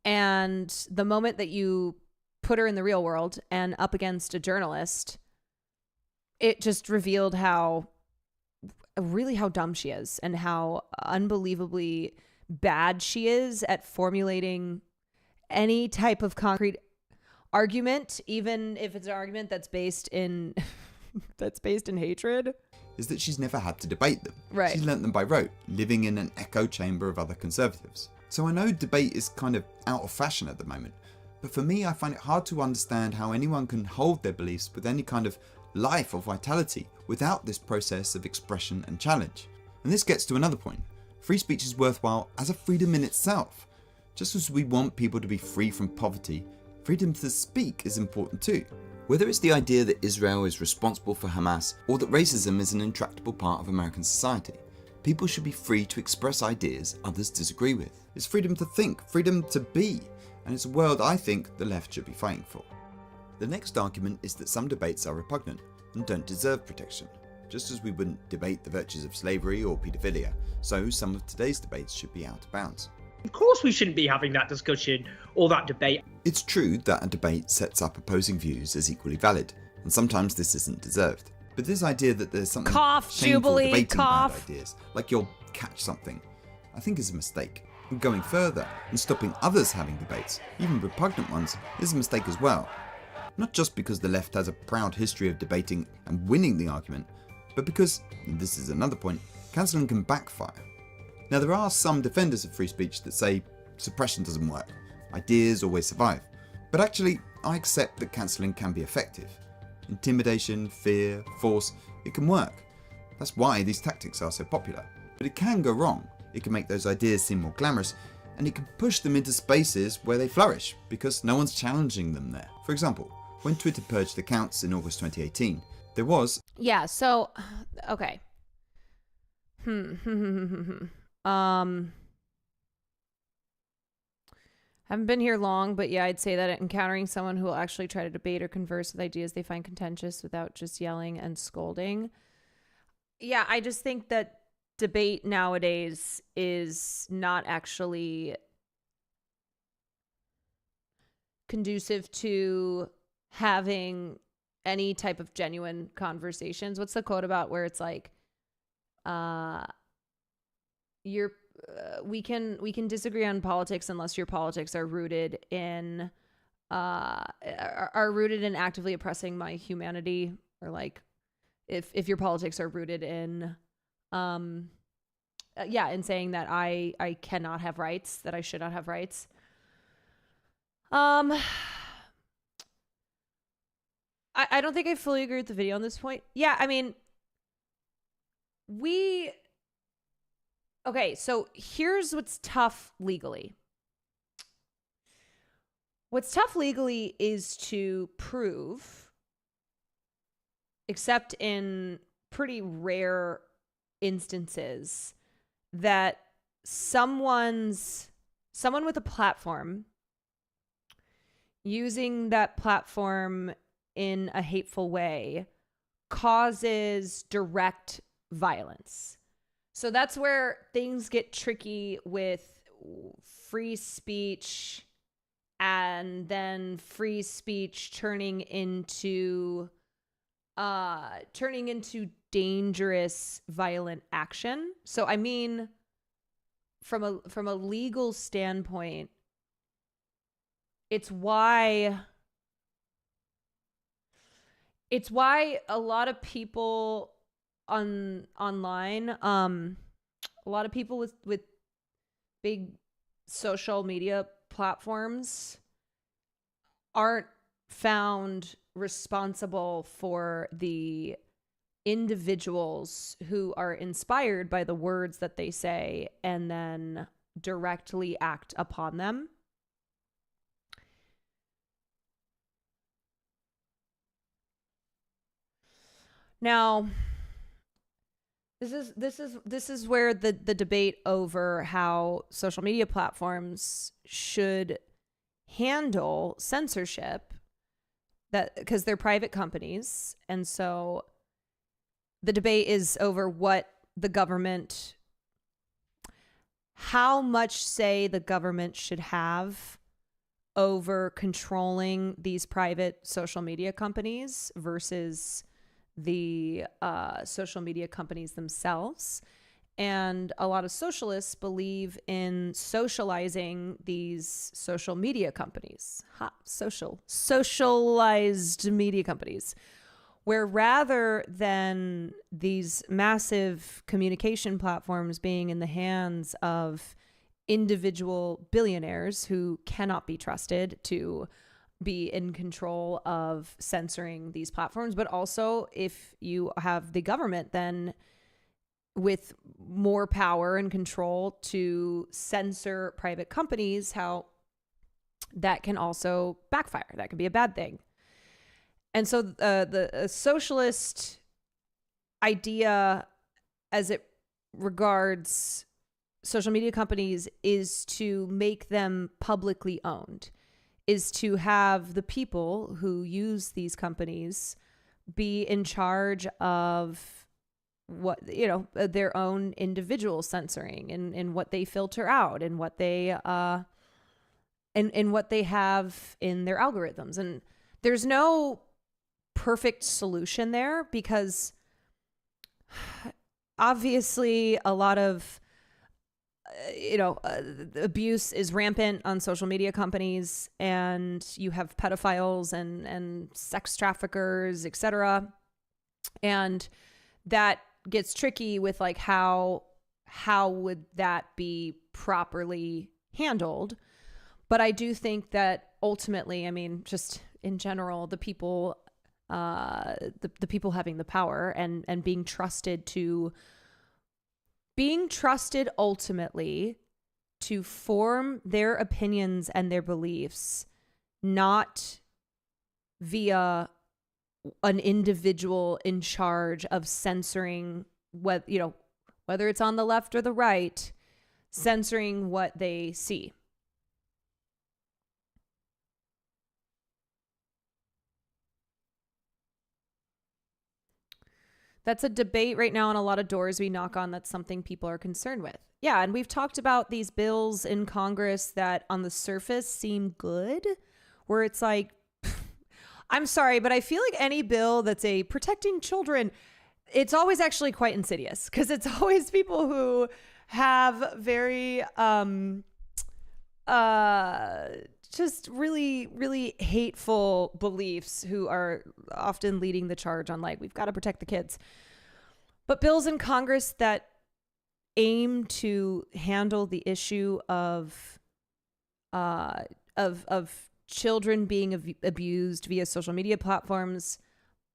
S1: And the moment that you put her in the real world and up against a journalist, it just revealed how dumb she is and how unbelievably bad she is at formulating any type of concrete argument, even if it's an argument that's based in hatred.
S10: Is that she's never had to debate them.
S1: Right.
S10: She's learnt them by rote, living in an echo chamber of other conservatives. So I know debate is kind of out of fashion at the moment, but for me I find it hard to understand how anyone can hold their beliefs with any kind of life or vitality without this process of expression and challenge. And this gets to another point. Free speech is worthwhile as a freedom in itself. Just as we want people to be free from poverty, freedom to speak is important too. Whether it's the idea that Israel is responsible for Hamas or that racism is an intractable part of American society, people should be free to express ideas others disagree with. It's freedom to think, freedom to be, and it's a world I think the left should be fighting for. The next argument is that some debates are repugnant and don't deserve protection. Just as we wouldn't debate the virtues of slavery or paedophilia, so some of today's debates should be out of bounds.
S5: Of course we shouldn't be having that discussion or that debate.
S10: It's true that a debate sets up opposing views as equally valid, and sometimes this isn't deserved. But this idea that there's something shameful debating bad ideas, like you'll catch something, I think is a mistake. And going further and stopping others having debates, even repugnant ones, is a mistake as well. Not just because the left has a proud history of debating and winning the argument, but because, and this is another point, cancelling can backfire. Now there are some defenders of free speech that say suppression doesn't work, ideas always survive. But actually, I accept that cancelling can be effective. Intimidation, fear, force, it can work. That's why these tactics are so popular. But it can go wrong. It can make those ideas seem more glamorous, and it can push them into spaces where they flourish because no one's challenging them there. For example, when Twitter purged accounts in August 2018, there was...
S1: Yeah, so, okay. Haven't been here long, but yeah, I'd say that encountering someone who will actually try to debate or converse with ideas they find contentious without just yelling and scolding. Yeah, I just think that debate nowadays is not actually conducive to having any type of genuine conversations. What's the quote about where it's like, we can disagree on politics unless your politics are rooted in actively oppressing my humanity, or like if your politics are rooted in in saying that I cannot have rights, that I should not have rights. I don't think I fully agree with the video on this point. Yeah, I mean, okay, so here's what's tough legally. What's tough legally is to prove, except in pretty rare instances, that someone with a platform using that platform in a hateful way causes direct violence. So that's where things get tricky with free speech, and then free speech turning into dangerous violent action. So I mean, from a legal standpoint, it's why a lot of people online, a lot of people with big social media platforms aren't found responsible for the individuals who are inspired by the words that they say and then directly act upon them. Now, this is where the debate over how social media platforms should handle censorship, that because they're private companies, and so the debate is over what the government, how much say the government should have over controlling these private social media companies versus the social media companies themselves. And a lot of socialists believe in socializing these social media companies, socialized media companies, where rather than these massive communication platforms being in the hands of individual billionaires who cannot be trusted to be in control of censoring these platforms, but also if you have the government then with more power and control to censor private companies, how that can also backfire. That could be a bad thing. And so the socialist idea as it regards social media companies is to make them publicly owned, is to have the people who use these companies be in charge of what, their own individual censoring and what they filter out and what they and what they have in their algorithms. And there's no perfect solution there because obviously a lot of abuse is rampant on social media companies, and you have pedophiles and sex traffickers, etc. And that gets tricky with like how would that be properly handled. But I do think that ultimately, I mean, just in general, the people having the power and being trusted ultimately to form their opinions and their beliefs, not via an individual in charge of censoring whether it's on the left or the right, censoring what they see. That's a debate right now on a lot of doors we knock on. That's something people are concerned with. Yeah, and we've talked about these bills in Congress that on the surface seem good, where it's like, I'm sorry, but I feel like any bill that's a protecting children, it's always actually quite insidious because it's always people who have very just really, really hateful beliefs who are often leading the charge on like, we've got to protect the kids. But bills in Congress that aim to handle the issue of children being abused via social media platforms,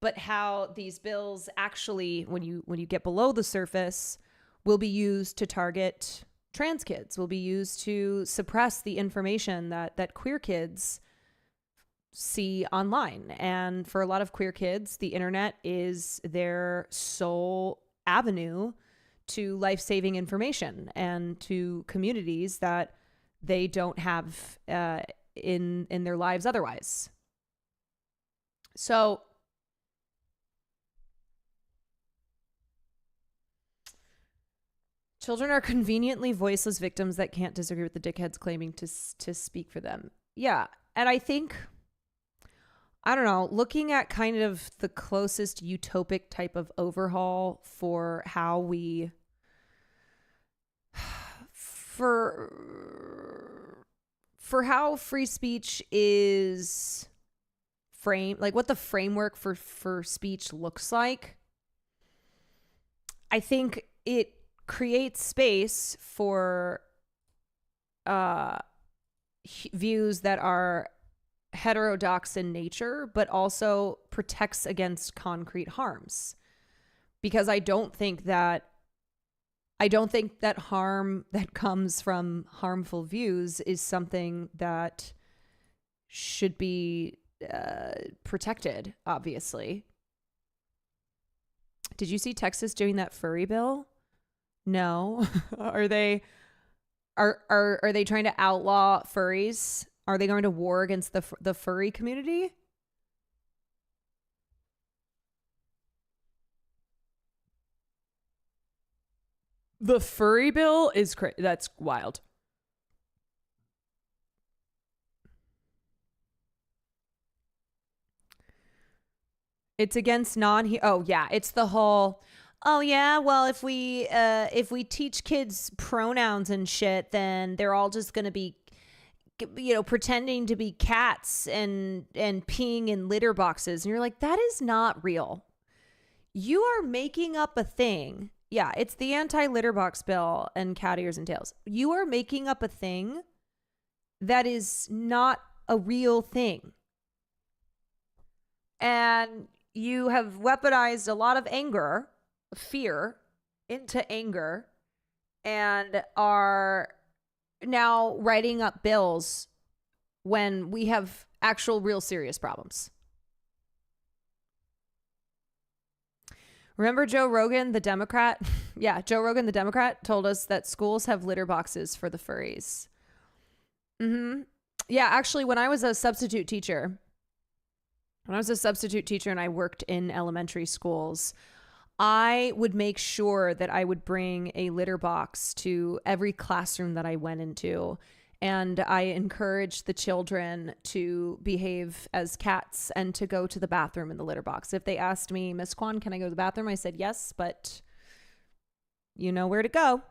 S1: but how these bills actually, when you get below the surface, will be used to target trans kids, will be used to suppress the information that queer kids see online. And for a lot of queer kids, the internet is their sole avenue to life-saving information and to communities that they don't have in their lives otherwise. So children are conveniently voiceless victims that can't disagree with the dickheads claiming to speak for them. Yeah, and I think, I don't know, looking at kind of the closest utopic type of overhaul for how we for how free speech is framed, like what the framework for speech looks like, I think it creates space for views that are heterodox in nature, but also protects against concrete harms. Because I don't think that harm that comes from harmful views is something that should be protected, obviously. Did you see Texas doing that furry bill? No. Are they trying to outlaw furries? Are they going to war against the furry community? The furry bill is crazy. That's wild. It's against oh yeah, it's the whole, oh yeah, well if we teach kids pronouns and shit, then they're all just going to be, you know, pretending to be cats and peeing in litter boxes. And you're like, that is not real. You are making up a thing. Yeah, it's the anti-litter box bill and cat ears and tails. You are making up a thing that is not a real thing. And you have weaponized a lot of anger, fear, into anger, and are now writing up bills when we have actual real serious problems. Remember Joe Rogan, the Democrat? Yeah, Joe Rogan, the Democrat, told us that schools have litter boxes for the furries. Yeah, actually, when I was a substitute teacher and I worked in elementary schools, I would make sure that I would bring a litter box to every classroom that I went into. And I encouraged the children to behave as cats and to go to the bathroom in the litter box. If they asked me, Miss Kwan, can I go to the bathroom? I said, yes, but you know where to go.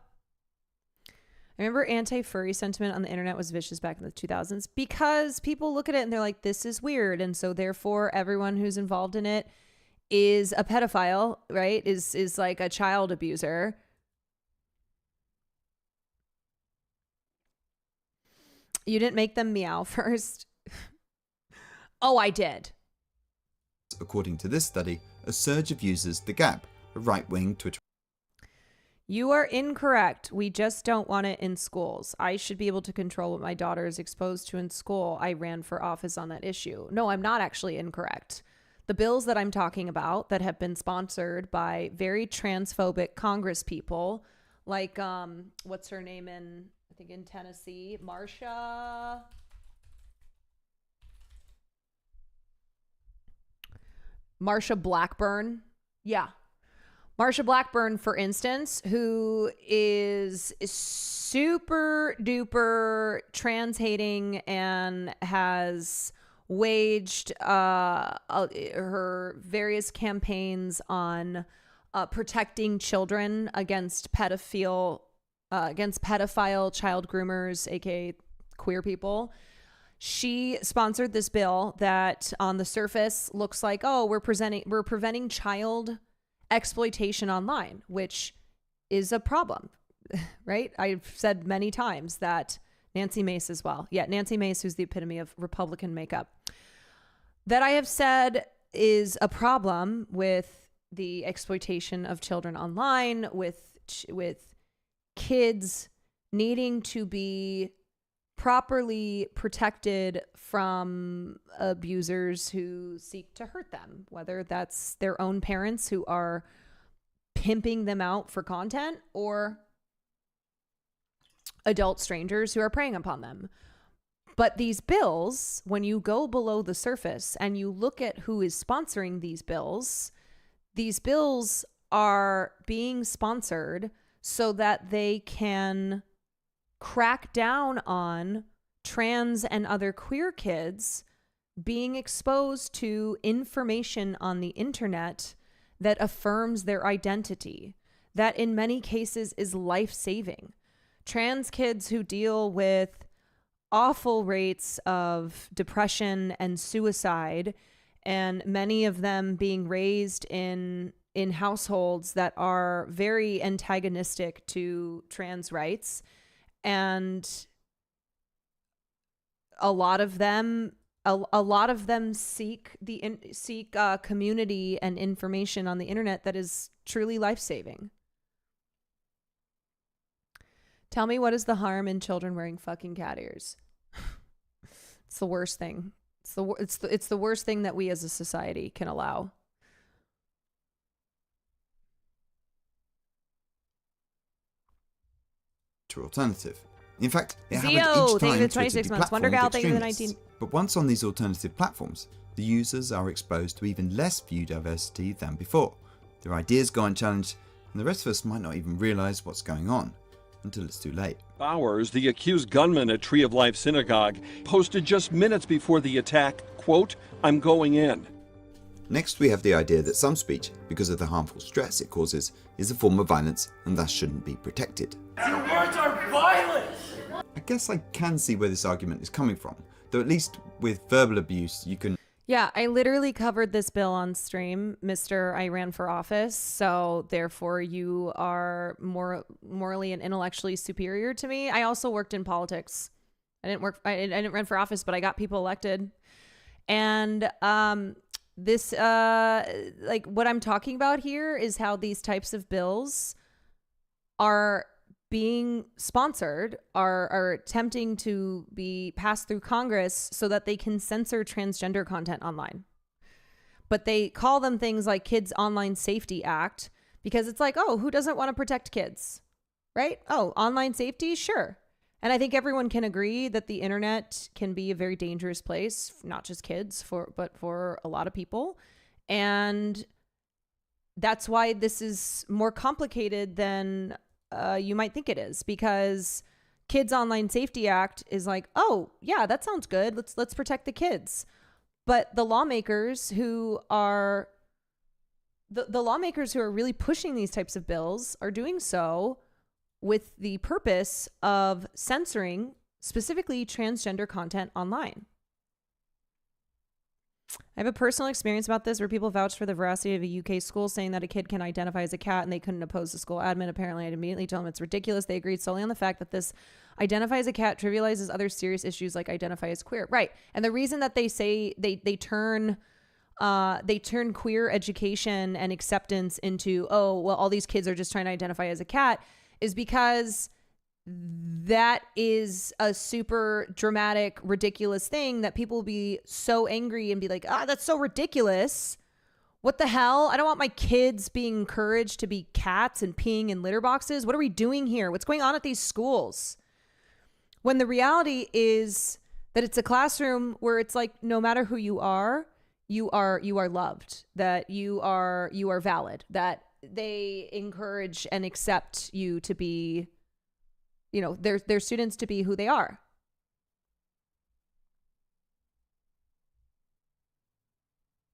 S1: I remember anti-furry sentiment on the internet was vicious back in the 2000s because people look at it and they're like, this is weird. And so therefore everyone who's involved in it is a pedophile, right? Is like a child abuser. You didn't make them meow first. Oh, I did.
S10: According to this study, a surge of users, The Gap, a right-wing Twitter.
S1: You are incorrect. We just don't want it in schools. I should be able to control what my daughter is exposed to in school. I ran for office on that issue. No, I'm not actually incorrect. The bills that I'm talking about that have been sponsored by very transphobic Congress people, like what's her name in Tennessee, Marsha Blackburn. Yeah. Marsha Blackburn, for instance, who is super duper trans hating and has waged her various campaigns on protecting children against pedophile child groomers, aka queer people. She sponsored this bill that on the surface looks like, oh, we're preventing child exploitation online, which is a problem. right? I've said many times that Nancy Mace as well. Yeah, Nancy Mace, who's the epitome of Republican makeup, that I have said is a problem with the exploitation of children online, with kids needing to be properly protected from abusers who seek to hurt them, whether that's their own parents who are pimping them out for content or adult strangers who are preying upon them. But these bills, when you go below the surface and you look at who is sponsoring these bills are being sponsored so that they can crack down on trans and other queer kids being exposed to information on the internet that affirms their identity, that in many cases is life-saving. Trans kids who deal with awful rates of depression and suicide, and many of them being raised in households that are very antagonistic to trans rights, and a lot of them seek community and information on the internet that is truly life-saving. Tell me, what is the harm in children wearing fucking cat ears? It's the worst thing. It's the worst thing that we as a society can allow.
S10: Alternative. In fact, it
S1: Zio,
S10: happened each
S1: thank you
S10: time
S1: for 26
S10: Twitter
S1: months. Wonder
S10: deplatformed
S1: Gal, thank you for the
S10: extremists.
S1: 19.
S10: But once on these alternative platforms, the users are exposed to even less view diversity than before. Their ideas go unchallenged, and the rest of us might not even realize what's going on until it's too late.
S12: Bowers, the accused gunman at Tree of Life Synagogue, posted just minutes before the attack, quote, "I'm going in."
S10: Next, we have the idea that some speech, because of the harmful stress it causes, is a form of violence and thus shouldn't be protected.
S6: Your words are violence!
S10: I guess I can see where this argument is coming from, though at least with verbal abuse you can...
S1: Yeah, I literally covered this bill on stream, Mr. I ran for office, so therefore you are more morally and intellectually superior to me. I also worked in politics. I didn't run for office, but I got people elected. And this like what I'm talking about here is how these types of bills are being sponsored, are attempting to be passed through Congress so that they can censor transgender content online. But they call them things like Kids Online Safety Act because it's like, oh, who doesn't want to protect kids, right? Oh, online safety, sure. And I think everyone can agree that the internet can be a very dangerous place, not just kids, but for a lot of people. And that's why this is more complicated than you might think it is, because Kids Online Safety Act is like, oh yeah, that sounds good. Let's protect the kids. But the lawmakers who are the lawmakers who are really pushing these types of bills are doing so with the purpose of censoring specifically transgender content online. I have a personal experience about this where people vouched for the veracity of a UK school saying that a kid can identify as a cat and they couldn't oppose the school admin. Apparently, I'd immediately told them it's ridiculous. They agreed solely on the fact that this identify as a cat trivializes other serious issues like identify as queer. Right. And the reason that they say they turn queer education and acceptance into, oh, well, all these kids are just trying to identify as a cat is because that is a super dramatic, ridiculous thing that people will be so angry and be like, that's so ridiculous. What the hell? I don't want my kids being encouraged to be cats and peeing in litter boxes. What are we doing here? What's going on at these schools? When the reality is that it's a classroom where it's like, no matter who you are loved, that you are valid, that they encourage and accept you to be, their students to be who they are.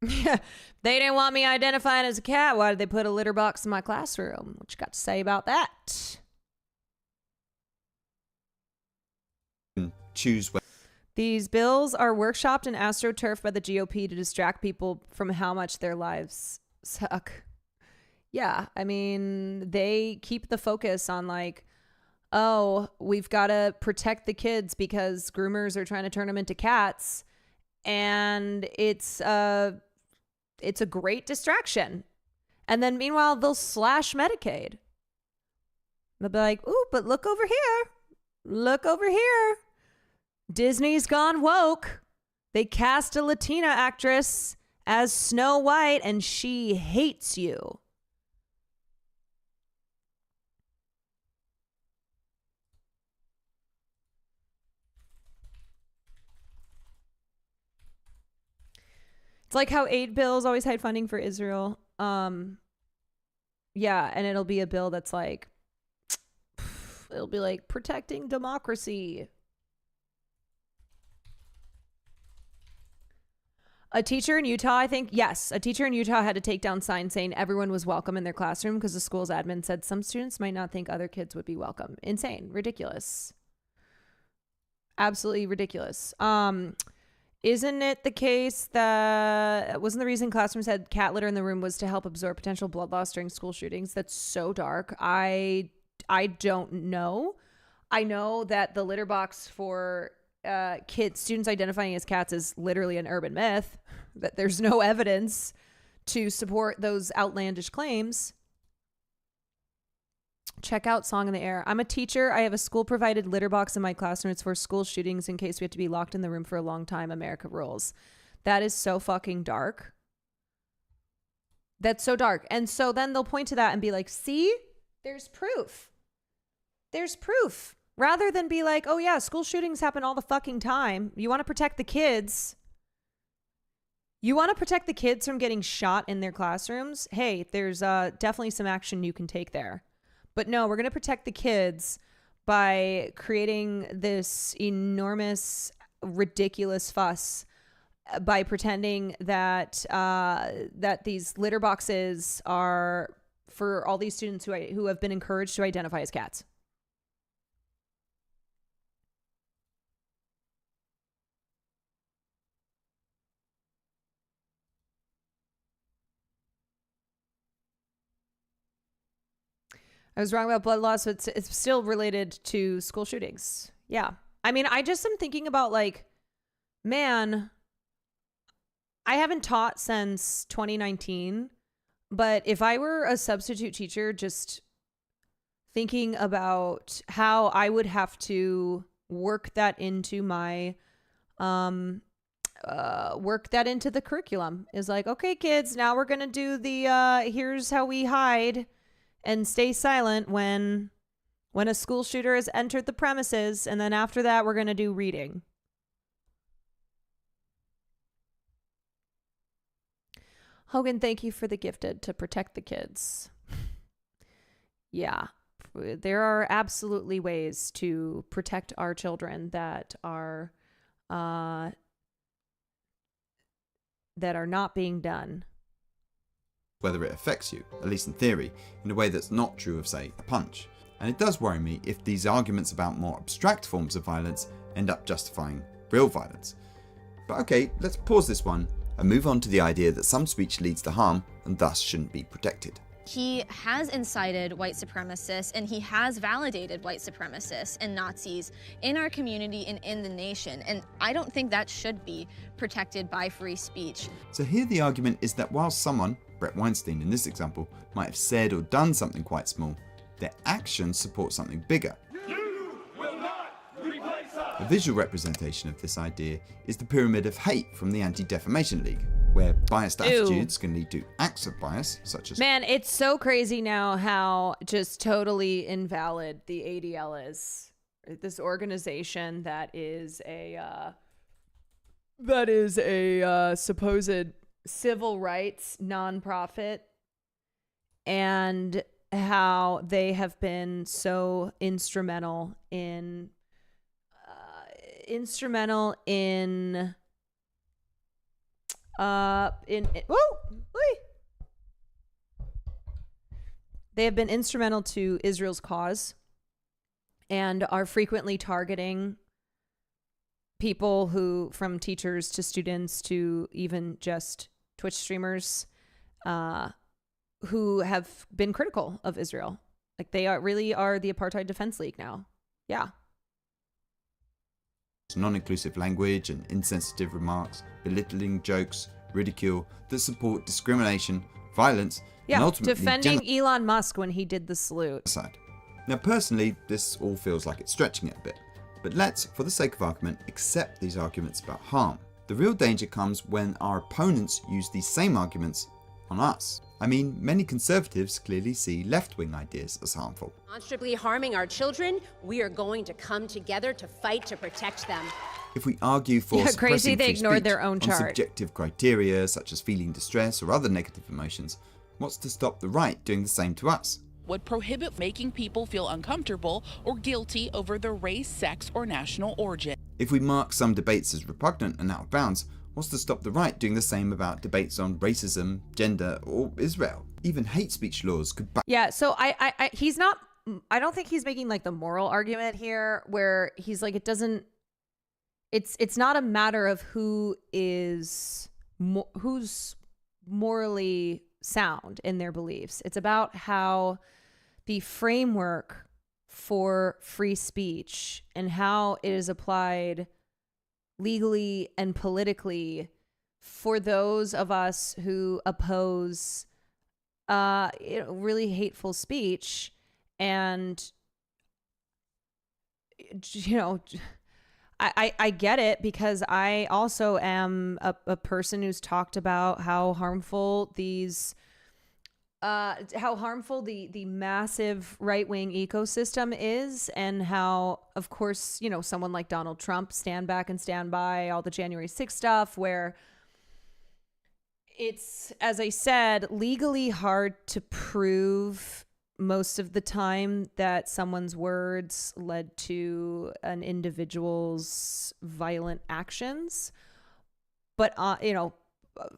S1: Yeah, they didn't want me identifying as a cat. Why did they put a litter box in my classroom? What you got to say about that?
S10: Choose when.
S1: These bills are workshopped and astroturfed by the GOP to distract people from how much their lives suck. Yeah, I mean, they keep the focus on like, oh, we've got to protect the kids because groomers are trying to turn them into cats. And it's a great distraction. And then meanwhile, they'll slash Medicaid. They'll be like, ooh, but look over here. Look over here. Disney's gone woke. They cast a Latina actress as Snow White and she hates you. It's like how aid bills always hide funding for Israel. Yeah, and it'll be a bill that's like, it'll be like protecting democracy. A teacher in Utah, I think, yes, a teacher in Utah had to take down signs saying everyone was welcome in their classroom because the school's admin said some students might not think other kids would be welcome. Insane, ridiculous. Absolutely ridiculous. Isn't it the case that wasn't the reason classrooms had cat litter in the room was to help absorb potential blood loss during school shootings? That's so dark. I don't know. I know that the litter box for students identifying as cats is literally an urban myth, that there's no evidence to support those outlandish claims. Check out Song in the Air. I'm a teacher. I have a school provided litter box in my classroom. It's for school shootings in case we have to be locked in the room for a long time. America rules. That is so fucking dark. That's so dark. And so then they'll point to that and be like, see, there's proof. There's proof. Rather than be like, oh yeah, school shootings happen all the fucking time. You want to protect the kids. You want to protect the kids from getting shot in their classrooms. Hey, there's definitely some action you can take there. But no, we're going to protect the kids by creating this enormous, ridiculous fuss by pretending that that these litter boxes are for all these students who have been encouraged to identify as cats. I was wrong about blood loss, but it's still related to school shootings. Yeah. I mean, I just am thinking about like, man, I haven't taught since 2019, but if I were a substitute teacher, just thinking about how I would have to work that into my, work that into the curriculum is like, okay, kids, now we're going to do the, here's how we hide and stay silent when a school shooter has entered the premises. And then after that, we're going to do reading. Hogan, thank you for the gifted to protect the kids. Yeah, there are absolutely ways to protect our children that are not being done.
S10: Whether it affects you, at least in theory, in a way that's not true of, say, a punch. And it does worry me if these arguments about more abstract forms of violence end up justifying real violence. But okay, let's pause this one and move on to the idea that some speech leads to harm and thus shouldn't be protected.
S26: He has incited white supremacists and he has validated white supremacists and Nazis in our community and in the nation. And I don't think that should be protected by free speech.
S10: So here the argument is that while someone, Brett Weinstein in this example, might have said or done something quite small, their actions support something bigger. A visual representation of this idea is the pyramid of hate from the Anti-Defamation League, where biased attitudes can lead to acts of bias, such as...
S1: Man, it's so crazy now how just totally invalid the ADL is. This organization that is a supposed civil rights nonprofit, and how they have been so instrumental in they have been instrumental to Israel's cause and are frequently targeting people who, from teachers to students to even just Twitch streamers, who have been critical of Israel. Like they really are the Apartheid Defense League now. Yeah.
S10: Non-inclusive language and insensitive remarks, belittling jokes, ridicule that support discrimination, violence, and
S1: Yeah,
S10: ultimately
S1: defending Elon Musk when he did the salute.
S10: genocide. Now personally, this all feels like it's stretching it a bit, but let's, for the sake of argument, accept these arguments about harm. The real danger comes when our opponents use these same arguments on us. I mean, many conservatives clearly see left-wing ideas as harmful.
S21: Demonstrably harming our children, we are going to come together to fight to protect them.
S10: If we argue for
S1: Yeah, crazy
S10: suppressing
S1: they
S10: free
S1: ignored
S10: speech
S1: their own
S10: on
S1: chart.
S10: subjective criteria such as feeling distress or other negative emotions, what's to stop the right doing the same to us?
S13: Would prohibit making people feel uncomfortable or guilty over their race, sex, or national origin.
S10: If we mark some debates as repugnant and out of bounds, what's to stop the right doing the same about debates on racism, gender, or Israel? Even hate speech laws could
S1: Yeah, so he's not, I don't think he's making like the moral argument here where he's like, it's not a matter of who's morally sound in their beliefs. It's about how the framework for free speech and how it is applied legally and politically for those of us who oppose really hateful speech. And I get it, because I also am a person who's talked about how harmful the massive right-wing ecosystem is, and how, of course, someone like Donald Trump stand by all the January 6th stuff, where it's, as I said, legally hard to prove most of the time that someone's words led to an individual's violent actions. But,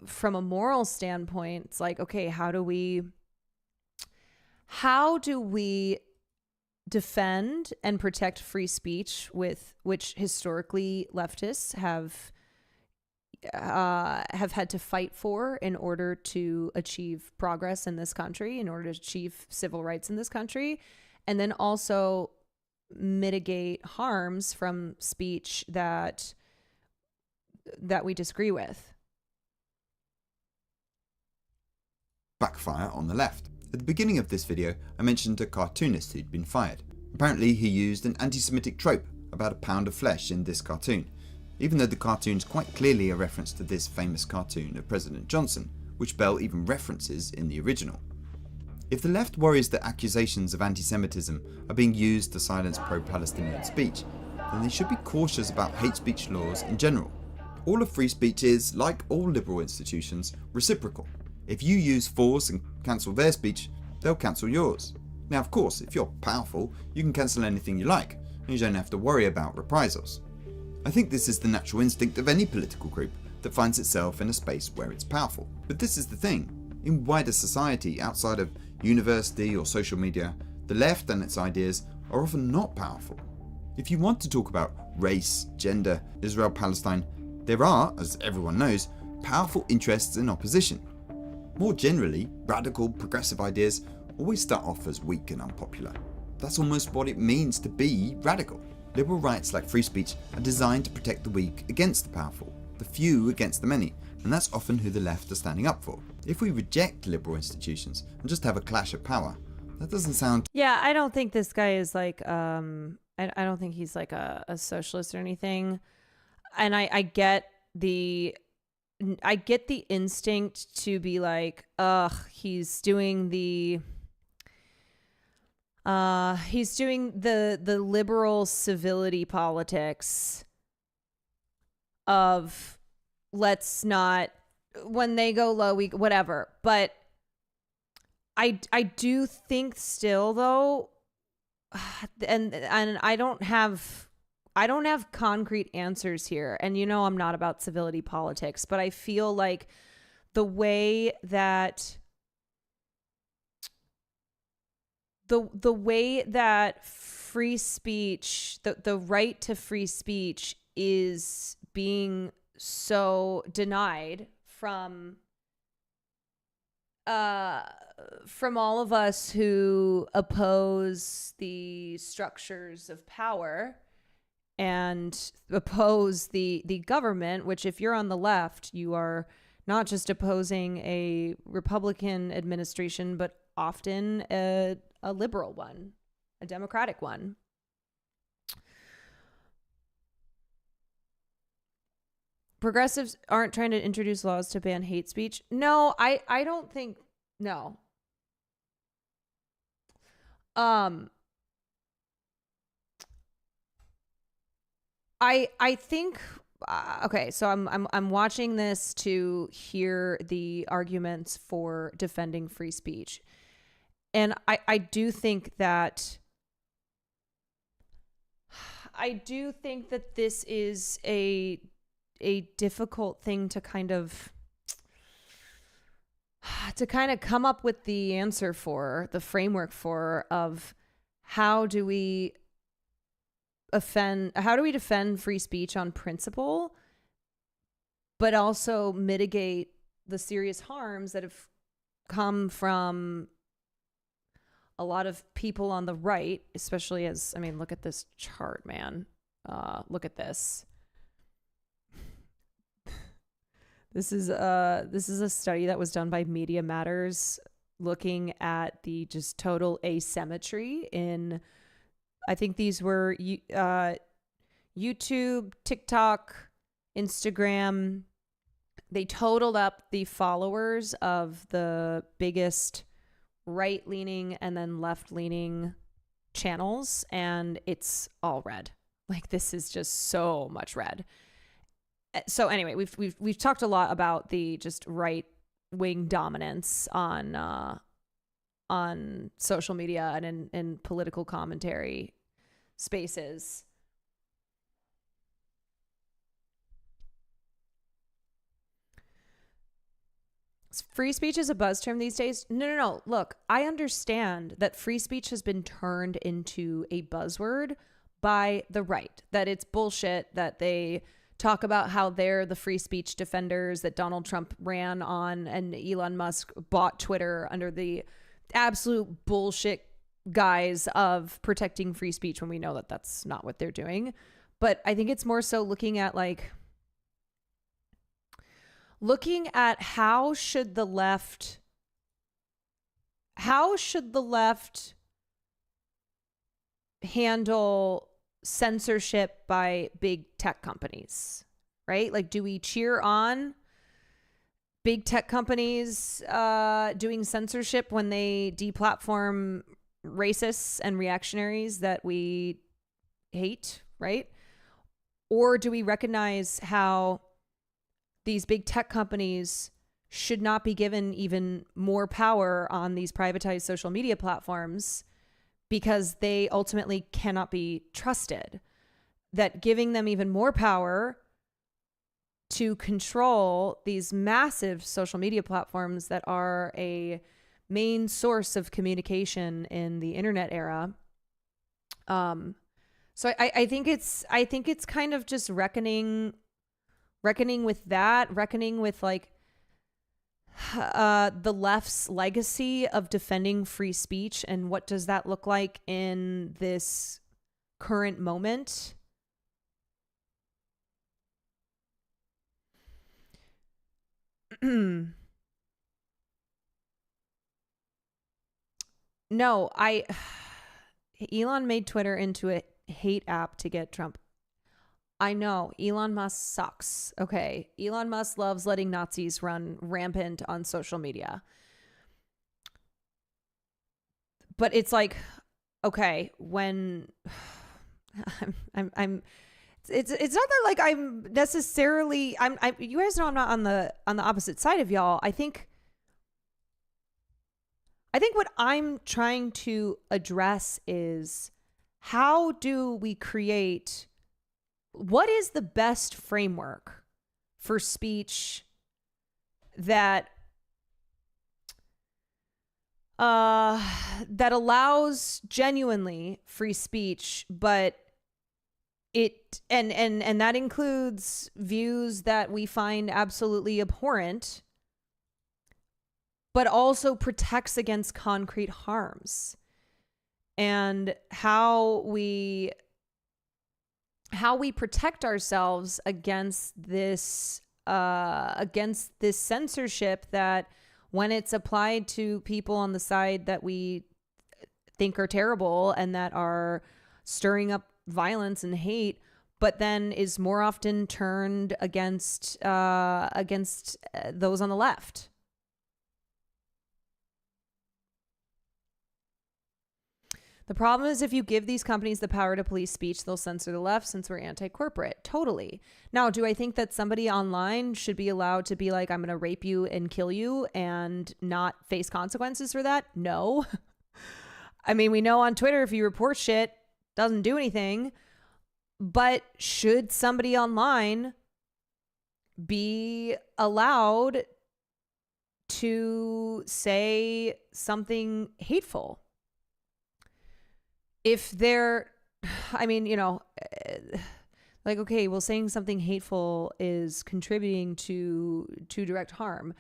S1: from a moral standpoint, it's like, okay, how do we defend and protect free speech, which historically leftists have had to fight for in order to achieve progress in this country, in order to achieve civil rights in this country, and then also mitigate harms from speech that we disagree with.
S10: Backfire on the left. At the beginning of this video, I mentioned a cartoonist who'd been fired. Apparently he used an anti-Semitic trope about a pound of flesh in this cartoon, even though the cartoon's quite clearly a reference to this famous cartoon of President Johnson, which Bell even references in the original. If the left worries that accusations of anti-Semitism are being used to silence pro-Palestinian speech, then they should be cautious about hate speech laws in general. All of free speech is, like all liberal institutions, reciprocal. If you use force and cancel their speech, they'll cancel yours. Now, of course, if you're powerful, you can cancel anything you like, and you don't have to worry about reprisals. I think this is the natural instinct of any political group that finds itself in a space where it's powerful. But this is the thing. In wider society, outside of university or social media, the left and its ideas are often not powerful. If you want to talk about race, gender, Israel, Palestine, there are, as everyone knows, powerful interests in opposition. More generally, radical, progressive ideas always start off as weak and unpopular. That's almost what it means to be radical. Liberal rights like free speech are designed to protect the weak against the powerful, the few against the many, and that's often who the left are standing up for. If we reject liberal institutions and just have a clash of power, that doesn't sound...
S1: Yeah, I don't think this guy is like, I don't think he's like a socialist or anything. And I get the instinct to be like, he's doing the liberal civility politics of let's not, when they go low, we whatever. But I do think still though, and I don't have concrete answers here. And I'm not about civility politics, but I feel like the way that the way that free speech, the right to free speech is being so denied from from all of us who oppose the structures of power and oppose the government, which if you're on the left, you are not just opposing a Republican administration, but often a liberal one, a Democratic one. Progressives aren't trying to introduce laws to ban hate speech. No, I don't think, no. I think okay, so I'm watching this to hear the arguments for defending free speech. And I do think that this is a difficult thing to kind of come up with the answer for, the framework for, of how do we defend free speech on principle, but also mitigate the serious harms that have come from a lot of people on the right, especially as, I mean, look at this chart, man. Look at this. This is a study that was done by Media Matters, looking at the just total asymmetry in, I think these were YouTube, TikTok, Instagram. They totaled up the followers of the biggest right-leaning and then left-leaning channels, and it's all red. Like, this is just so much red. So anyway, we've talked a lot about the just right-wing dominance on social media and in political commentary spaces. Free speech is a buzz term these days. No. Look, I understand that free speech has been turned into a buzzword by the right, that it's bullshit, that they talk about how they're the free speech defenders, that Donald Trump ran on and Elon Musk bought Twitter under the absolute bullshit guise of protecting free speech, when we know that that's not what they're doing. But I think it's more so looking at how should the left handle censorship by big tech companies, right? Like, do we cheer on big tech companies doing censorship when they deplatform racists and reactionaries that we hate, right? Or do we recognize how these big tech companies should not be given even more power on these privatized social media platforms because they ultimately cannot be trusted? That giving them even more power to control these massive social media platforms that are a main source of communication in the internet era. So I think it's kind of just reckoning with that, reckoning with the left's legacy of defending free speech, and what does that look like in this current moment. No, Elon made Twitter into a hate app to get Trump. I know, Elon Musk sucks. Okay, Elon Musk loves letting Nazis run rampant on social media. But it's like, okay, when it's not that like I'm necessarily you guys know I'm not on the opposite side of y'all. I think what I'm trying to address is, how do we create, what is the best framework for speech that allows genuinely free speech, but it and that includes views that we find absolutely abhorrent, but also protects against concrete harms. And how we protect ourselves against this censorship that, when it's applied to people on the side that we think are terrible and that are stirring up violence and hate, but then is more often turned against those on the left. The problem is, if you give these companies the power to police speech, they'll censor the left, since we're anti-corporate. Totally. Now, do I think that somebody online should be allowed to be like, I'm going to rape you and kill you and not face consequences for that? No. I mean, we know on Twitter, if you report shit, doesn't do anything. But should somebody online be allowed to say something hateful? If they're, I mean, you know, like, okay, well, saying something hateful is contributing to direct harm.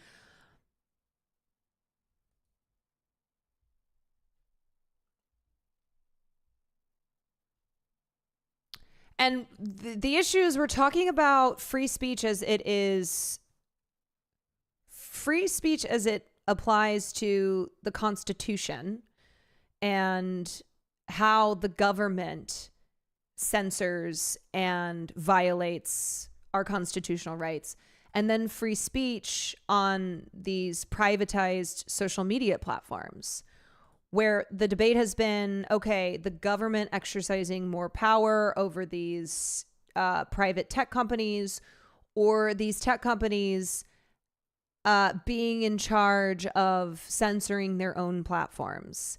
S1: And the issue is, we're talking about free speech as it applies to the Constitution and how the government censors and violates our constitutional rights. And then free speech on these privatized social media platforms, where the debate has been, okay, the government exercising more power over these private tech companies, or these tech companies being in charge of censoring their own platforms.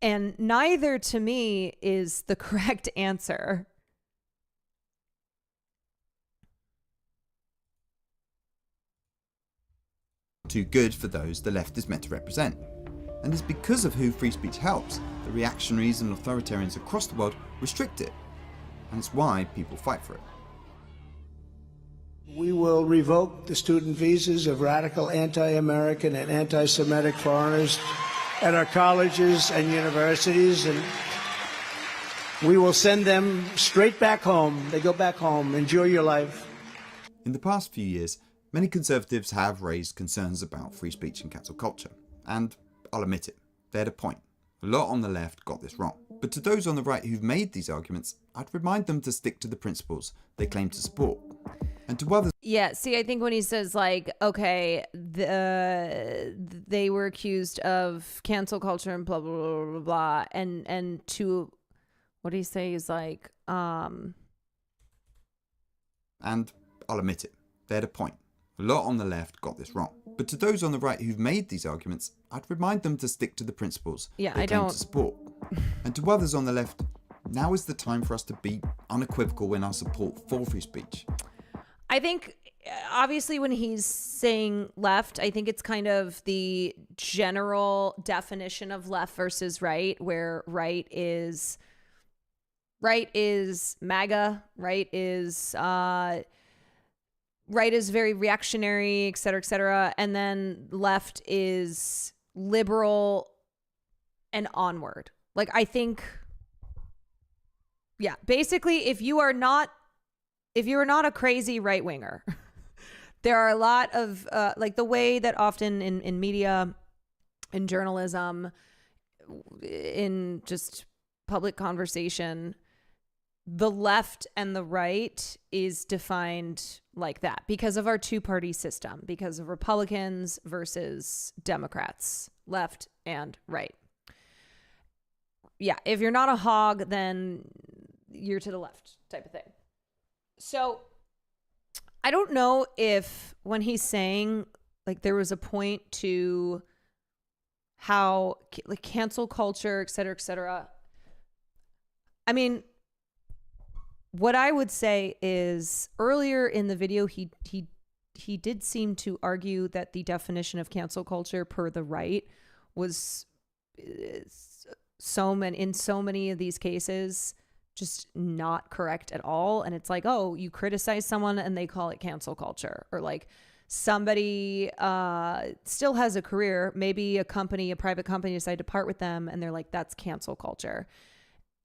S1: And neither, to me, is the correct answer.
S10: Too good for those the left is meant to represent. And it's because of who free speech helps that reactionaries and authoritarians across the world restrict it. And it's why people fight for it.
S14: We will revoke the student visas of radical anti-American and anti-Semitic foreigners at our colleges and universities, and we will send them straight back home. They go back home. Enjoy your life.
S10: In the past few years, many conservatives have raised concerns about free speech and cancel culture. And I'll admit it, they had a point. A lot on the left got this wrong. But to those on the right who've made these arguments, I'd remind them to stick to the principles they claim to support. And to others...
S1: Yeah, see, I think when he says, like, okay, they were accused of cancel culture and blah, blah, blah, blah, blah, and to, what do you say is like,
S10: And I'll admit it, they had a point. A lot on the left got this wrong. But to those on the right who've made these arguments, I'd remind them to stick to the principles they claim to support. And to others on the left, now is the time for us to be unequivocal in our support for free speech.
S1: I think, obviously, when he's saying left, I think it's kind of the general definition of left versus right, where right is MAGA, right is very reactionary, et cetera, and then left is liberal and onward. Like, I think, yeah, basically, if you are not a crazy right winger, there are a lot of like the way that often in media, in journalism, in just public conversation, the left and the right is defined like that because of our two-party system, because of Republicans versus Democrats, left and right. Yeah, if you're not a hog, then you're to the left type of thing. So I don't know if when he's saying, like, there was a point to how, like, cancel culture, et cetera, I mean, what I would say is, earlier in the video, he did seem to argue that the definition of cancel culture per the right was in so many of these cases just not correct at all. And it's like, oh, you criticize someone and they call it cancel culture, or like somebody still has a career, maybe a private company decided to part with them, and they're like, that's cancel culture.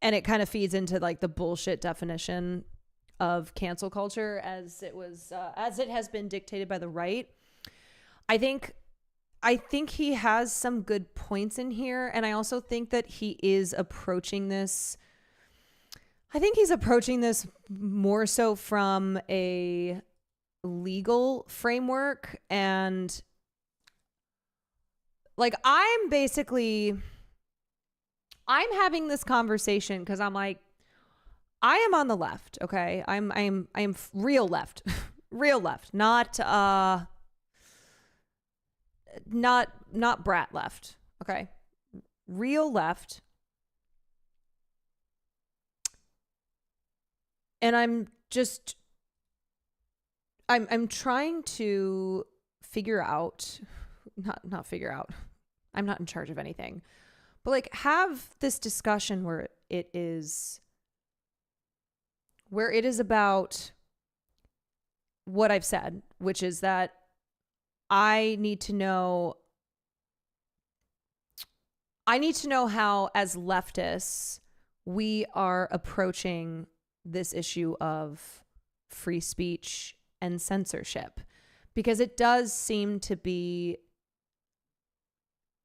S1: And it kind of feeds into like the bullshit definition of cancel culture as it has been dictated by the right. I think he has some good points in here, and I also think that he is approaching this. I think he's approaching this more so from a legal framework, and like I'm having this conversation because I'm like, I am on the left, okay? I am real left. Real left, not brat left, okay? Real left. And I'm trying to figure out, not figure out. I'm not in charge of anything. But like have this discussion where it is about what I've said, which is that I need to know how, as leftists, we are approaching this issue of free speech and censorship, because it does seem to be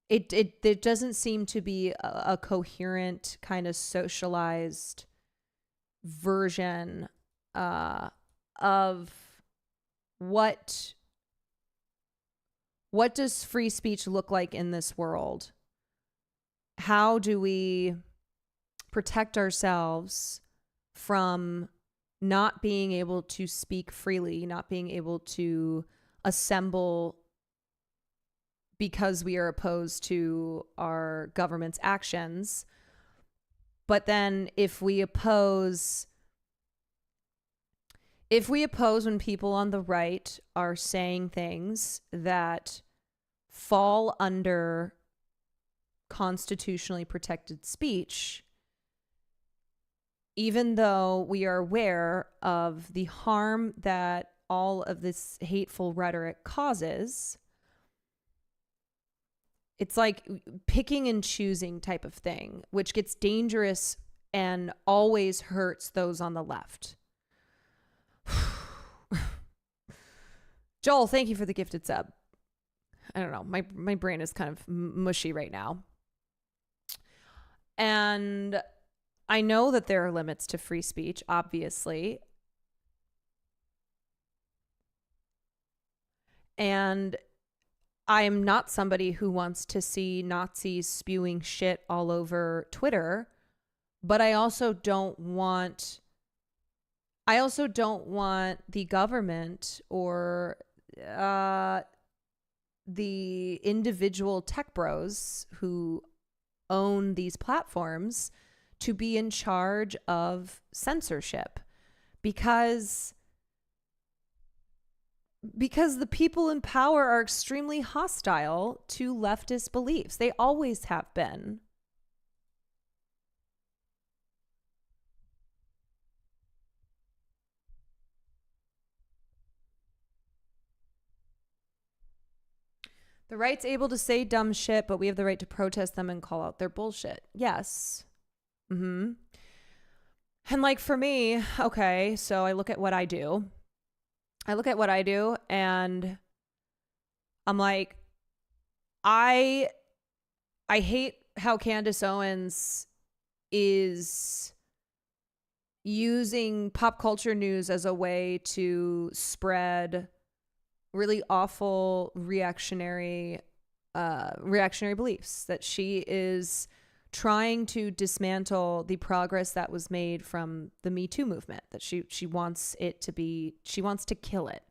S1: it doesn't seem to be a coherent kind of socialized version of what does free speech look like in this world? How do we protect ourselves from not being able to speak freely, not being able to assemble because we are opposed to our government's actions? But then if we oppose when people on the right are saying things that fall under constitutionally protected speech, even though we are aware of the harm that all of this hateful rhetoric causes, it's like picking and choosing type of thing, which gets dangerous and always hurts those on the left. Joel, thank you for the gifted sub. I don't know. My brain is kind of mushy right now. And I know that there are limits to free speech, obviously. And I am not somebody who wants to see Nazis spewing shit all over Twitter, but I also don't want the government or the individual tech bros who own these platforms to be in charge of censorship, because the people in power are extremely hostile to leftist beliefs. They always have been. The right's able to say dumb shit, but we have the right to protest them and call out their bullshit. Yes. And like for me, okay, so I look at what I do. And I'm like, I hate how Candace Owens is using pop culture news as a way to spread really awful reactionary beliefs, that she is trying to dismantle the progress that was made from the Me Too movement, that she wants to kill it.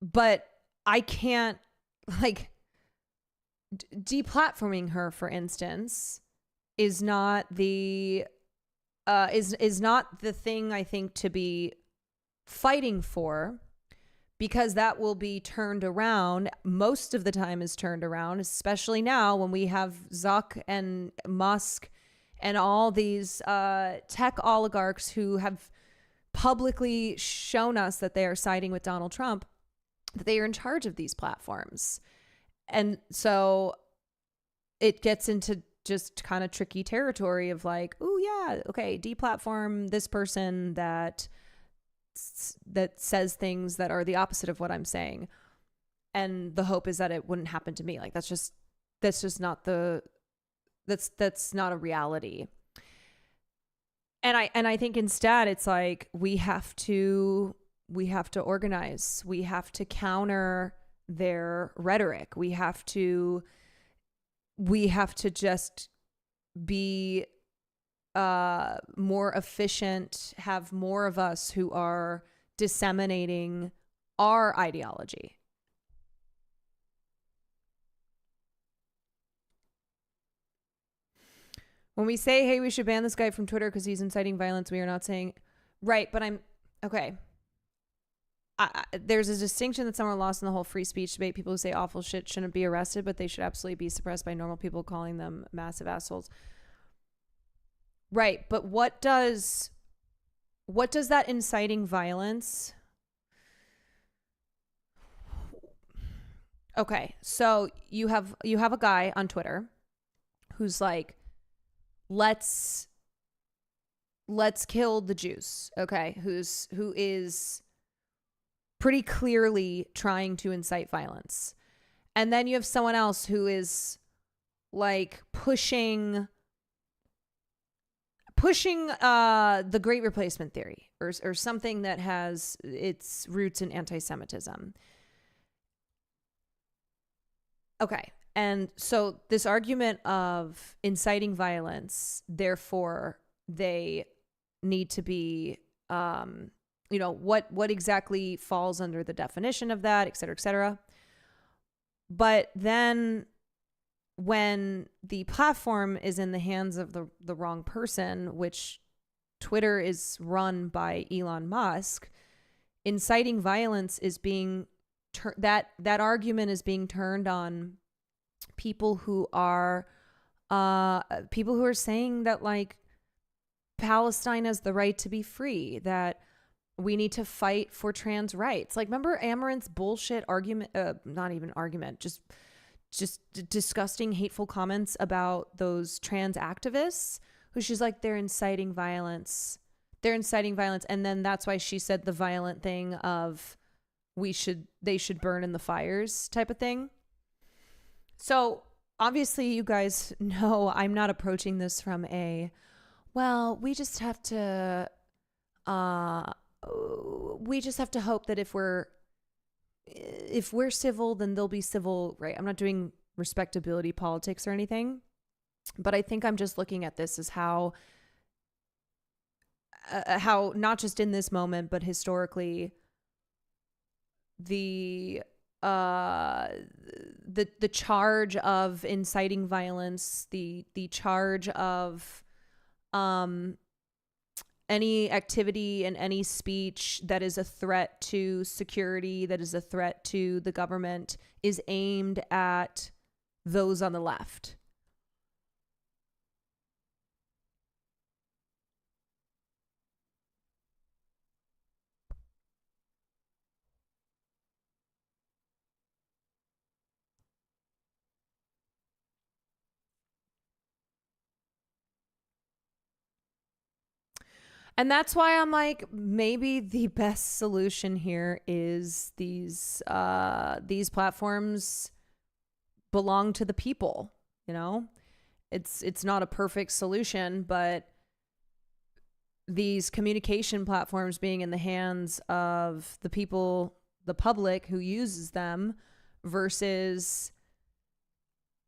S1: But I can't, like, deplatforming her, for instance, is not the thing I think to be fighting for, because that will be turned around. Most of the time is turned around, especially now when we have Zuck and Musk and all these tech oligarchs who have publicly shown us that they are siding with Donald Trump, that they are in charge of these platforms. And so it gets into just kind of tricky territory of like, oh yeah, okay, deplatform this person that says things that are the opposite of what I'm saying. And the hope is that it wouldn't happen to me. Like that's just not that's not a reality. And I think instead it's like we have to organize. We have to counter their rhetoric. We have to just be more efficient, have more of us who are disseminating our ideology. When we say, hey, we should ban this guy from Twitter because he's inciting violence, we are not saying, right, but okay. There's a distinction that's somewhere lost in the whole free speech debate. People who say awful shit shouldn't be arrested, but they should absolutely be suppressed by normal people calling them massive assholes. Right, but what does that inciting violence? Okay, so you have a guy on Twitter who's like, let's kill the Jews, okay? Who is pretty clearly trying to incite violence. And then you have someone else who is like pushing the Great Replacement theory or something that has its roots in anti-Semitism. Okay. And so this argument of inciting violence, therefore they need to be, what exactly falls under the definition of that, et cetera, et cetera. But then when the platform is in the hands of the wrong person, which Twitter is run by Elon Musk, inciting violence is being that argument is being turned on people who are saying that like Palestine has the right to be free, that we need to fight for trans rights. Like, remember Amaranth's bullshit argument, not even argument, just disgusting, hateful comments about those trans activists who she's like, they're inciting violence. And then that's why she said the violent thing of they should burn in the fires type of thing. So obviously you guys know I'm not approaching this from we just have to hope that if we're civil, then they'll be civil, right? I'm not doing respectability politics or anything, but I think I'm just looking at this as how not just in this moment, but historically, the charge of inciting violence, the charge of any activity and any speech that is a threat to security, that is a threat to the government, is aimed at those on the left. And that's why I'm like, maybe the best solution here is these platforms belong to the people, you know? It's not a perfect solution, but these communication platforms being in the hands of the people, the public who uses them, versus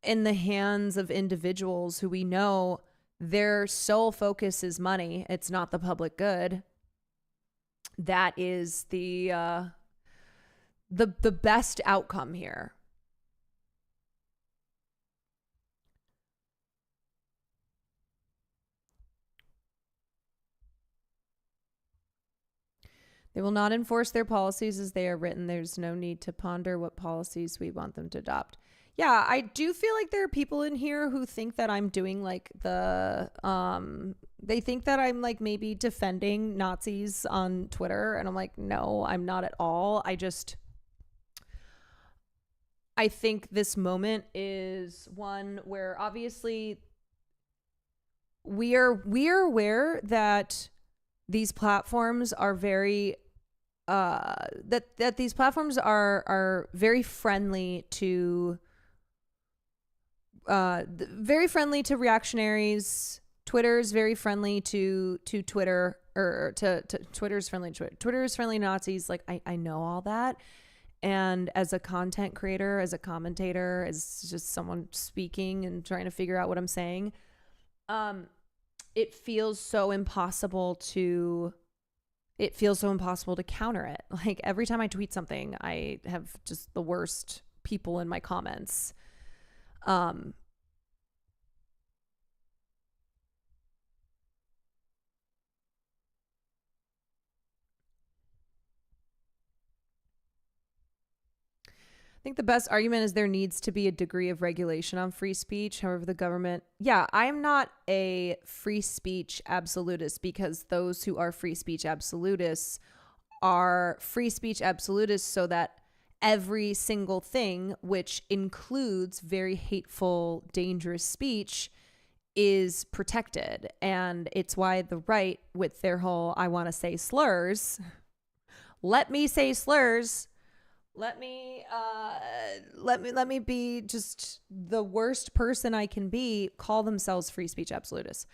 S1: in the hands of individuals who we know their sole focus is money. It's not the public good. That is the best outcome here. They will not enforce their policies as they are written. There's no need to ponder what policies we want them to adopt. Yeah, I do feel like there are people in here who think that I'm doing like they think that I'm like maybe defending Nazis on Twitter, and I'm like, no, I'm not at all. I think this moment is one where obviously we are aware that these platforms are very that these platforms are very friendly to reactionaries. Twitter's very friendly to Twitter, or to Twitter's friendly to Twitter. Twitter's friendly to Nazis. Like I know all that. And as a content creator, as a commentator, as just someone speaking and trying to figure out what I'm saying, it feels so impossible to counter it. Like every time I tweet something, I have just the worst people in my comments. I think the best argument is there needs to be a degree of regulation on free speech. However, the government, I am not a free speech absolutist, because those who are free speech absolutists are free speech absolutists so that every single thing, which includes very hateful, dangerous speech, is protected. And it's why the right, with their whole, I want to say slurs, let me say slurs. Let me be just the worst person I can be, call themselves free speech absolutists.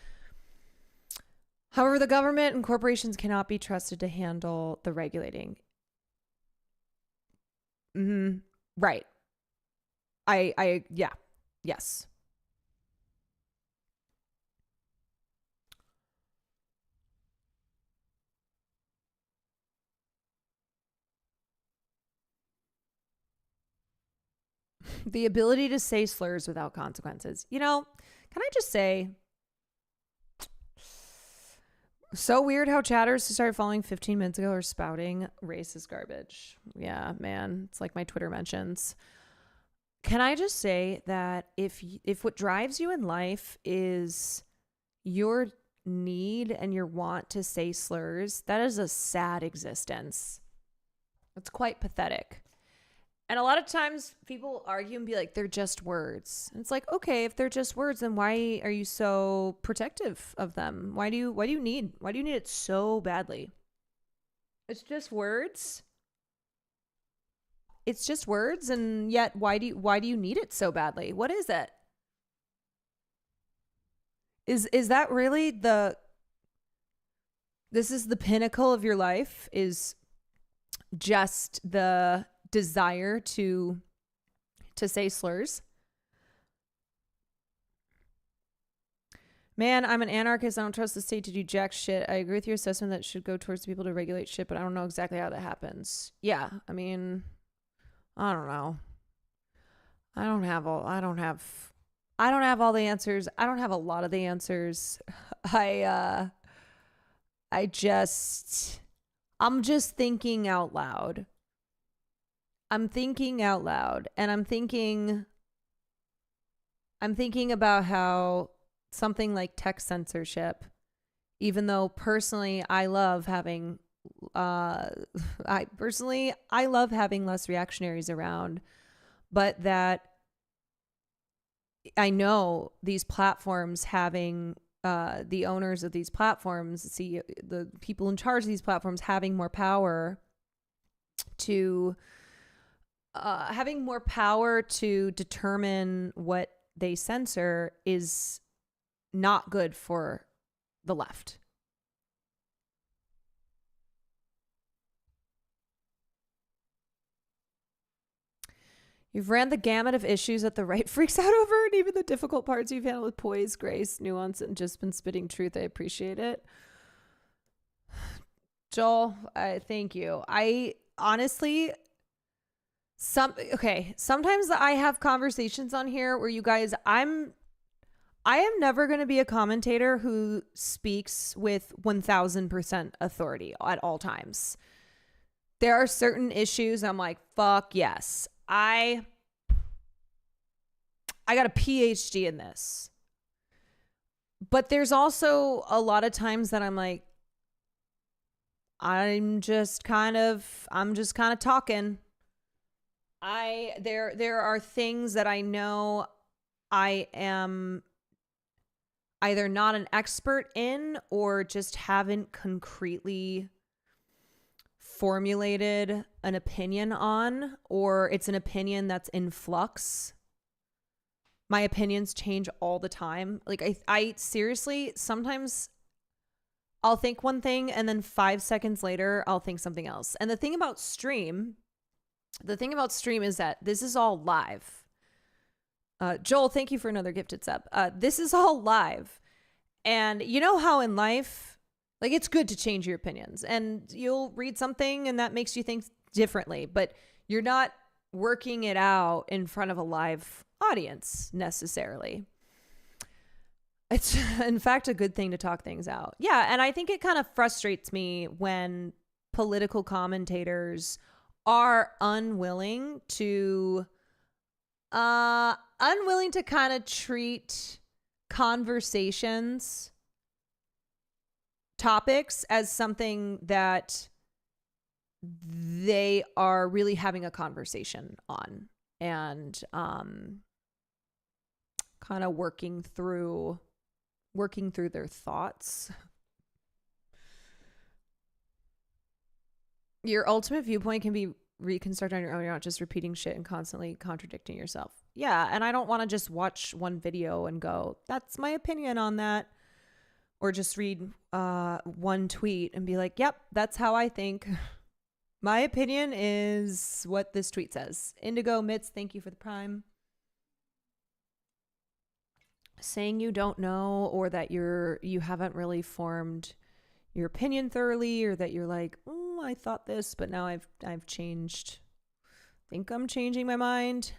S1: However, the government and corporations cannot be trusted to handle the regulating. Right. Yes. The ability to say slurs without consequences. Can I just say, so weird how chatters who started following 15 minutes ago are spouting racist garbage. Yeah, man. It's like my Twitter mentions. Can I just say that if what drives you in life is your need and your want to say slurs, that is a sad existence. It's quite pathetic. And a lot of times people argue and be like, they're just words. And it's like, okay, if they're just words, then why are you so protective of them? Why do you need it so badly? It's just words. It's just words, and yet why do you need it so badly? What is it? Is that really this is the pinnacle of your life, is just the desire to say slurs? Man, I'm an anarchist. I don't trust the state to do jack shit. I agree with your assessment that it should go towards people to regulate shit, but I don't know exactly how that happens. Yeah, I mean, I don't know. I don't have all the answers. I don't have a lot of the answers. I'm just thinking out loud. I'm thinking out loud, and I'm thinking about how something like tech censorship, even though personally I love having less reactionaries around, but that I know these platforms having the owners of these platforms, the people in charge of these platforms having more power to determine what they censor is not good for the left. You've ran the gamut of issues that the right freaks out over, and even the difficult parts you've handled with poise, grace, nuance, and just been spitting truth. I appreciate it. Joel, thank you. I honestly... sometimes I have conversations on here where you guys, I am never going to be a commentator who speaks with 1000% authority at all times. There are certain issues I'm like, fuck yes. I I got a PhD in this. But there's also a lot of times that I'm like, I'm just kind of talking. There are things that I know I am either not an expert in or just haven't concretely formulated an opinion on, or it's an opinion that's in flux. My opinions change all the time. Like I seriously, sometimes I'll think one thing and then 5 seconds later I'll think something else. And the thing about stream is that this is all live. Joel, thank you for another gifted sub. This is all live. And you know how in life, like, it's good to change your opinions, and you'll read something and that makes you think differently, but you're not working it out in front of a live audience necessarily. It's in fact a good thing to talk things out. Yeah, and I think it kind of frustrates me when political commentators are unwilling to kind of treat conversations, topics, as something that they are really having a conversation on, and kind of working through their thoughts. Your ultimate viewpoint can be reconstructed on your own. You're not just repeating shit and constantly contradicting yourself. Yeah, and I don't want to just watch one video and go, that's my opinion on that. Or just read one tweet and be like, yep, that's how I think. My opinion is what this tweet says. Indigo Mitz, thank you for the prime. Saying you don't know, or that you haven't really formed your opinion thoroughly, or that you're like, oh, I thought this, but now I've changed. Think I'm changing my mind.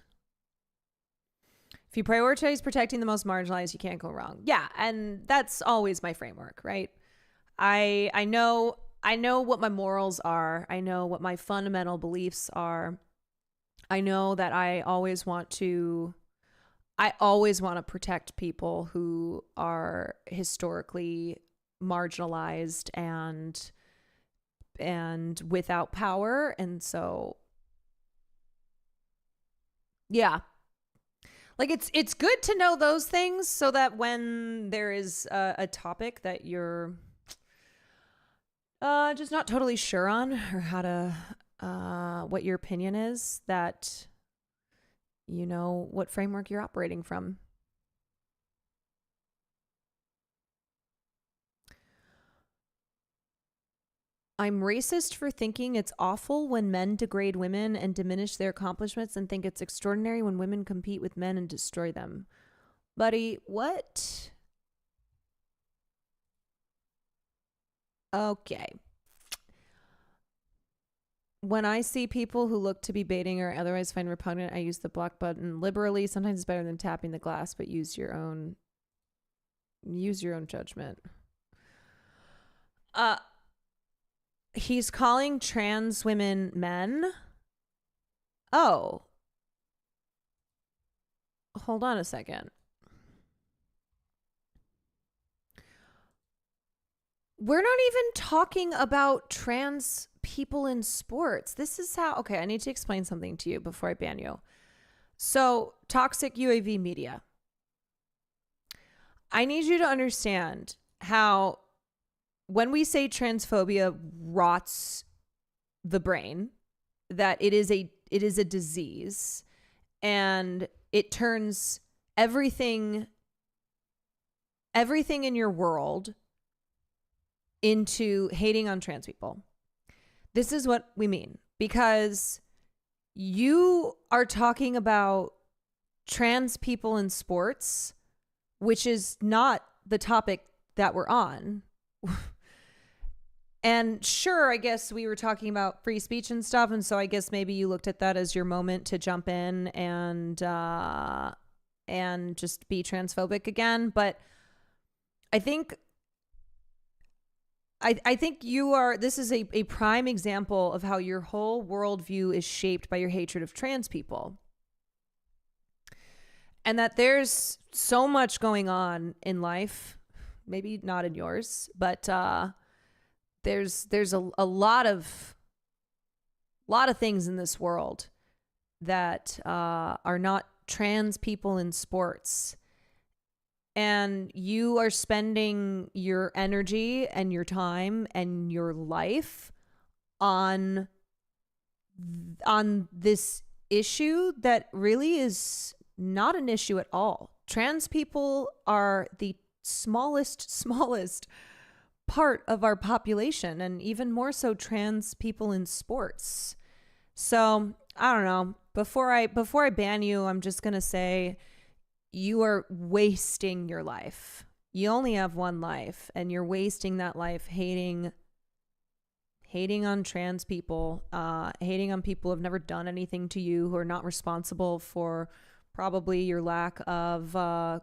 S1: If you prioritize protecting the most marginalized, you can't go wrong. Yeah, and that's always my framework, right? I know what my morals are. I know what my fundamental beliefs are. I know that I always want to protect people who are historically marginalized and without power. And so, yeah. Like, it's good to know those things so that when there is a topic that you're just not totally sure on, or how to what your opinion is, that you know what framework you're operating from. I'm racist for thinking it's awful when men degrade women and diminish their accomplishments, and think it's extraordinary when women compete with men and destroy them. Buddy, what? Okay. When I see people who look to be baiting or otherwise find repugnant, I use the block button liberally. Sometimes it's better than tapping the glass, but use your own judgment. He's calling trans women men. Oh. Hold on a second. We're not even talking about trans people in sports. This is how... Okay, I need to explain something to you before I ban you. So, toxic UAV media. I need you to understand how when we say transphobia rots the brain, that it is a disease, and it turns everything in your world into hating on trans people. This is what we mean, because you are talking about trans people in sports, which is not the topic that we're on. And sure, I guess we were talking about free speech and stuff, and so I guess maybe you looked at that as your moment to jump in and just be transphobic again. But I think you are... This is a prime example of how your whole worldview is shaped by your hatred of trans people. and that there's so much going on in life, maybe not in yours, but there's a lot of things in this world that are not trans people in sports. And you are spending your energy and your time and your life on this issue that really is not an issue at all. Trans people are the smallest part of our population, and even more so trans people in sports. So I don't know. Before I ban you, I'm just gonna say you are wasting your life. You only have one life, and you're wasting that life hating on trans people, hating on people who have never done anything to you, who are not responsible for probably your lack of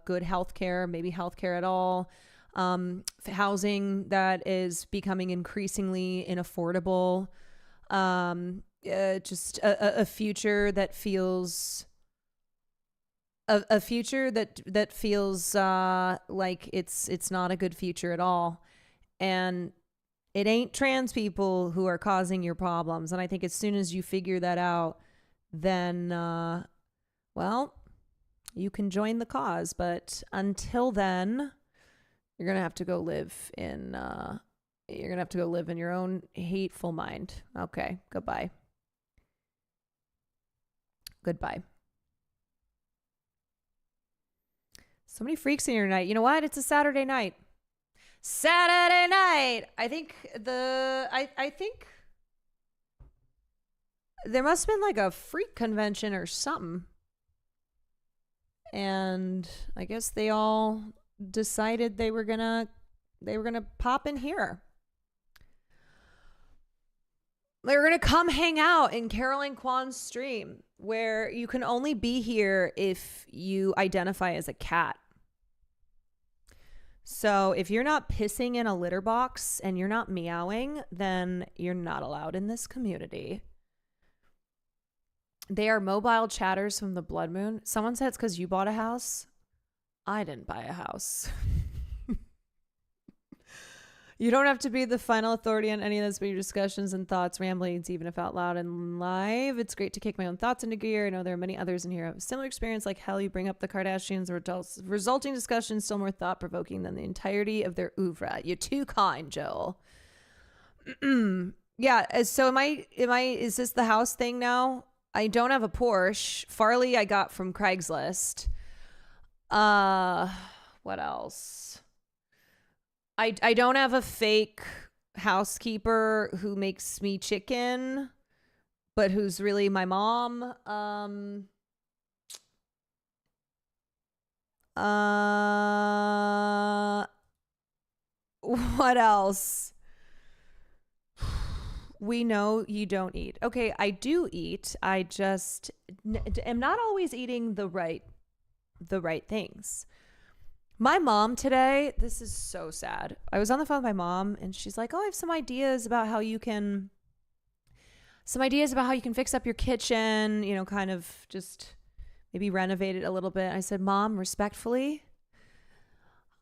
S1: good healthcare, maybe healthcare at all, housing that is becoming increasingly inaffordable, just a future that feels a future that feels like it's not a good future at all. And it ain't trans people who are causing your problems. And I think as soon as you figure that out, then well, you can join the cause. But until then, you're gonna have to go live in your own hateful mind. Okay, goodbye. So many freaks in here tonight. You know what? It's a Saturday night. I think I think there must have been like a freak convention or something. And I guess they all decided they were gonna pop in here. They were gonna come hang out in Caroline Kwan's stream, where you can only be here if you identify as a cat. So if you're not pissing in a litter box and you're not meowing, then you're not allowed in this community. They are mobile chatters from the Blood Moon. Someone said it's because you bought a house. I didn't buy a house. You don't have to be the final authority on any of this, but your discussions and thoughts, ramblings, even if out loud and live. It's great to kick my own thoughts into gear. I know there are many others in here who have a similar experience. Like hell, you bring up the Kardashians, the resulting discussion still more thought-provoking than the entirety of their oeuvre. You're too kind, Joel. Yeah, so is this the house thing now? I don't have a Porsche. Farley I got from Craigslist. What else? I don't have a fake housekeeper who makes me chicken, but who's really my mom. What else? We know you don't eat. Okay, I do eat. I just am not always eating the right things. My mom today, this is so sad. I was on the phone with my mom and she's like, "Oh, I have some ideas about how you can fix up your kitchen, you know, kind of just maybe renovate it a little bit." I said, "Mom, respectfully,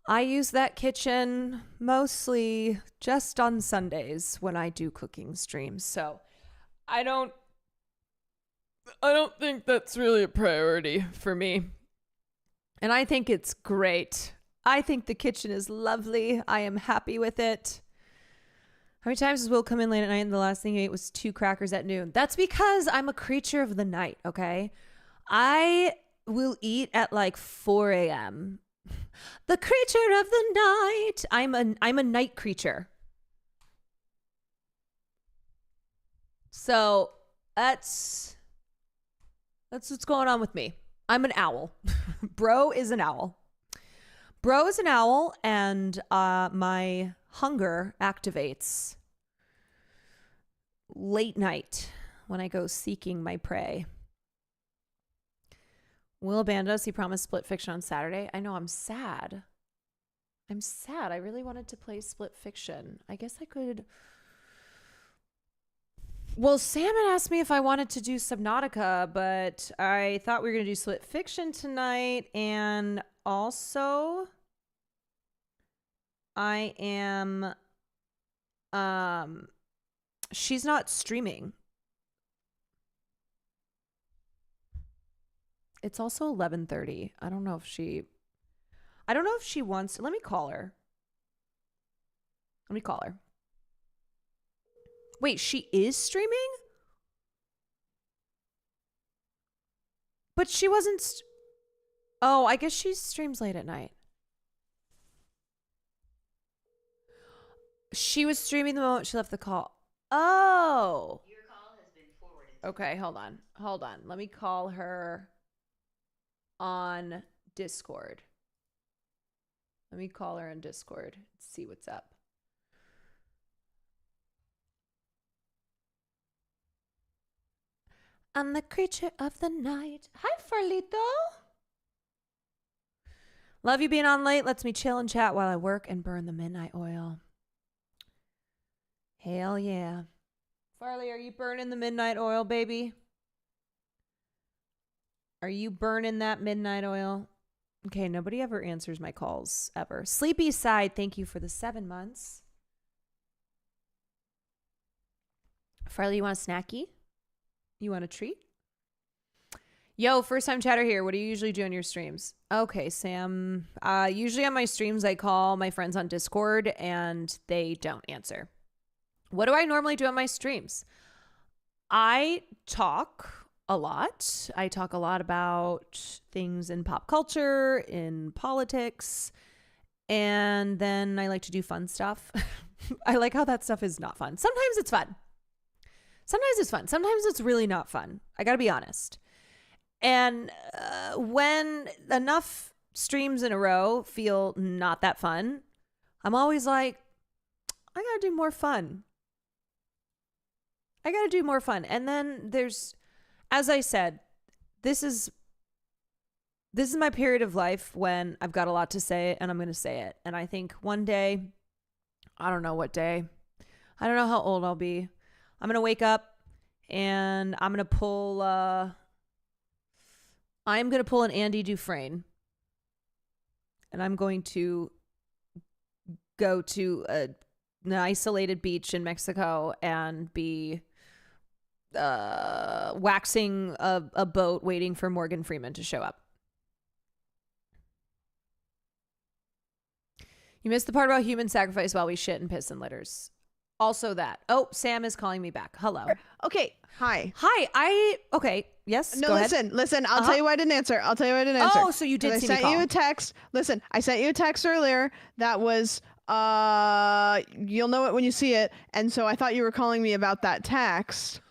S1: I use that kitchen mostly just on Sundays when I do cooking streams. So I don't think that's really a priority for me. And I think it's great. I think the kitchen is lovely. I am happy with it." How many times does Will come in late at night and the last thing he ate was 2 crackers at noon? That's because I'm a creature of the night, okay? I will eat at like 4 a.m. The creature of the night. I'm a night creature. So that's what's going on with me. I'm an owl. Bro is an owl. And my hunger activates late night when I go seeking my prey. Will abandon us. He promised Split Fiction on Saturday. I know, I'm sad. I really wanted to play Split Fiction. I guess I could Well, Sam had asked me if I wanted to do Subnautica, but I thought we were going to do Split Fiction tonight. And also, I am, she's not streaming. It's also 11:30. I don't know if she wants, let me call her. Wait, she is streaming? But she wasn't. Oh, I guess she streams late at night. She was streaming the moment she left the call. Oh. Your call has been forwarded. Okay, hold on. Let me call her on Discord. See what's up. I'm the creature of the night. Hi, Farlito. Love you being on late. Lets me chill and chat while I work and burn the midnight oil. Hell yeah. Farley, are you burning the midnight oil, baby? Are you burning that midnight oil? Okay, nobody ever answers my calls, ever. Sleepy Side, thank you for the 7 months. Farley, you want a snacky? You want a treat? Yo, first time chatter here. What do you usually do on your streams? Okay, Sam. Usually on my streams, I call my friends on Discord and they don't answer. What do I normally do on my streams? I talk a lot. I talk a lot about things in pop culture, in politics, and then I like to do fun stuff. I like how that stuff is not fun. Sometimes it's fun. Sometimes it's fun. Sometimes it's really not fun. I gotta be honest. And when enough streams in a row feel not that fun, I'm always like, I gotta do more fun. And then there's, as I said, this is my period of life when I've got a lot to say and I'm gonna say it. And I think one day, I don't know what day, I don't know how old I'll be, I'm going to wake up and I'm going to pull an Andy Dufresne. And I'm going to go to an isolated beach in Mexico and be waxing a boat waiting for Morgan Freeman to show up. You missed the part about human sacrifice while we shit and piss in litters. Also that. Oh, Sam is calling me back. Hello.
S15: Okay. Hi.
S1: Okay. Yes.
S15: No,
S1: go ahead.
S15: listen. I'll tell you why I didn't answer.
S1: Oh, so you did see me
S15: I sent
S1: call.
S15: you a text. Listen, I sent you a text earlier that was, you'll know it when you see it. And so I thought you were calling me about that text.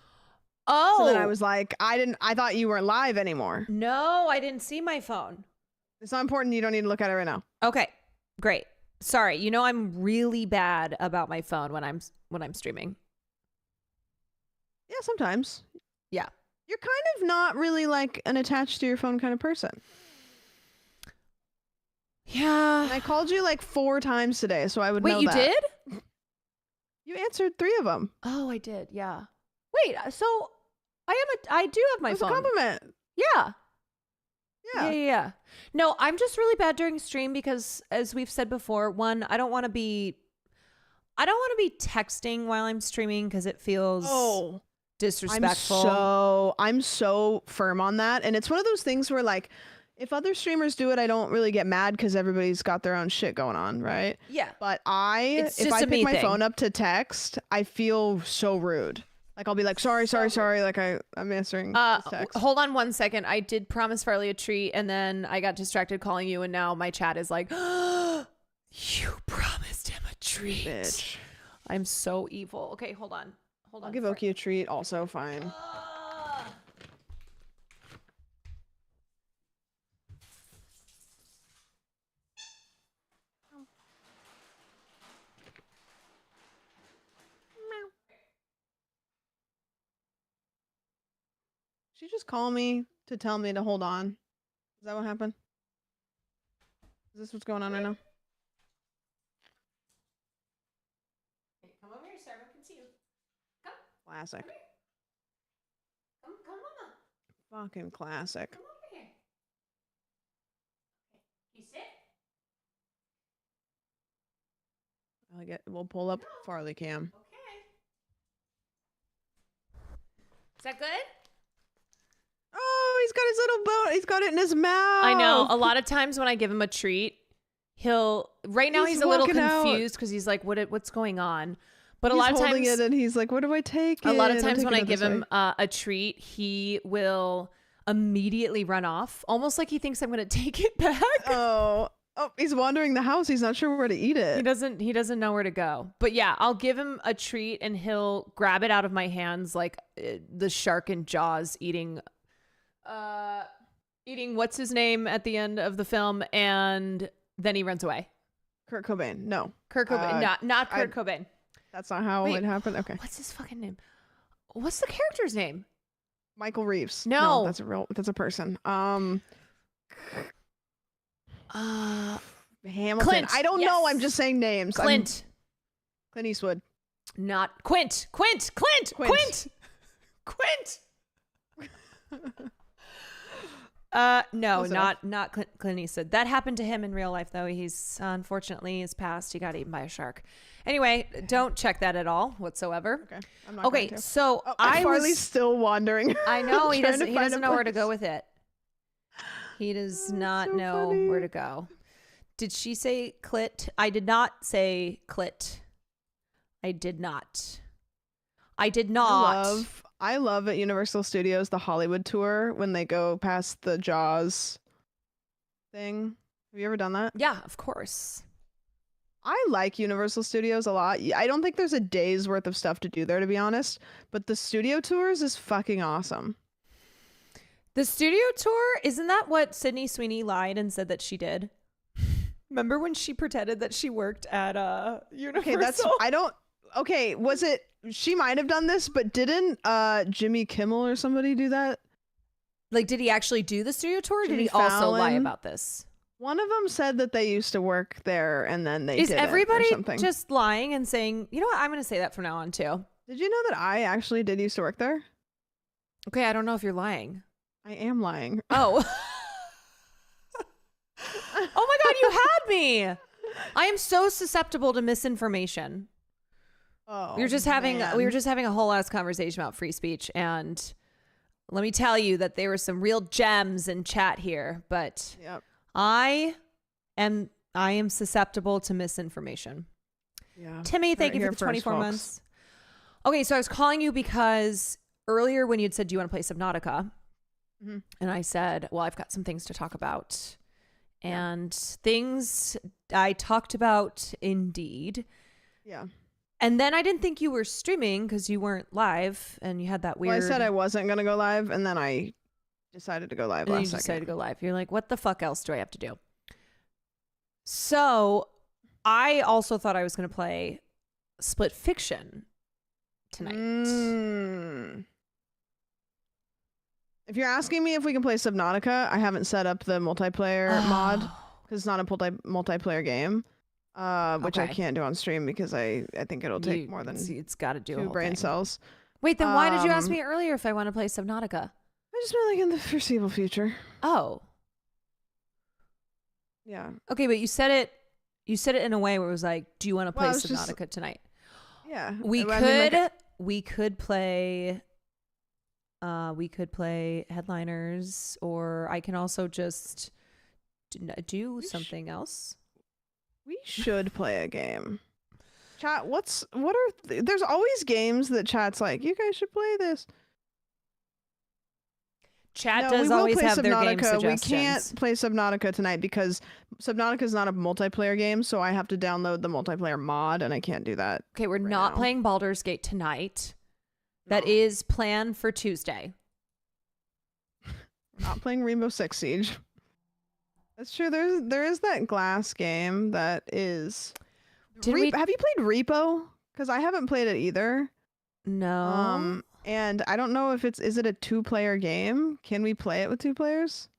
S1: Oh.
S15: So then I was like, I thought you weren't live anymore.
S1: No, I didn't see my phone.
S15: It's not important. You don't need to look at it right now.
S1: Okay. Great. Sorry. You know, I'm really bad about my phone when I'm streaming.
S15: Yeah, sometimes.
S1: Yeah.
S15: You're kind of not really like an attached to your phone kind of person.
S1: Yeah.
S15: And I called you like 4 times today, so I would
S1: Wait,
S15: know
S1: you
S15: that.
S1: did?
S15: You answered 3 of them.
S1: Oh, I did. Yeah. Wait, so I do have my
S15: It was
S1: phone.
S15: a compliment.
S1: Yeah.
S15: Yeah.
S1: Yeah. No, I'm just really bad during stream because, as we've said before, one, I don't want to be texting while I'm streaming because it feels disrespectful.
S15: I'm so firm on that, and it's one of those things where like, if other streamers do it, I don't really get mad because everybody's got their own shit going on, right?
S1: Yeah.
S15: But
S1: It's
S15: if
S1: just
S15: I
S1: a me
S15: pick my
S1: thing.
S15: phone up to text, I feel so rude. Like I'll be like, sorry. Like I'm answering this text.
S1: Hold on 1 second. I did promise Farley a treat, and then I got distracted calling you, and now my chat is like, you promised him a treat.
S15: Bitch.
S1: I'm so evil. Okay, hold on.
S15: I'll give Oki a treat. Also fine. She just called me to tell me to hold on. Is that what happened? Is this what's going on right now?
S1: Come over here, sir. I can see you. Come.
S15: Classic. Fucking classic.
S1: You sit.
S15: We'll pull up Farley Cam.
S1: Is that good?
S15: Oh, he's got his little bone. He's got it in his mouth.
S1: I know. A lot of times when I give him a treat, right now he's a little confused because he's like, what's going on? But a lot of times
S15: it and he's like, what do I take?
S1: A lot of times when I give him a treat, he will immediately run off, almost like he thinks I'm going to take it back.
S15: Oh, he's wandering the house. He's not sure where to eat it.
S1: He doesn't know where to go. But yeah, I'll give him a treat and he'll grab it out of my hands like the shark in Jaws eating what's his name at the end of the film, and then he runs away.
S15: Kurt Cobain. No.
S1: Kurt Cobain. Not Kurt Cobain.
S15: That's not how it happened. Okay.
S1: What's his fucking name? What's the character's name?
S15: Michael Reeves.
S1: No.
S15: That's a person. Hamilton.
S1: Clint.
S15: I don't know. I'm just saying names.
S1: Clint
S15: Eastwood.
S1: Not Quint. Quint. No, not Clint Eastwood. That happened to him in real life, though. He's unfortunately his past. He got eaten by a shark. Anyway, don't check that at all whatsoever.
S15: Okay, I'm not going to.
S1: So
S15: Farley's still wandering.
S1: I know he doesn't know where to go with it. He does not know where to go. Did she say clit? I did not say clit. I did not.
S15: I love at Universal Studios the Hollywood tour when they go past the Jaws thing. Have you ever done that?
S1: Yeah, of course.
S15: I like Universal Studios a lot. I don't think there's a day's worth of stuff to do there, to be honest. But the studio tours is fucking awesome.
S1: The studio tour, isn't that what Sydney Sweeney lied and said that she did? Remember when she pretended that she worked at Universal?
S15: Was it? She might have done this, but didn't Jimmy Kimmel or somebody do that?
S1: Like, did he actually do the studio tour? Or did he also lie about this?
S15: One of them said that they used to work there and then they didn't.
S1: Is everybody
S15: or something.
S1: just lying and saying, you know what, I'm going to say that from now on too?
S15: Did you know that I actually did used to work there?
S1: Okay, I don't know if you're lying.
S15: I am lying.
S1: Oh. Oh my God, you had me. I am so susceptible to misinformation.
S15: Oh,
S1: we were just having a whole ass conversation about free speech, and let me tell you that there were some real gems in chat here, but
S15: yep.
S1: I am susceptible to misinformation.
S15: Yeah.
S1: Timmy, thank you for the 24 months. Okay, so I was calling you because earlier when you'd said, do you want to play Subnautica?
S15: Mm-hmm.
S1: And I said, well, I've got some things to talk about. And things I talked about indeed.
S15: Yeah.
S1: And then I didn't think you were streaming because you weren't live and you had that weird...
S15: Well, I said I wasn't going to go live, and then I decided to go live last second.
S1: Decided to go live. You're like, what the fuck else do I have to do? So I also thought I was going to play Split Fiction tonight.
S15: If you're asking me if we can play Subnautica, I haven't set up the multiplayer mod because it's not a multiplayer game, which I can't do on stream because I think it'll take more than
S1: it's got to do
S15: 2 brain cells.
S1: Wait, then why did you ask me earlier if I want to play Subnautica?
S15: I just meant like in the foreseeable future.
S1: Oh.
S15: Yeah.
S1: Okay, but you said it in a way where it was like, do you want to play Subnautica tonight?
S15: Yeah.
S1: We could play Headliners, or I can also just do something else.
S15: We should play a game. Chat, there's always games that chat's like, you guys should play this.
S1: Chat does always have their game suggestions.
S15: We can't play Subnautica tonight because Subnautica is not a multiplayer game, so I have to download the multiplayer mod, and I can't do that.
S1: Okay, we're not playing Baldur's Gate tonight. That is planned for Tuesday.
S15: Not playing Rainbow Six Siege. That's true. There is that Glass game that is. Have you played Repo? Because I haven't played it either.
S1: No.
S15: And I don't know if is it a 2-player game? Can we play it with 2 players?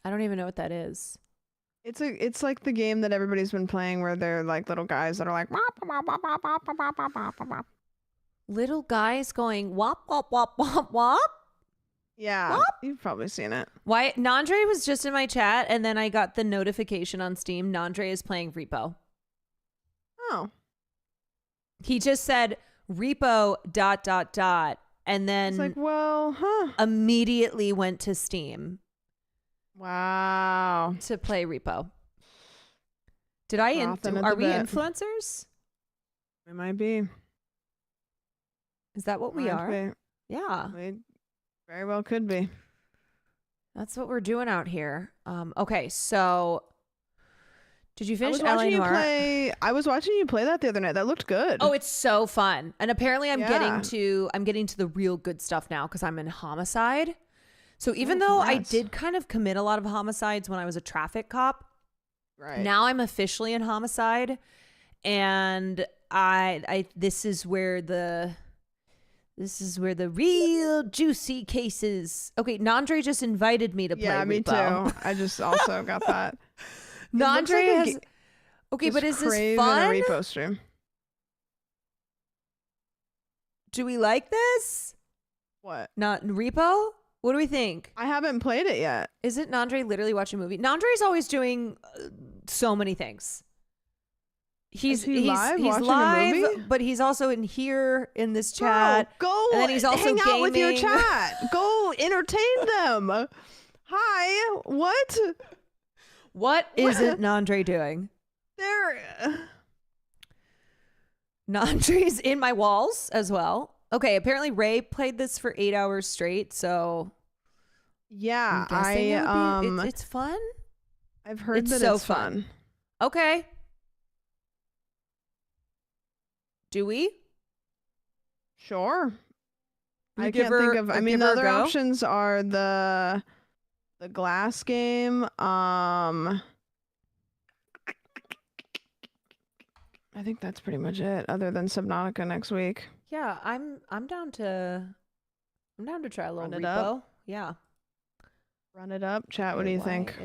S1: I don't even know what that is.
S15: It's like the game that everybody's been playing where they're like little guys that are like
S1: little guys going wop wop wop wop wop.
S15: Yeah, you've probably seen it.
S1: Why? Nandre was just in my chat, and then I got the notification on Steam. Nandre is playing Repo.
S15: Oh.
S1: He just said Repo ... and then
S15: It's like, well,
S1: immediately went to Steam.
S15: Wow.
S1: To play Repo. Did I? Are we influencers?
S15: We might be.
S1: Is that what we are?
S15: Be.
S1: Yeah.
S15: We very well could be.
S1: That's what we're doing out here. Okay, so did you finish
S15: I was watching you play that the other night. That looked good.
S1: Oh, it's so fun. And apparently I'm getting to the real good stuff now because I'm in homicide. So even though I did kind of commit a lot of homicides when I was a traffic cop, now I'm officially in homicide, and this is where the real juicy cases. Okay, Nandre just invited me to play.
S15: Yeah, me
S1: Repo.
S15: too. I just also got that.
S1: Nandre has. Okay, but is this fun?
S15: A Repo stream.
S1: Do we like this?
S15: What?
S1: Not Repo? What do we think?
S15: I haven't played it yet.
S1: Isn't Nandre literally watching a movie? Nandre's always doing so many things. He's
S15: live,
S1: a movie? But he's also in here in this chat.
S15: Go
S1: and then he's also
S15: hang
S1: gaming.
S15: out with your chat. Go entertain them. Hi. What?
S1: What isn't Nandre doing? Nandre's in my walls as well. Okay, apparently Ray played this for 8 hours straight, so
S15: yeah,
S1: it's fun.
S15: I've heard that it's fun.
S1: Okay. Do we?
S15: Sure. I can't think of. I mean, the other options are the glass game. I think that's pretty much it. Other than Subnautica next week.
S1: Yeah, I'm down to try a little
S15: Run it
S1: Repo.
S15: up.
S1: Yeah.
S15: Run it up, chat. What do you think?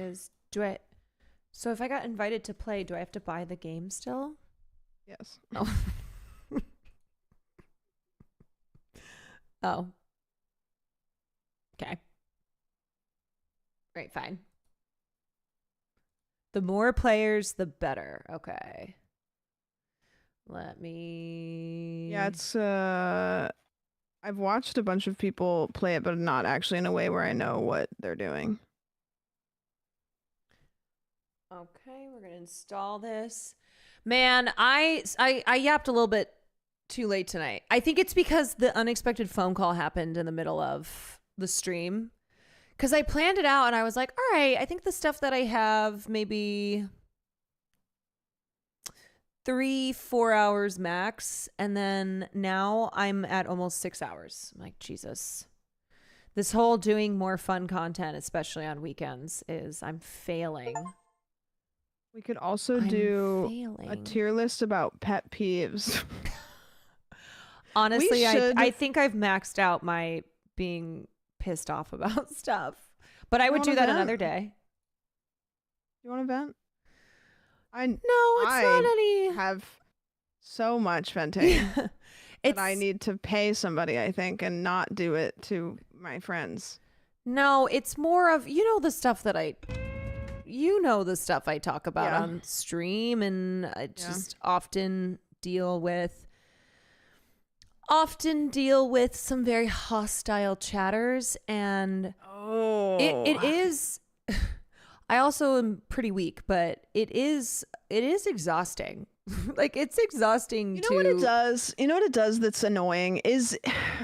S1: So if I got invited to play, do I have to buy the game still?
S15: Yes.
S1: Oh. Oh. Okay. Great, fine. The more players, the better. Okay. Let me...
S15: Yeah, it's... I've watched a bunch of people play it, but not actually in a way where I know what they're doing.
S1: Okay, we're going to install this. Man, I yapped a little bit too late tonight. I think it's because the unexpected phone call happened in the middle of the stream. Because I planned it out and I was like, all right, I think the stuff that I have maybe 3-4 hours max. And then now I'm at almost 6 hours. I'm like, Jesus. This whole doing more fun content, especially on weekends, I'm failing.
S15: We could also do a tier list about pet peeves.
S1: Honestly, I think I've maxed out my being pissed off about stuff. But I would do that another day.
S15: You want to vent?
S1: I
S15: have so much venting that I need to pay somebody, I think, and not do it to my friends.
S1: No, it's more of, the stuff that I talk about on stream, and I just often deal with some very hostile chatters, and it is I also am pretty weak, but it is exhausting. Like, it's exhausting.
S15: You know what it does? You know what it does that's annoying is,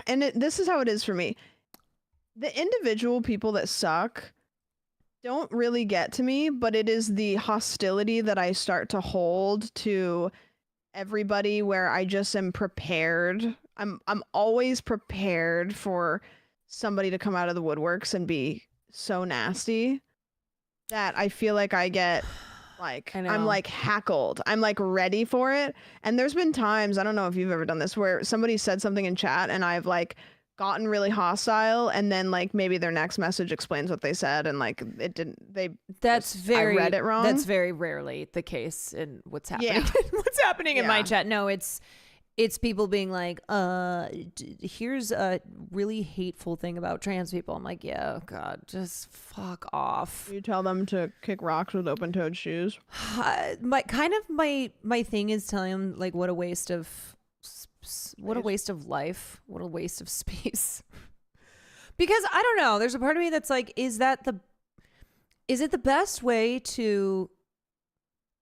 S15: and this is how it is for me. The individual people that suck don't really get to me, but it is the hostility that I start to hold to everybody where I just am prepared. I'm always prepared for somebody to come out of the woodworks and be so nasty that I feel like I get I'm like hackled. I'm like ready for it. And there's been times, I don't know if you've ever done this, where somebody said something in chat and I've like gotten really hostile, and then like maybe their next message explains what they said, and like it didn't. I read it wrong.
S1: That's very rarely the case in what's happening. What's happening in my chat? No, it's it's people being like, here's a really hateful thing about trans people. I'm like, yeah, oh God, just fuck off.
S15: You tell them to kick rocks with open-toed shoes.
S1: My thing is telling them like what a waste of life, what a waste of space. Because I don't know, there's a part of me that's like, is it the best way to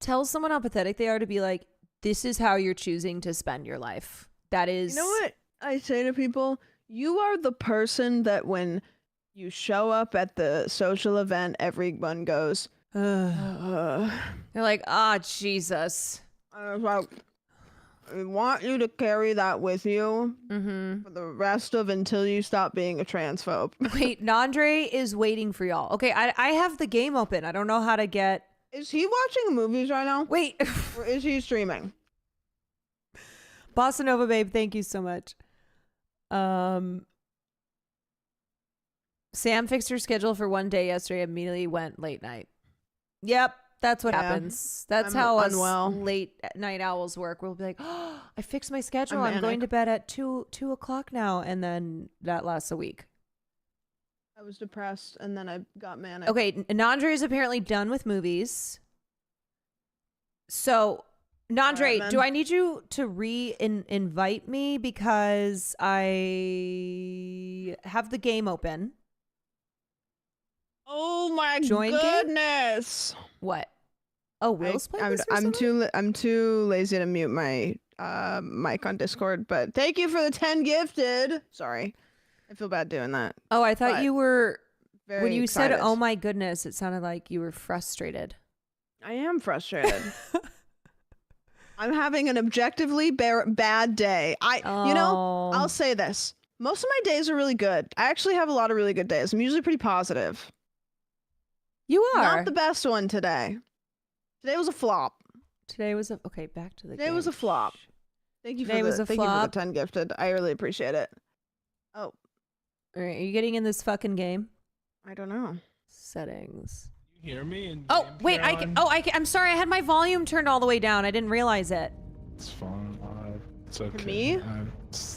S1: tell someone how pathetic they are to be like, this is how you're choosing to spend your life? That is...
S15: You know what I say to people? You are the person that when you show up at the social event, everyone goes,
S1: They're like, Jesus.
S15: I was like, I want you to carry that with you for the rest of until you stop being a transphobe.
S1: Wait, Nandre is waiting for y'all. Okay, I have the game open. I don't know how to get...
S15: Is he watching movies right now?
S1: Wait.
S15: Or is he streaming?
S1: Bossa Nova Babe, thank you so much. Sam fixed her schedule for one day yesterday, immediately went late night. Yep, that's what happens. That's how us late night owls work. We'll be like, oh, I fixed my schedule. I'm going to bed at 2 o'clock now. And then that lasts a week.
S15: I was depressed and then I got manic.
S1: Okay, Nandre is apparently done with movies. So, Nandre, do I need you to invite me because I have the game open?
S15: Oh my
S1: Join
S15: goodness!
S1: Game? What? Oh, Will's playing this
S15: I'm too lazy to mute my mic on Discord. But thank you for the 10 gifted. Sorry, I feel bad doing that.
S1: Oh, I thought you were. When you
S15: excited.
S1: said, "Oh my goodness," it sounded like you were frustrated.
S15: I am frustrated. I'm having an objectively bad day. You know, I'll say this. Most of my days are really good. I actually have a lot of really good days. I'm usually pretty positive.
S1: You are.
S15: Not the best one today. Today was a flop.
S1: Today was okay, back to the
S15: Today
S1: game.
S15: was a flop. Thank you for the 10 gifted. I really appreciate it. Oh.
S1: All right, are you getting in this fucking game?
S15: I don't know.
S1: Settings.
S6: You hear me? In
S1: Oh,
S6: game,
S1: wait,
S6: Caroline?
S1: I'm sorry. I had my volume turned all the way down. I didn't realize it.
S6: It's fine. It's okay.
S15: Me?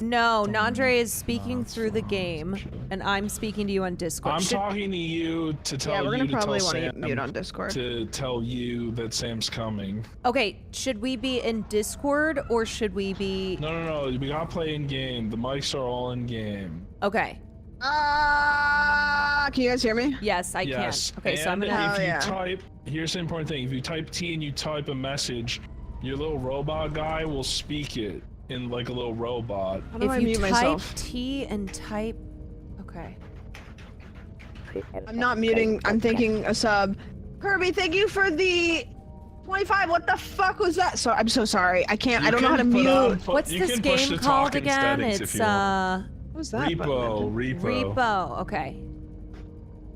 S1: No, Nandre is speaking through the game, and I'm speaking to you on Discord.
S6: I'm talking to you to tell
S15: Yeah, we're
S6: you
S15: gonna probably
S6: to tell
S15: want
S6: Sam
S15: to mute on Discord.
S6: to tell you that Sam's coming.
S1: Okay, should we be in Discord or should we be...
S6: No. We gotta play in game. The mics are all in game.
S1: Okay.
S15: Can you guys hear me?
S1: Yes, I
S6: Yes.
S1: can. Okay, so I'm
S6: And
S1: gonna...
S6: if you type, here's the important thing. If you type T and you type a message, your little robot guy will speak it in like a little robot.
S1: If you type T and type... Okay.
S15: I'm not muting. I'm thinking a sub. Kirby, thank you for the 25. What the fuck was that? So I'm so sorry. I can't. I don't know how to mute.
S1: What's this game called again? It's
S15: What's that?
S6: Repo.
S1: Okay.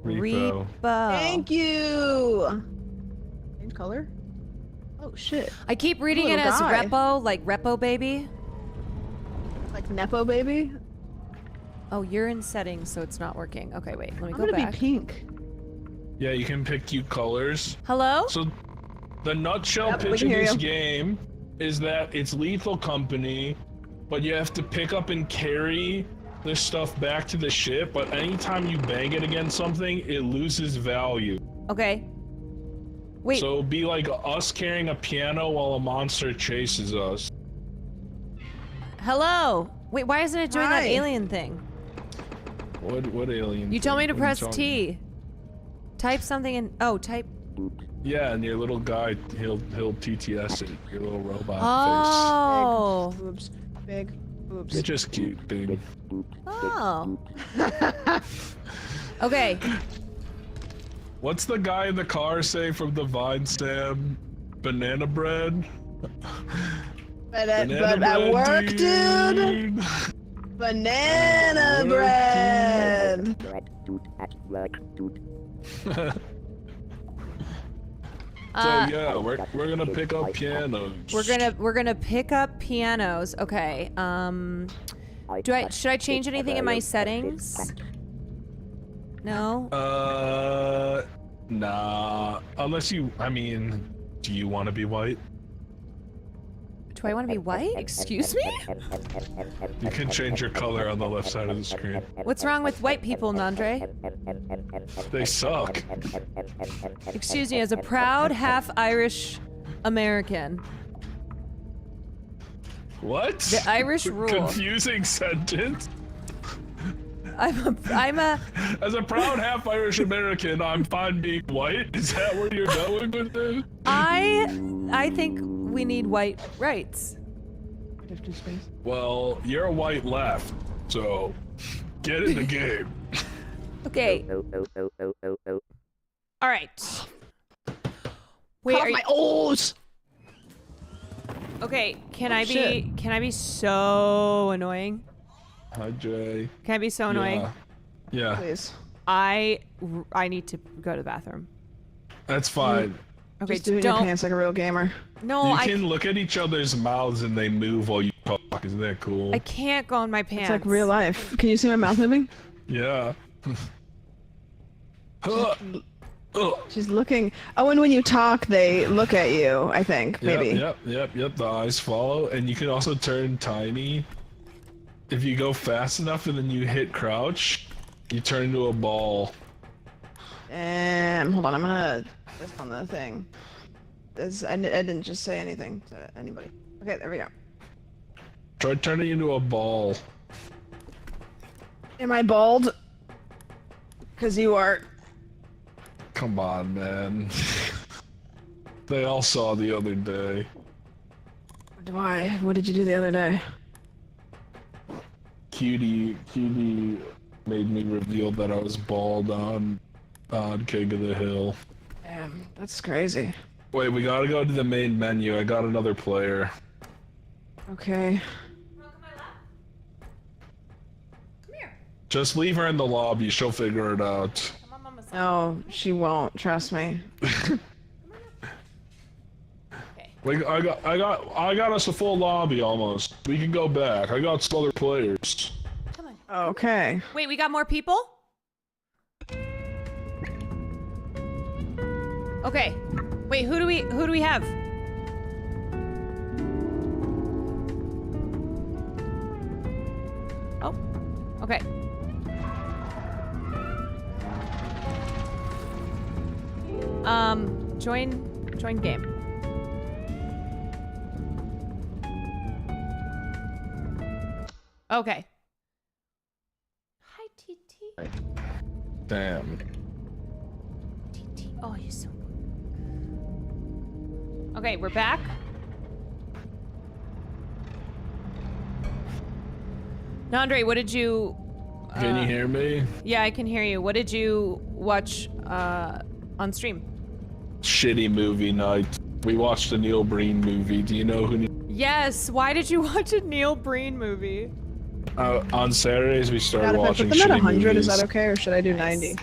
S6: Repo.
S15: Thank you. Change color. Oh shit.
S1: I keep reading it
S15: Little
S1: as
S15: guy.
S1: Repo, like Repo Baby.
S15: Like Nepo baby.
S1: Oh, you're in settings, so it's not working. Okay, wait. Let me
S15: I'm
S1: go
S15: gonna
S1: back.
S15: be pink.
S6: Yeah, you can pick cute colors.
S1: Hello?
S6: So the nutshell
S15: Yep, we
S6: pitch
S15: can
S6: of
S15: hear
S6: this
S15: you.
S6: game is that it's lethal company, but you have to pick up and carry this stuff back to the ship, but anytime you bang it against something, it loses value.
S1: Okay. Wait.
S6: So it'd be like us carrying a piano while a monster chases us.
S1: Hello. Wait, why isn't it doing that
S15: Hi.
S1: alien thing?
S6: What alien?
S1: You told me to
S6: thing? What are you
S1: press
S6: talking-
S1: T. Type something in. Oh, type.
S6: Yeah, and your little guy, he'll TTS it. Your little robot
S1: Oh.
S15: Big boobs. Big boobs.
S6: face. It's just cute, dude.
S1: Oh. Okay.
S6: What's the guy in the car say from the Vine, Sam? Banana bread?
S15: But at work, dude. Banana bread.
S6: Yeah, we're gonna pick up pianos.
S1: We're gonna pick up pianos. Okay. Should I change anything in my settings? No.
S6: Nah. Unless you, I mean, do you want to be white?
S1: Do I want to be white? Excuse me?
S6: You can change your color on the left side of the screen.
S1: What's wrong with white people, Nandre?
S6: They suck.
S1: Excuse me, as a proud half Irish American.
S6: What?
S1: The Irish rule.
S6: Confusing sentence.
S1: I'm a
S6: As a proud half Irish American, I'm fine being white. Is that where you're going with this?
S1: I think we need white rights.
S15: 50 space.
S6: Well, you're a white left, so get in the game.
S1: Okay. All right. Wait,
S15: Cut off my O's.
S1: Okay, can I
S15: shit.
S1: be so annoying?
S6: Hi, Jay.
S1: Can I be so annoying?
S6: Yeah.
S15: Please.
S1: I need to go to the bathroom.
S6: That's fine.
S1: Okay,
S15: Just doing
S1: don't.
S15: your pants like a real gamer.
S1: No,
S6: You can look at each other's mouths and they move while you talk. Isn't that cool?
S1: I can't go in my pants.
S15: It's like real life. Can you see my mouth moving?
S6: Yeah.
S15: She's looking. Oh, and when you talk, they look at you, I think, maybe.
S6: Yep. The eyes follow, and you can also turn tiny. If you go fast enough and then you hit crouch, you turn into a ball.
S15: Hold on, I'm gonna this on the thing. I didn't just say anything to anybody. Okay, there we go.
S6: Try turning into a ball.
S15: Am I bald? Because you are.
S6: Come on, man. They all saw the other day.
S15: Why? What did you do the other day?
S6: Cutie made me reveal that I was bald on King of the Hill.
S15: Damn, that's crazy.
S6: Wait, we gotta go to the main menu. I got another player.
S15: Okay.
S6: Just leave her in the lobby. She'll figure it out.
S15: No, she won't. Trust me.
S6: Like I got us a full lobby almost. We can go back. I got some other players.
S15: Okay.
S1: Wait, we got more people? Okay. Wait, who do we have? Oh. Okay. Join game. Okay. Hi, TT.
S6: Damn.
S1: TT. Oh, you're so. Okay, we're back. Nandre, what did you?
S6: Can you hear me?
S1: Yeah, I can hear you. What did you watch on stream?
S6: Shitty movie night. We watched a Neil Breen movie. Do you know who?
S1: Yes. Why did you watch a Neil Breen movie?
S6: On Saturdays we started
S15: God, if I
S6: watching
S15: put them at
S6: shitty
S15: 100,
S6: movies.
S15: is that okay, or should I do 90?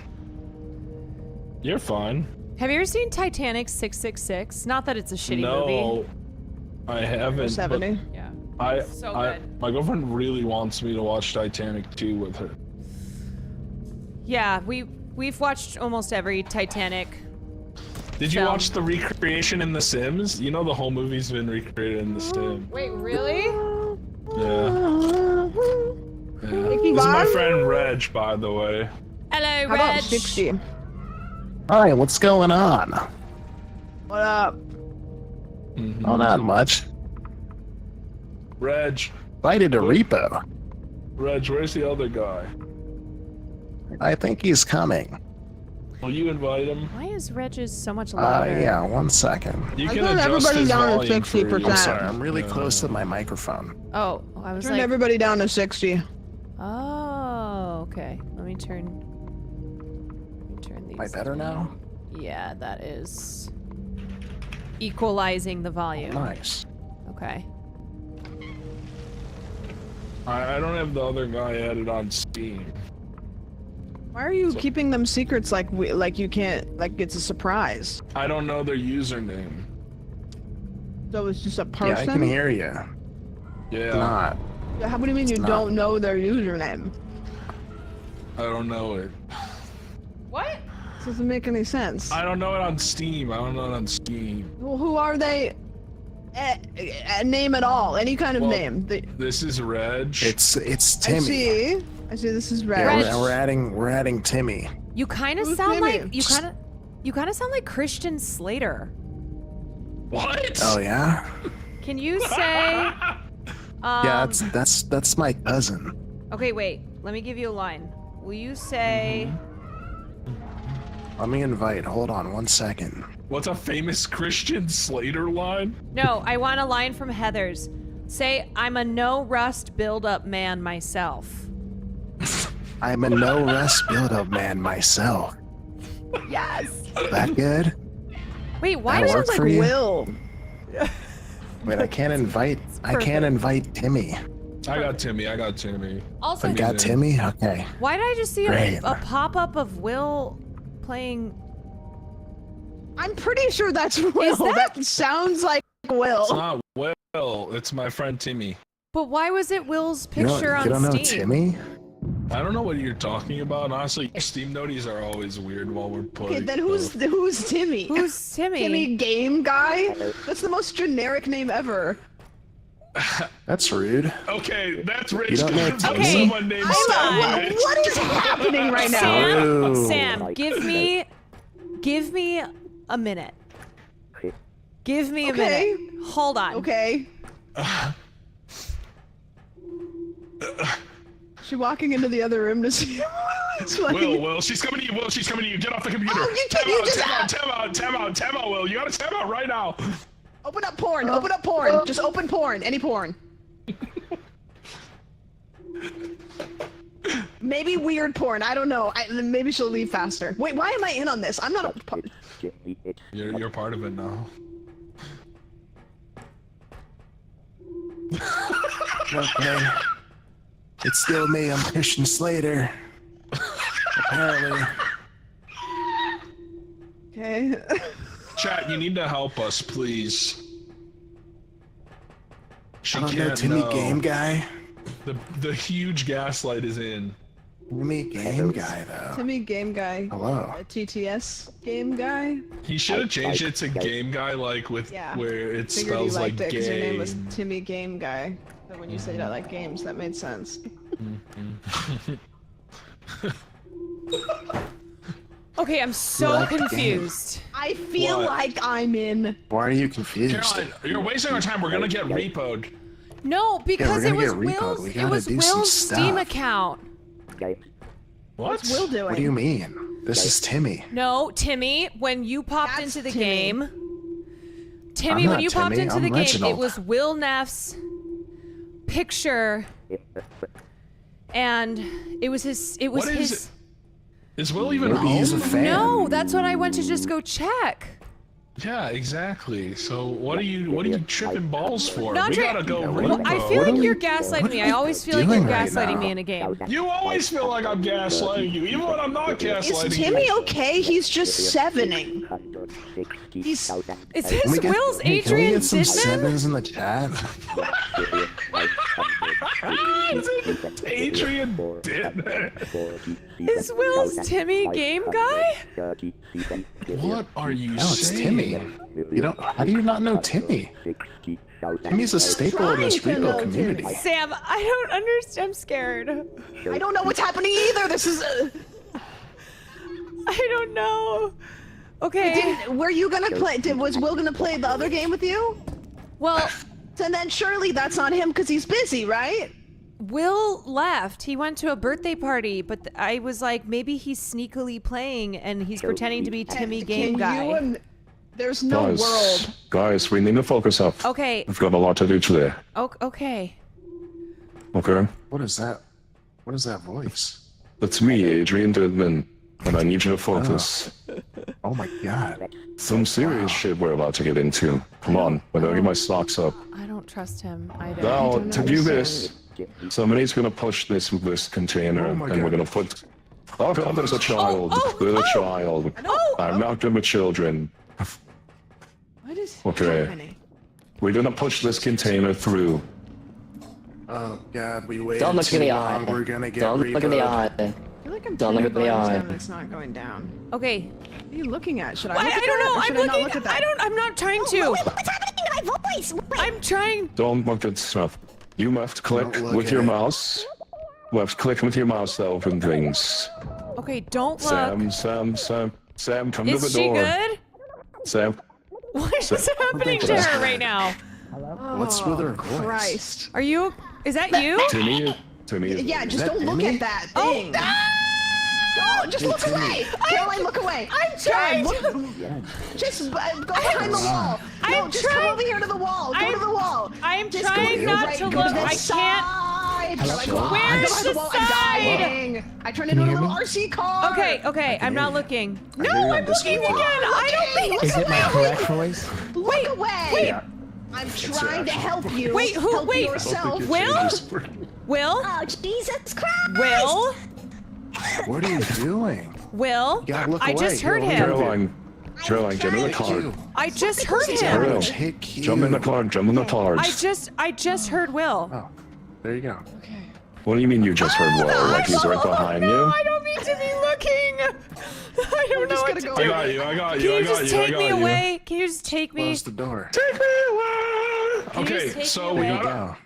S6: You're fine.
S1: Have you ever seen Titanic 666? Not that it's a shitty movie.
S6: No, I haven't.
S15: 70.
S1: Yeah. So good.
S6: My girlfriend really wants me to watch Titanic 2 with her.
S1: Yeah, we've watched almost every Titanic.
S6: Did you
S1: film.
S6: watch the recreation in The Sims? You know the whole movie's been recreated in The Sims.
S1: Wait, really?
S6: Yeah. This is my friend Reg, by the way.
S1: Hello,
S15: How about
S1: Reg.
S15: 60?
S16: Hi, what's going on?
S15: What up?
S16: Oh, not much.
S6: Reg.
S16: Invited a repo.
S6: Reg, where's the other guy?
S16: I think he's coming.
S6: Will you invite him?
S1: Why is Reg's so much louder?
S16: Yeah, 1 second.
S6: You
S15: I
S6: can
S15: thought
S6: adjust
S15: everybody
S6: his
S15: down to
S6: volume for you.
S15: 60%.
S16: I'm sorry, I'm really close to my microphone.
S1: Oh, I was
S15: Turn
S1: like.
S15: everybody down to 60.
S1: Oh, okay. Let me turn these.
S16: Am I better now?
S1: Yeah, that is equalizing the volume.
S16: Nice.
S1: Okay.
S6: I don't have the other guy added on Steam.
S15: Why are you keeping them secrets like you can't, like it's a surprise?
S6: I don't know their username.
S15: So it's just a person?
S16: Yeah, I can hear you.
S6: Yeah.
S16: Not.
S15: How do you mean you
S16: not.
S15: don't know their username?
S6: I don't know it.
S1: What?
S15: This doesn't make any sense.
S6: I don't know it on Steam. I don't know it on Steam.
S15: Well, who are they? name at all, any kind of name.
S6: This is Reg.
S16: It's Timmy.
S15: I see. This is Reg.
S16: Yeah, we're adding Timmy.
S1: You kind of sound like you kind of sound like Christian Slater.
S6: What?
S16: Oh yeah.
S1: Can you say?
S16: Yeah, that's my cousin.
S1: Okay, wait. Let me give you a line. Will you say?
S16: Let me invite. Hold on 1 second.
S6: What's a famous Christian Slater line?
S1: No, I want a line from Heather's. Say, I'm a no rust build-up man myself.
S16: I'm a no rust build-up man myself.
S15: Yes.
S16: Is that good?
S1: Wait, why
S16: That
S1: does
S16: work
S1: it
S16: for you?
S15: Will?
S16: Wait, I can't invite. I can't invite Timmy.
S6: I got Timmy.
S1: Also,
S16: You got Timmy? Okay.
S1: why did I just see
S16: Great.
S1: a pop-up of Will playing?
S15: I'm pretty sure that's Will. That sounds like Will.
S6: It's not Will. It's my friend Timmy.
S1: But why was it Will's
S16: You
S1: picture
S16: don't,
S1: on
S16: you don't know
S1: Steam?
S16: Timmy?
S6: I don't know what you're talking about. Honestly, Steam noties are always weird while we're playing.
S15: Okay, then who's Timmy?
S1: Who's Timmy?
S15: Timmy Game Guy? That's the most generic name ever.
S16: That's rude.
S6: Okay, that's rich.
S16: You don't know Timmy?
S6: Someone named Rich.
S15: What is happening right now?
S1: Sam, give me a minute. Give me a minute. Hold on.
S15: Okay. She walking into the other room to see
S6: Will, she's coming to you. Will, she's coming to you. Get off the computer.
S15: Oh,
S6: Time out. Will, you gotta time out right now.
S15: Open up porn. Open up porn. Just open porn. Any porn. Maybe weird porn. I don't know. Maybe she'll leave faster. Wait, why am I in on this? I'm not a part.
S6: You're part of it now.
S16: Okay. It's still me. I'm Christian Slater. Apparently.
S15: Okay.
S6: Chat, you need to help us, please. She
S16: I don't
S6: can't
S16: know Timmy Game Guy.
S6: The huge gaslight is in.
S16: Timmy Game Guy, though.
S15: Timmy Game Guy.
S16: Hello.
S15: A TTS Game Guy.
S6: He should have changed it to Game Guy, like with where it
S15: Figured
S6: spells
S15: you
S6: like
S15: liked it because your name was
S6: game.
S15: Timmy Game Guy. So when you said I like games, that made sense.
S1: Okay, I'm so
S16: Like
S1: confused.
S15: I feel
S6: What?
S15: like I'm in.
S16: Why are you confused?
S6: Caroline, you're wasting our time. We're gonna get repoed.
S1: No, because
S16: we're
S1: it
S16: gonna
S1: was
S16: get repoed.
S1: Will's.
S16: We
S1: It
S16: gotta
S1: was
S16: do some
S1: Will's Steam
S16: stuff.
S1: account.
S6: What?
S15: What's Will doing?
S16: What do you mean? This is Timmy.
S1: No, Timmy. When you popped into the
S15: Timmy.
S1: game, Timmy,
S16: I'm
S1: when
S16: not
S1: you popped
S16: Timmy,
S1: into
S16: I'm
S1: the game, it
S16: Reginald.
S1: was Will Neff's picture, and it was his. It was
S6: What is
S1: his.
S6: it? Is Will even
S16: Maybe he's a
S6: home?
S16: fan.
S1: No, that's what I went to just go check.
S6: Yeah, exactly. So what are you tripping balls for?
S1: Not
S6: We
S1: tri-
S6: gotta go
S1: Well, I
S6: repo.
S1: feel like you're gaslighting me. I always feel like you're
S16: doing right
S1: gaslighting
S16: now?
S1: me in a game.
S6: You always feel like I'm gaslighting you, even when I'm not gaslighting
S15: Is
S6: you.
S15: Timmy okay? He's just sevening. He's.
S1: Is
S16: Can
S1: this
S16: we get,
S1: Will's
S16: hey, can we
S1: Adrian
S16: get some
S1: Didman?
S16: sevens in the chat?
S6: Is it Adrian Didman?
S1: Is Will's Timmy Game Guy?
S6: What are you
S16: No, it's
S6: saying?
S16: Timmy. You don't. How do you not know Timmy? Timmy's a staple in this
S15: trying to
S16: repo
S15: know
S16: community.
S15: Timmy.
S1: Sam, I don't understand. I'm scared.
S15: I don't know what's happening either. This is.
S1: I don't know. Okay.
S15: Were you gonna play? Was Will gonna play the other game with you?
S1: Well,
S15: So then surely that's on him because he's busy, right?
S1: Will left. He went to a birthday party, but I was like, maybe he's sneakily playing and he's pretending to be Timmy Game Guy.
S15: There's no world.
S4: Guys, we need to focus up.
S1: Okay.
S4: We've got a lot to do today.
S1: Okay.
S4: Okay?
S16: What is that? What is that voice?
S4: That's me, Adrian Didman, and I need you to focus.
S16: Oh my god.
S4: Some serious shit we're about to get into. Come on, I gotta get my socks up.
S1: I don't trust him either.
S4: Now, to do this, somebody's gonna push this container, and we're gonna put... Oh god, there's a child. There's a child. I'm not good with children.
S15: What is
S4: Okay.
S15: happening?
S4: We're gonna push this container through.
S16: Oh god, we waited
S17: Don't look
S16: too
S17: in the
S16: long.
S17: eye.
S16: We're gonna get
S17: Don't look in the
S16: repoed.
S17: eye.
S15: I feel like I'm
S17: Don't look
S15: turning
S17: at the
S15: volumes
S17: eye.
S15: down and it's not going down.
S1: Okay.
S15: What are you looking at? Should I
S1: I
S15: look at
S1: don't
S15: that,
S1: know.
S15: or should
S1: I'm
S15: I not
S1: looking.
S15: look at that?
S1: I'm not trying to.
S15: What's happening?
S17: to my voice.
S1: I'm trying.
S4: Don't look at stuff. You must click
S16: Don't look
S4: with
S16: at
S4: your
S16: it.
S4: mouse. You have to click with your mouse to open things.
S1: Okay, don't look.
S4: Sam, come to the
S1: Is she
S4: door.
S1: good?
S4: Sam.
S1: What is happening to her right now?
S16: What's with her voice?
S15: Christ.
S1: Are you? Is that you?
S4: Timmy.
S15: Yeah, just
S16: that
S15: don't look
S16: Timmy?
S15: at that thing. Oh, just look away. Caroline, look away.
S1: I'm trying
S15: Just go behind the wall. No, just come over here to the wall. Go to the wall.
S1: I'm
S15: Just go
S1: trying not
S15: right,
S1: to
S15: go
S1: look.
S15: to the
S1: I can't. Where's the
S15: I'm
S1: side?
S15: dying. I turned into a little RC car.
S1: Okay, I'm not looking. No, I'm looking again. I don't think.
S15: Is it my
S18: correct voice?
S15: Look away.
S18: Yeah.
S15: I'm trying to help you.
S1: Wait, who?
S15: Help
S1: Wait,
S15: yourself.
S1: Will? Will?
S17: Oh, Jesus Christ.
S1: Will?
S16: What are you doing?
S1: Will?
S16: You gotta look
S1: I
S16: away.
S1: just heard him.
S4: Caroline, get in the car.
S1: I just heard him.
S4: Caroline,
S16: Take you.
S4: jump in the car, jump in the cars.
S1: I just heard Will.
S16: Oh, there you go.
S4: What do you mean you just heard Will? Like he's right behind
S1: No,
S4: you?
S1: I don't mean to be looking. I don't know what to do.
S6: I got you.
S1: Can you just take me away? Can you just take me?
S16: Close the door.
S6: Take me away.
S1: Can you just
S6: Okay,
S1: take
S6: so
S1: me
S6: we
S1: away?
S6: gotta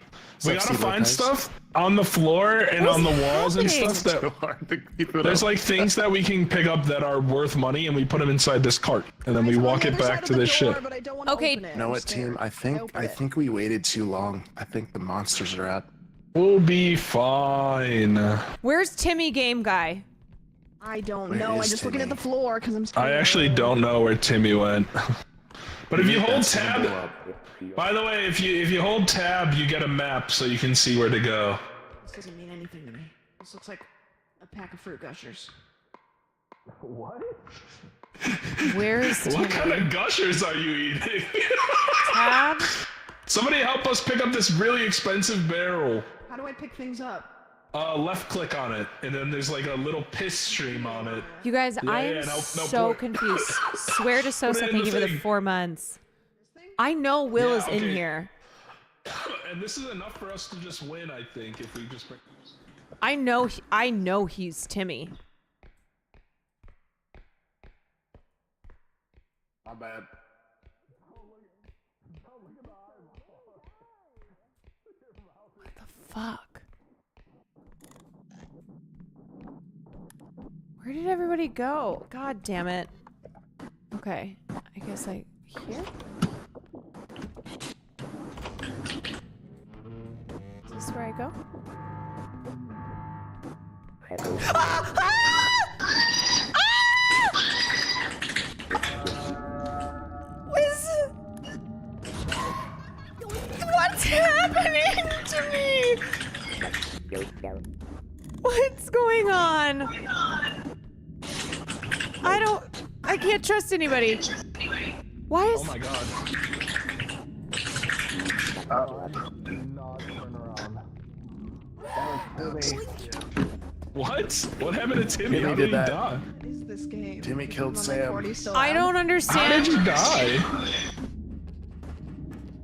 S6: We gotta
S16: Sexy
S6: find
S16: Lopez.
S6: stuff on the floor and
S1: What's
S6: on the walls and
S1: happening?
S6: stuff that there's like things that we can pick up that are worth money and we put them inside this cart and then we walk it back to this ship.
S1: Okay.
S16: You know what, team? I think we waited too long. I think the monsters are out.
S6: We'll be fine.
S1: Where's Timmy Game Guy?
S15: I don't
S16: Where
S15: know. I'm
S16: is
S15: just looking at
S16: Timmy?
S15: the floor because I'm scared.
S6: I actually don't know where Timmy went. But if you hold tab, by the way, if you hold tab, you get a map so you can see where to go.
S15: This doesn't mean anything to me. This looks like a pack of fruit gushers.
S6: What?
S1: Where is Timmy?
S6: What kind of gushers are you eating?
S1: Tab?
S6: Somebody help us pick up this really expensive barrel.
S15: How do I pick things up?
S6: Left click on it, and then there's like a little piss stream on it.
S1: You guys, I am so confused. Swear to Sosa,
S6: Put it in
S1: thank
S6: the
S1: you for the
S6: thing.
S1: 4 months. I know Will
S6: Yeah,
S1: is in
S6: okay.
S1: here.
S6: And this is enough for us to just win, I think, if we just bring...
S1: I know he's Timmy.
S16: My bad.
S1: What the fuck? Where did everybody go? God damn it. Okay, I guess here? Is this where I go? What's happening to me? What's going on? I can't trust anybody. Why is...
S6: Oh my god. What? What happened to Timmy?
S16: Timmy
S6: How
S16: did
S6: did he
S16: that.
S6: die?
S15: What is this game?
S16: Timmy killed Sam.
S1: I don't
S6: How
S1: understand.
S6: did you die?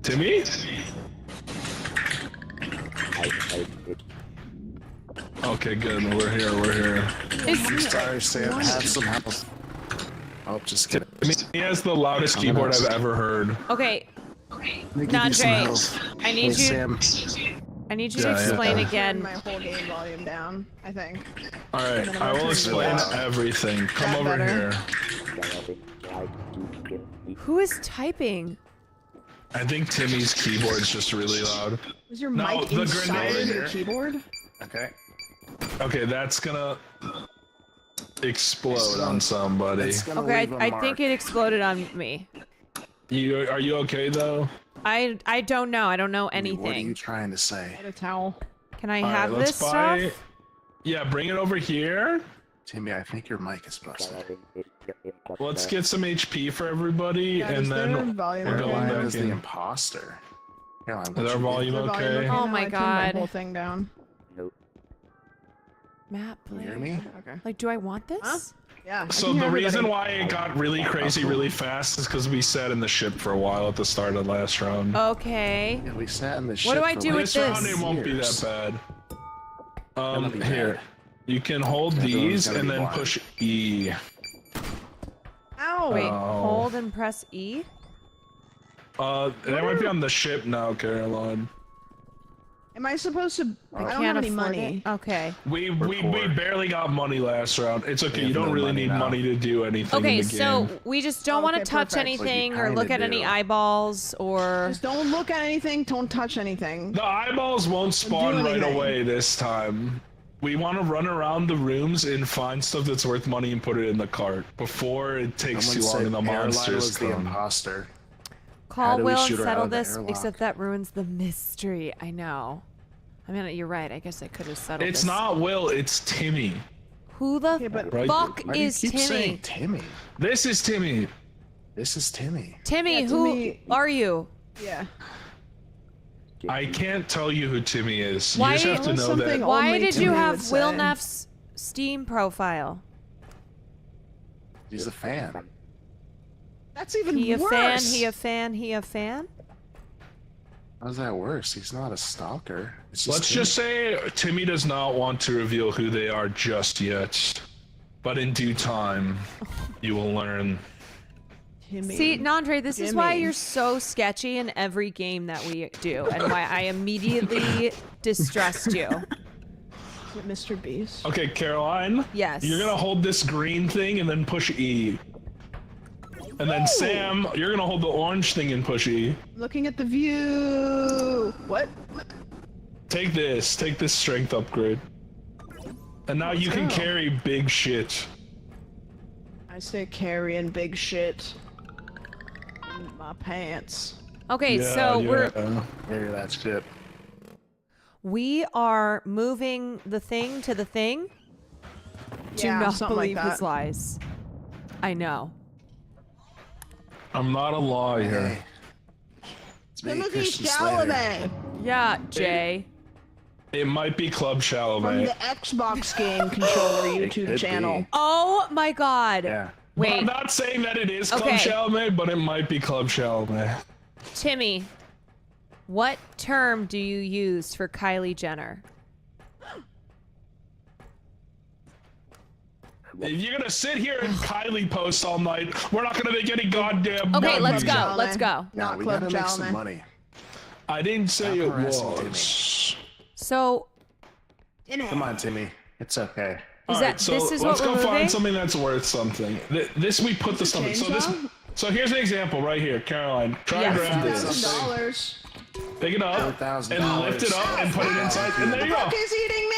S6: Timmy? Okay, good. We're here.
S16: Sorry, Sam. Have some health. Oh, just kidding.
S6: He has the loudest keyboard I've ever heard.
S1: Okay,
S16: Let me give you some
S1: Najee,
S16: health.
S1: I need
S16: Hey,
S1: you.
S16: Sam.
S1: I need you
S6: Yeah,
S1: to explain
S6: yeah.
S1: again.
S15: Turn my whole game volume down, I think.
S6: Alright, I will explain everything. Come
S15: That
S6: over
S15: better?
S6: here.
S1: Who is typing?
S6: I think Timmy's keyboard's just really loud.
S15: Is your
S6: No,
S15: mic
S6: the
S15: inside of your
S6: grenade.
S15: keyboard?
S16: Okay.
S6: Okay, that's gonna explode on somebody.
S16: It's gonna
S1: Okay,
S16: leave a
S1: I
S16: mark.
S1: think it exploded on me.
S6: Are you okay though?
S1: I don't know. I don't know
S16: What are you
S1: anything.
S16: trying to say?
S15: Get a towel.
S1: Can I
S6: Alright,
S1: have
S6: let's
S1: this
S6: buy.
S1: stuff?
S6: Yeah, bring it over here.
S16: Timmy, I think your mic is busted.
S6: Let's get some HP for everybody,
S15: Yeah,
S6: and
S15: is their
S6: then
S15: volume
S6: we're going
S15: okay?
S16: Caroline
S6: back
S16: is the
S6: in.
S16: imposter. Caroline,
S6: Is
S16: what
S6: our
S16: you
S6: volume
S15: Is the volume
S6: okay?
S1: Oh
S15: now?
S1: my
S15: I turned
S1: God.
S15: The whole thing down.
S1: Map,
S16: You
S1: please.
S16: hear me?
S15: Okay.
S1: Like, do I want this?
S15: Huh? Yeah. I
S6: So
S15: can hear
S6: the reason
S15: everybody.
S6: why it got really crazy really fast is because we sat in the ship for a while at the start of the last round.
S1: Okay.
S16: Yeah, we sat in the ship
S1: What do I
S16: for
S1: do
S16: like
S1: with
S6: This round
S1: this?
S6: it won't be
S16: years.
S6: that bad.
S16: It'll be
S6: Here.
S16: bad.
S6: You can hold
S16: Everyone's
S6: these
S16: gonna
S6: and
S16: be
S6: then
S16: blind.
S6: push E.
S15: Ow!
S1: Wait,
S6: Oh.
S1: hold and press E.
S6: They might be on the ship now, Caroline.
S15: Am I supposed to? I don't
S1: can't
S15: have any
S1: afford
S15: money.
S1: it. Okay.
S6: We barely got money last round. It's okay. You don't really need money to do anything.
S1: Okay,
S6: in the game.
S1: so we just don't want to
S15: Okay,
S1: touch
S15: perfect.
S1: anything or look at any eyeballs or.
S15: Just don't look at anything. Don't touch anything.
S6: The eyeballs won't spawn right away this time. We want to run around the rooms and find stuff that's worth money and put it in the cart before it takes too long and the monsters
S16: was the
S6: come.
S16: imposter.
S1: Call
S16: do we
S1: Will and
S16: shoot her out
S1: settle
S16: of the
S1: this,
S16: airlock?
S1: except that ruins the mystery. I know. I mean, you're right. I guess I could have settled
S6: It's
S1: this.
S6: not Will, it's Timmy.
S1: Who the
S6: Right?
S1: fuck
S16: Why do you
S1: is
S16: keep
S1: Timmy?
S16: saying Timmy?
S6: This is Timmy.
S16: This is Timmy.
S1: Timmy,
S15: Yeah,
S1: who
S15: Timmy-
S1: are you?
S15: Yeah.
S6: I can't tell you who Timmy is.
S1: Why-
S6: you just have to know that.
S1: Why
S15: only
S1: did you
S15: Timmy
S1: have
S15: would
S1: Will
S15: say.
S1: Neff's Steam profile?
S16: He's a fan.
S15: That's even
S1: He a
S15: worse.
S1: fan? He a fan? He a fan?
S16: How's that worse? He's not a stalker. It's
S6: Let's just say Timmy does not want to reveal who they are just yet. But in due time, you will learn.
S15: Timmy.
S1: See, Nandre, this is why
S15: Jimmy.
S1: you're so sketchy in every game that we do, and why I immediately distrust you.
S15: Is it Mr. Beast?
S6: Okay, Caroline.
S1: Yes.
S6: You're gonna hold this green thing and then push E. And then Sam, you're gonna hold the orange thing and push E.
S15: Looking at the view. What?
S6: Take this strength upgrade. And now you can
S15: go.
S6: carry big shit.
S15: I say carrying big shit in my pants.
S1: Okay, so
S16: Carry that shit.
S1: we are moving the thing to the thing. Do
S15: Yeah,
S1: not
S15: something like
S1: believe his
S15: that.
S1: lies. I know.
S6: I'm not a lawyer.
S16: It's me,
S15: Timothy
S16: Christian Slater.
S15: Chalamet
S1: Yeah, Jay.
S6: It might be Club
S15: from
S6: Chalamet.
S15: the Xbox game controller YouTube
S16: could
S15: channel.
S16: be.
S1: Oh my God.
S16: Yeah.
S6: But I'm
S1: Wait,
S6: not saying that it is Club
S1: Okay.
S6: Chalamet, but it might be Club Chalamet.
S1: Timmy, what term do you use for Kylie Jenner?
S6: If you're gonna sit here and Kylie post all night, we're not gonna make any goddamn
S1: Okay,
S6: money.
S1: let's go.
S15: Chalamet.
S1: Let's go.
S16: No,
S15: Not
S16: we
S15: Club
S16: gotta make some
S15: Chalamet.
S16: money.
S6: I didn't say it
S16: Stop harassing
S6: was.
S1: So,
S16: Come on, Timmy. It's okay.
S1: Is
S6: Alright,
S1: that-
S6: so
S1: this is
S6: let's
S1: what
S6: go
S1: we're moving?
S6: find something that's worth something. This we put the stuff in. So this.
S15: chainsaw?
S6: So here's an example right here, Caroline. Try and
S1: Yes.
S6: grab this.
S15: $1,000.
S6: Pick it up and lift it up and put it inside, and there you go.
S15: Book is eating me!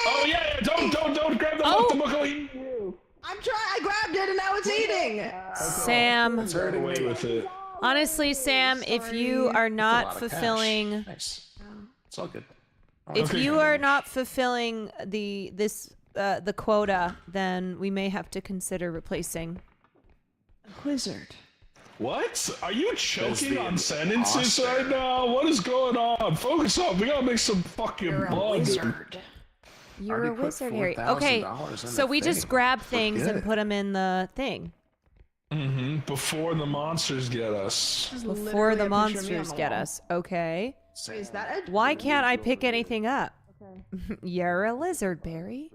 S6: Oh yeah, don't grab the book. The book will eat you.
S15: I'm trying. I grabbed it and now it's eating.
S1: Sam,
S6: Get away with it.
S1: honestly, Sam, if you are
S16: A
S1: not
S16: lot of cash.
S1: fulfilling,
S16: Nice. It's all good.
S1: if
S6: Okay.
S1: you are not fulfilling the quota, then we may have to consider replacing.
S15: Wizard.
S6: What? Are you choking
S16: the
S6: on sentences
S16: imposter.
S6: right now? What is going on? Focus up. We gotta make some fucking blood.
S1: You're
S16: Already
S1: a
S16: put
S1: wizard, Harry. Okay,
S16: $4,000 in
S1: so
S16: the
S1: we just
S16: thing.
S1: grab
S16: We're
S1: things and
S16: good.
S1: put them in the thing
S6: Before the monsters get us.
S1: before the monsters get us. Okay.
S15: Is that it?
S1: Why can't I pick anything up? You're a lizard, Barry.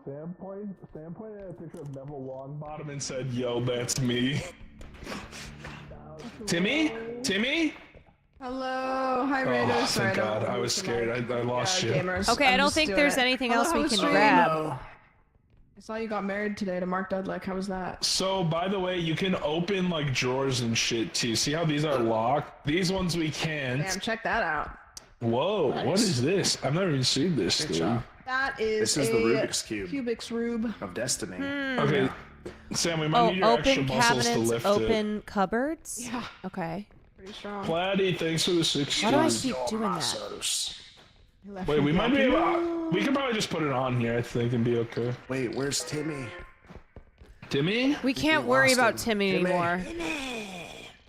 S6: Sam pointed at a picture of Neville Longbottom and said, "Yo, that's me." Timmy?
S15: Hello. Hi, Rando.
S6: Oh,
S15: Sorry,
S6: thank God. I was scared. I lost you.
S15: Gamers.
S1: Okay, I don't think there's anything else we can grab.
S15: I saw you got married today to Mark Dudlick. How was that?
S6: So, by the way, you can open like drawers and shit too. See how these are locked? These ones we can't.
S15: Damn, check that out.
S6: Whoa, what is this? I've never even seen this.
S16: Good
S6: Dude.
S16: job.
S15: That is
S16: This is
S15: a
S16: the Rubik's Cube.
S15: Rubik's Rube.
S16: Of destiny.
S6: Okay, Sam, we might need your extra
S1: open
S6: muscles to
S1: cabinets,
S6: lift
S1: open cupboards.
S15: Yeah.
S1: Okay.
S15: Pretty strong.
S6: Platy, thanks for the 60.
S1: Why do I keep doing that?
S6: Wait, we might be able. We can probably just put it on here, I think, and be okay.
S16: Wait, where's Timmy?
S6: Timmy?
S1: We can't worry about Timmy anymore.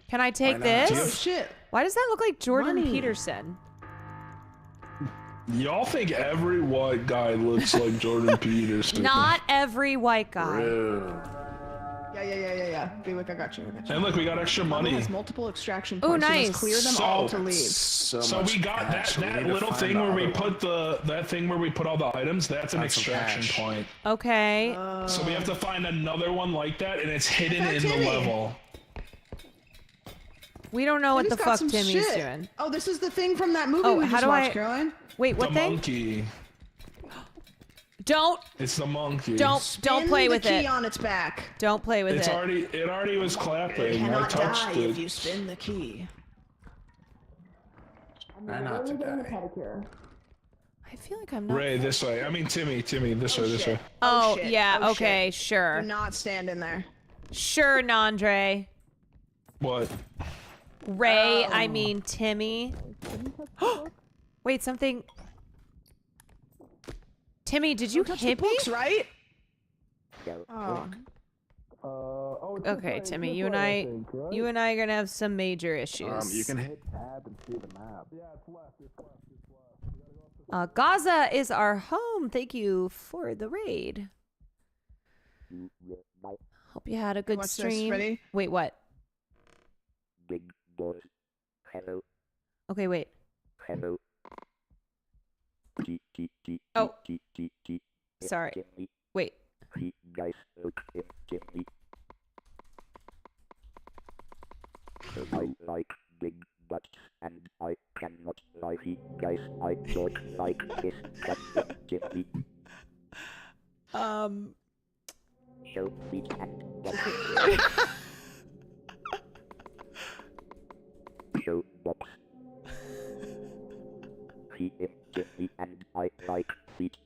S1: Can I take
S16: Why not?
S1: this?
S15: Oh shit.
S1: Why does that look like Jordan
S15: Money.
S1: Peterson?
S6: Y'all think every white guy looks like Jordan Peterson?
S1: Not every white guy.
S15: Yeah. Bewick, I got you.
S6: And look, we got extra money.
S15: Has multiple extraction
S1: Oh,
S15: points. so
S1: nice.
S15: let's clear them all to leave.
S6: So we got that little thing where we put all the items. That's an extraction point.
S1: Okay.
S6: So we have to find another one like that, and it's hidden in the
S15: Timmy.
S6: level.
S1: We don't know what the
S15: Timmy's got
S1: fuck
S15: some
S1: Timmy's
S15: shit.
S1: doing.
S15: Oh, this is the thing from that movie
S1: Oh,
S15: we
S1: how
S15: just
S1: do
S15: watched,
S1: I-
S15: Caroline.
S1: Wait, what
S6: the
S1: thing?
S6: monkey.
S1: Don't
S6: It's the monkey.
S1: don't
S15: Spin
S1: play
S15: the
S1: with
S15: key
S1: it.
S15: on its back.
S1: Don't play with
S6: It
S1: it.
S6: already was clapping. I
S15: Cannot
S6: touched
S15: die
S6: it.
S15: if you spin the key.
S16: Try not to die.
S1: I feel like I'm not.
S6: Ray, this way. I mean, Timmy, this way, this way.
S1: Oh,
S15: shit.
S1: yeah,
S15: Oh,
S1: okay,
S15: shit.
S1: sure.
S15: Do not stand in there.
S1: Sure, Nandre.
S6: What?
S1: Ray, I mean Timmy. Wait, something. Timmy, did you
S15: Touch
S1: hit
S15: the
S1: me?
S15: books, right?
S1: Oh. Okay, Timmy, you and I are gonna have some major issues.
S16: You can hit tab and see the map. Yeah, it's left.
S1: Gaza is our home. Thank you for the raid. Hope you had a good
S15: Watch this,
S1: stream.
S15: ready?
S1: Wait, what?
S18: Big boss. Hello.
S1: Okay, wait.
S18: Hello.
S1: Oh. Sorry. Wait.
S18: Guys, Jimmy. I like big butts, and I cannot lie. Guys, I don't like this. Jimmy. Show me and show box. Jimmy and I like feet.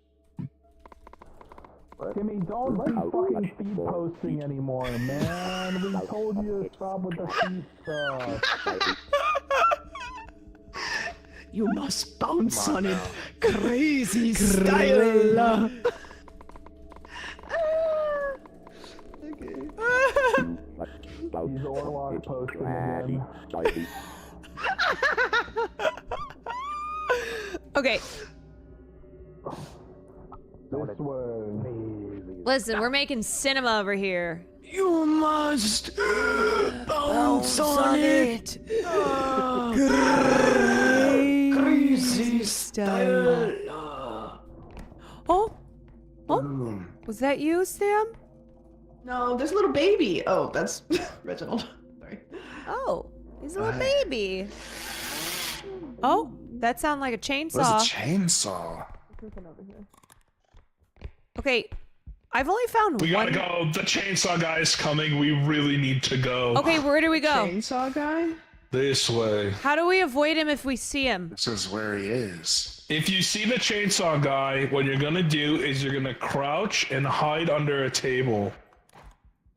S6: Timmy, don't be fucking feed posting anymore, man. We told you to stop with the feed stuff.
S15: You must bounce on it. Crazy style.
S6: He's Orlock posting again.
S1: Okay.
S6: This way.
S1: Listen, we're making cinema over here.
S15: You must bounce on it. Crazy style.
S1: Oh? Oh? Was that you, Sam?
S15: No, there's a little baby. Oh, that's Reginald. Sorry.
S1: Oh, he's a little baby. Oh, that sounded like a chainsaw.
S16: What's a chainsaw?
S1: Okay, I've only found
S6: We
S1: one.
S6: gotta go. The chainsaw guy's coming. We really need to go.
S1: Okay, where do we go?
S15: Chainsaw guy?
S6: This way.
S1: How do we avoid him if we see him?
S16: This is where he is.
S6: If you see the chainsaw guy, what you're gonna do is you're gonna crouch and hide under a table.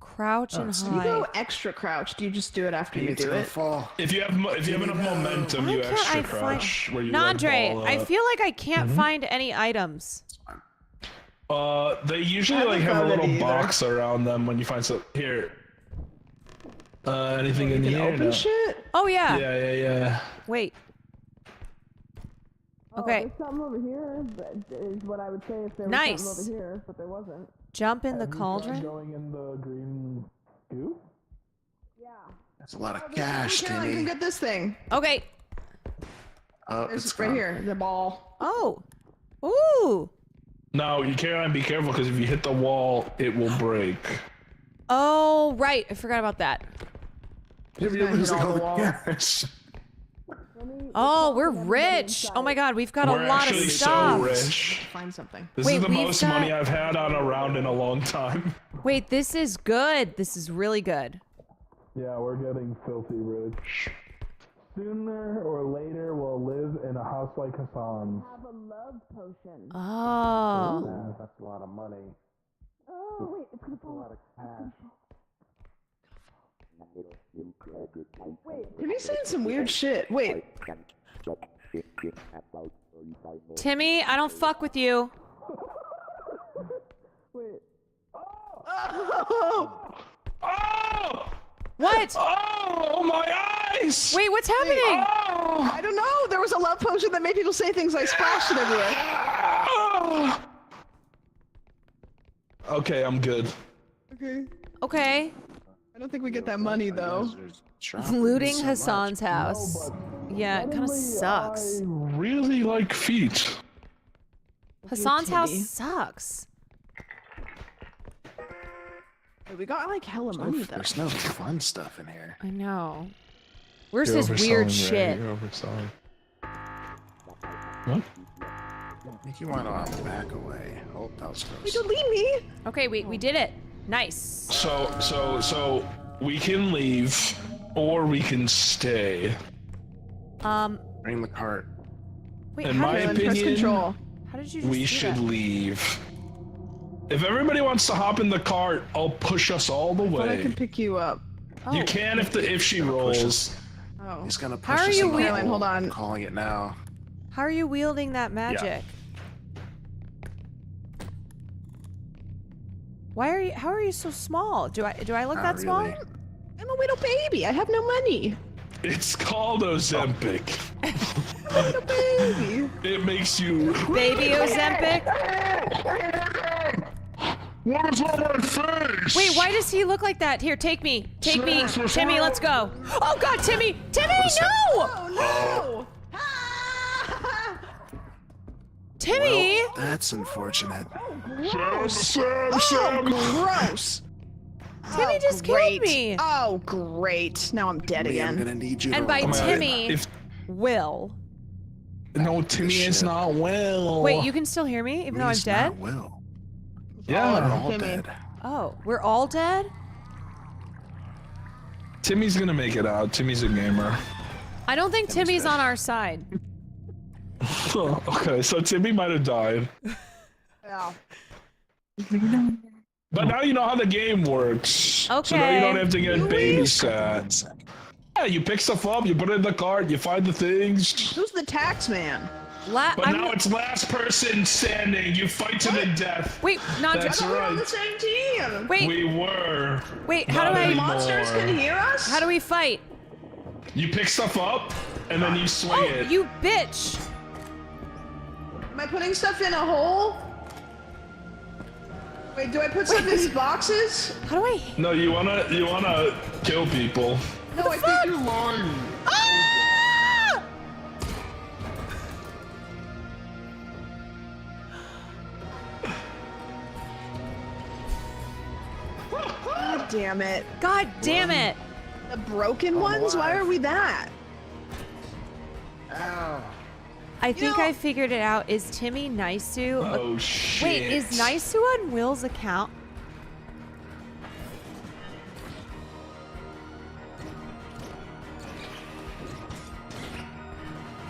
S1: Crouch and
S15: You
S1: hide.
S15: go extra crouch. Do you just do it after you do it?
S16: Fall.
S6: If you have enough momentum, you
S1: can't
S6: extra
S1: I
S6: crouch. Where you
S1: Nandre,
S6: ball
S1: I
S6: up.
S1: feel like I can't find any items.
S6: They usually
S15: I
S6: like
S15: haven't
S6: have a
S15: found
S6: little
S15: any either.
S6: box around them when you find some. Here. Anything in
S15: You
S6: here?
S15: can open
S6: No.
S15: shit?
S1: Oh yeah.
S6: Yeah.
S1: Wait. Okay.
S15: There's something over here, but is what I would say if there was
S1: Nice.
S15: something over here, but there wasn't.
S1: Jump in the
S6: Have you tried
S1: cauldron.
S6: Going in the green goo?
S16: That's a lot of cash,
S15: Caroline, come
S16: Timmy.
S15: get this thing.
S1: Okay.
S16: Oh,
S15: There's
S16: it's
S15: right
S16: gone.
S15: here, the ball.
S1: Oh. Ooh.
S6: No, you can't be careful because if you hit the wall, it will break.
S1: Oh, right. I forgot about that.
S16: Maybe you're
S15: gonna hit
S16: losing
S15: all
S16: all
S15: the
S16: the
S15: walls.
S16: cash.
S1: Oh, we're rich. Oh my god, we've got
S6: We're
S1: a lot of
S6: actually
S1: stuff.
S6: so rich.
S15: Find something.
S6: This
S1: Wait,
S6: is the
S1: we've
S6: most
S1: got-
S6: money I've had on a round in a long time.
S1: Wait, this is good. This is really good.
S6: Yeah, we're getting filthy rich. Sooner or later, we'll live in a house like Hassan's.
S15: Have a love potion.
S1: Oh.
S6: Yeah, that's a lot of money.
S15: Oh, wait, it's gonna
S6: A lot of cash.
S15: Wait, have you seen some weird shit? Wait.
S1: Timmy, I don't fuck with you.
S15: Wait.
S6: Oh!
S1: What?
S6: Oh, my eyes!
S1: Wait, what's happening?
S6: Oh!
S15: I don't know. There was a love potion that made people say things like splashed it everywhere.
S6: Oh! Okay, I'm good.
S15: Okay.
S1: Okay.
S15: I don't think we get that money though.
S1: Looting Hassan's house. Yeah, it kind of sucks.
S6: I really like feet.
S1: Hassan's house
S15: Timmy.
S1: sucks.
S15: Hey, we got like hella money though.
S16: There's no fun stuff in here.
S1: I know. Where's
S6: You're
S1: this weird
S6: overselling,
S1: shit?
S6: Ray. You're overselling. What?
S16: I think you want to back away. Hold those
S15: Wait, don't leave me.
S1: Okay, we did it. Nice.
S6: So we can leave, or we can stay.
S16: Bring the cart.
S1: Wait,
S6: In
S1: how
S6: my
S1: did
S6: opinion,
S15: press control?
S1: How did you just
S6: we
S1: do
S6: should
S1: that?
S6: leave. If everybody wants to hop in the cart, I'll push us all the
S15: But I
S6: way.
S15: can pick you up.
S6: You can if she rolls.
S15: Oh.
S16: He's gonna push
S1: How are
S16: us
S1: you
S16: in the
S1: wheeling-
S16: hole.
S15: Hold on.
S16: I'm calling it now.
S1: How are you wielding that magic? How are you so small? Do I look
S16: Not
S1: that small?
S16: really.
S15: I'm a little baby. I have no money.
S6: It's called Ozempic.
S15: I'm a little baby.
S6: It makes you.
S1: Baby Ozempic?
S6: What is on my face?
S1: Wait, why does he look like that? Here, take me. Take me.
S6: Sure.
S1: Timmy, let's go. Oh god, Timmy! Timmy, no!
S15: Oh no!
S1: Timmy!
S16: Well, that's unfortunate.
S15: Oh, gross.
S1: Timmy just killed me.
S15: Oh, great. Now I'm dead
S16: Lee, I'm
S15: again.
S16: gonna need you
S1: And
S16: to
S1: by
S16: roll.
S1: Timmy, Will.
S6: No, Timmy is not well.
S1: Wait, you can still hear me even though I'm
S16: Lee's
S1: dead?
S16: not Will.
S6: Yeah.
S16: We're all
S15: Timmy.
S16: dead.
S1: Oh, we're all dead?
S6: Timmy's gonna make it out. Timmy's a gamer.
S1: I don't think Timmy's on our side.
S6: Okay, so Timmy might have died.
S15: Yeah.
S6: But now you know how the game works. So now
S1: Okay.
S6: you don't have to get babysat. Yeah, you pick stuff up, you put it in the cart, you find the things.
S15: Who's the tax man?
S6: But now it's last person standing. You fight to the death.
S1: Wait, not
S6: That's
S15: We're on the
S6: right.
S15: same team.
S1: Wait,
S6: We were.
S1: wait, how
S6: Not
S1: do I
S6: anymore.
S15: Monsters can hear us?
S1: How do we fight?
S6: You pick stuff up, and then you swing
S1: Oh,
S6: it.
S1: you bitch!
S15: Am I putting stuff in a hole? Wait, do I put stuff in these boxes?
S1: How do I?
S6: No, you wanna kill people.
S15: No, I think you're lying.
S1: Ah!
S15: God damn it.
S1: God damn it!
S15: The broken ones? Why are we that?
S16: Ow.
S1: I think I figured it out. Is Timmy Naisu?
S6: Oh shit.
S1: Wait, is Naisu on Will's account?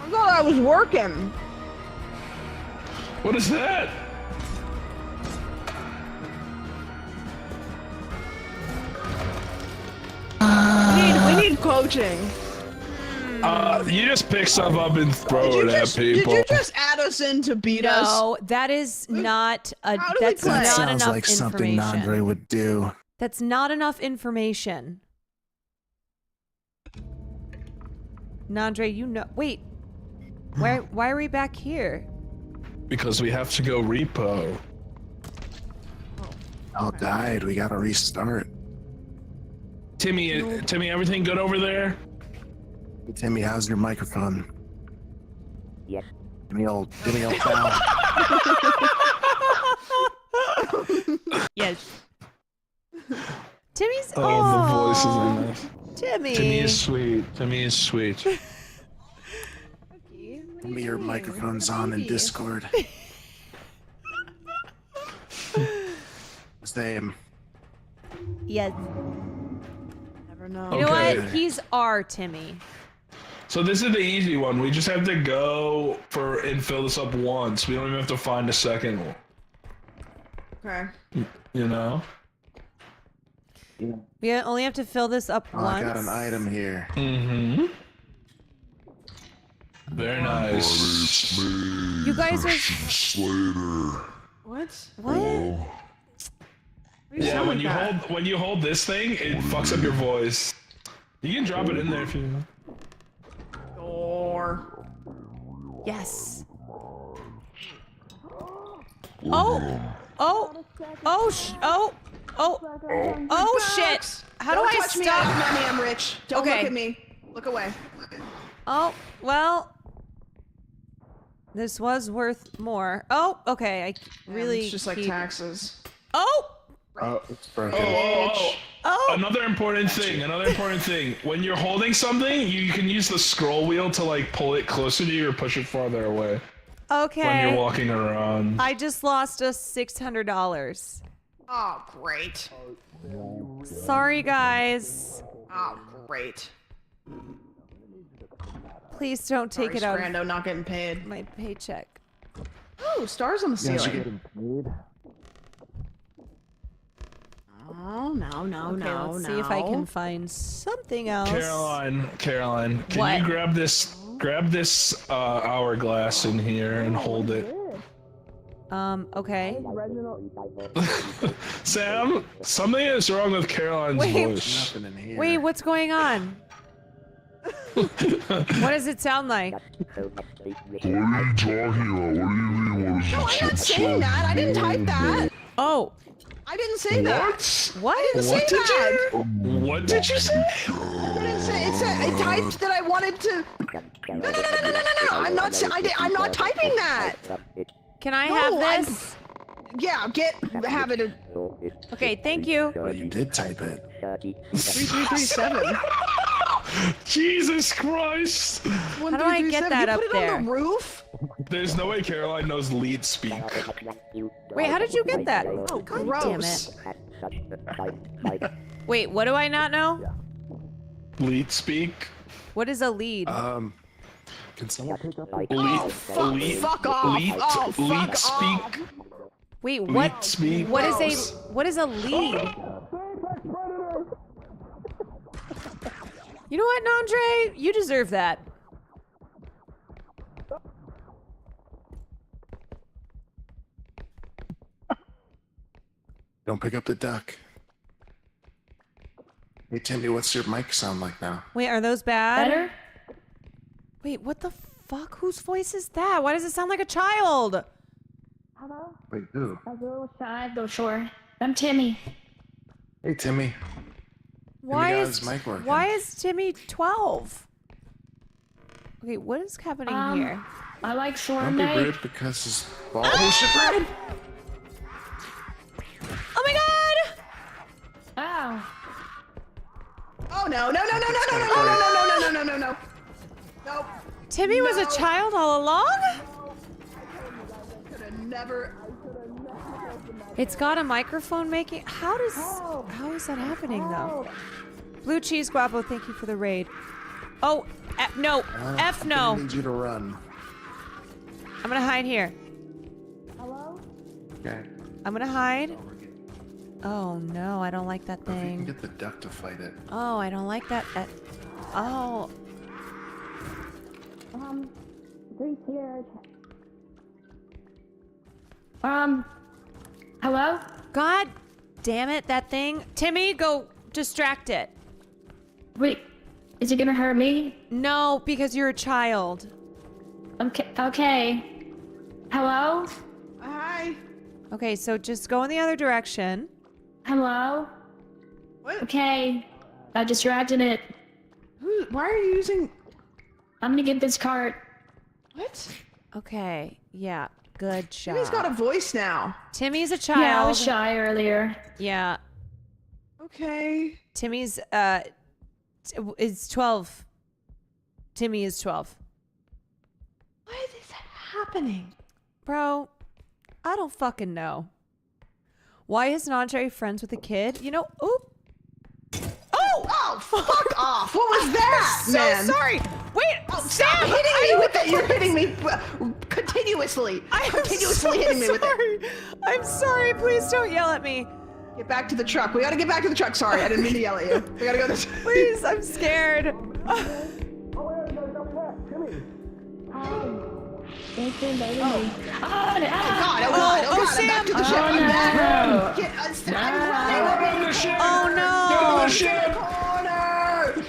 S15: I thought I was working.
S6: What is that?
S15: We need coaching.
S6: You just pick stuff up and throw
S15: Did you
S6: it
S15: just,
S6: at people.
S15: Did you just add us in to beat us?
S1: No, that is not a.
S15: How do we
S1: That's
S15: play?
S1: not
S16: That sounds
S1: enough
S16: like something
S1: information.
S16: Nandre would do.
S1: That's not enough information. Nandre, you know. Wait. Why are we back here?
S6: Because we have to go repo.
S16: All died. We gotta restart.
S6: Timmy, everything good over there?
S16: Timmy, how's your microphone?
S18: Yes.
S16: Give me old pal.
S1: Yes. Timmy's.
S6: Oh, the voice is in this.
S1: Timmy.
S6: Timmy is sweet. Timmy is sweet.
S16: Tell me your microphone's on in Discord. Same.
S1: Yes.
S15: Never know.
S1: You know
S6: Okay.
S1: what? He's our Timmy.
S6: So this is the easy one. We just have to go and fill this up once. We don't even have to find a second one.
S15: Okay.
S6: You know?
S1: We only have to fill this up
S16: Oh,
S1: once.
S16: I got an item here.
S6: Mm-hmm. Very nice.
S1: You guys are.
S4: Slater.
S15: What?
S1: What?
S6: Yeah, when you hold this thing, it fucks up your voice. You can drop it in there if you want.
S15: Door.
S1: Yes. Oh. Oh. Oh shit. How
S15: Don't
S1: do I
S15: touch me,
S1: stop?
S15: I have money, I'm rich. Don't
S1: Okay.
S15: look at me. Look away.
S1: Oh, well. This was worth more. Oh, okay. I really
S15: It's just like
S1: keep-
S15: taxes.
S1: Oh!
S16: Oh, it's broken.
S1: Oh.
S6: Another important thing. When you're holding something, you can use the scroll wheel to like pull it closer to you or push it farther away.
S1: Okay.
S6: When you're walking around.
S1: I just lost us $600.
S15: Oh, great.
S1: Sorry, guys.
S15: Oh, great.
S1: Please don't take it out.
S15: Brando not getting paid.
S1: My paycheck.
S15: Oh, stars on the
S16: Yeah,
S15: ceiling.
S16: you're getting paid.
S15: Oh, no.
S1: Okay, let's see if I can find something else.
S6: Caroline, can you grab this hourglass in here and hold it?
S1: Okay.
S6: Sam, something is wrong with Caroline's voice.
S1: Wait, what's going on? What does it sound like?
S4: What are you talking about? What do you mean? What is
S15: No, I'm not saying that. I didn't type that.
S1: Oh.
S15: I didn't say that.
S1: What?
S15: I didn't say that.
S6: What did you say?
S15: I didn't say it typed that I wanted to. No. I'm not typing that.
S1: Can I have this?
S15: Yeah, have it.
S1: Okay, thank you.
S16: Oh, you did type it.
S15: 3337.
S6: Jesus Christ!
S1: How do I get that up
S15: put it
S1: there?
S15: on the roof?
S6: There's no way Caroline knows lead speak.
S1: Wait, how did you get that?
S15: Oh,
S1: God
S15: gross.
S1: damn it. Wait, what do I not know?
S6: Lead speak?
S1: What is a lead?
S16: Can someone pick up
S6: Fuck
S15: off!
S6: Lead speak.
S1: Wait,
S6: Lead
S1: what?
S6: speak.
S1: What is a lead? You know what, Nandre? You deserve that.
S16: Don't pick up the duck. Hey, Timmy, what's your mic sound like now?
S1: Wait, are those bad?
S7: Better?
S1: Wait, what the fuck? Whose voice is that? Why does it sound like a child?
S7: Hello?
S16: Wait, who?
S7: I was a little shy, though, sure. I'm Timmy.
S16: Hey, Timmy.
S1: Why
S16: got
S1: is
S16: his mic working.
S1: Why is Timmy 12? Okay, what is happening here?
S7: I like
S16: Don't be
S7: Fortnite.
S16: rude because his ball. Oh shit!
S1: Oh my god!
S7: Ow.
S15: Oh no! Nope.
S1: Timmy was a child all along?
S15: Could have never.
S1: It's got a microphone making. How is that happening though? Blue cheese guapo, thank you for the raid. Oh, no, F no.
S16: I need you to run.
S1: I'm gonna hide here.
S7: Hello?
S16: Okay.
S1: I'm gonna hide. Oh no, I don't like that
S16: If you can
S1: thing.
S16: get the duck to fight it.
S1: Oh, I don't like that. Oh.
S7: Three here. Hello?
S1: God damn it, that thing. Timmy, go distract it.
S7: Wait, is it gonna hurt me?
S1: No, because you're a child.
S7: Okay. Hello?
S15: Hi.
S1: Okay, so just go in the other direction.
S7: Hello?
S15: What?
S7: Okay. I distracted it.
S15: Why are you using?
S7: I'm gonna get this cart.
S15: What?
S1: Okay, yeah, good job.
S15: Timmy's got a voice now.
S1: Timmy's a child.
S7: Yeah, I was shy earlier.
S1: Yeah.
S15: Okay.
S1: Timmy's is 12. Timmy is 12.
S15: Why is this happening?
S1: Bro, I don't fucking know. Why is Nandre friends with a kid? You know, oop.
S15: Oh, fuck off! What was that,
S1: So
S15: man?
S1: sorry. Wait,
S15: Stop hitting me with it! You're hitting me continuously. Hitting me with it.
S1: I'm sorry. Please don't yell at me.
S15: Get back to the truck. We gotta get back to the truck. Sorry, I didn't mean to yell at you. We gotta go this.
S1: Please, I'm scared.
S7: It's been baby.
S15: Oh God! I'm back to the ship. I'm back. Get unstuck. I'm running.
S1: Oh no!
S15: Corner.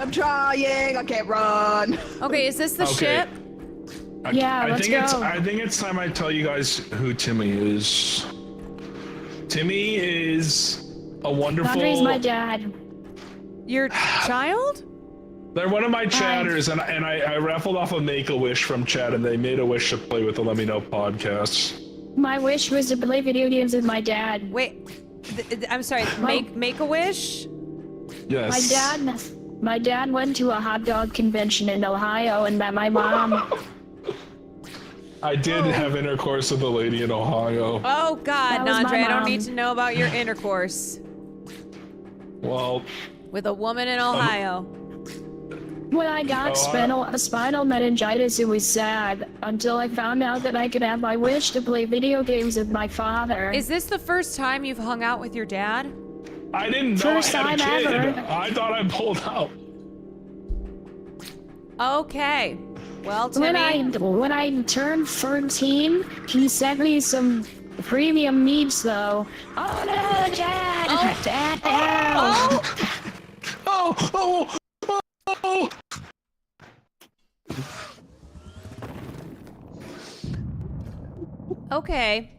S15: I'm trying. I can't run.
S1: Okay, is this the ship?
S7: Yeah, let's go.
S6: I think it's time I tell you guys who Timmy is. Timmy is a wonderful.
S7: Andre's my dad.
S1: Your child?
S6: They're one of my chatters, and I raffled off a Make-A-Wish from chat, and they made a wish to play with the Let Me Know podcast.
S7: My wish was to play video games with my dad.
S1: Wait, I'm sorry. Make a wish.
S6: Yes.
S19: My dad went to a hot dog convention in Ohio and met my mom.
S6: I did have intercourse with a lady in Ohio.
S1: Oh God,
S19: That was my
S1: Nandre, I don't
S19: mom.
S1: need to know about your intercourse
S6: Well,
S1: with a woman in Ohio.
S19: When I got spinal meningitis, it was sad until I found out that I could have my wish to play video games with my father.
S1: Is this the first time you've hung out with your dad?
S6: I didn't know
S19: First
S6: I had a
S19: time
S6: kid.
S19: ever.
S6: I thought I pulled out.
S1: Okay. Well, Timmy.
S19: When I turned 13, he sent me some premium meats, though. Oh no, Dad!
S1: Oh.
S19: Dad!
S6: Oh!
S1: Okay.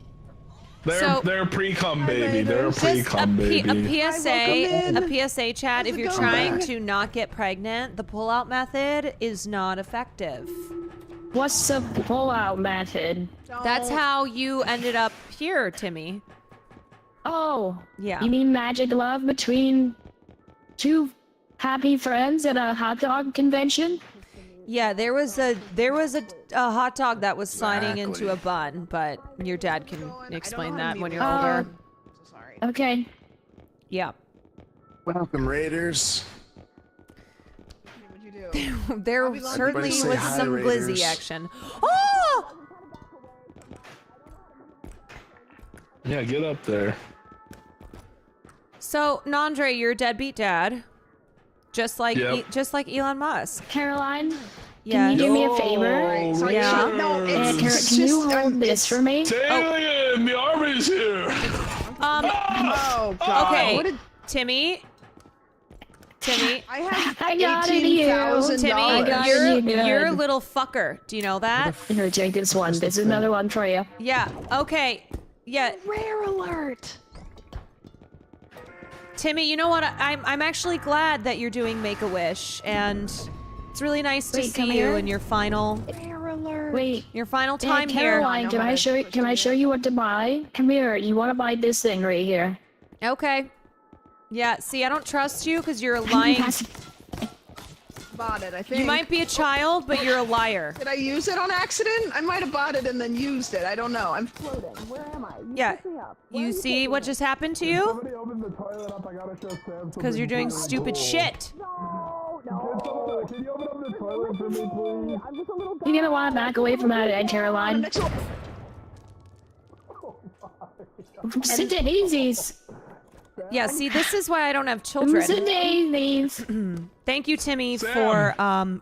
S6: They're pre-cum, baby. They're pre-cum, baby.
S1: A PSA, Chad. If you're
S15: going?
S1: trying to not get pregnant, the pull-out method is not effective.
S19: What's the pull-out method?
S1: That's how you ended up here, Timmy.
S19: Oh.
S1: Yeah.
S19: You mean magic love between two happy friends at a hot dog convention?
S1: Yeah, there was a hot dog that was sliding into a bun, but your dad can explain that when you're older.
S19: Okay.
S1: Yeah.
S16: Welcome, Raiders.
S1: There certainly
S16: say
S1: was
S16: hi,
S1: some
S16: Raiders.
S1: glizzy action. Oh!
S6: Yeah, get up there.
S1: So, Nandre, you're a deadbeat dad. Just like just like Elon Musk.
S19: Caroline,
S1: Yeah.
S19: can you do me a favor?
S1: Yeah.
S15: No,
S19: Can
S15: it's
S19: you
S15: just
S19: hold this for me?
S6: Alien, the army's here.
S15: Oh God.
S1: Okay,
S15: What did
S1: Timmy,
S15: I have?
S19: I got it here.
S1: Timmy,
S19: I got
S1: you're
S19: it here.
S1: you're a little fucker. Do you know that?
S19: Here, take this one. This is another one for you.
S1: Yeah. Okay. Yeah.
S15: Rare alert.
S1: Timmy, you know what? I'm actually glad that you're doing Make-A-Wish, and it's really nice to
S19: Wait,
S1: see
S19: come
S1: you
S19: here.
S1: in your final
S15: Rare alert.
S19: Wait,
S1: your final time here.
S19: Caroline, can I show you what to buy? Come here. You want to buy this thing right here?
S1: Okay. Yeah. See, I don't trust you because you're a lying.
S15: Bought it, I think.
S1: You might be a child, but you're a liar.
S15: Did I use it on accident? I might have bought it and then used it. I don't know. I'm floating. Where am I?
S1: Yeah. You see what just happened to you?
S6: Somebody open the toilet up. I gotta show Sam.
S1: Because you're doing stupid shit.
S6: Can you open up the toilet for me, please?
S15: I'm just a little
S19: You're gonna want to back away from that, Caroline. Sit at daisies.
S1: Yeah, see, this is why I don't have children.
S19: Sit daisies.
S1: Thank you, Timmy,
S6: Sam.
S1: for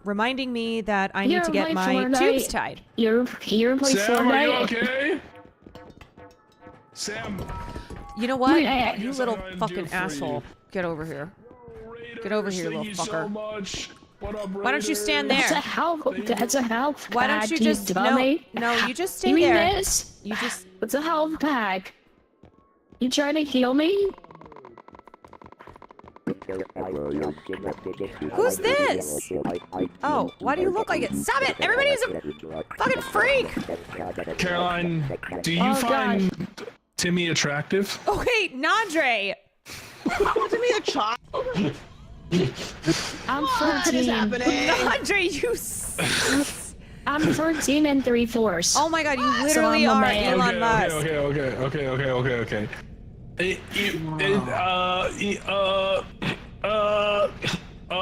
S1: reminding me that I need to get my tubes tied.
S19: You're here play
S6: Sam, are you
S19: Fortnite.
S6: okay? Sam.
S1: You know what?
S19: Yeah.
S1: You little fucking asshole. Get over here. Get over here, little
S6: Thank you so
S1: fucker.
S6: much. What up,
S1: Why don't you stand there?
S19: That's a health. That's a health.
S1: Why don't
S19: pack,
S1: you just
S19: dummy.
S1: no? You just stay
S19: You mean
S1: there.
S19: this?
S1: You just.
S19: It's a health pack. You trying to heal me?
S1: Who's this? Oh, why do you look like it? Stop it! Everybody's a fucking freak!
S6: Caroline, do you
S19: Oh,
S6: find Timmy attractive?
S1: Okay, Nandre!
S15: to me a child.
S19: I'm
S15: What is
S19: 14.
S15: happening?
S1: Nandre, you
S19: I'm 14 and 3/4.
S1: Oh my god, you
S19: So
S1: literally
S19: I'm a
S1: are
S19: man.
S1: Elon Musk.
S6: Okay.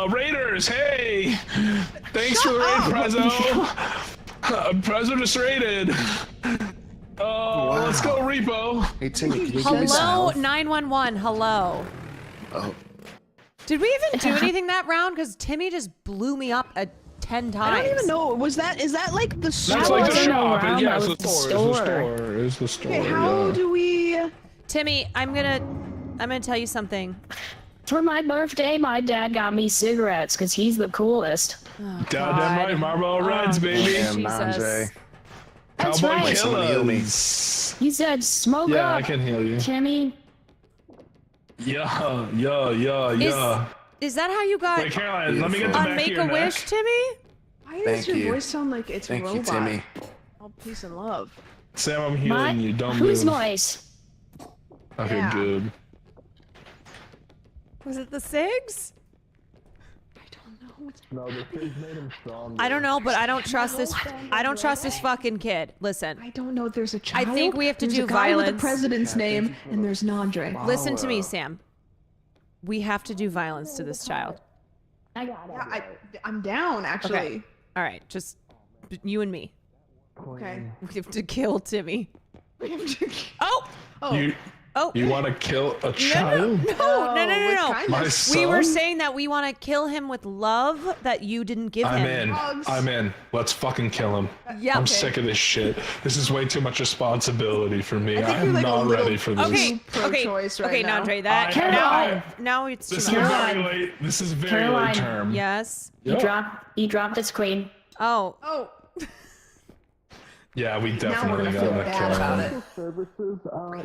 S6: Raiders, hey! Thanks for the raid, Prezzo. Prezzo just raided. Let's go, Repo.
S16: Hey, Timmy, can you give me some
S1: Hello,
S16: health?
S1: 911. Hello.
S16: Oh,
S1: Did we even do anything that round? Because Timmy just blew me up 10 times.
S15: I don't even know. Is that like the store?
S6: That's like the
S19: wasn't
S6: shop.
S19: around,
S6: Yeah,
S19: that
S6: it's the
S19: was the
S6: store. It's the store.
S15: Okay, how do we?
S1: Timmy, I'm gonna tell you something.
S19: For my birthday, my dad got me cigarettes because he's the coolest.
S1: Oh,
S6: Damn right, Marlboro Reds, baby.
S16: damn,
S1: Jesus.
S16: Nandre.
S19: That's
S6: Cowboy
S19: right.
S16: Somebody heal me.
S6: killers.
S19: He said, "Smoke
S6: Yeah,
S19: up,
S6: I can heal you.
S19: Timmy."
S6: Yeah.
S1: Is that how you got
S6: Wait, Caroline, let me get the
S1: on
S6: back of
S1: Make
S6: your
S1: a
S6: neck.
S1: Wish, Timmy?
S15: Why does
S16: Thank
S15: your
S16: you.
S15: voice sound like it's
S16: Thank
S15: a
S16: you,
S15: robot?
S16: Timmy.
S15: All peace and love.
S6: Sam, I'm healing
S19: My
S6: you. Don't
S19: whose
S6: move.
S19: voice?
S6: Okay,
S15: Yeah.
S6: good.
S1: Was it the cigs?
S6: No, the cigs made him strong.
S1: I don't know, but I don't trust this. I don't trust this fucking kid. Listen.
S8: I don't know. There's a child.
S1: I think we have to
S8: there's
S1: do
S8: a guy
S1: violence.
S8: with the president's name, and there's Nandre.
S1: Listen to me, Sam. We have to do violence to this child.
S8: I got it. Yeah, I'm down, actually.
S1: Okay. All right, just you and me.
S8: Okay.
S1: We have to kill Timmy. Oh!
S6: You want to kill a child?
S1: No.
S6: My
S1: We
S6: son?
S1: were saying that we want to kill him with love that you didn't give him.
S6: I'm in. Let's fucking kill him.
S1: Yeah.
S6: I'm
S1: Okay.
S6: sick of this shit. This is way too much responsibility for me.
S8: I think
S6: I'm
S8: you're, like, a
S6: not
S8: little
S6: ready for this.
S1: Okay,
S8: pro-choice right now.
S1: Nandre, that now it's too
S6: This
S1: much.
S6: is very late. This is very
S19: Caroline.
S6: late term.
S1: Yes.
S19: He dropped his queen.
S1: Oh.
S6: Yeah, we
S8: Now we're
S6: definitely
S8: gonna feel
S6: gotta
S8: bad
S6: kill
S8: about
S6: him.
S8: it.
S6: Services.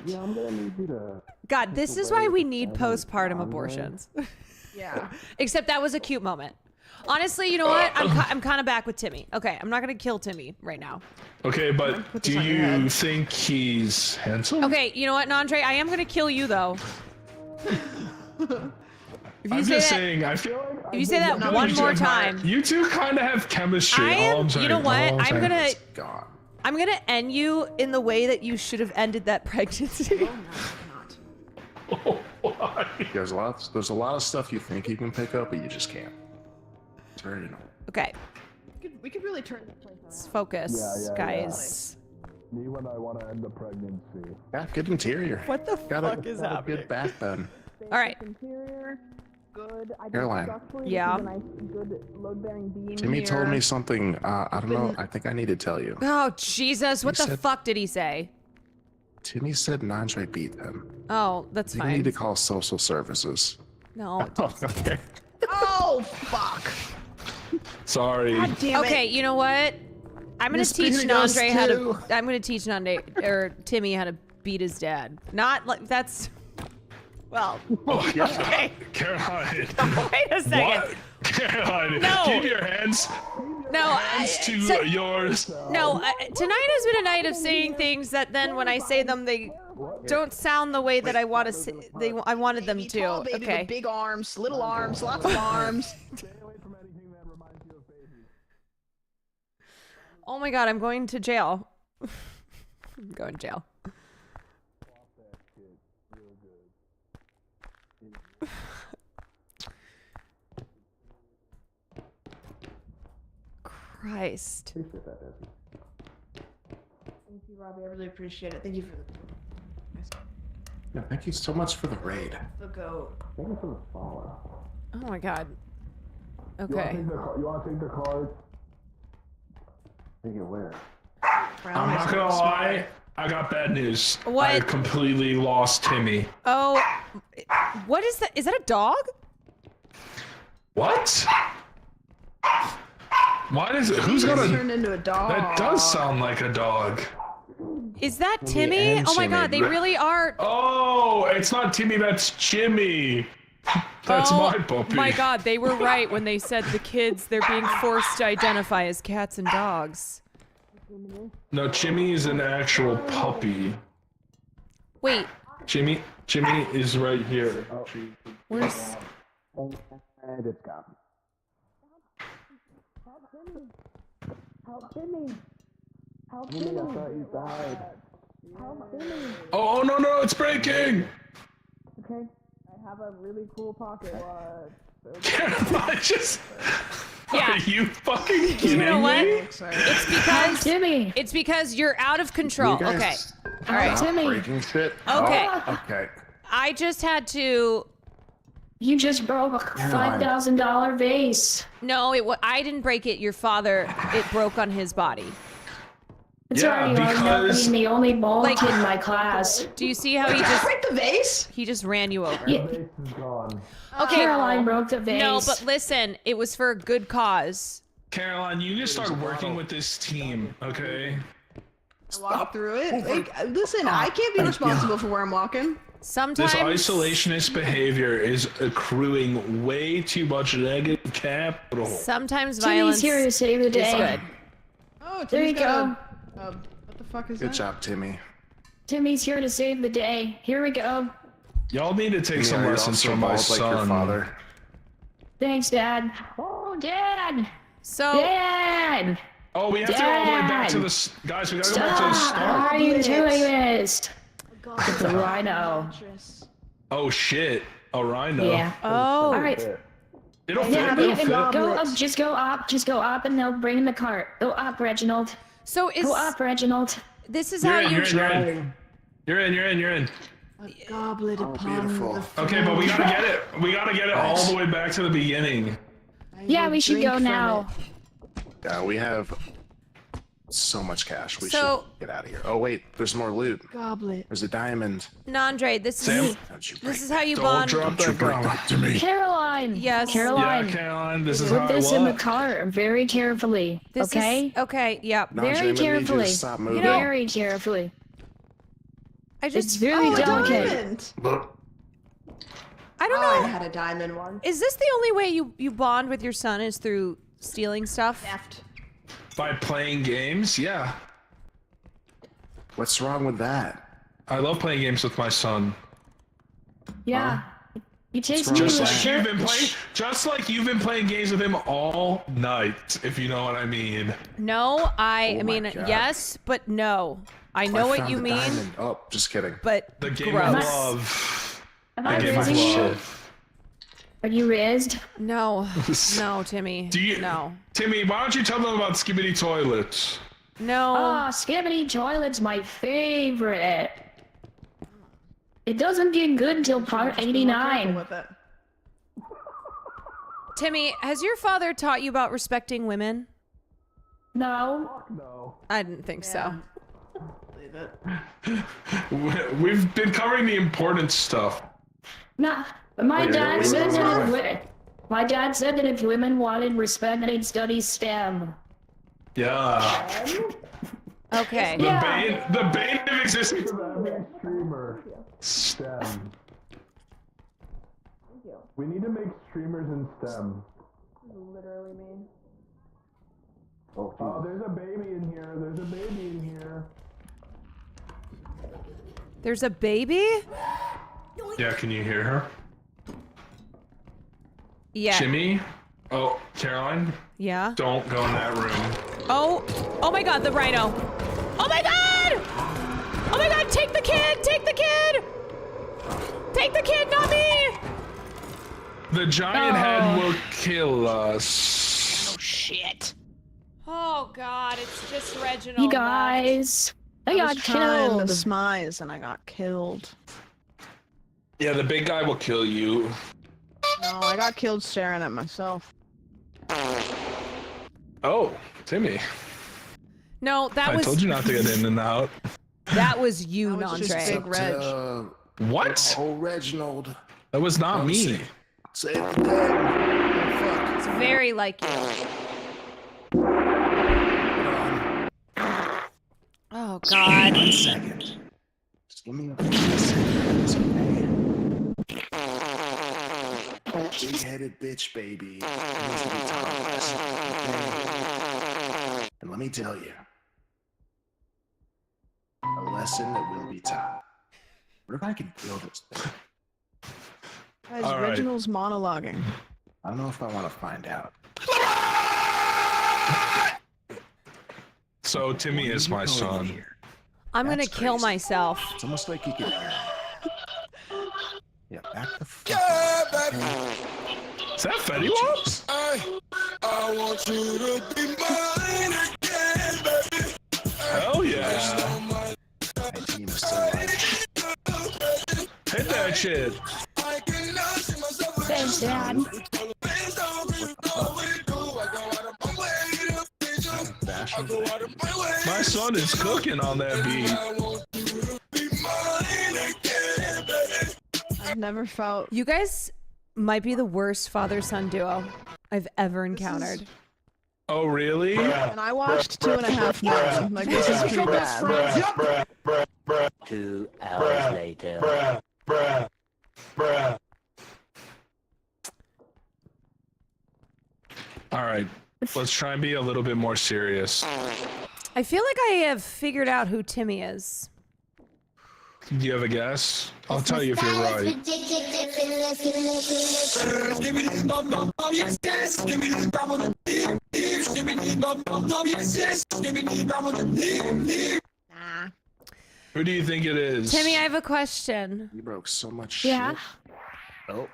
S6: Yeah, I'm gonna need you to.
S1: God, this is why we need postpartum abortions.
S8: Yeah.
S1: Except that was a cute moment. Honestly, you know what? I'm kind of back with Timmy. Okay, I'm not gonna kill Timmy right now.
S6: Okay, but do you think he's handsome?
S1: Okay, you know what, Nandre? I am gonna kill you though.
S6: I'm just saying. I feel like
S1: if you say that one more time,
S6: you two kind of have chemistry.
S1: I
S6: all I'm
S1: am.
S6: saying,
S1: You know what?
S6: all
S1: I'm
S6: saying.
S1: gonna. I'm gonna end you in the way that you should have ended that pregnancy.
S16: There's a lot of stuff you think you can pick up, but you just can't. It's very annoying.
S1: Okay,
S8: We could really turn this place on.
S1: let's focus, guys.
S6: Me when I want to end the pregnancy.
S16: Yeah, good interior.
S1: What the
S16: got
S1: fuck is
S16: got a
S1: happening?
S16: good backbone.
S1: All right.
S8: Interior, good. I
S16: Caroline.
S1: Yeah.
S8: Good load-bearing beam
S16: Timmy told
S8: here.
S16: me something. I don't know. I think I need to tell you.
S1: Oh Jesus! What
S16: He
S1: the
S16: said-
S1: fuck did he say?
S16: Timmy said Nandre beat them.
S1: Oh, that's
S16: You
S1: fine.
S16: need to call social services.
S1: No.
S16: Okay.
S8: Oh fuck!
S6: Sorry.
S8: God damn it.
S1: Okay, you know what? I'm gonna
S16: You're
S1: teach
S16: beating us
S1: Nandre how to.
S16: too.
S1: I'm gonna teach Nandre or Timmy how to beat his dad. Not like that's. Well.
S6: Oh, yeah.
S1: Okay.
S6: Caroline.
S1: Wait a second.
S6: What? Caroline,
S1: No.
S6: keep your hands.
S1: No.
S6: Hands to yours.
S1: No. Tonight has been a night of saying things that then when I say them they don't sound the way that I want to say. I wanted them to.
S8: Tall baby
S1: Okay.
S8: with big arms, little arms, lots of arms.
S1: Oh my God! I'm going to jail. I'm going to jail. Christ.
S8: Thank you, Robbie. I really appreciate it. Thank you for
S16: Yeah, thank you so much for the raid.
S8: the goat.
S16: Thank you for the follow.
S1: Oh my God. Okay.
S6: You want to take the card?
S16: Take it where?
S6: I'm not gonna lie. I got bad news.
S1: What?
S6: I completely lost Timmy.
S1: Oh, what is that? Is that a dog?
S6: What? Why does it? Who's gonna?
S8: Turned into a dog.
S6: That does sound like a dog.
S1: Is that Timmy? Oh my God, they really are.
S6: Oh, it's not Timmy. That's Jimmy. That's
S1: Oh
S6: my puppy.
S1: my God, they were right when they said the kids, they're being forced to identify as cats and dogs.
S6: No, Jimmy is an actual puppy.
S1: Wait,
S6: Jimmy is right here.
S1: where's...
S16: And it's gone.
S8: Help Timmy. Help
S16: Timmy, I thought you died.
S8: Help Timmy.
S6: Oh no, it's breaking!
S8: Okay. I have a really cool pocket watch.
S6: I just.
S1: Yeah.
S6: Are you fucking kidding
S1: You know what?
S6: me?
S1: It's because...
S19: Timmy.
S1: It's because you're out of control.
S16: You guys
S1: Okay. All right.
S19: Timmy.
S16: Breaking shit.
S1: Okay.
S16: Oh, okay.
S1: I just had to...
S19: You just broke a $5,000 vase.
S1: No, I didn't break it. Your father, it broke on his body.
S19: It's
S6: Yeah,
S19: already on
S6: because-
S19: being the only bald
S1: Like-
S19: kid in my class.
S1: Do you see how he just...
S8: Break the vase?
S1: He just ran you over.
S19: Yeah.
S1: Okay.
S19: Caroline broke the vase.
S1: No, but listen, it was for a good cause.
S6: Caroline, you need to start working with this team, okay?
S8: Walk through it. Like, listen, I can't be responsible for where I'm walking.
S1: Sometimes...
S6: This isolationist behavior is accruing way too much negative capital.
S1: Sometimes
S19: Timmy's
S1: violence
S19: here to save the
S1: is
S19: day.
S1: good.
S8: Oh,
S19: There you
S8: Timmy's got
S19: go.
S8: what the fuck is
S16: Good
S8: that?
S16: job, Timmy.
S19: Timmy's here to save the day. Here we go.
S6: Y'all need to take some
S16: you're
S6: lessons
S16: also
S6: from my
S16: bald like your
S6: son.
S16: father.
S19: Thanks, Dad. Oh, Dad.
S1: So.
S19: Dad.
S6: Oh, we have to go all the way back to the guys. We gotta go back to the start.
S19: How are you doing this? It's a rhino.
S6: Oh shit, a rhino.
S19: Yeah.
S1: Oh.
S19: All right.
S6: It'll fit.
S19: Yeah,
S6: It'll fit.
S19: go up. Just go up, and they'll bring the cart. Go up, Reginald.
S1: So is
S19: go up, Reginald.
S1: This is
S6: You're
S1: how
S6: in,
S1: you.
S6: You're in.
S8: A goblet upon the
S6: Okay, but we gotta get it. We gotta get it all the way back to the beginning.
S19: Yeah, we should go now.
S16: Yeah, we have so much cash. We
S1: So-
S16: should get out of here. Oh wait, there's more loot.
S8: Goblet.
S16: There's a diamond.
S1: Nandre, this is how you
S6: Don't
S1: bond.
S6: drop that goblet to me.
S19: Caroline.
S1: Yes.
S19: Caroline.
S6: Yeah, Caroline, this is
S19: Put
S6: how
S19: this
S6: I
S19: in the
S6: walk.
S19: cart very carefully.
S1: This
S19: okay.
S1: Is, okay. Yep.
S16: No, Jay,
S19: Very
S16: I'm gonna need you to
S19: carefully.
S16: stop moving.
S19: Very carefully.
S1: I just.
S19: It's very delicate.
S8: Diamond.
S1: I don't
S8: Oh,
S1: know.
S8: I had a diamond one.
S1: Is this the only way you bond with your son is through stealing stuff?
S8: Theft.
S6: By playing games, yeah.
S16: What's wrong with that?
S6: I love playing games with my son.
S19: Yeah. He takes
S16: wrong
S19: me
S16: with
S19: to
S16: that?
S19: church.
S6: Just like you've been playing games with him all night, if you know what I mean.
S1: No, I
S16: Oh my
S1: mean
S16: God.
S1: yes, but no. I know
S16: I
S1: what
S16: found
S1: you
S16: the
S1: mean,
S16: diamond. Oh, just kidding.
S1: but
S6: The game
S1: gross.
S6: of love.
S19: Am
S6: The
S19: I
S6: game of
S19: raising you?
S6: love.
S19: Are you raised?
S1: No, no, Timmy. No,
S6: Timmy, why don't you tell them about Skibbity Toilets?
S1: no.
S19: Oh, Skibbity Toilet's my favorite. It doesn't get good until part 89.
S8: With it.
S1: Timmy, has your father taught you about respecting women?
S19: No.
S1: I didn't think so.
S8: Leave it.
S6: We've been covering the important stuff.
S19: Nah. But my
S16: Wait,
S19: dad
S16: wait,
S19: said
S16: wait,
S19: that
S16: wait.
S19: if my dad said that if women wanted respect, they'd study STEM.
S6: Yeah.
S1: Okay.
S6: The bane of existence of every streamer. STEM. We need to make streamers in STEM.
S8: Literally mean.
S6: Oh, there's a baby in here. There's a baby in here.
S1: There's a baby?
S6: Yeah, can you hear her?
S1: Yeah.
S6: Jimmy? Oh, Caroline?
S1: Yeah.
S6: Don't go in that room.
S1: Oh, oh my God, the rhino. Oh my God! Oh my God, take the kid! Take the kid! Take the kid, not me!
S6: The giant head will kill us.
S8: Oh shit.
S1: Oh God, it's just Reginald.
S19: You guys, I got
S15: was trying to
S19: killed.
S15: smize and I got killed.
S6: Yeah, the big guy will kill you.
S15: No, I got killed staring at myself.
S6: Oh, Timmy.
S1: No, that
S6: I
S1: was.
S6: told you not to get in and out.
S1: That was you,
S8: That was just
S1: Nandre.
S8: Big Reg.
S6: What?
S16: Oh, Reginald.
S6: That was not me.
S16: Say it again.
S1: It's very like you. Oh God.
S16: 1 second. Just give me a second. It's okay. Big-headed bitch, baby. Needs to be taught a lesson. Okay? And let me tell you, a lesson that will be taught. What if I can kill this thing?
S15: Guys,
S6: All right.
S15: Reginald's monologuing.
S16: I don't know if I want to find out.
S6: So Timmy is my son.
S1: I'm gonna
S16: That's
S1: kill
S16: crazy.
S1: myself.
S16: It's almost like you can hear it. Yeah, back the fuck up.
S6: Is that Fetty Wap?
S3: I want you to be mine again, baby.
S6: Hell yeah.
S16: My team is so right.
S6: Hit that shit.
S19: Thanks, Dad.
S6: My son is cooking on that beat.
S15: I've never felt.
S1: You guys might be the worst father-son duo I've ever encountered.
S6: Oh, really?
S15: And I watched 2.5 Men. Like, this is pretty bad.
S18: 2 hours later.
S6: All right. Let's try and be a little bit more serious.
S1: I feel like I have figured out who Timmy is.
S6: Do you have a guess? I'll tell you if you're right. Who do you think it is?
S1: Timmy, I have a question.
S16: You broke so much
S19: Yeah.
S16: shit. Oh,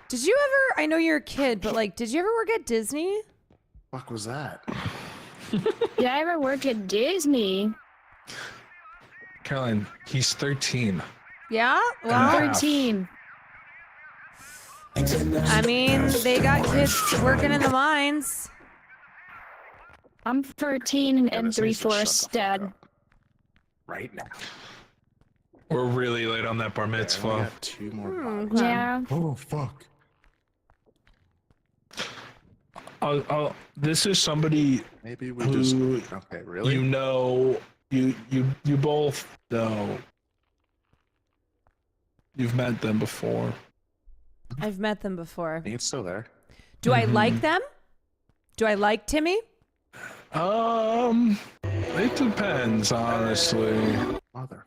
S1: Did you ever, I know you're a kid, but like, did you ever work at Disney?
S16: fuck was that?
S19: Did I ever work at Disney?
S6: Caroline, he's 13.
S1: Yeah?
S6: And
S1: Well,
S19: 13.
S1: I mean, they got kids working in the mines.
S19: I'm 13 and 3/4 dead.
S16: Right now.
S6: We're really late on that bar mitzvah.
S16: We got 2 more.
S19: Yeah.
S16: Oh fuck.
S6: This is somebody
S16: Maybe we
S6: who
S16: just. Okay, really?
S6: you know, you both know. You've met them before.
S1: I've met them before.
S16: I think it's still there.
S1: Do I like them? Do I like Timmy?
S6: It depends, honestly.
S16: Mother.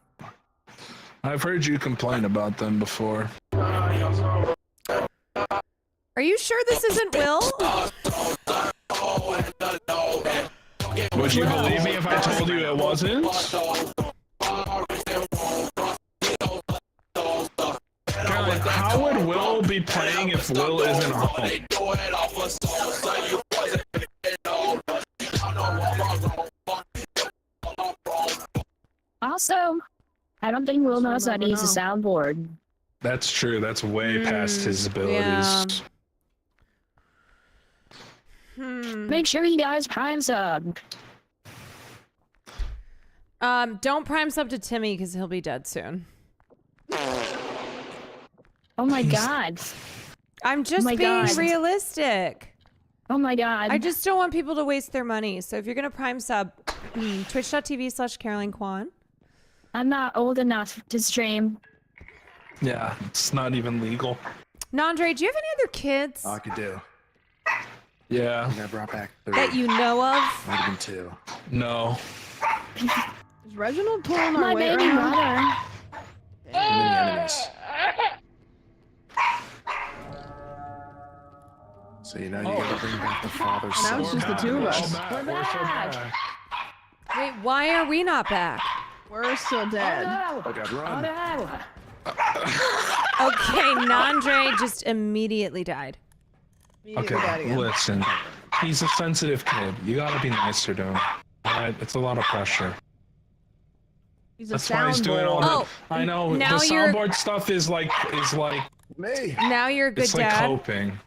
S6: I've heard you complain about them before.
S1: Are you sure this isn't Will?
S6: Would you believe me if I told you it wasn't? Caroline, how would Will be playing if Will isn't home?
S19: Also, I don't think Will knows how to use a soundboard.
S6: That's true. That's way past his abilities.
S1: yeah.
S19: Make sure you guys prime sub.
S1: Don't prime sub to Timmy because he'll be dead soon.
S19: Oh my god.
S1: I'm just being realistic.
S19: Oh my god.
S1: I just don't want people to waste their money. So if you're gonna prime sub, twitch.tv/Caroline Kwan.
S19: I'm not old enough to stream.
S6: Yeah, it's not even legal.
S1: Nandre, do you have any other kids
S16: I could do.
S6: Yeah.
S16: I think I brought back 3.
S1: that you know of?
S16: Might have been 2.
S6: No.
S15: Is Reginald pulling
S19: My
S15: our weight
S19: baby
S15: right now?
S19: brother.
S16: And then the enemies. So you know you gotta bring back the father's
S15: Now it's just the 2 of us.
S19: We're back.
S1: Wait, why are we not back?
S15: We're still dead.
S19: Oh
S16: Oh god,
S19: no.
S16: run.
S19: Oh no.
S1: Okay, Nandre just immediately died.
S6: Okay, listen. He's a sensitive kid. You gotta be nicer to him. Alright, it's a lot of pressure.
S15: He's
S6: That's why he's doing all
S1: Oh,
S6: that. I know. The
S1: now you're-
S6: soundboard stuff is like
S16: Me.
S1: Now you're a good
S6: it's like
S1: dad.
S6: coping.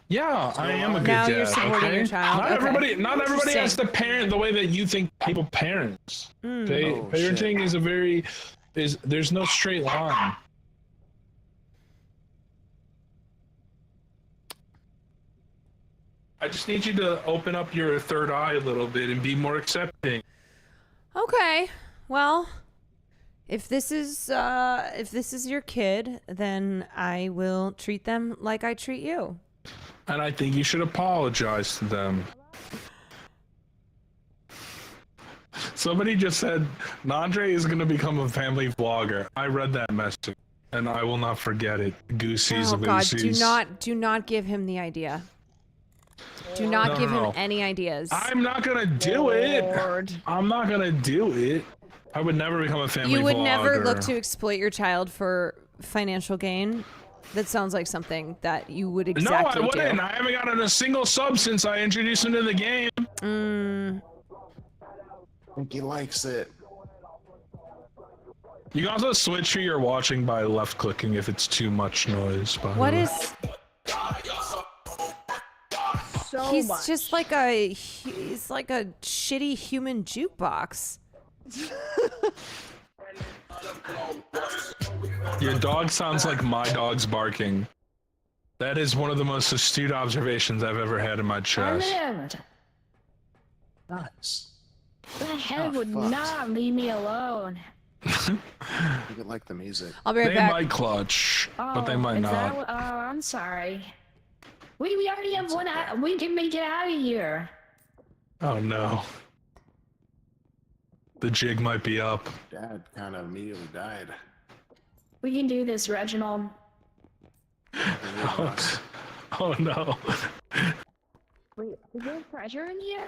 S6: Yeah, I am a good
S1: Now
S6: dad.
S1: you're supporting
S6: okay?
S1: your child.
S6: Not
S1: Okay.
S6: everybody has to parent the way that you think people parents. Okay?
S16: Oh,
S6: Parenting is there's no straight line. I just need you to open up your third eye a little bit and be more accepting.
S1: Okay, well, if this is your kid, then I will treat them like I treat you.
S6: And I think you should apologize to them. Somebody just said Nandre is going to become a family vlogger. I read that message, and I will not forget it. Goosies,
S1: Oh God,
S6: loosies.
S1: do not give him the idea. Do not give him
S6: No.
S1: any ideas.
S6: I'm not gonna do it. I'm not gonna do it. I would never become a family
S1: You would
S6: vlogger.
S1: never look to exploit your child for financial gain. That sounds like something that you would exactly
S6: No, I wouldn't.
S1: do.
S6: I haven't gotten a single sub since I introduced him to the game.
S16: I think he likes it.
S6: You can also switch who you're watching by left clicking if it's too much noise. By the
S1: What
S6: way.
S1: is?
S15: So
S1: He's
S15: much.
S1: just like he's like a shitty human jukebox.
S6: Your dog sounds like my dog's barking. That is one of the most astute observations I've ever had in my chest.
S16: Nice.
S19: The head would not leave me alone.
S16: You could like the music.
S1: I'll be right
S6: They
S1: back.
S6: might clutch, but they might
S19: is
S6: not.
S19: that what- oh, I'm sorry. We already have one. We can make it out of here.
S6: Oh no. The jig might be up.
S16: Dad kind of immediately died.
S19: We can do this, Reginald.
S6: Oh no.
S19: Wait, is there treasure in here?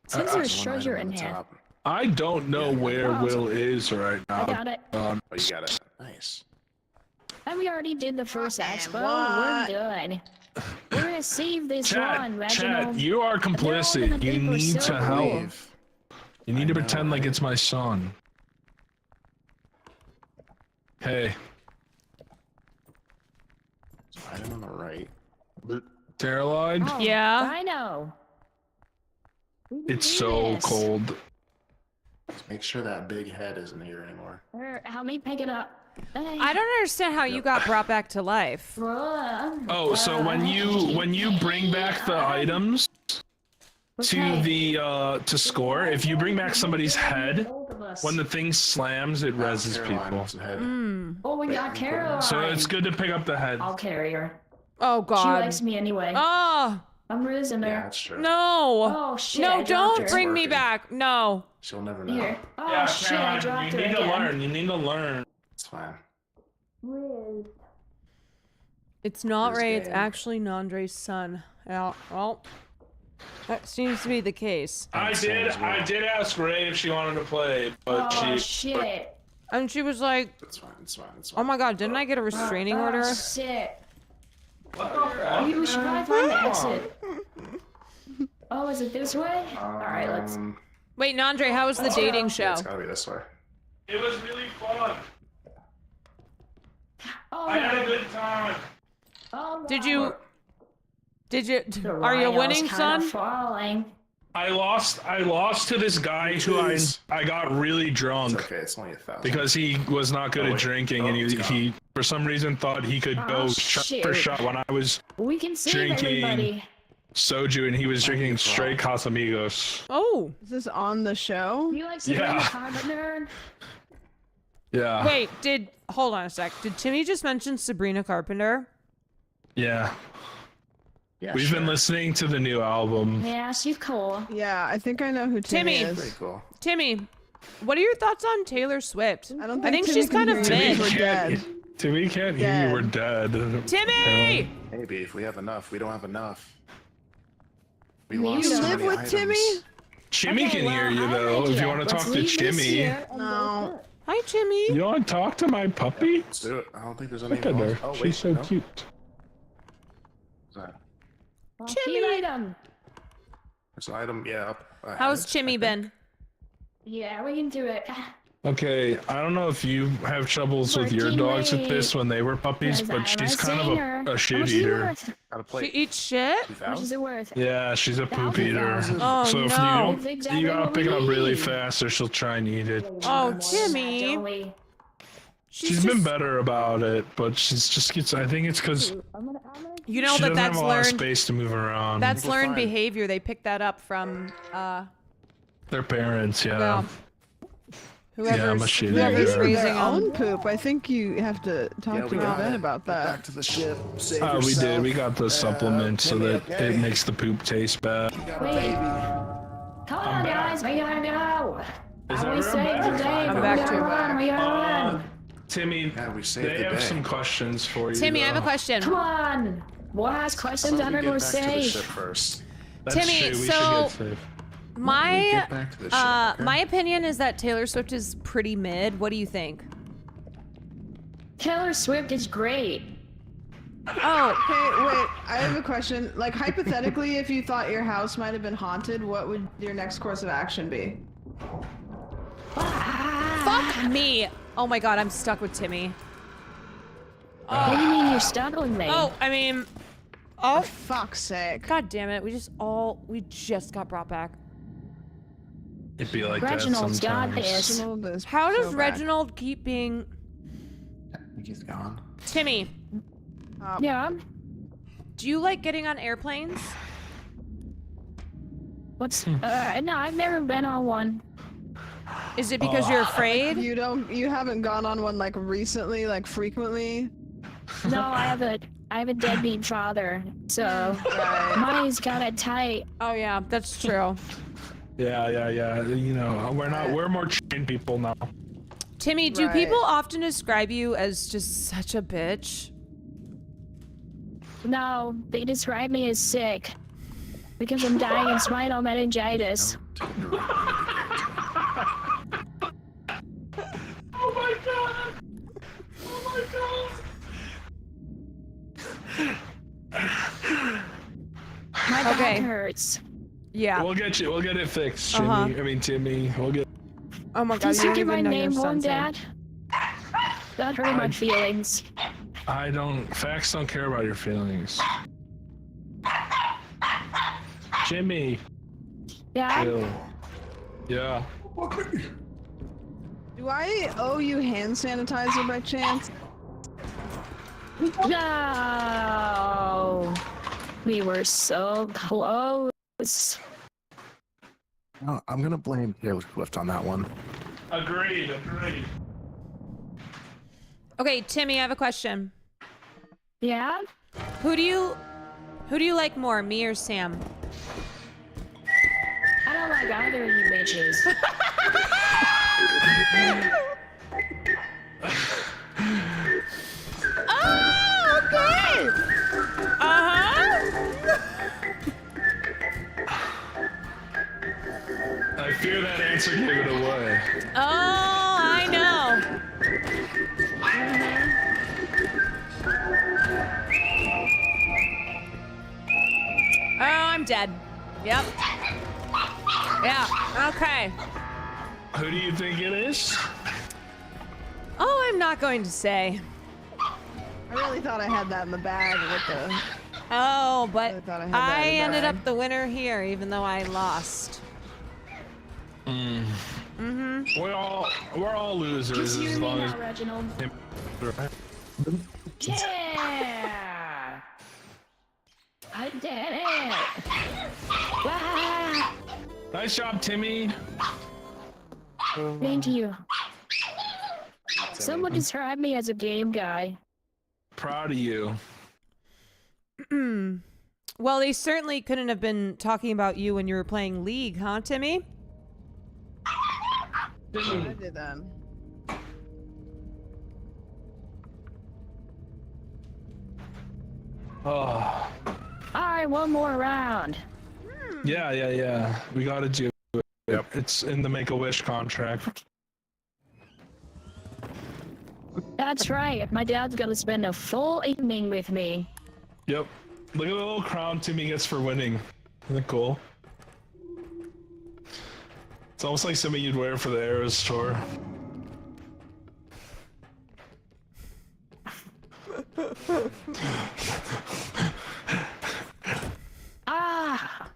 S19: Since there's treasure in here.
S6: I don't know where Will is right now.
S19: I got it.
S16: Oh, you got it. Nice.
S19: And we already did the first expo.
S15: what?
S19: We're good. We're gonna save this one,
S6: Chad,
S19: Reginald.
S6: you are complicit. You need to help. You need to pretend like it's my son. Hey.
S16: Item on the right.
S6: Caroline?
S19: Oh,
S1: Yeah?
S19: I know.
S6: It's so
S19: Yes.
S6: cold.
S16: Just make sure that big head isn't here anymore.
S19: Help me pick it up. Hey.
S1: I don't understand how you got brought back to life.
S6: Oh, so when you bring back the items to the to score, if you bring back somebody's head, when the thing slams, it reses people.
S19: Oh, we got Caroline.
S6: So it's good to pick up the head.
S19: I'll carry her.
S1: Oh God.
S19: She likes me anyway.
S1: Oh.
S19: I'm losing her.
S16: Yeah, that's true.
S1: No.
S19: Oh shit.
S1: No,
S19: I dropped
S1: don't
S19: her.
S1: bring me back. No.
S16: She'll never know.
S19: Here. Oh
S6: Yeah,
S19: shit, I
S6: Caroline,
S19: dropped
S6: you
S19: her
S6: need to
S19: again.
S6: learn. You need to learn.
S16: It's fine.
S1: It's not
S16: Who's
S1: Ray, it's
S16: gay?
S1: actually Nandre's son. Yeah, well, that seems to be the case.
S6: I did ask Ray if she wanted to play, but
S19: Oh
S6: she
S19: shit.
S1: And she was like,
S16: It's fine. It's fine. It's fine.
S1: oh my God, didn't I get a restraining order?
S19: Oh shit. We should probably find the exit. Oh, is it this way? Alright, let's.
S1: Wait, Nandre, how was the dating show?
S16: It's gotta be this way.
S6: It was really fun.
S19: Oh,
S6: I had a good time.
S19: oh,
S1: Did you?
S19: The
S1: Are you
S19: rhino's
S1: winning,
S19: kinda
S1: son?
S19: falling.
S6: I lost to this guy who I got really drunk.
S16: It's okay. It's only 1,000.
S6: Because he was not good
S16: Oh,
S6: at
S16: wait.
S6: drinking,
S16: Oh,
S6: and
S16: it's
S6: he for some reason thought he could go
S19: Oh,
S6: shot
S19: shit.
S6: for shot when I was
S19: We can save
S6: drinking
S19: everybody.
S6: soju and he was drinking straight Casamigos.
S1: Oh.
S15: Is this on the show?
S19: You like Sabrina
S6: Yeah.
S19: Carpenter?
S6: Yeah.
S1: Wait, hold on a sec. Did Timmy just mention Sabrina Carpenter?
S6: Yeah.
S16: Yeah,
S6: We've been listening to the new album.
S19: Yeah, she's cool.
S15: Yeah, I think I know who Timmy
S1: Timmy.
S15: is.
S16: Pretty cool.
S1: Timmy, what are your thoughts on Taylor Swift?
S15: I don't
S1: I think
S15: think
S1: she's kind of
S15: Timmy
S1: mid.
S15: can hear you. We're dead.
S6: Timmy can't hear you. We're dead.
S1: Timmy!
S16: Maybe if we have enough. We don't have enough. We
S15: You
S16: lost so
S15: live
S16: many
S15: with
S16: items.
S15: Timmy?
S6: Jimmy
S19: Okay,
S6: can hear
S19: well,
S6: you
S19: I'm
S6: though.
S19: ready.
S6: If you want to
S19: Let's
S6: talk to
S19: leave this
S6: Jimmy.
S19: here and
S15: No.
S1: Hi, Timmy.
S6: You want to talk to my puppy?
S16: Let's do it. I don't think there's any
S6: Look at
S16: more.
S6: her.
S16: Oh, wait,
S6: She's so
S16: no.
S6: cute.
S16: What's that?
S19: Cute item.
S16: There's an item. Yeah. Up ahead,
S1: How's
S16: I
S1: Chimmy
S16: think.
S1: been?
S19: Yeah, we can do it.
S6: Okay, I don't know if you have troubles with your
S19: Working
S6: dogs with
S19: late.
S6: this when they were puppies,
S19: Because
S6: but
S19: I'm
S6: she's
S19: a
S6: kind
S19: singer.
S6: of
S19: How
S6: a shit
S19: much is it
S6: eater.
S19: worth?
S16: Got a
S1: She
S16: plate.
S1: eats shit?
S19: How much is it worth?
S6: Yeah, she's a poop
S19: 1,000.
S6: eater.
S1: Oh,
S6: So if
S1: no.
S19: That's
S6: you
S19: exactly
S6: you gotta
S19: what
S6: pick it
S19: we
S6: up really
S19: need.
S6: fast or she'll try and eat it.
S1: Oh,
S19: Don't
S1: Timmy.
S19: we?
S6: She's been better about it, but she's just gets. I think it's because
S1: You know,
S6: she
S1: but
S6: doesn't
S1: that's
S6: have a lot of
S1: learned.
S6: space to move around.
S1: That's
S16: We're
S1: learned
S16: fine.
S1: behavior. They picked that up from
S6: Their parents, yeah.
S1: well,
S6: Yeah, I'm a
S1: whoever's,
S6: shit
S1: whoever's
S6: eater.
S1: raising
S15: Their own
S1: them.
S15: poop. I think you have to talk
S16: Yeah,
S15: to
S16: we
S15: your
S16: got
S15: vet
S16: it.
S15: about
S16: Back
S15: that.
S16: to the ship. Save
S6: Oh, we
S16: yourself.
S6: did. We got the supplement so
S16: Timmy,
S6: that
S16: okay.
S6: it makes the poop taste bad.
S16: You got a
S19: Wait.
S16: baby.
S19: Come
S6: I'm
S19: on,
S6: back.
S19: guys, we gotta go.
S6: Is
S19: How we
S6: everyone
S19: saved the
S6: back?
S19: day,
S1: I'm
S19: but
S1: back
S19: we gotta
S1: too.
S19: run, we gotta run.
S6: Timmy,
S16: Yeah, we saved
S6: they
S16: the
S6: have
S16: day.
S6: some questions for you.
S1: Timmy, I have a
S6: though.
S1: question.
S19: Come on. We'll ask questions
S16: How
S19: and
S16: about we
S19: we're
S16: get back to the ship
S19: safe.
S16: first?
S6: That's
S1: Timmy,
S6: true. We
S1: so-
S6: should get safe.
S16: We
S1: My
S16: get back to the ship, okay?
S1: my opinion is that Taylor Swift is pretty mid. What do you think?
S19: Taylor Swift is great.
S1: Oh,
S15: Okay, wait. I have a question. Like, hypothetically, if you thought your house might have been haunted, what would your next course of action be?
S1: fuck me. Oh my God, I'm stuck with Timmy.
S19: What do you mean you're stuck with me?
S1: Oh, I mean,
S15: Oh, fuck's sake.
S1: God damn it. We just got brought back.
S6: It'd be like
S19: Reginald's
S6: that
S19: got
S6: sometimes.
S19: this.
S15: Reginald is
S1: How does
S15: so bad.
S1: Reginald keep being
S16: I think he's gone.
S1: Timmy?
S19: Yeah.
S1: Do you like getting on airplanes?
S19: What's no, I've never been on one.
S1: Is it because you're afraid?
S15: You haven't gone on one like recently, like frequently?
S19: No, I have a deadbeat father, so mine's kinda tight.
S1: Oh yeah, that's true.
S6: Yeah. You know, we're more trained people now.
S1: Timmy, do people often describe you as just such a bitch?
S19: No, they describe me as sick because I'm dying of spinal meningitis.
S6: Oh my god!
S19: My back hurts.
S1: Yeah.
S6: We'll get it fixed, Jimmy. I mean, Timmy. We'll get.
S1: Oh my god,
S19: Please
S1: you don't
S19: give
S1: even
S19: my
S1: know
S19: name
S1: your
S19: home,
S1: son's name.
S19: Dad. That hurt my feelings.
S6: Facts don't care about your feelings. Jimmy.
S19: Yeah?
S6: Chill. Yeah.
S15: Do I owe you hand sanitizer by chance?
S19: No. We were so close.
S16: No, I'm gonna blame Taylor Swift on that one.
S6: Agreed.
S1: Okay, Timmy, I have a question.
S19: Yeah?
S1: Who do you like more, me or Sam?
S19: I don't like either of you bitches.
S1: Oh, okay.
S6: I fear that answer gave it away.
S1: Oh, I know. Oh, I'm dead. Yep. Yeah, okay.
S6: Who do you think it is?
S1: Oh, I'm not going to say.
S15: I really thought I had that in the bag with the...
S1: Oh, but I
S15: in
S1: ended
S15: bag.
S1: up the winner here, even though I lost.
S6: We're all losers
S19: Just hear
S6: as
S19: me
S6: long
S19: now,
S6: as.
S19: Reginald. Yeah! I did it! Ah!
S6: Nice job, Timmy.
S19: Thank you. Someone described me as a game guy.
S6: Proud of you.
S1: Well, they certainly couldn't have been talking about you when you were playing League, huh, Timmy?
S15: I did that.
S6: Oh.
S19: Alright, one more round.
S6: Yeah. We gotta do it. Yep. It's in the Make-A-Wish contract.
S19: That's right. My dad's gonna spend a full evening with me.
S6: Yep. Look at the little crown Timmy gets for winning. Isn't that cool? It's almost like something you'd wear for the Eras tour.
S19: Ah!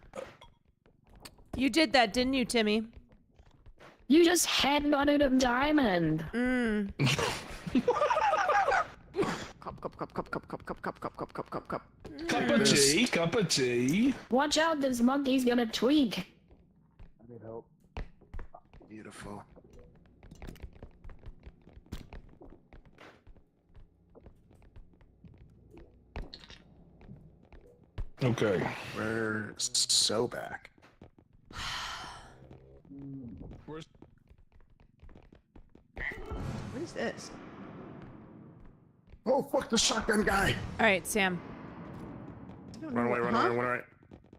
S1: You did that, didn't you, Timmy?
S19: You just headbutted a diamond.
S6: Cup of tea.
S19: Watch out, this monkey's gonna tweak.
S16: I need help. Beautiful.
S6: Okay.
S16: We're so back.
S6: Where's...
S15: What is this?
S16: Oh, fuck the shotgun guy!
S1: All right, Sam.
S16: Run away.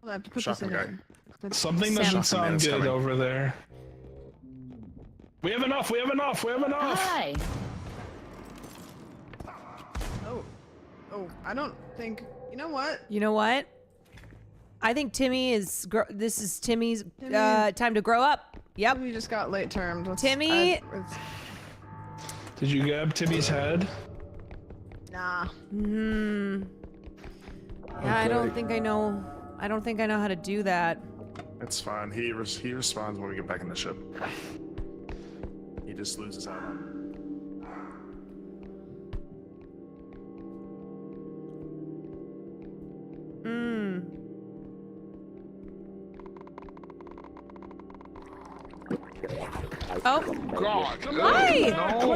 S15: I'll have to put
S16: Shotgun
S15: this
S16: guy.
S15: in here.
S6: Something doesn't sound
S16: man's
S6: good
S16: coming.
S6: over there. We have enough.
S19: Hi!
S15: Oh, I don't think... You know what?
S1: You know what? I think Timmy is. This is Timmy's time to grow up. Yep.
S15: We just got late termed.
S1: Timmy.
S6: Did you grab Timmy's head?
S15: Nah.
S1: Yeah, I don't think I know. I don't think I know how to do that.
S16: It's fine. He responds when we get back in the ship. He just loses out on.
S1: Oh.
S2: God.
S1: Hi.
S2: No. Oh,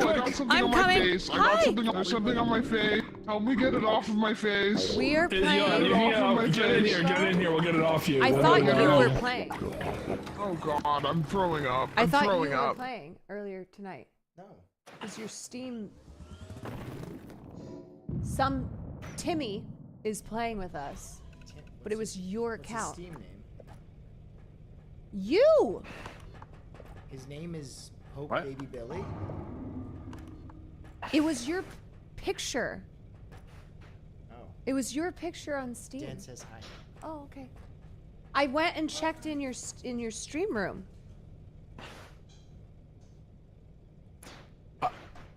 S2: I got something
S1: I'm
S2: on
S1: coming.
S2: my face. I
S1: Hi.
S2: got something on my face.
S16: Help me get it off of my face.
S1: We are playing.
S6: Get in here. Get in here. We'll get it off you.
S1: I thought you were playing.
S16: Oh God, I'm throwing up.
S1: I
S16: I'm
S1: thought you
S16: throwing
S1: were
S16: up.
S1: playing earlier tonight.
S2: No.
S1: It's your Steam. Timmy is playing with us, but it was your account.
S2: What's his Steam name?
S1: You.
S2: His name is Hope
S16: What?
S2: Baby Billy.
S1: It was your picture.
S2: Oh.
S1: It was your picture on Steam.
S2: Dan says hi.
S1: Oh, okay. I went and checked in your stream room.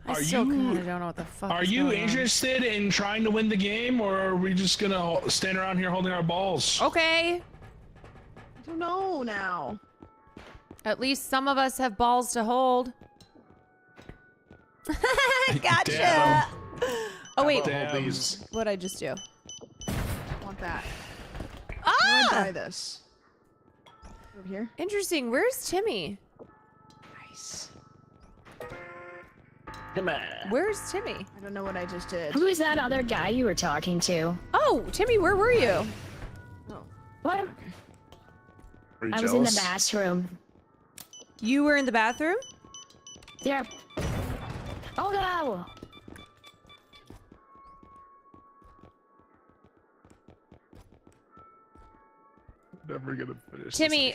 S1: I still kind of don't know what the fuck.
S6: Are
S1: is
S6: you
S1: going on.
S6: interested in trying to win the game, or are we just gonna stand around here holding our balls?
S1: Okay.
S15: I don't know now.
S1: At least some of us have balls to hold. Gotcha.
S6: Damn.
S1: Oh wait.
S6: Damn.
S1: What'd I just do?
S15: I want that.
S1: Ah!
S15: I want to buy this. Over here.
S1: Interesting. Where's Timmy?
S15: Nice.
S2: Come on.
S1: Where's Timmy?
S15: I don't know what I just did.
S19: Who is that other guy you were talking to?
S1: Oh, Timmy, where were you?
S19: What?
S16: Are you
S19: I was in the
S16: jealous?
S19: bathroom.
S1: You were in the bathroom?
S19: Yeah. Oh no!
S16: Never gonna finish.
S1: Timmy,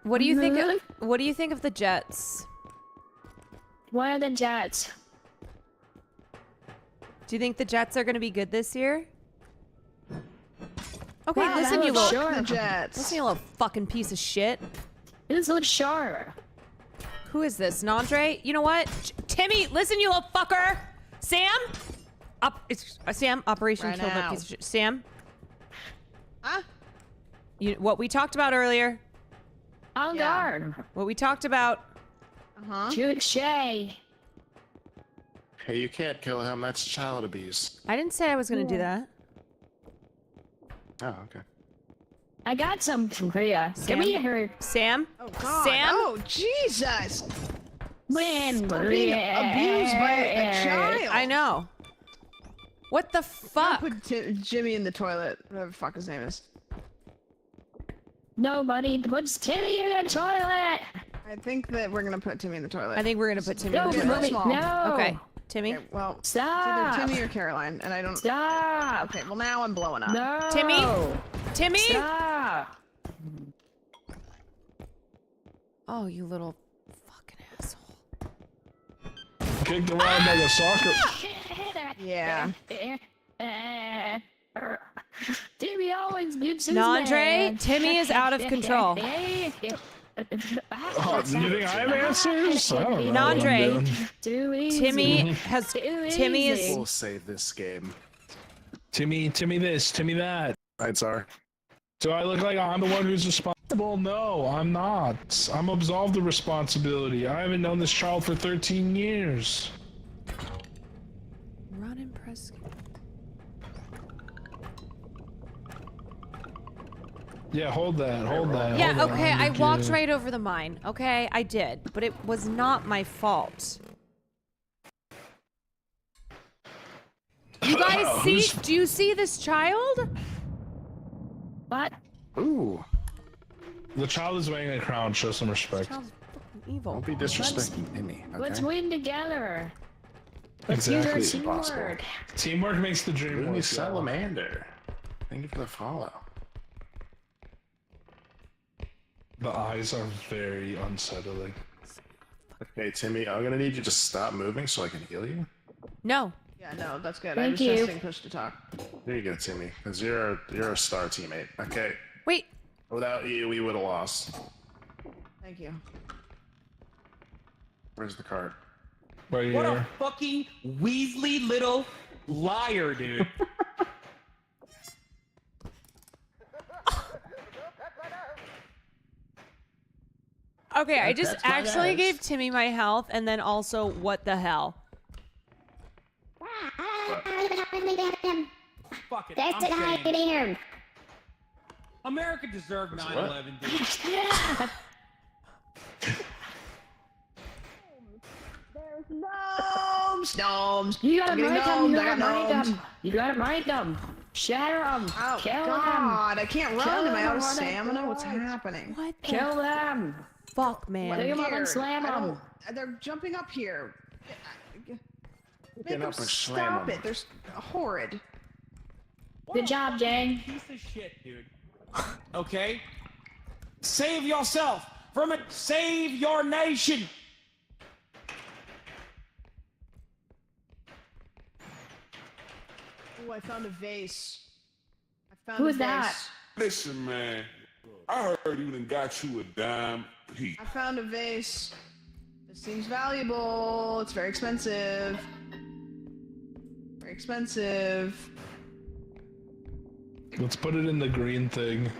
S1: what do you think? What do you think of the Jets?
S19: What are the Jets?
S1: Do you think the Jets are going to be good this year? Okay,
S19: Wow,
S1: listen,
S19: that
S1: you
S19: looks
S1: little
S19: sure.
S15: Jets.
S1: listen, you little fucking piece of shit.
S19: This looks sure.
S1: Who is this, Nandre? You know what, Timmy? Listen, you little fucker. Sam, it's Sam. Operation
S15: Right
S1: Kill that
S15: now.
S1: piece of shit. Sam,
S15: Huh?
S1: what we talked about earlier.
S19: On guard.
S1: What we talked about.
S15: Uh-huh.
S19: Touche.
S16: Hey, you can't kill him. That's child abuse.
S1: I didn't say I was going to do that.
S16: Oh, okay.
S19: I got some from Korea.
S1: Sam?
S19: Give me her.
S1: Sam.
S15: Oh God.
S1: Sam?
S15: Oh Jesus.
S19: When
S15: Stop being abused by a child.
S1: I know. What the fuck?
S15: Put Jimmy in the toilet. Whatever the fuck his name is.
S19: Nobody puts Timmy in the toilet.
S15: I think that we're gonna put Timmy in the toilet.
S1: I think we're going to put Timmy
S19: No,
S1: in the
S15: Real
S1: toilet.
S15: small.
S19: no.
S1: Okay, Timmy.
S15: Okay, well, it's
S19: Stop.
S15: either Timmy or Caroline, and I don't.
S19: Stop.
S15: Okay, well now I'm blowing up.
S19: No.
S1: Timmy? Timmy?
S19: Stop.
S1: Oh, you little fucking asshole.
S6: Kicked around like a soccer.
S15: Yeah.
S19: Timmy always gets his
S1: Nandre,
S19: man.
S1: Timmy is out of control.
S6: Oh, do you think I have answers? I don't know. what I'm
S1: Nandre.
S6: doing.
S19: Too easy.
S1: Timmy has.
S19: Too
S1: Timmy
S19: easy.
S1: is.
S16: We'll save this game.
S6: Timmy this, Timmy that.
S16: Right, Czar.
S6: Do I look like I'm the one who's responsible? No, I'm not. I'm absolved of responsibility. I haven't known this child for 13 years.
S1: Run and press.
S6: Yeah, hold that, hold that.
S1: Yeah,
S6: hold
S1: okay,
S6: that.
S1: I walked
S6: Okay.
S1: right over the mine. Okay, I did, but it was not my fault. You guys see? Do you see this child?
S19: What?
S16: Ooh.
S6: The child is wearing a crown. Show some respect.
S1: Child's fucking evil.
S16: Don't be disrespecting Timmy.
S19: Let's
S16: Okay.
S19: win together. Let's
S6: Exactly.
S19: use our teamwork.
S6: Teamwork makes the dream
S16: Rooney
S6: work.
S16: Salamander. Thank you for the follow.
S6: The eyes are very unsettling.
S16: Okay, Timmy, I'm gonna need you to stop moving so I can heal you.
S1: No.
S15: Yeah, no, that's good. I
S19: Thank
S15: was
S19: you.
S15: testing push to talk.
S16: There you go, Timmy, because you're a star teammate. Okay.
S1: Wait.
S16: Without you, we would have lost.
S15: Thank you.
S16: Where's the card?
S6: Right
S20: What
S6: here.
S20: a fucking Weasley little liar, dude.
S1: Okay, I just
S20: That's my
S1: actually
S20: ass.
S1: gave Timmy my health, and then also, what the hell?
S20: Fuck it.
S17: That's
S20: I'm
S17: it, I
S20: saying
S17: here.
S20: America deserved 9/11, dude.
S15: There's no
S8: Gnomes.
S19: You gotta
S8: Getting
S19: murder them. You
S8: gnomes, I
S19: gotta
S8: got
S19: murder
S8: gnomes.
S19: them. You gotta murder them. Shatter them.
S8: Oh,
S19: Kill
S8: God,
S19: them.
S8: I can't run.
S19: Kill
S8: Am I out of
S19: them.
S8: stamina? What's happening?
S1: What the
S19: Kill them.
S1: fuck, man?
S19: Take 'em up
S8: Here,
S19: and slam
S8: I
S19: them.
S8: don't- They're jumping up here. Make
S16: Get
S8: them
S16: up and slam
S8: stop
S16: 'em.
S8: it. They're horrid.
S19: Good job, Jane.
S20: Piece of shit, dude. Okay? Save yourself from it. Save your nation.
S8: Oh, I found a vase. I found
S19: Who's
S8: a
S19: that?
S8: vase.
S3: Listen, man. I heard you done got you a dime piece.
S8: I found a vase. This seems valuable. It's very expensive. Very expensive.
S6: Let's put it in the green thing.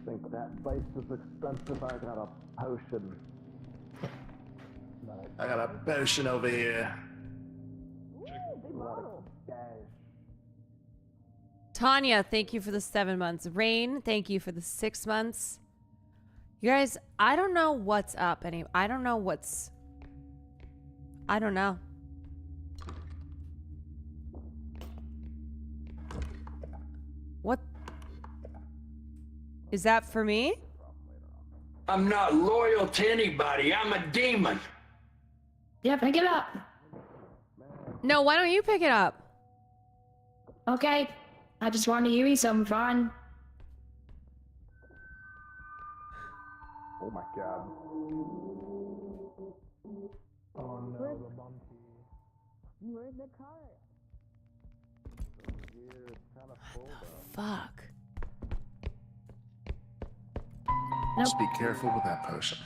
S2: Think that place is expensive. I got a potion.
S16: I got a potion over here.
S1: Tanya, thank you for the 7 months. Rain, thank you for the 6 months. You guys, I don't know what's up. I don't know. What? Is that for me?
S9: I'm not loyal to anybody. I'm a demon.
S19: Yeah, pick it up.
S1: No, why don't you pick it up?
S19: Okay. I just wanted to give you some fun.
S2: Oh my god.
S16: Oh no, the monkey.
S19: Where's the car?
S1: Fuck.
S16: Just be careful with that potion.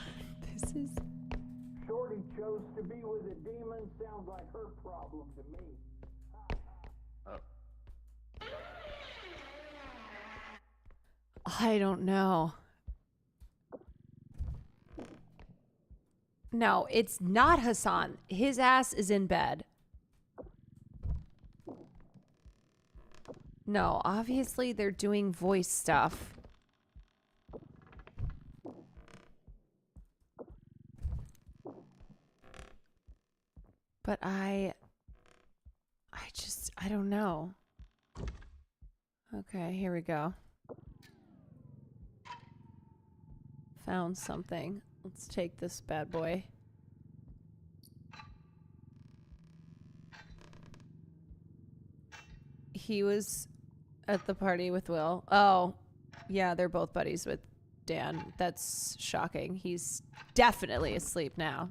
S1: This is.
S9: Shorty chose to be with a demon. Sounds like her problem to me.
S1: I don't know. No, it's not Hassan. His ass is in bed. No, obviously they're doing voice stuff. But I don't know. Okay, here we go. Found something. Let's take this bad boy. He was at the party with Will. Oh, yeah, they're both buddies with Dan. That's shocking. He's definitely asleep now.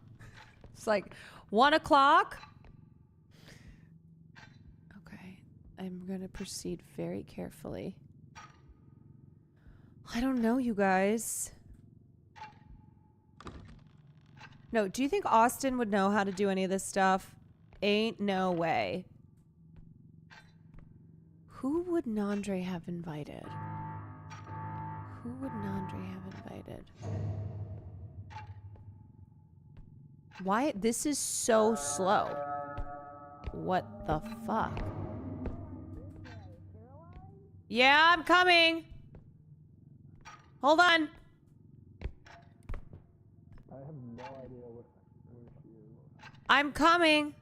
S1: It's like 1 o'clock. Okay, I'm gonna proceed very carefully. I don't know, you guys. No, do you think Austin would know how to do any of this stuff? Ain't no way. Who would Nandre have invited? Who would Nandre have invited? Why? This is so slow. What the fuck? Yeah, I'm coming. Hold on.
S2: I have no idea where she is.
S1: I'm coming.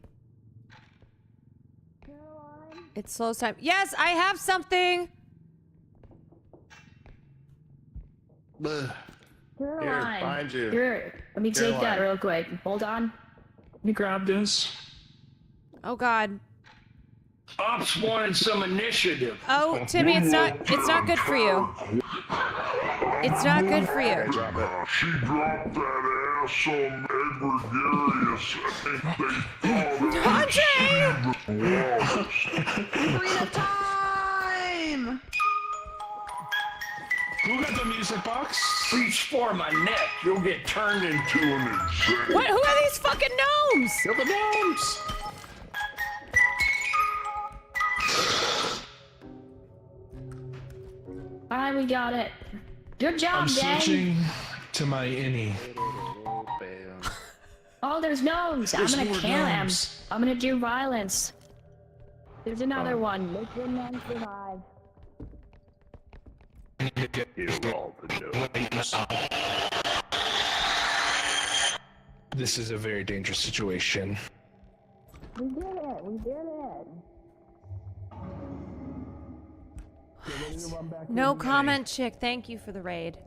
S1: It slows time. Yes, I have something.
S16: Here,
S19: Caroline.
S16: find you.
S19: Here, let me take that real quick. Hold on.
S6: Let me grab this.
S1: Oh God.
S9: Ops wanted some initiative.
S1: Oh, Timmy, it's not good for you. It's not good for you.
S3: She dropped that ass on
S8: Arena time!
S6: Who got the music box?
S9: Reach for my neck. You'll get turned into an insane.
S1: What? Who are these fucking gnomes?
S16: Kill the gnomes!
S19: Alright, we got it. Good job,
S6: I'm
S19: gang.
S6: switching to my innie.
S19: Oh, there's gnomes. I'm
S6: There's
S19: gonna
S6: more
S19: kill him.
S6: gnomes.
S19: I'm gonna do violence. There's another one. Make the man survive.
S6: This is a very dangerous situation.
S19: We did it. We did it.
S1: No comment, chick. Thank you for the raid.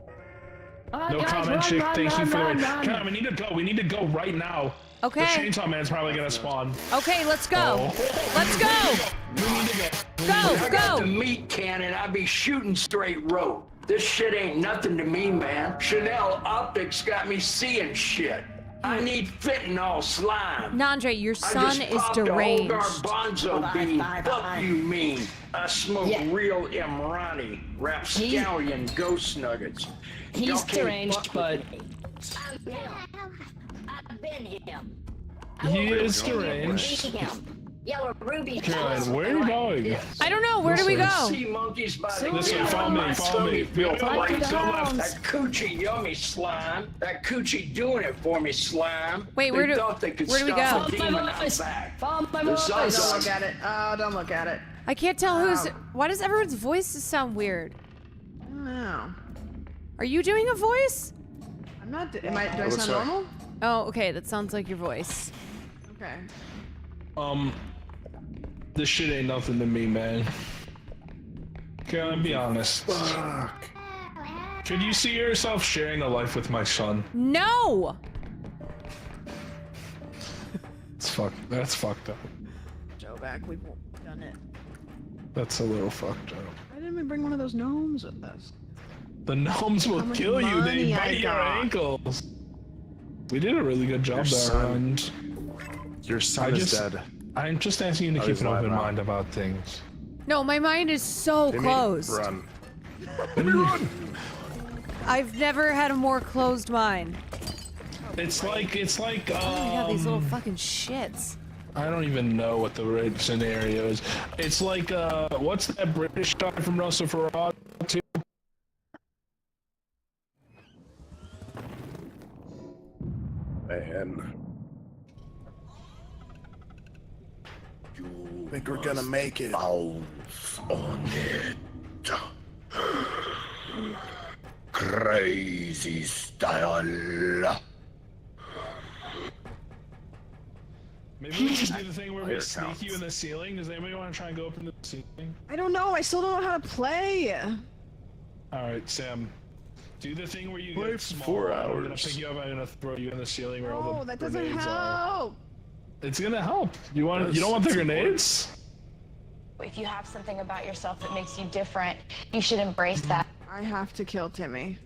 S6: No comment, chick. Thank you for the raid. Come on, we need to go. We need to go right now.
S1: Okay.
S6: The Chainsaw Man's probably gonna spawn.
S1: Okay, let's go. Let's go.
S6: We need to go.
S9: I got the meat cannon, I be shooting straight rope. This shit ain't nothing to me, man. Chanel Optics got me seeing shit. I need fentanyl slime.
S1: Nandre, your son is deranged.
S9: I just popped a whole garbanzo bean. Fuck you mean. I smoke real Imrani, rapscallion ghost nuggets.
S5: He's deranged, but...
S17: I've been him.
S6: He is deranged.
S17: Yellow ruby.
S6: Caroline, where are you going?
S1: I don't know. Where do we go?
S9: Sea monkeys by the
S6: Listen, follow me. Follow me.
S9: That coochie yummy slime. That coochie doing it for me slime.
S1: Wait,
S9: they
S1: where do
S9: thought they could
S1: we go?
S9: stop the demon out back.
S15: Don't look at it. Oh, don't look at it.
S1: I can't tell who's. Why does everyone's voices sound weird?
S15: I don't know. Are
S1: you doing a voice?
S15: I'm not. Do I sound normal?
S1: Oh, okay. That sounds like your voice.
S15: Okay.
S6: This shit ain't nothing to me, man. Can I be honest?
S16: Fuck.
S6: Could you see yourself sharing a life with my son?
S1: No.
S6: That's fucked up.
S15: Joe back. We've done it.
S6: That's a little fucked up.
S15: Why didn't we bring one of those gnomes with us?
S6: The gnomes will kill you. They bite your ankles. We did a really good job there, and
S16: your son is dead.
S6: I'm just asking you to keep an open mind about things.
S1: No, my mind is so closed.
S16: Run. Run.
S1: I've never had a more closed mind.
S6: It's like
S1: Oh my god, these little fucking shits.
S6: I don't even know what the right scenario is. It's like what's that British guy from Russell Ferrari too?
S16: Man. Think we're gonna make it.
S3: On it. Crazy style.
S6: Maybe we just do the thing where we sneak you in the ceiling. Does anybody want to try and go up in the ceiling?
S15: I don't know. I still don't know how to play.
S6: Alright, Sam. Do the thing where you
S16: Play
S6: get small.
S16: 4
S6: I'm gonna
S16: hours.
S6: pick you up and I'm gonna throw you in the ceiling where all
S15: No,
S6: the
S15: that doesn't
S6: grenades are.
S15: help.
S6: It's gonna help. You don't want the grenades?
S11: If you have something about yourself that makes you different, you should embrace that.
S15: I have to kill Timmy.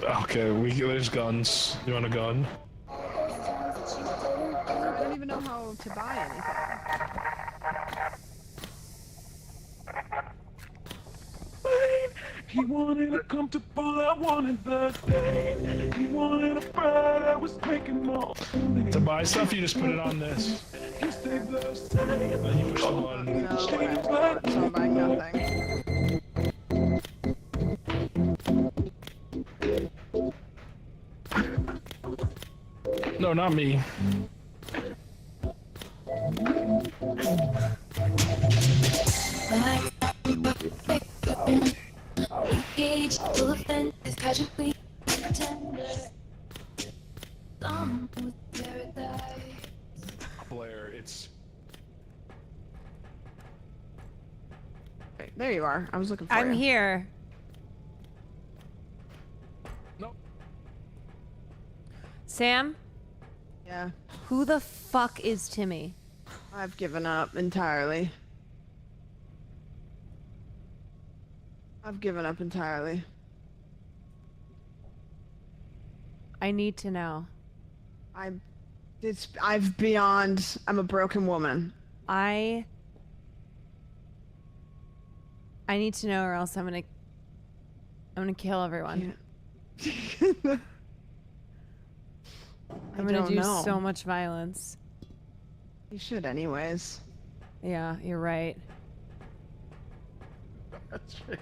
S6: Okay, there's guns. You want a gun?
S15: I don't even know how to buy anything.
S5: He wanted a comfortable, I wanted the day. He wanted a bride, I was making more.
S6: To buy stuff, you just put it on this.
S5: He stayed the same.
S6: And then you push the button.
S15: So I'm buying nothing.
S6: No, not me. Blair, it's...
S15: Okay, there you are. I was looking for you.
S1: I'm here.
S6: No.
S1: Sam?
S15: Yeah.
S1: Who the fuck is Timmy?
S15: I've given up entirely. I've given up entirely.
S1: I need to know.
S15: I'm beyond. I'm a broken woman.
S1: I need to know, or else I'm gonna kill everyone. I'm gonna do so much violence.
S15: You should, anyways.
S1: Yeah, you're right.
S16: That's right.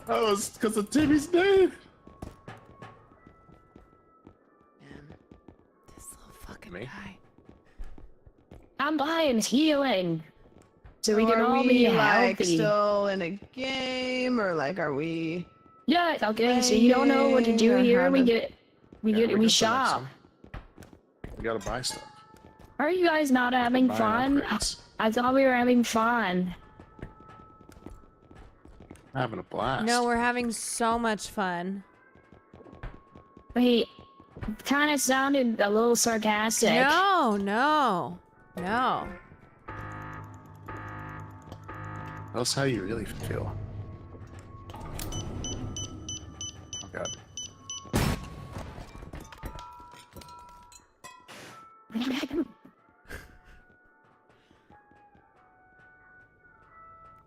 S16: Oh, it's because of Timmy's name.
S1: This little fucking
S16: Me?
S1: guy.
S19: I'm buying healing. So we
S15: So
S19: can
S15: are
S19: all
S15: we
S19: be
S15: like
S19: healthy.
S15: still in a game, or like are we?
S19: Yeah, okay, so you don't know what to do here. We shop.
S16: We gotta buy stuff.
S19: Are you guys not having
S16: Buying
S19: fun?
S16: upgrades.
S19: I thought we were having fun.
S16: Having a blast.
S1: No, we're having so much fun.
S19: Wait, kind of sounded a little sarcastic.
S1: No.
S16: That's how you really feel. Oh god.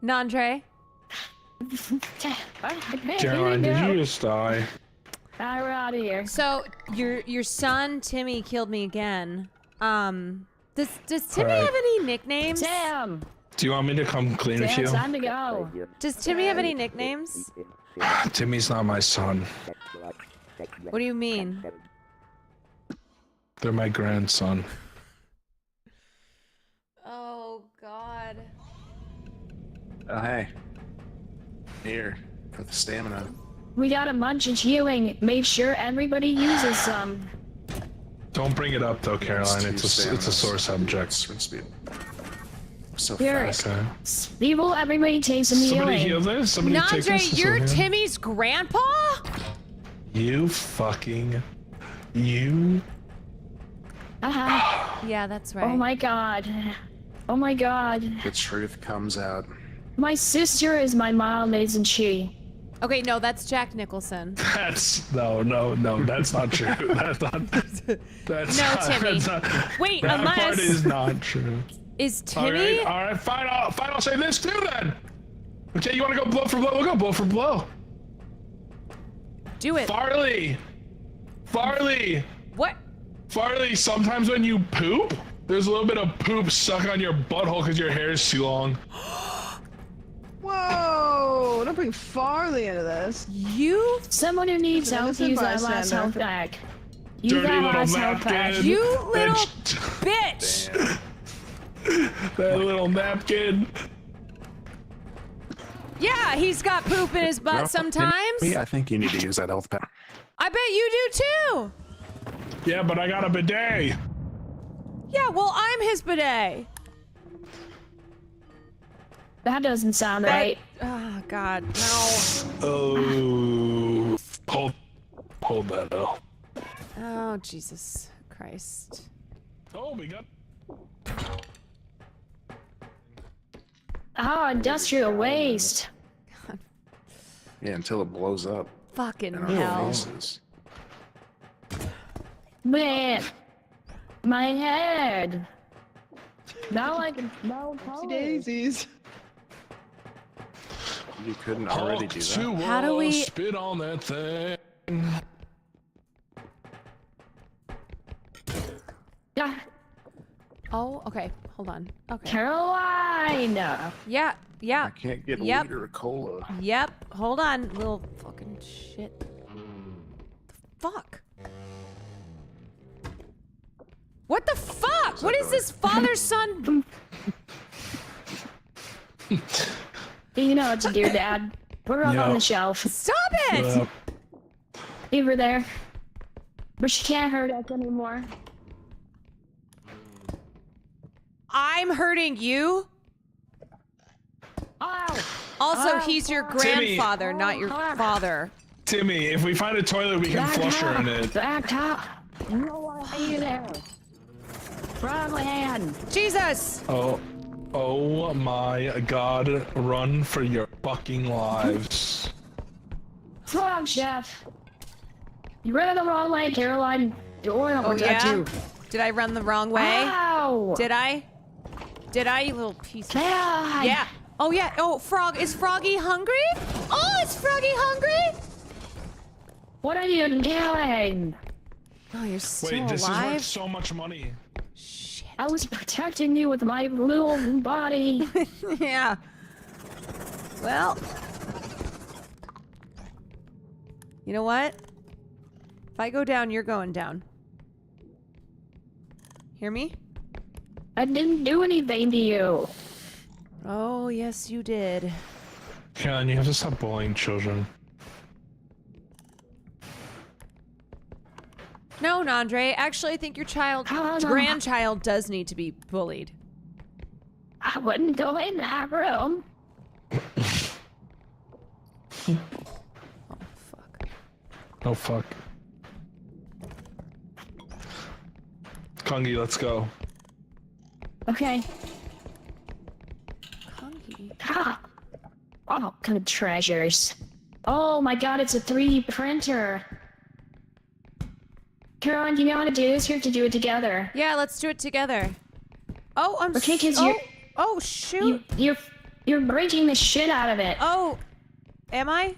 S1: Nandre?
S6: Caroline, did you just die?
S19: Alright, we're out of here.
S1: So your son Timmy killed me again. Does Timmy
S6: Alright.
S1: have any nicknames?
S19: Sam!
S6: Do you want me to come clean with
S19: Sam,
S6: you?
S19: time to go.
S1: Does Timmy have any nicknames?
S6: Timmy's not my son.
S1: What do you mean?
S6: They're my grandson.
S1: Oh God.
S16: Oh hey. Here for the stamina.
S19: We got a bunch of healing. Make sure everybody uses some.
S6: Don't bring it up though, Caroline. It's a sore subject.
S16: So
S19: Here,
S16: fast.
S6: Okay.
S19: people, everybody take some
S6: Somebody
S19: healing.
S6: heal this. Somebody take this.
S1: Nandre, you're
S6: Somebody-
S1: Timmy's grandpa?
S6: You fucking. You.
S1: Yeah, that's right.
S19: Oh my god. Oh my god.
S16: The truth comes out.
S19: My sister is my mom, isn't she?
S1: Okay, no, that's Jack Nicholson.
S6: That's no. That's not true. That's not. That's
S1: No,
S6: not,
S1: Timmy.
S6: That's not,
S1: Wait,
S6: that
S1: unless
S6: part is not true.
S1: is Timmy?
S6: All right, fine. I'll say this too then. Okay, you want to go blow for blow? We'll go blow for blow.
S1: Do it.
S6: Farley.
S1: What?
S6: Farley, sometimes when you poop, there's a little bit of poop stuck on your butthole because your hair is too long.
S15: Whoa! Don't bring Farley into this.
S19: Someone who needs
S15: An
S19: help,
S15: innocent
S19: use that last
S15: bystander.
S19: health pack. Use
S6: Dirty
S19: that
S6: little
S19: last health pack.
S6: napkin.
S1: You little
S6: Bitch.
S1: bitch!
S6: That little napkin.
S1: Yeah, he's got poop in his butt sometimes.
S16: Yeah, I think you need to use that health pack.
S1: I bet you do too.
S6: Yeah, but I got a bidet.
S1: Yeah, well, I'm his bidet.
S19: That doesn't sound right.
S1: Oh God, no.
S6: Oh, hold that L.
S1: Oh Jesus Christ.
S6: Oh, we got.
S19: Oh, industrial waste.
S16: Yeah, until it blows up.
S1: Fucking
S16: in our
S1: hell.
S16: faces.
S19: Man, my head. Now I can smell
S15: Oopsie daisies.
S16: You couldn't already do that.
S1: How do we
S6: spit on that thing?
S19: Yeah.
S1: Oh, okay. Hold on. Okay.
S19: Caroline.
S1: Yeah.
S16: I can't get a liter of cola.
S1: Yep. Hold on, little fucking shit. The fuck? What the fuck? What is this father-son?
S19: You know what to do, Dad. Put her up on the shelf.
S1: Stop it!
S19: Leave her there. But she can't hurt us anymore.
S1: I'm hurting you?
S19: Oh!
S1: Also,
S19: Oh,
S1: he's your
S6: Timmy.
S1: grandfather, not your father.
S6: Timmy, if we find a toilet, we can flush her in it.
S19: Back up. No one be there. Wrong hand.
S1: Jesus!
S6: Oh my God! Run for your fucking lives!
S19: Wrong, Chef. You ran the wrong way, Caroline. Door will
S1: Oh
S19: protect
S1: yeah?
S19: you.
S1: Did I run the wrong way?
S19: Ow!
S1: Did I? Did I, you little piece of...
S19: Caroline!
S1: Yeah. Oh yeah. Oh, Frog. Is Froggy hungry? Oh, is Froggy hungry?
S19: What are you doing?
S1: Oh, you're still
S6: Wait, this is
S1: alive?
S6: worth so much money.
S19: I was protecting you with my little body.
S1: Yeah. Well. You know what? If I go down, you're going down. Hear me?
S19: I didn't do anything to you.
S1: Oh, yes, you did.
S6: Caroline, you have to stop bullying children.
S1: No, Nandre. Actually, I think your grandchild does need to be bullied.
S19: I wouldn't go in that room.
S6: Oh fuck. Kongi, let's go.
S19: Okay.
S1: Kongi.
S19: Ah. Oh, good treasures. Oh my god, it's a 3D printer. Caroline, you know how to do this? You have to do it together.
S1: Yeah, let's do it together. Oh, I'm
S19: okay, because
S1: oh shoot.
S19: You're breaking the shit out of it.
S1: Oh, am I?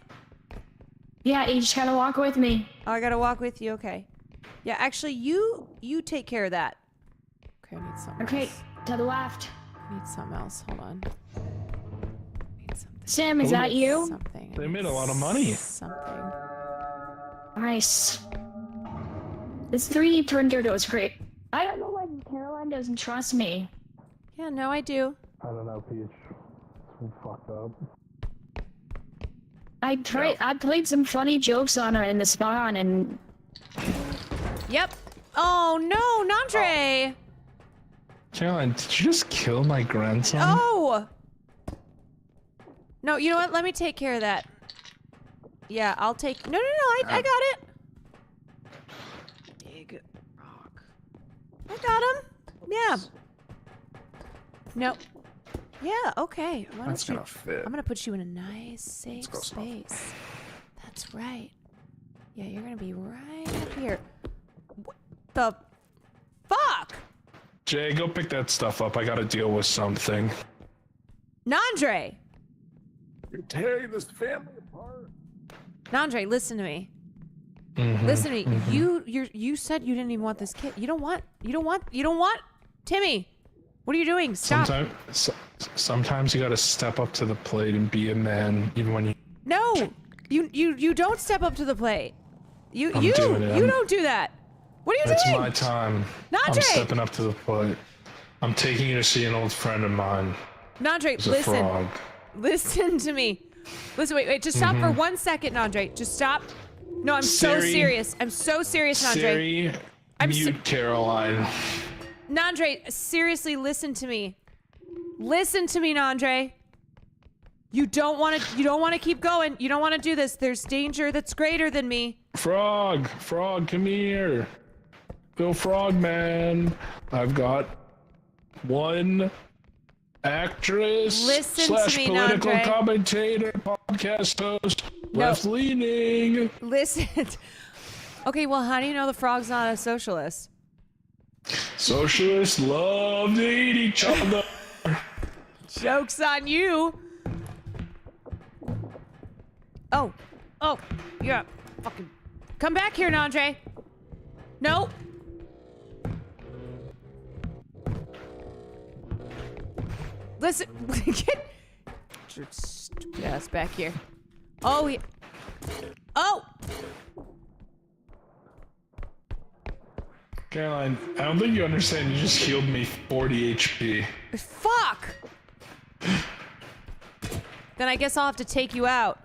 S19: Yeah, you just gotta walk with me.
S1: Oh, I gotta walk with you. Okay. Yeah, actually, you take care of that. Okay, I need something.
S19: Okay,
S1: else.
S19: to the left.
S1: I need something else. Hold on.
S19: Sam, is that you?
S1: Something.
S6: They made a lot of money.
S1: Something.
S19: Nice. This 3D printer does great. I don't know why Caroline doesn't trust me.
S1: Yeah, no, I do.
S16: I don't know, Peach. It's fucked up.
S19: I played some funny jokes on her in the spawn and...
S1: Yep. Oh no, Nandre!
S6: Caroline, did you just kill my grandson?
S1: Oh! No, you know what? Let me take care of that. Yeah, I'll take... No, I got it. Big rock. I got him. Yeah. No. Yeah, okay.
S16: That's gonna fit.
S1: I'm gonna put you in a nice, safe
S16: go slow.
S1: space. That's right. Yeah, you're gonna be right up here. What the fuck?
S6: Jay, go pick that stuff up. I gotta deal with something.
S1: Nandre!
S16: You're tearing this family apart.
S1: Nandre, listen to me.
S6: Mm-hmm,
S1: Listen to me. You said you didn't even want this kid. You don't want Timmy. What are you doing? Stop.
S6: Sometimes you gotta step up to the plate and be a man, even when you.
S1: No, you don't step up to the plate. You
S6: doing it.
S1: don't do that. What are you doing?
S6: It's my time.
S1: Nandre!
S6: I'm stepping up to the plate. I'm taking you to see an old friend of mine.
S1: Nandre,
S6: He's a
S1: listen.
S6: frog.
S1: Listen to me. Listen, wait. Just stop for 1 second, Nandre. Just stop. No, I'm so
S6: Siri.
S1: serious. I'm so serious, Nandre.
S6: Siri, mute Caroline.
S1: Nandre, seriously, listen to me. Listen to me, Nandre. You don't want to keep going. You don't want to do this. There's danger that's greater than me.
S6: Frog, come here. Go Frogman. I've got one actress
S1: Listen
S6: slash
S1: to me,
S6: political
S1: Nandre.
S6: commentator, podcast host,
S1: No.
S6: left leaning.
S1: Listen. Okay, well, how do you know the frog's not a socialist?
S6: Socialists love to eat each other.
S1: Joke's on you. Oh, yeah, fucking. Come back here, Nandre. No. Listen, get your stupid ass back here. Oh, yeah. Oh!
S6: Caroline, I don't think you understand. You just healed me 40 HP.
S1: Fuck! Then I guess I'll have to take you out.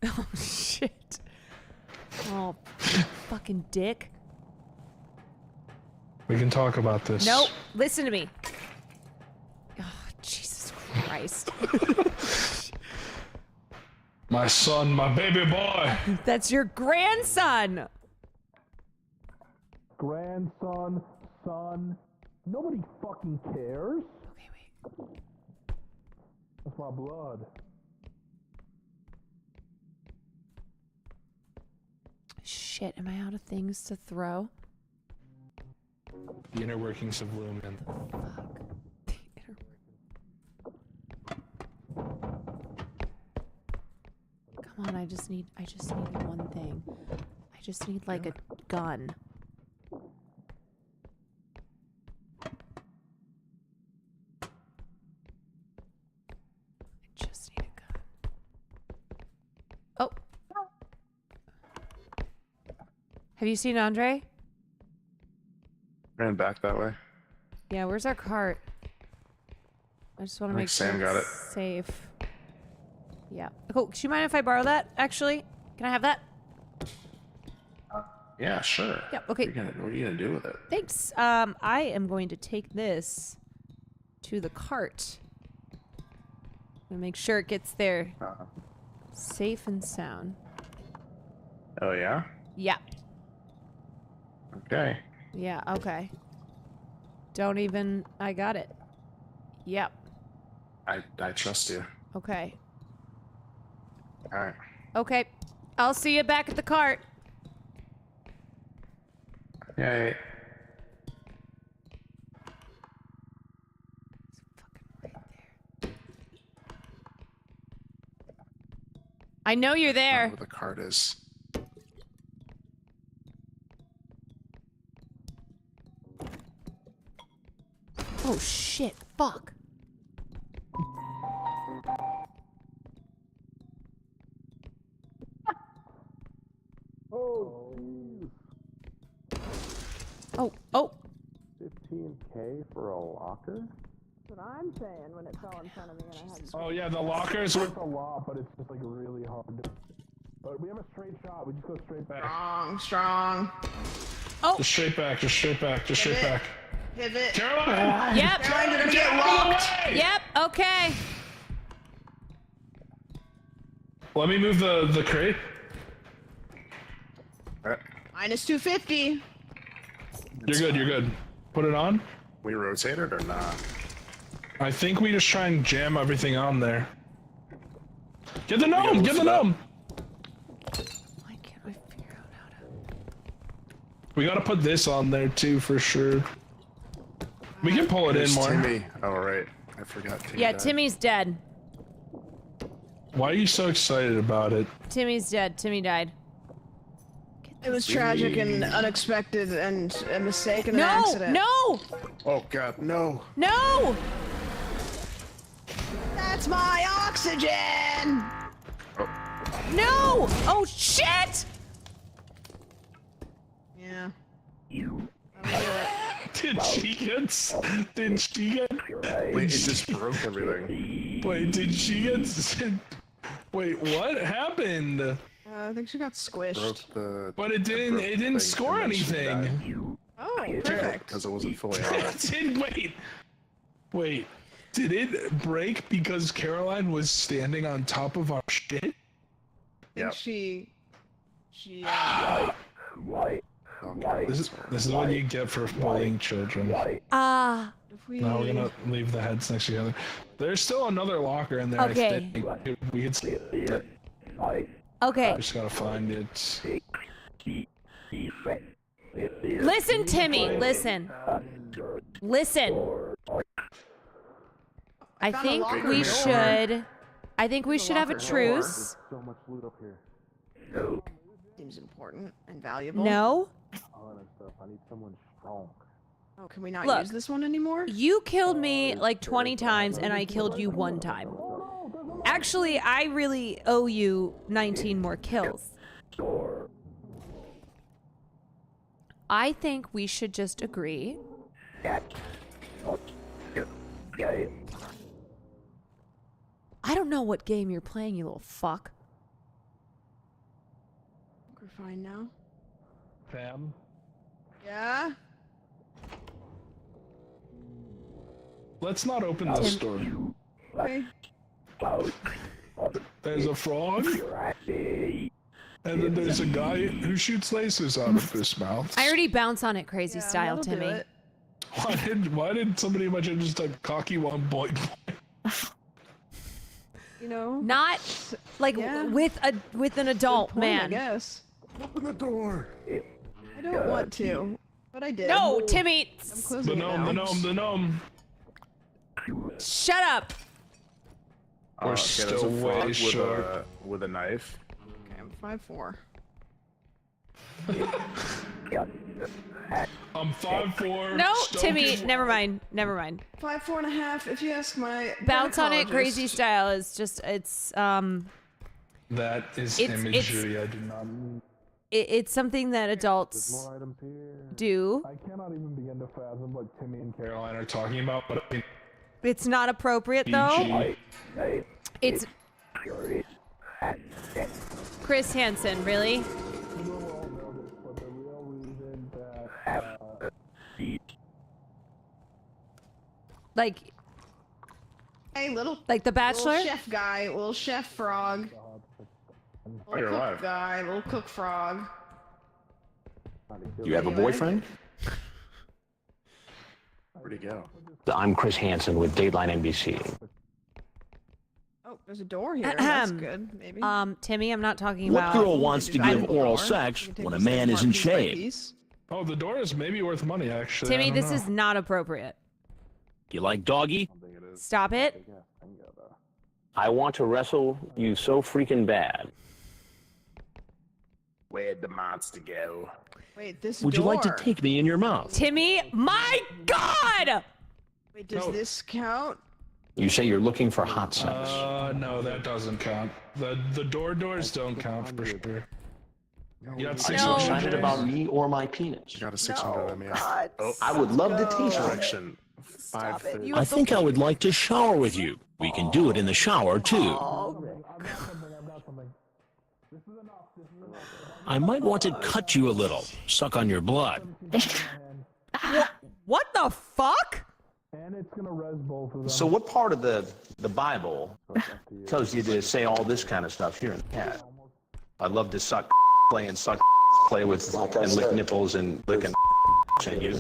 S1: Oh, shit. Oh, fucking dick.
S6: We can talk about this.
S1: Nope. Listen to me. Oh, Jesus Christ.
S6: My son, my baby boy.
S1: That's your grandson.
S5: Grandson, son. Nobody fucking cares.
S1: Okay, wait.
S5: That's my blood.
S1: Shit, am I out of things to throw?
S6: The inner workings of Lumen.
S1: Come on, I just need one thing. I just need like a gun. I just need a gun. Oh. Have you seen Andre?
S16: Ran back that way.
S1: Yeah, where's our cart? I just want to make sure
S16: Sam got
S1: it's safe. Yeah. Cool. Do you mind if I borrow that, actually? Can I have that?
S16: Yeah, sure.
S1: Yep, okay.
S16: What are you gonna do with it?
S1: Thanks. I am going to take this to the cart. And make sure it gets there safe and sound.
S16: Oh, yeah?
S1: Yeah.
S16: Okay.
S1: Yeah, okay. Don't even... I got it. Yep.
S16: I trust you.
S1: Okay.
S16: Alright.
S1: Okay. I'll see you back at the cart.
S16: Yay.
S1: I know you're there.
S16: Where the cart is.
S1: Oh shit, fuck. Oh.
S16: 15K for a locker?
S15: That's what I'm saying when it fell in front of me and I had to...
S6: Oh yeah, the lockers were...
S16: It's a lot, but it's just like really hard to... But we have a straight shot, we just go straight back.
S15: Strong.
S1: Oh!
S6: Just straight back, just straight back, just straight back.
S15: Pivot.
S6: Caroline!
S1: Yep.
S15: Caroline, you're gonna get locked.
S1: Yep, okay.
S6: Let me move the crate.
S15: Minus 250.
S6: You're good, you're good. Put it on.
S16: We rotate it or not?
S6: I think we just try and jam everything on there. Get the gnome! Get the gnome!
S1: Why can't I figure out how to...
S6: We gotta put this on there too, for sure. We can pull it in more.
S16: Timmy. Oh, right. I forgot Timmy.
S1: Yeah,
S16: died.
S1: Timmy's dead.
S6: Why are you so excited about it?
S1: Timmy's dead. Timmy died.
S15: It was tragic and unexpected and a mistake and an accident.
S1: No!
S16: Oh, God, no.
S1: No!
S15: That's my oxygen!
S1: No! Oh, shit!
S15: Yeah.
S6: Did she get... Did she get...
S16: Wait, it just broke everything.
S6: Wait, did she get... Wait, what happened?
S15: I think she got squished.
S16: Broke the...
S6: But it didn't score anything.
S15: Oh, perfect.
S16: Because it wasn't fully on it.
S6: Wait. Did it break because Caroline was standing on top of our shit?
S15: I think she
S6: This is what you get for bullying children.
S1: Ah.
S6: Now we're gonna leave the heads next to each other. There's still another locker in there.
S1: Okay.
S6: I think. We could see it.
S1: Okay.
S6: Just gotta find it.
S1: Listen, Timmy. Listen. I think we should... I think we should have a truce.
S16: So much loot up here.
S15: seems important and valuable.
S1: No.
S16: I need someone strong.
S15: Oh, can we not
S1: Look,
S15: use this one anymore?
S1: You killed me like 20 times and I killed you 1 time. Actually, I really owe you 19 more kills. I think we should just agree. I don't know what game you're playing, you little fuck.
S15: We're fine now.
S6: Fam.
S15: Yeah?
S6: Let's not open this door.
S15: Okay.
S6: There's a frog. And then there's a guy who shoots lasers out of his mouth.
S1: I already bounce on it crazy style,
S15: that'll do
S1: Timmy.
S15: it.
S6: Why did somebody mention just a cocky one boy?
S15: You know?
S1: Not like with an adult man.
S15: I guess.
S16: Open the door.
S15: I don't want to, but I did.
S1: No, Timmy.
S15: I'm closing
S6: The gnome.
S1: Shut up.
S6: We're
S16: there's
S6: still
S16: a
S6: way
S16: frog
S6: short.
S16: with a knife.
S15: Okay, I'm 5'4".
S6: I'm 5'4".
S1: No,
S6: Stone
S1: Timmy.
S6: people-
S1: Never mind.
S15: 5'4.5", if you ask my
S1: Bounce on it,
S15: gynecologist.
S1: crazy style is just it's
S6: That is
S1: It's-
S6: imagery I do not.
S1: it's something that adults
S16: More items here.
S1: do.
S6: I cannot even begin to fathom what Timmy and Caroline are talking about, but I mean,
S1: It's not appropriate though.
S6: PG.
S1: It's Chris Hansen, really? Like,
S15: Hey, little.
S1: like The Bachelor?
S15: Little chef guy, little chef frog.
S16: Oh, you're
S15: cook
S16: alive.
S15: guy, little cook frog.
S12: You have a boyfriend?
S16: Where'd he go?
S12: I'm Chris Hansen with Dateline NBC.
S15: Oh, there's a door here. That's good. Maybe.
S1: Timmy, I'm not talking
S12: What
S1: about.
S12: girl wants to give oral sex when a man isn't shaved?
S6: Oh, the door is maybe worth money, actually.
S1: Timmy, this is not appropriate.
S12: You like doggy?
S1: Stop it.
S12: I want to wrestle you so freaking bad.
S16: Where'd the monster go?
S15: Wait, this
S12: Would you like to
S15: door.
S12: take me in your mouth?
S1: Timmy, my God!
S15: Wait, does this count?
S12: You say you're looking for hot sex.
S6: No, that doesn't count. The doors don't count for sure. You got
S12: Are
S6: 600.
S12: you excited about me or my penis?
S16: You got a 600 on me.
S12: Oh, I would love to taste it.
S16: Correction. 530.
S12: I think I would like to shower with you. We can do it in the shower, too. I might want to cut you a little, suck on your blood.
S1: What the fuck?
S6: And it's gonna res both of them.
S12: So what part of the Bible tells you to say all this kind of stuff here in the cat? I'd love to suck, play and suck, play with and lick nipples and lick and you.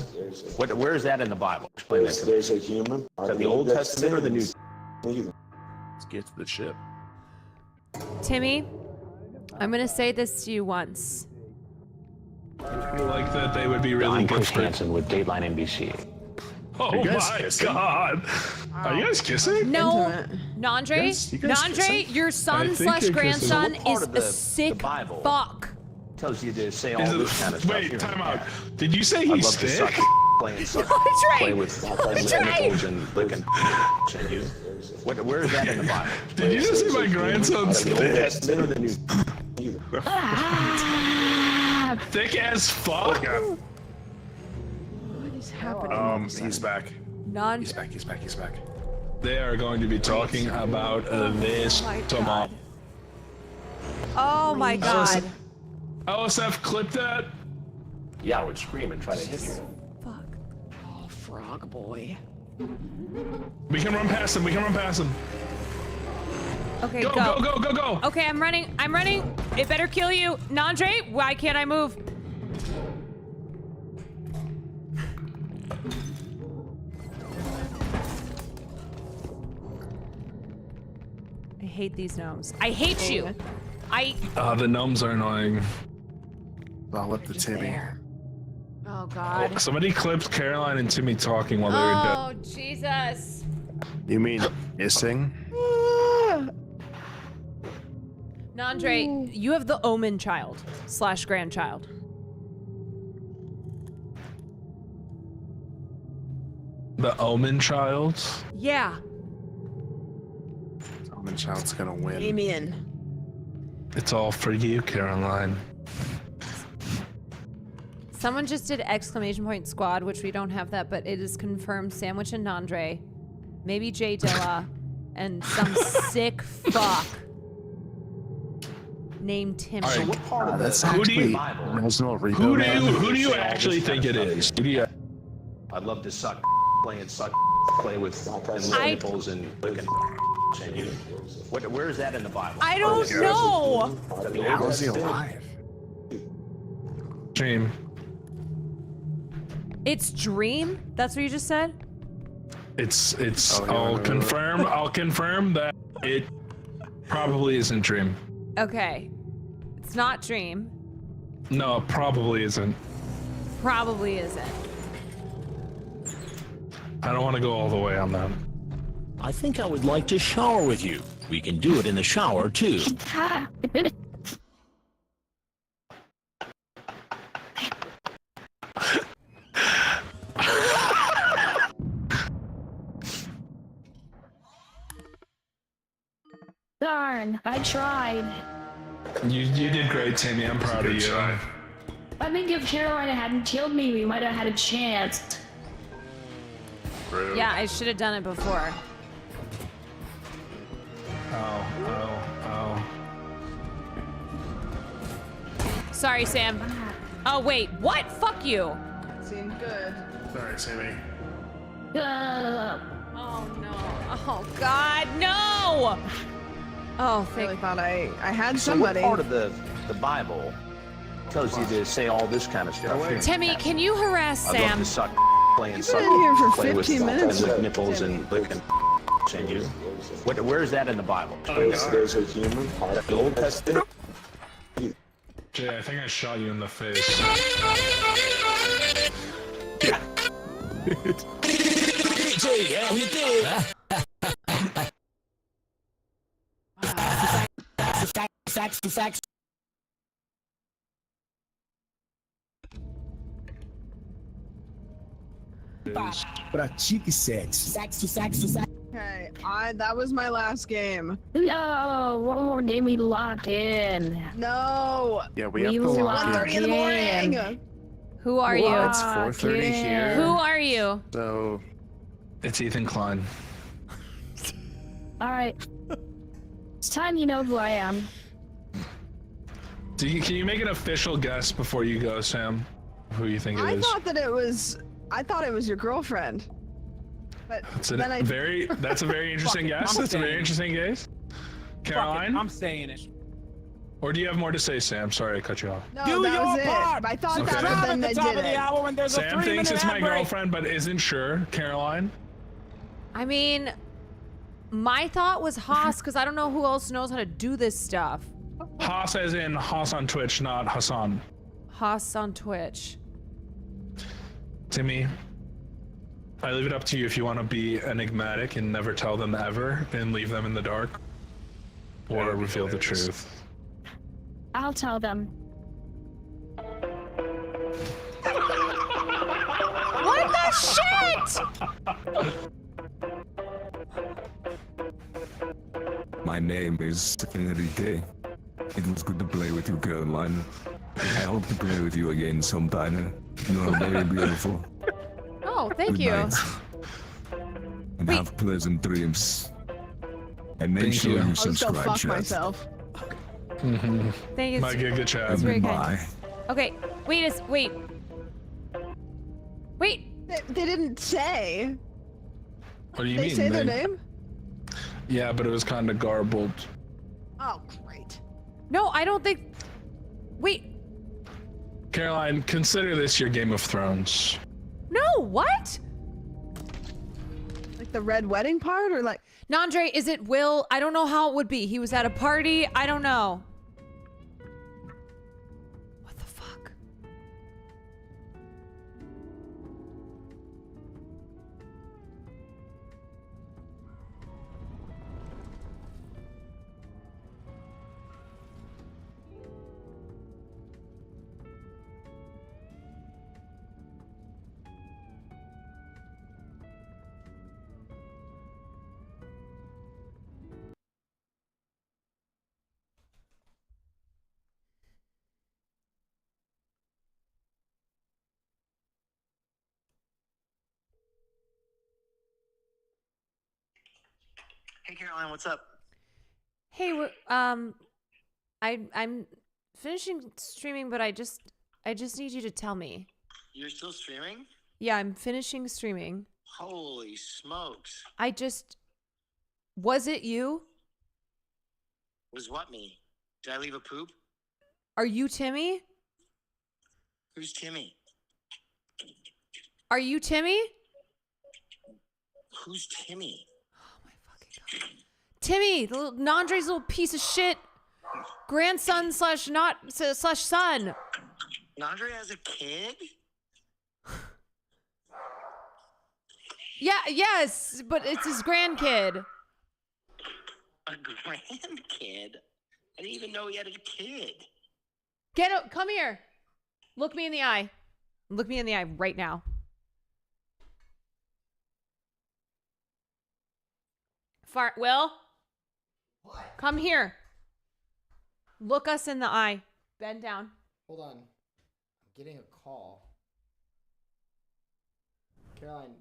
S12: Where is that in the Bible? Explain that to me. Is that the Old Testament or the New?
S16: Let's get to the ship.
S1: Timmy, I'm gonna say this to you once.
S6: I feel like that they would be really
S12: I'm Chris
S6: different.
S12: Hansen with Dateline NBC.
S6: Oh
S16: Are you guys
S6: my
S16: kissing?
S6: God! Are you guys kissing?
S1: No, Nandre,
S6: Yes, you guys
S1: Nandre,
S6: kissing?
S1: your
S6: I
S1: son
S6: think
S1: slash
S6: you're kissing.
S1: grandson
S12: What part
S1: is
S12: of
S1: a
S12: the
S1: sick
S12: Bible
S1: fuck.
S12: tells you to say all
S6: Is
S12: this kind of stuff
S6: wait,
S12: here in
S6: time
S12: the
S6: out.
S12: cat?
S6: Did you say
S12: I'd
S6: he's
S12: love to
S6: sick?
S12: suck, play and suck,
S1: That's
S12: play
S1: right.
S12: with and
S1: That's
S12: lick
S1: right.
S12: nipples and lick and you. Where is that in the Bible?
S6: Did you just say my grandson's
S12: The Old
S6: thick?
S12: Testament or the New?
S6: Thick as fuck?
S16: Oh,
S15: What is happening?
S16: he's back.
S1: Nandre.
S16: He's back.
S6: They are going to be talking about this
S1: my
S6: tomorrow.
S1: Oh my God.
S6: LSF, clip that.
S12: Yeah, I would scream and try to hit you.
S1: Fuck.
S15: Oh, frog boy.
S6: We can run past him.
S1: Okay,
S6: Go.
S1: Okay, I'm running. It better kill you. Nandre, why can't I move? I hate these gnomes. I hate you.
S6: The gnomes are annoying.
S16: I'll up the Timmy.
S1: Oh God.
S6: Somebody clipped Caroline and Timmy talking while they were dead.
S1: Oh Jesus.
S16: You mean missing?
S1: Nandre, you have the omen child slash grandchild.
S6: The Omen Child.
S1: Yeah.
S16: Omen Child's gonna win.
S15: Damien.
S6: It's all for you, Caroline.
S1: Someone just did exclamation point squad, which we don't have that, but it is confirmed. Sandwich and Nandre, maybe Jay Dilla, and some sick fuck named Timmy.
S6: All right.
S12: What part of
S16: That's
S6: Who do
S16: actually
S6: you-
S16: National
S6: Who
S16: Rebuild.
S6: do you actually think it is? Who do you?
S12: I'd love to suck, play and suck, play with and lick nipples and lick and you. Where is that in the Bible?
S1: I don't know.
S16: How is he alive?
S6: Dream.
S1: It's Dream? That's what you just said?
S6: It's.
S16: Oh, yeah,
S6: I'll
S16: no.
S6: confirm that it probably isn't Dream.
S1: Okay. It's not Dream.
S6: No, it probably isn't.
S1: Probably isn't.
S6: I don't want to go all the way on that.
S12: I think I would like to shower with you. We can do it in the shower, too.
S19: Darn, I tried.
S6: You did great, Timmy. I'm proud of you.
S19: I think if Carolina hadn't killed me, we might have had a chance.
S1: Yeah, I should have done it before.
S6: Oh.
S1: Sorry, Sam. Oh, wait. What? Fuck you.
S8: Seemed good.
S16: Sorry, Sammy.
S1: Oh, no. Oh, God, no! Oh,
S8: I really thought I had
S12: So
S8: somebody.
S12: what part of the Bible tells you to say all this kind of stuff? Here?
S1: Timmy, can you harass
S12: I'd love
S1: Sam?
S12: to suck, play and
S8: You've
S12: suck,
S8: been in here for
S12: play with
S8: 15 minutes,
S12: and lick nipples
S8: Timmy.
S12: and lick and you. Where is that in the Bible?
S4: There's a human heart.
S12: The Old Testament.
S6: Jay, I think I shot you in the face.
S20: Facts.
S5: Pratique sexo.
S15: Okay, that was my last game.
S19: No, one more game we locked in.
S15: No.
S16: Yeah, we have to lock in.
S15: 1:30 in the morning.
S1: Who are you?
S16: Well, it's 4:30 here.
S1: Who are you?
S16: So
S6: It's Ethan Klein.
S19: All right. It's time you know who I am.
S6: Can you make an official guess before you go, Sam? Who you think it
S15: I
S6: is?
S15: thought it was your girlfriend. But
S6: That's
S15: then
S6: a very interesting guess. That's a very interesting guess. Caroline?
S20: I'm saying it.
S6: Or do you have more to say, Sam? Sorry, I cut you off.
S15: No,
S20: Do
S15: that was
S20: your
S15: it.
S20: part.
S15: I thought
S6: Okay.
S15: that, but then
S20: At
S15: they
S20: the top
S15: did
S20: of the
S15: it.
S20: hour when there's a
S6: Sam
S20: 3-minute
S6: thinks it's my
S20: ad break.
S6: girlfriend, but isn't sure. Caroline?
S1: I mean, my thought was Haas, because I don't know who else knows how to do this stuff.
S6: Haas as in Haas on Twitch, not Hassan.
S1: Haas on Twitch.
S6: Timmy, I leave it up to you if you want to be enigmatic and never tell them ever and leave them in the dark, or reveal the truth.
S19: I'll tell them.
S1: What the shit?
S5: My name is Enrique. It was good to play with you, Caroline. I hope to play with you again sometime. You are very beautiful.
S1: Oh, thank
S5: Good
S1: you.
S5: night. And have pleasant dreams. And make
S6: Thank
S5: sure
S6: you.
S5: you
S15: I'll just go
S5: subscribe,
S15: fuck
S5: chat.
S15: myself.
S1: Thank you.
S6: Might get a good chat.
S1: It's very kind.
S5: Bye.
S1: Okay, wait.
S15: They didn't say.
S6: What do you
S15: They
S6: mean?
S15: say their name?
S6: Yeah, but it was kind of garbled.
S15: Oh, great.
S1: No, I don't think. Wait.
S6: Caroline, consider this your Game of Thrones.
S1: No, what?
S15: Like the red wedding part, or like?
S1: Nandre, is it Will? I don't know how it would be. He was at a party. I don't know. What the fuck?
S21: Hey Caroline, what's up?
S1: Hey, I'm finishing streaming, but I just need you to tell me.
S21: You're still streaming?
S1: Yeah, I'm finishing streaming.
S21: Holy smokes.
S1: Was it you?
S21: Was what me? Did I leave a poop?
S1: Are you Timmy?
S21: Who's Timmy?
S1: Are you Timmy?
S21: Who's Timmy?
S1: Timmy, Nandre's little piece of shit grandson slash son.
S21: Nandre has a kid?
S1: Yeah, yes, but it's his grandkid.
S21: A grandkid? I didn't even know he had a kid.
S1: Come here. Look me in the eye. Look me in the eye right now. Will? What? Come here. Look us in the eye. Bend down.
S22: Hold on. I'm getting a call. Caroline,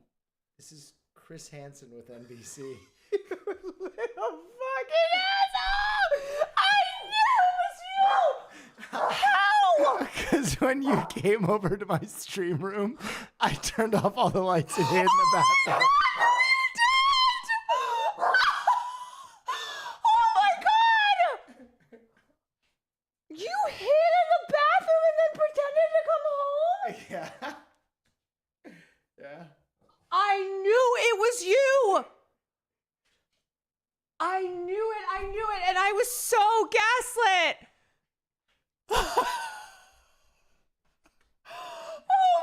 S22: this is Chris Hansen with NBC.
S13: Little fucking asshole! I knew it was you! How? Because when you came over to my stream room, I turned off all the lights and hid in the bathroom.
S1: Oh my god! You hid in the bathroom and then pretended to come home?
S13: Yeah. Yeah.
S1: I knew it was you! I knew it, and I was so gaslit! Oh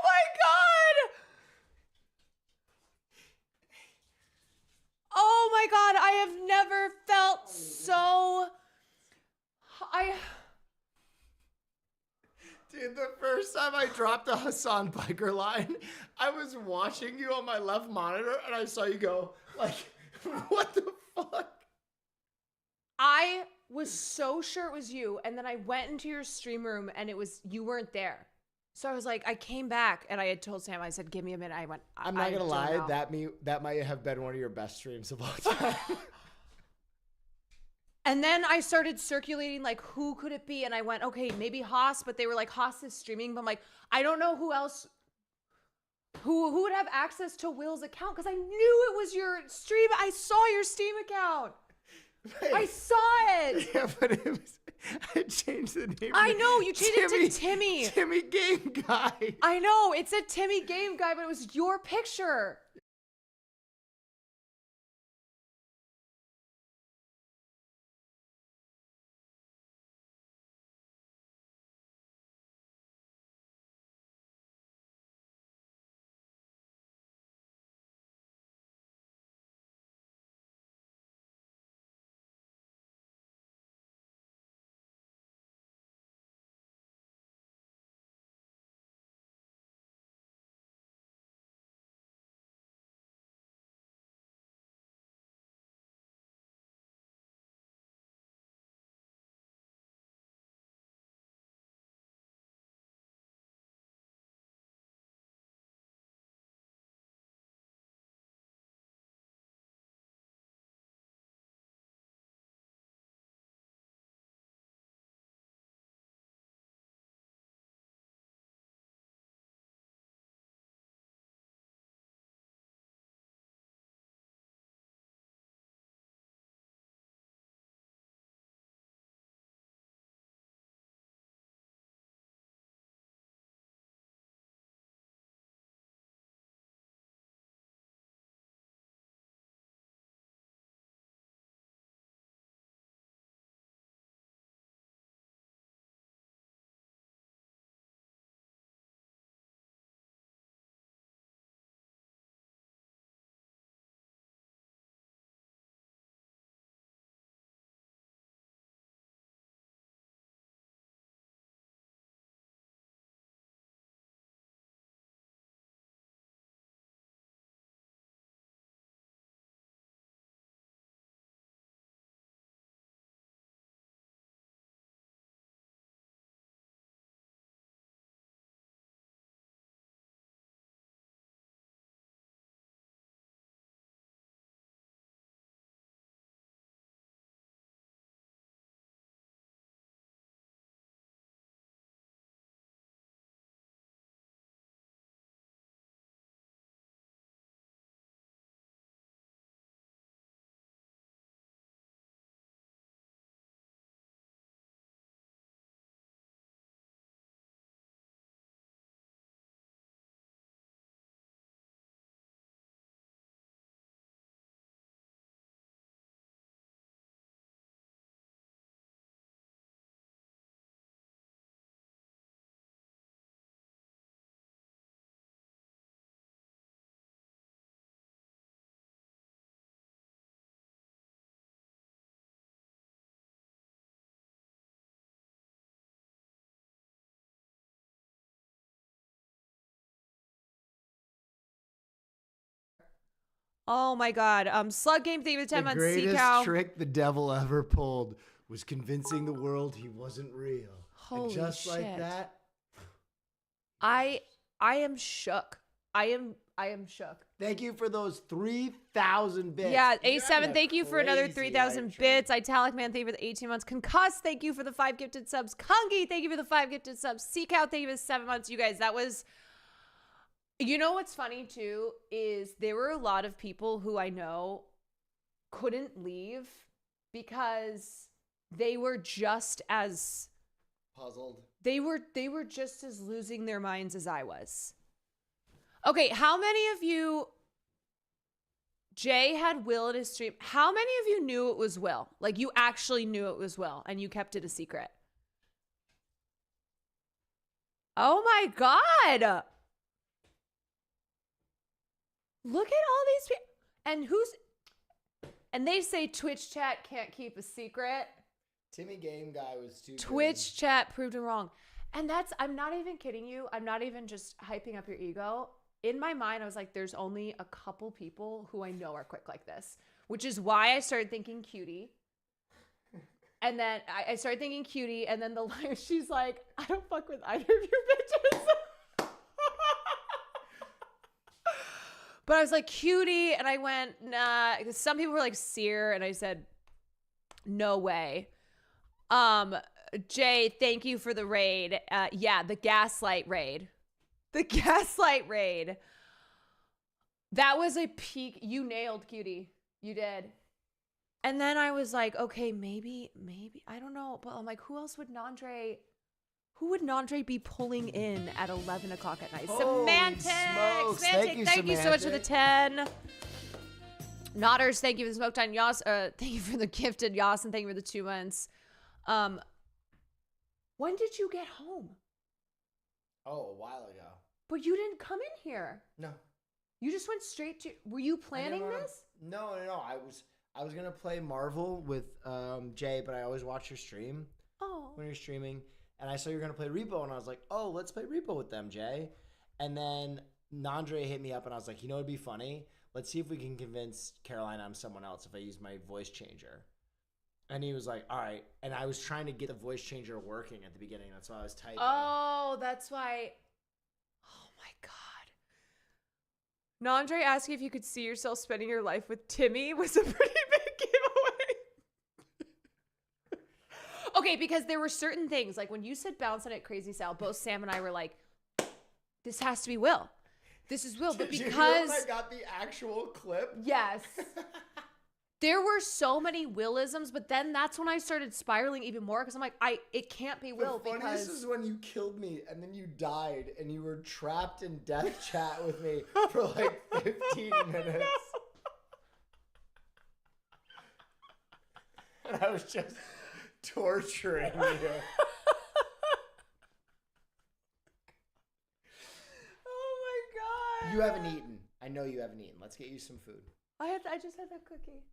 S1: my god! Oh my god, I have never felt so...
S13: Dude, the first time I dropped the Hassan Biker line, I was watching you on my left monitor and I saw you go, like, what the fuck?
S1: I was so sure it was you, and then I went into your stream room and you weren't there. So I was like, I came back and I had told Sam, I said, give me a minute. I went,
S13: I'm not gonna lie, that might have been one of your best streams of all time.
S1: And then I started circulating, like, who could it be? And I went, okay, maybe Haas, but they were like, Haas is streaming. But I'm like, I don't know who else, who would have access to Will's account, because I knew it was your stream. I saw your Steam account.
S13: Wait.
S1: I saw it.
S13: Yeah, but it was, I changed the name.
S1: I know, you changed it to Timmy.
S13: Timmy Game Guy.
S1: I know, it said Timmy Game Guy, but it was your picture. Oh my god. Slug Game, thank you for the 10
S13: The
S1: months.
S13: greatest
S1: Cow.
S13: trick the devil ever pulled was convincing the world he wasn't real.
S1: Holy
S13: and just like
S1: shit.
S13: that,
S1: I am shook. I I am shook.
S22: Thank you for those 3,000 bits.
S1: Yeah,
S22: You're
S1: A7,
S22: having a
S1: thank you for another
S22: crazy
S1: 3,000
S22: hype train.
S1: bits. Italic Man, thank you for the 18 months. Concuss, thank you for the 5 gifted subs. Kungi, thank you for the 5 gifted subs. Seek Out, thank you for the 7 months. You guys, that was... You know what's funny, too, is there were a lot of people who I know couldn't leave because they were just as...
S22: Puzzled.
S1: They were just as losing their minds as I was. Okay, how many of you... Jay had Will at his stream. How many of you knew it was Will? Like, you actually knew it was Will, and you kept it a secret? Oh my God! Look at all these people. And who's... And they say Twitch chat can't keep a secret.
S22: Timmy Game Guy was too
S1: Twitch chat proved him wrong. And that's... I'm not even kidding you. I'm not even just hyping up your ego. In my mind, I was like, there's only a couple people who I know are quick like this, which is why I started thinking Cutie. And then I started thinking Cutie, and then the line, she's like, I don't fuck with either of you bitches. But I was like, Cutie, and I went, nah, because some people were like, Seer, and I said, no way. Jay, thank you for the raid. Yeah, the Gaslight raid. The Gaslight raid. That was a peak. You nailed, Cutie. You did. And then I was like, okay, maybe, I don't know. But I'm like, who would Nandre be pulling in at 11 o'clock at night? Semantic. Thank you so much for the 10. Nodders, thank you for the smoke time. Yas, thank you for the gifted Yas, and thank you for the 2 months. When did you get home?
S22: Oh, a while ago.
S1: But you didn't come in here.
S22: No.
S1: You just went straight to... Were you planning this?
S22: No. I was gonna play Marvel with Jay, but I always watch your stream.
S1: Oh.
S22: When you're streaming, and I saw you were gonna play Repo, and I was like, oh, let's play Repo with them, Jay. And then Nandre hit me up, and I was like, you know, it'd be funny. Let's see if we can convince Caroline I'm someone else if I use my voice changer. And he was like, all right. And I was trying to get the voice changer working at the beginning. That's why I was typing.
S1: Oh, that's why... Oh my God. Nandre asking if you could see yourself spending your life with Timmy was a pretty big giveaway. Okay, because there were certain things, like when you said bouncing at Crazy Sal, both Sam and I were like, this has to be Will. This is Will. But
S22: Did
S1: because...
S22: you hear when I got the actual clip?
S1: Yes. There were so many Willisms, but then that's when I started spiraling even more because I'm like, it can't be Will
S22: The funniest
S1: because...
S22: is when you killed me and then you died and you were trapped in death chat with me for like 15 minutes. And I was just torturing you.
S1: Oh my God.
S22: You haven't eaten. I know you haven't eaten. Let's get you some food.
S1: I just had that cookie.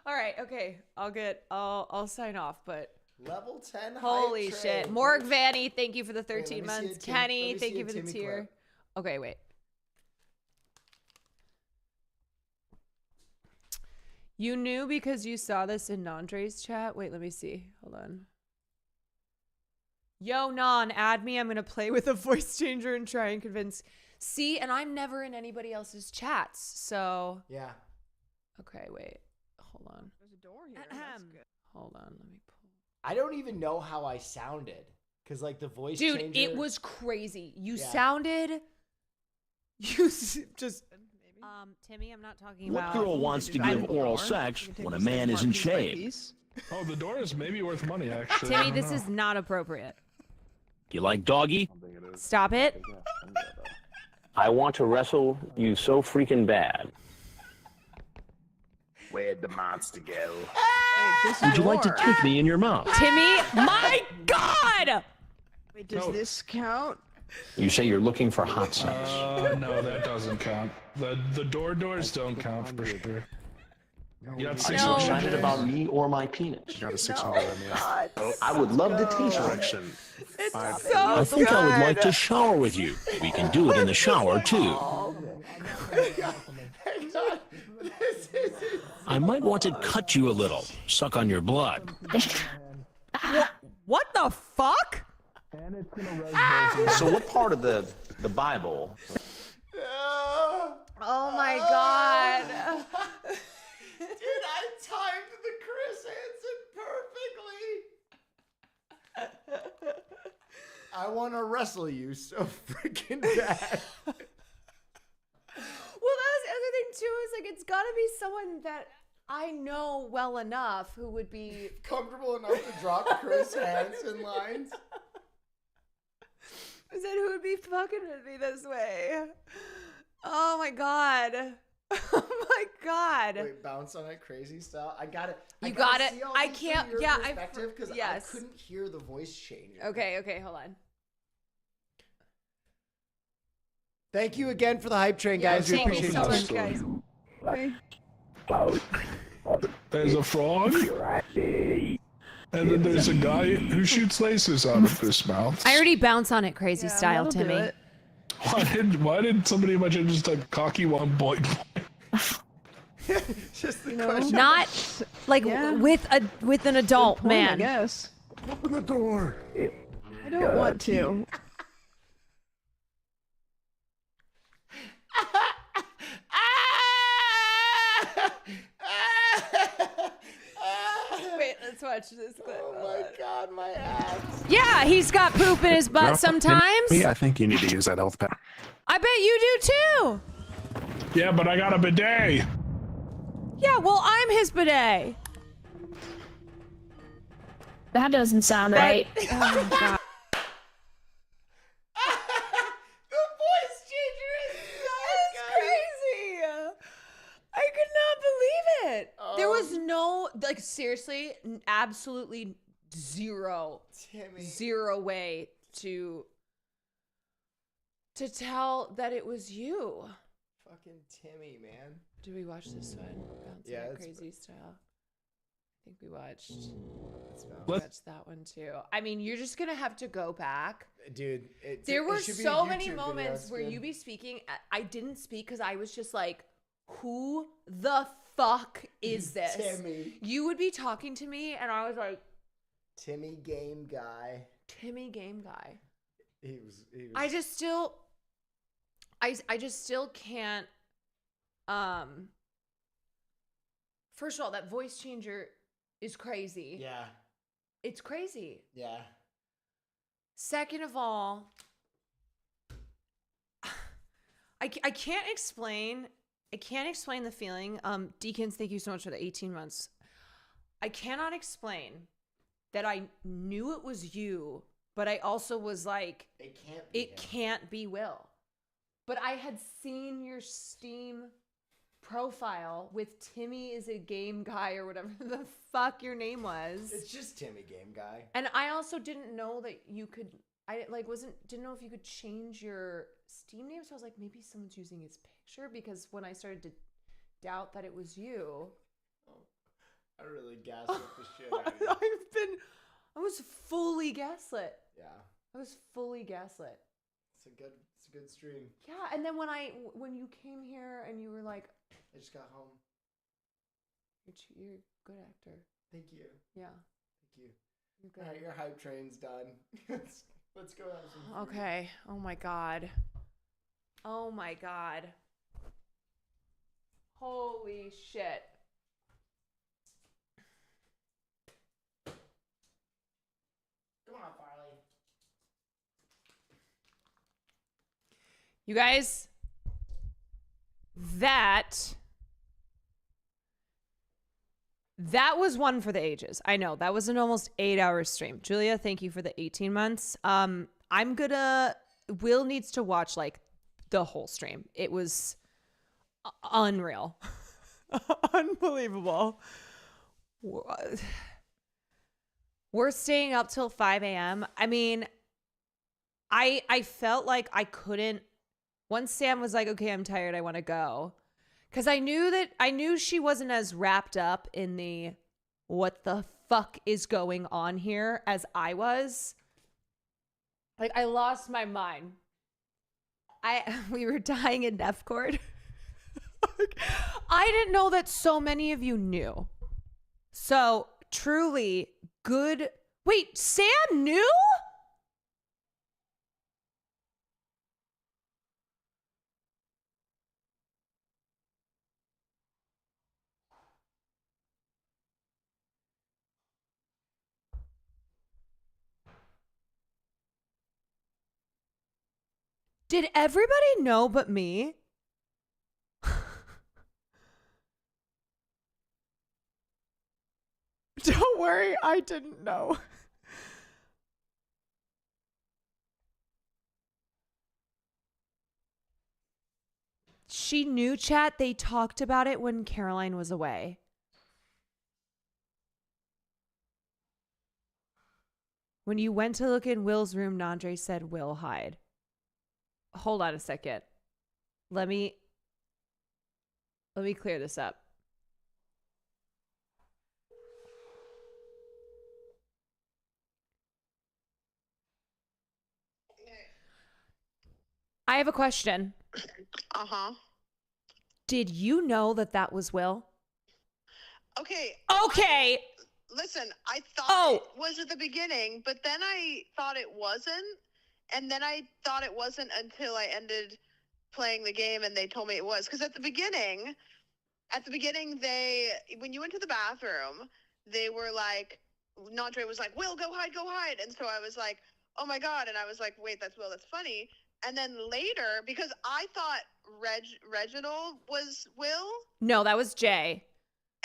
S1: All right, okay. I'll sign off, but
S22: level 10
S1: holy
S22: hype
S1: shit.
S22: train.
S1: Morg Vanny, thank you for the
S22: Wait,
S1: 13
S22: let me see
S1: months.
S22: a
S1: Kenny,
S22: let me
S1: thank
S22: see
S1: you
S22: a
S1: for the
S22: Timmy
S1: tier.
S22: clip.
S1: Okay, wait. You knew because you saw this in Nandre's chat? Wait, let me see. Hold on. Yo, Nan, add me. I'm going to play with a voice changer and try and convince. See, and I'm never in anybody else's chats, so.
S22: Yeah.
S1: Okay, wait. Hold on.
S15: There's a door here. That's good.
S1: Hold on. Let me pull.
S22: I don't even know how I sounded. Because, like, the voice
S1: Dude,
S22: changer...
S1: it was crazy. You
S22: Yeah.
S1: sounded... You just... Timmy, I'm not talking
S12: What
S1: about...
S12: girl wants to give oral sex when a man is in shape?
S6: Oh, the door is maybe worth money, actually.
S1: Timmy, this is not appropriate.
S12: You like doggy?
S1: Stop it.
S12: I want to wrestle you so freaking bad.
S16: Where'd the monster go?
S12: Would you like to take me in your mouth?
S1: Timmy, my God!
S15: Wait, does this count?
S12: You say you're looking for hot sex.
S6: No, that doesn't count. The doors don't count for sure. You got
S12: Are
S6: 600.
S12: you excited about me or my penis?
S16: You got a 600
S12: I would love to teach you.
S16: Direction.
S12: I think I would like to shower with you. We can do it in the shower too. I might want to cut you a little, suck on your blood.
S1: What the fuck?
S12: So what part of the the Bible.
S1: Oh my god.
S13: Dude, I timed the Chris Hansen perfectly. I want to wrestle you so freaking bad.
S1: Well, that's the other thing too, is like it's gotta be someone that I know well enough who would be
S13: comfortable enough to drop Chris Hansen lines.
S1: Is that who would be fucking with me this way? Oh my god. Oh my god.
S13: Wait, bounce on it crazy style. I got it.
S1: You got it. I can't. Yeah,
S13: because
S1: yes.
S13: I couldn't hear the voice change.
S1: Okay, hold on.
S13: Thank you again for the hype train, guys. We
S1: Thank you
S13: appreciate
S1: so
S13: it.
S1: much, guys.
S6: There's a frog. And then there's a guy who shoots lasers out of his mouth.
S1: I already bounce on it crazy style, Timmy.
S6: Why did somebody in my chat just type cocky one boy?
S13: Just the
S15: question.
S1: Not like with an adult
S15: Point,
S1: man.
S15: I guess.
S16: Open the door.
S15: I don't want to.
S1: Wait, let's watch this clip.
S13: Oh my god, my ass.
S1: Yeah, he's got poop in his butt sometimes.
S16: Me, I think you need to use that health pack.
S1: I bet you do too.
S6: Yeah, but I got a bidet.
S1: Yeah, well, I'm his bidet.
S19: That doesn't sound right.
S1: Oh my god.
S13: The voice changer is so
S1: crazy. I could not believe it. There was
S13: Um,
S1: no, like, seriously, absolutely zero way to tell that it was you.
S13: Fucking Timmy, man.
S1: Did we watch this one? Bouncing
S13: Yeah,
S1: on
S13: it's-
S1: crazy style. I think we watched.
S6: Let's-
S1: Watch that one too. I mean, you're just gonna have to go back.
S13: Dude,
S1: There were
S13: should be a
S1: so many
S13: YouTube video,
S1: moments
S13: it's
S1: where
S13: good.
S1: you be speaking. I didn't speak because I was just like, "Who the fuck is this?"
S13: Timmy.
S1: You would be talking to me, and I was like,
S13: Timmy game guy.
S1: "Timmy game guy."
S13: He was
S1: I just still can't. First of all, that voice changer is crazy.
S13: Yeah.
S1: It's crazy.
S13: Yeah.
S1: Second of all, I can't explain the feeling. Deacons, thank you so much for the 18 months. I cannot explain that I knew it was you, but I also was like,
S13: it
S1: can't be Will. But I had seen your Steam profile with Timmy is a game guy or whatever the fuck your name was.
S13: It's just Timmy game guy.
S1: And I also didn't know that you could. I didn't know if you could change your Steam name. So I was like, maybe someone's using his picture, because when I started to doubt that it was you,
S13: I really gaslit the shit out of you.
S1: I was fully gaslit.
S13: Yeah.
S1: I was fully gaslit.
S13: It's a good stream.
S1: Yeah, and then when you came here and you were like,
S13: I just got home.
S1: you're a good actor.
S13: Thank you.
S1: Yeah.
S13: Thank you.
S1: You're good.
S13: All right, your hype train's done. Let's go have some food.
S1: Okay. Oh my god. Oh my god. Holy shit.
S13: Come on, Farley.
S1: You guys, that was one for the ages. I know that was an almost 8-hour stream. Julia, thank you for the 18 months. Will needs to watch like the whole stream. It was unreal. Unbelievable. We're staying up till 5 a.m. I mean, I felt like I couldn't. Once Sam was like, okay, I'm tired, I want to go. Because I knew she wasn't as wrapped up in the what the fuck is going on here as I was. Like, I lost my mind. We were dying in F Court. I didn't know that so many of you knew. So, truly good. Wait, Sam knew? Did everybody know but me? Don't worry, I didn't know. She knew, chat. They talked about it when Caroline was away. When you went to look in Will's room, Nandre said Will hide. Hold on a second. Let me clear this up. I have a question.
S8: Uh-huh.
S1: Did you know that that was Will?
S8: Okay.
S1: Okay.
S8: Listen, I thought it was at the beginning, but then I thought it wasn't. And then I thought it wasn't until I ended playing the game and they told me it was. Because at the beginning, when you went to the bathroom, they were like, Nandre was like, Will, go hide. And so I was like, oh my God. And I was like, wait, that's Will, that's funny. And then later, because I thought Reginald was Will.
S1: No, that was Jay.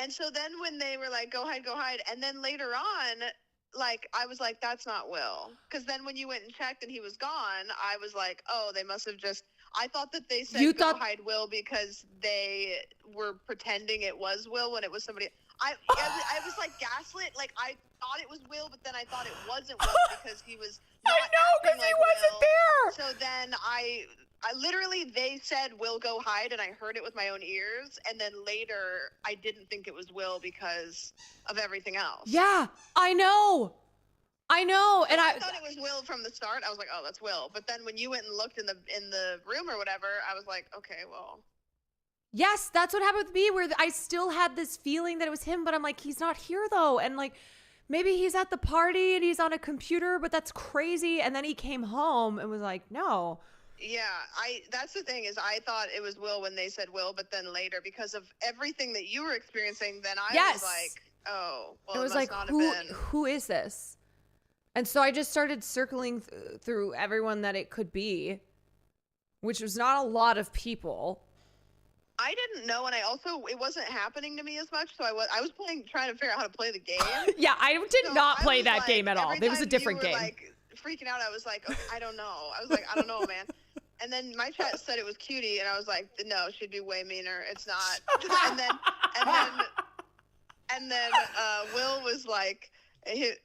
S8: And so then when they were like, go hide. And then later on, like, I was like, that's not Will. Because then when you went and checked and he was gone, I was like, oh, they must have just, I thought that they said go hide Will because they were pretending it was Will when it was somebody. I was like gaslit. Like, I thought it was Will, but then I thought it wasn't Will because he was not acting like
S1: he wasn't there.
S8: So then I literally, they said, Will, go hide, and I heard it with my own ears, and then later, I didn't think it was Will because of everything else.
S1: Yeah, I know. And
S8: I thought it was Will from the start. I was like, oh, that's Will. But then when you went and looked in the room or whatever, I was like, okay, well.
S1: Yes, that's what happened with me, where I still had this feeling that it was him, but I'm like, he's not here though. And like, maybe he's at the party and he's on a computer, but that's crazy. And then he came home and was like, no.
S8: Yeah, that's the thing is I thought it was Will when they said Will, but then later because of everything that you were experiencing, then I was like, oh, well,
S1: it was
S8: must
S1: like,
S8: not have been.
S1: who is this? And so I just started circling through everyone that it could be, which was not a lot of people.
S8: I didn't know, and it wasn't happening to me as much, so I was trying to figure out how to play the game.
S1: Yeah, I did not play that game at all. It was a different game.
S8: Like freaking out, I was like, okay, I don't know. I was like, I don't know, man. And then my chat said it was cutie, and I was like, no, she'd be way meaner. It's not. and then Will was like,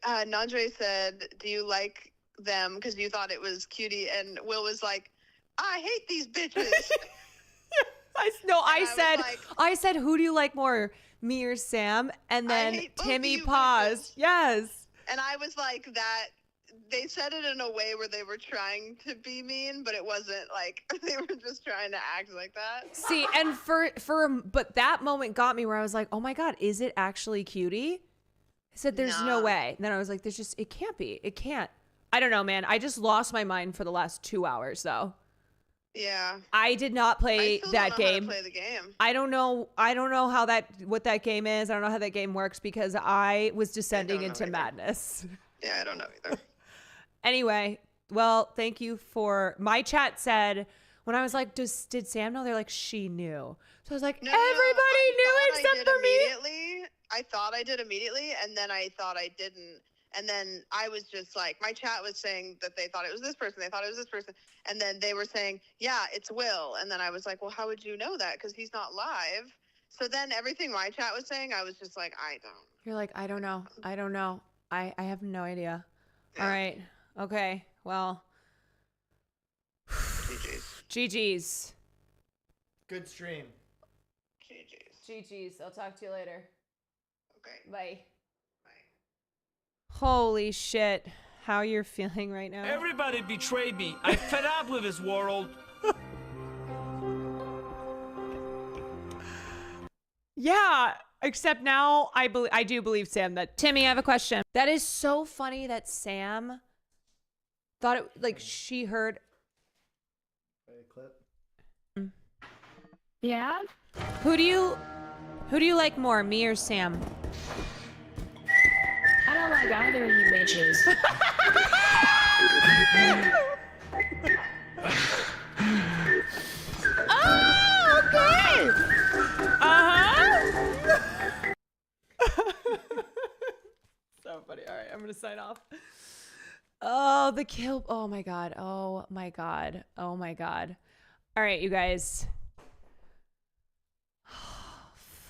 S8: Nandre said, do you like them because you thought it was cutie? And Will was like, I hate these bitches.
S1: I said, who do you like more, me or Sam? And then Timmy paused. Yes.
S8: And I was like, that they said it in a way where they were trying to be mean, but it wasn't like they were just trying to act like that.
S1: See, and but that moment got me where I was like, oh my God, is it actually cutie? I said, there's no way. And then I was like, it can't be. It can't. I don't know, man. I just lost my mind for the last 2 hours though.
S8: Yeah.
S1: I did not play that game.
S8: How to play the game.
S1: I don't know what that game is. I don't know how that game works because I was descending into madness.
S8: Yeah, I don't know either.
S1: Anyway, well, thank you for my chat said when I was like, did Sam know? They're like, she knew. So I was like, everybody knew except for me.
S8: I thought I did immediately, and then I thought I didn't. And then I was just like, my chat was saying that they thought it was this person. They thought it was this person. And then they were saying, yeah, it's Will. And then I was like, well, how would you know that? Because he's not live. So then everything my chat was saying, I was just like, I don't.
S1: You're like, I don't know. I have no idea. Yeah. All right. Okay. Well. GG's.
S22: Good stream.
S1: GG's. I'll talk to you later.
S8: Okay.
S1: Bye. Holy shit. How you're feeling right now?
S20: Everybody betrayed me. I'm fed up with this world.
S1: Yeah, except now I do believe Sam that. Timmy, I have a question. That is so funny that Sam thought it like she heard.
S22: Play a clip.
S19: Yeah.
S1: Who do you like more, me or Sam?
S19: I don't like either of you bitches.
S1: gonna sign off. Oh, the kill. Oh my god. Oh my god. Oh my god. All right, you guys.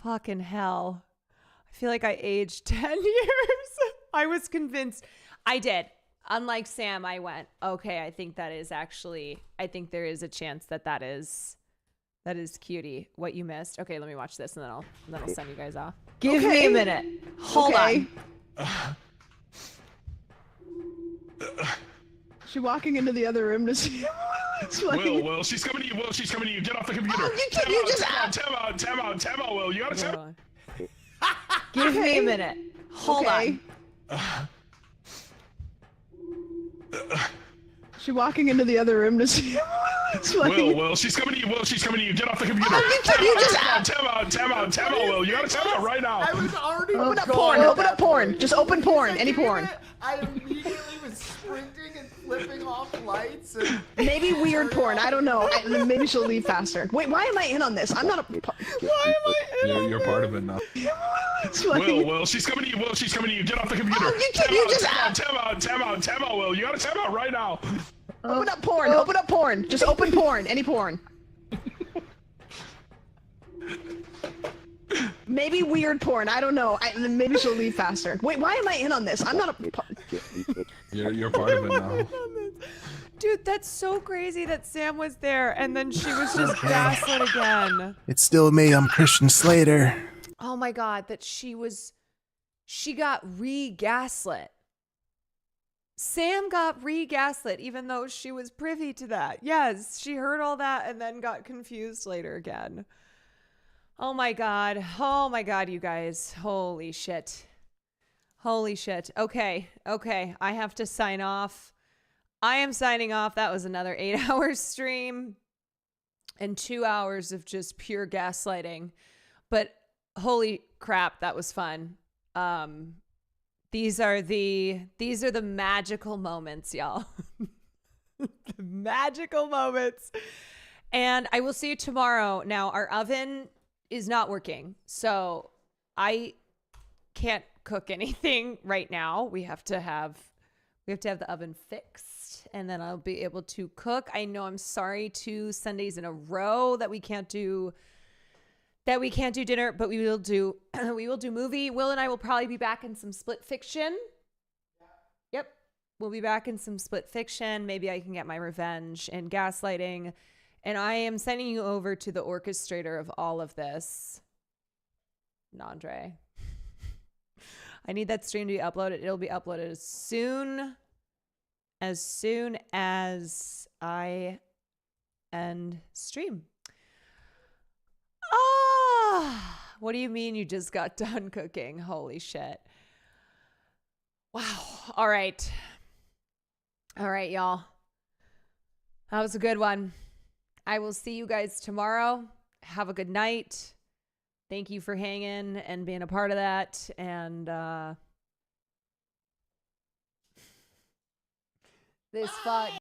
S1: Fucking hell. I feel like I aged 10 years. I was convinced. I did. Unlike Sam, I went, okay, I think that is actually, I think there is a chance that is cutie. What you missed. Okay, let me watch this and then I'll send you guys off. Give me a minute. Hold on.
S15: She walking into the other room to see.
S6: Will, she's coming to you. Will, she's coming to you. Get off the computer. Time out, Will. You gotta tell.
S1: Give me a minute. Hold on.
S15: She walking into the other room to see.
S6: Will, she's coming to you. Will, she's coming to you. Get off the computer. Time out, Will. You gotta time out right now.
S22: I was already.
S15: Open up porn. Open up porn. Just open porn. Any porn.
S22: I immediately was sprinting and flipping off lights. And
S15: maybe weird porn. I don't know. Maybe she'll leave faster. Wait, why am I in on this? I'm not a.
S1: Why am I in?
S5: You're part of it now.
S6: Will, she's coming to you. Will, she's coming to you. Get off the computer. Time out, Will. You gotta time out right now.
S15: Open up porn. Open up porn. Just open porn. Any porn. Maybe weird porn. I don't know. Maybe she'll leave faster. Wait, why am I in on this? I'm not a.
S5: You're part of it now.
S1: Dude, that's so crazy that Sam was there and then she was just gaslit again.
S10: It's still me. I'm Christian Slater.
S1: Oh my god, that she got re-gaslit. Sam got re-gaslit even though she was privy to that. Yes, she heard all that and then got confused later again. Oh my god. Oh my god, you guys. Holy shit. Holy shit. Okay. I have to sign off. I am signing off. That was another 8-hour stream and 2 hours of just pure gaslighting. But holy crap, that was fun. These are the magical moments, y'all. The magical moments. And I will see you tomorrow. Now, our oven is not working, so I can't cook anything right now. We have to have the oven fixed, and then I'll be able to cook. I know I'm sorry 2 Sundays in a row that we can't do dinner, but we will do movie. Will and I will probably be back in some split fiction. Yep. We'll be back in some split fiction. Maybe I can get my revenge in gaslighting. And I am sending you over to the orchestrator of all of this, Nandre. I need that stream to be uploaded. It'll be uploaded as soon as I end stream. What do you mean you just got done cooking? Holy shit. Wow. All right, y'all. That was a good one. I will see you guys tomorrow. Have a good night. Thank you for hanging and being a part of that. And this fuck.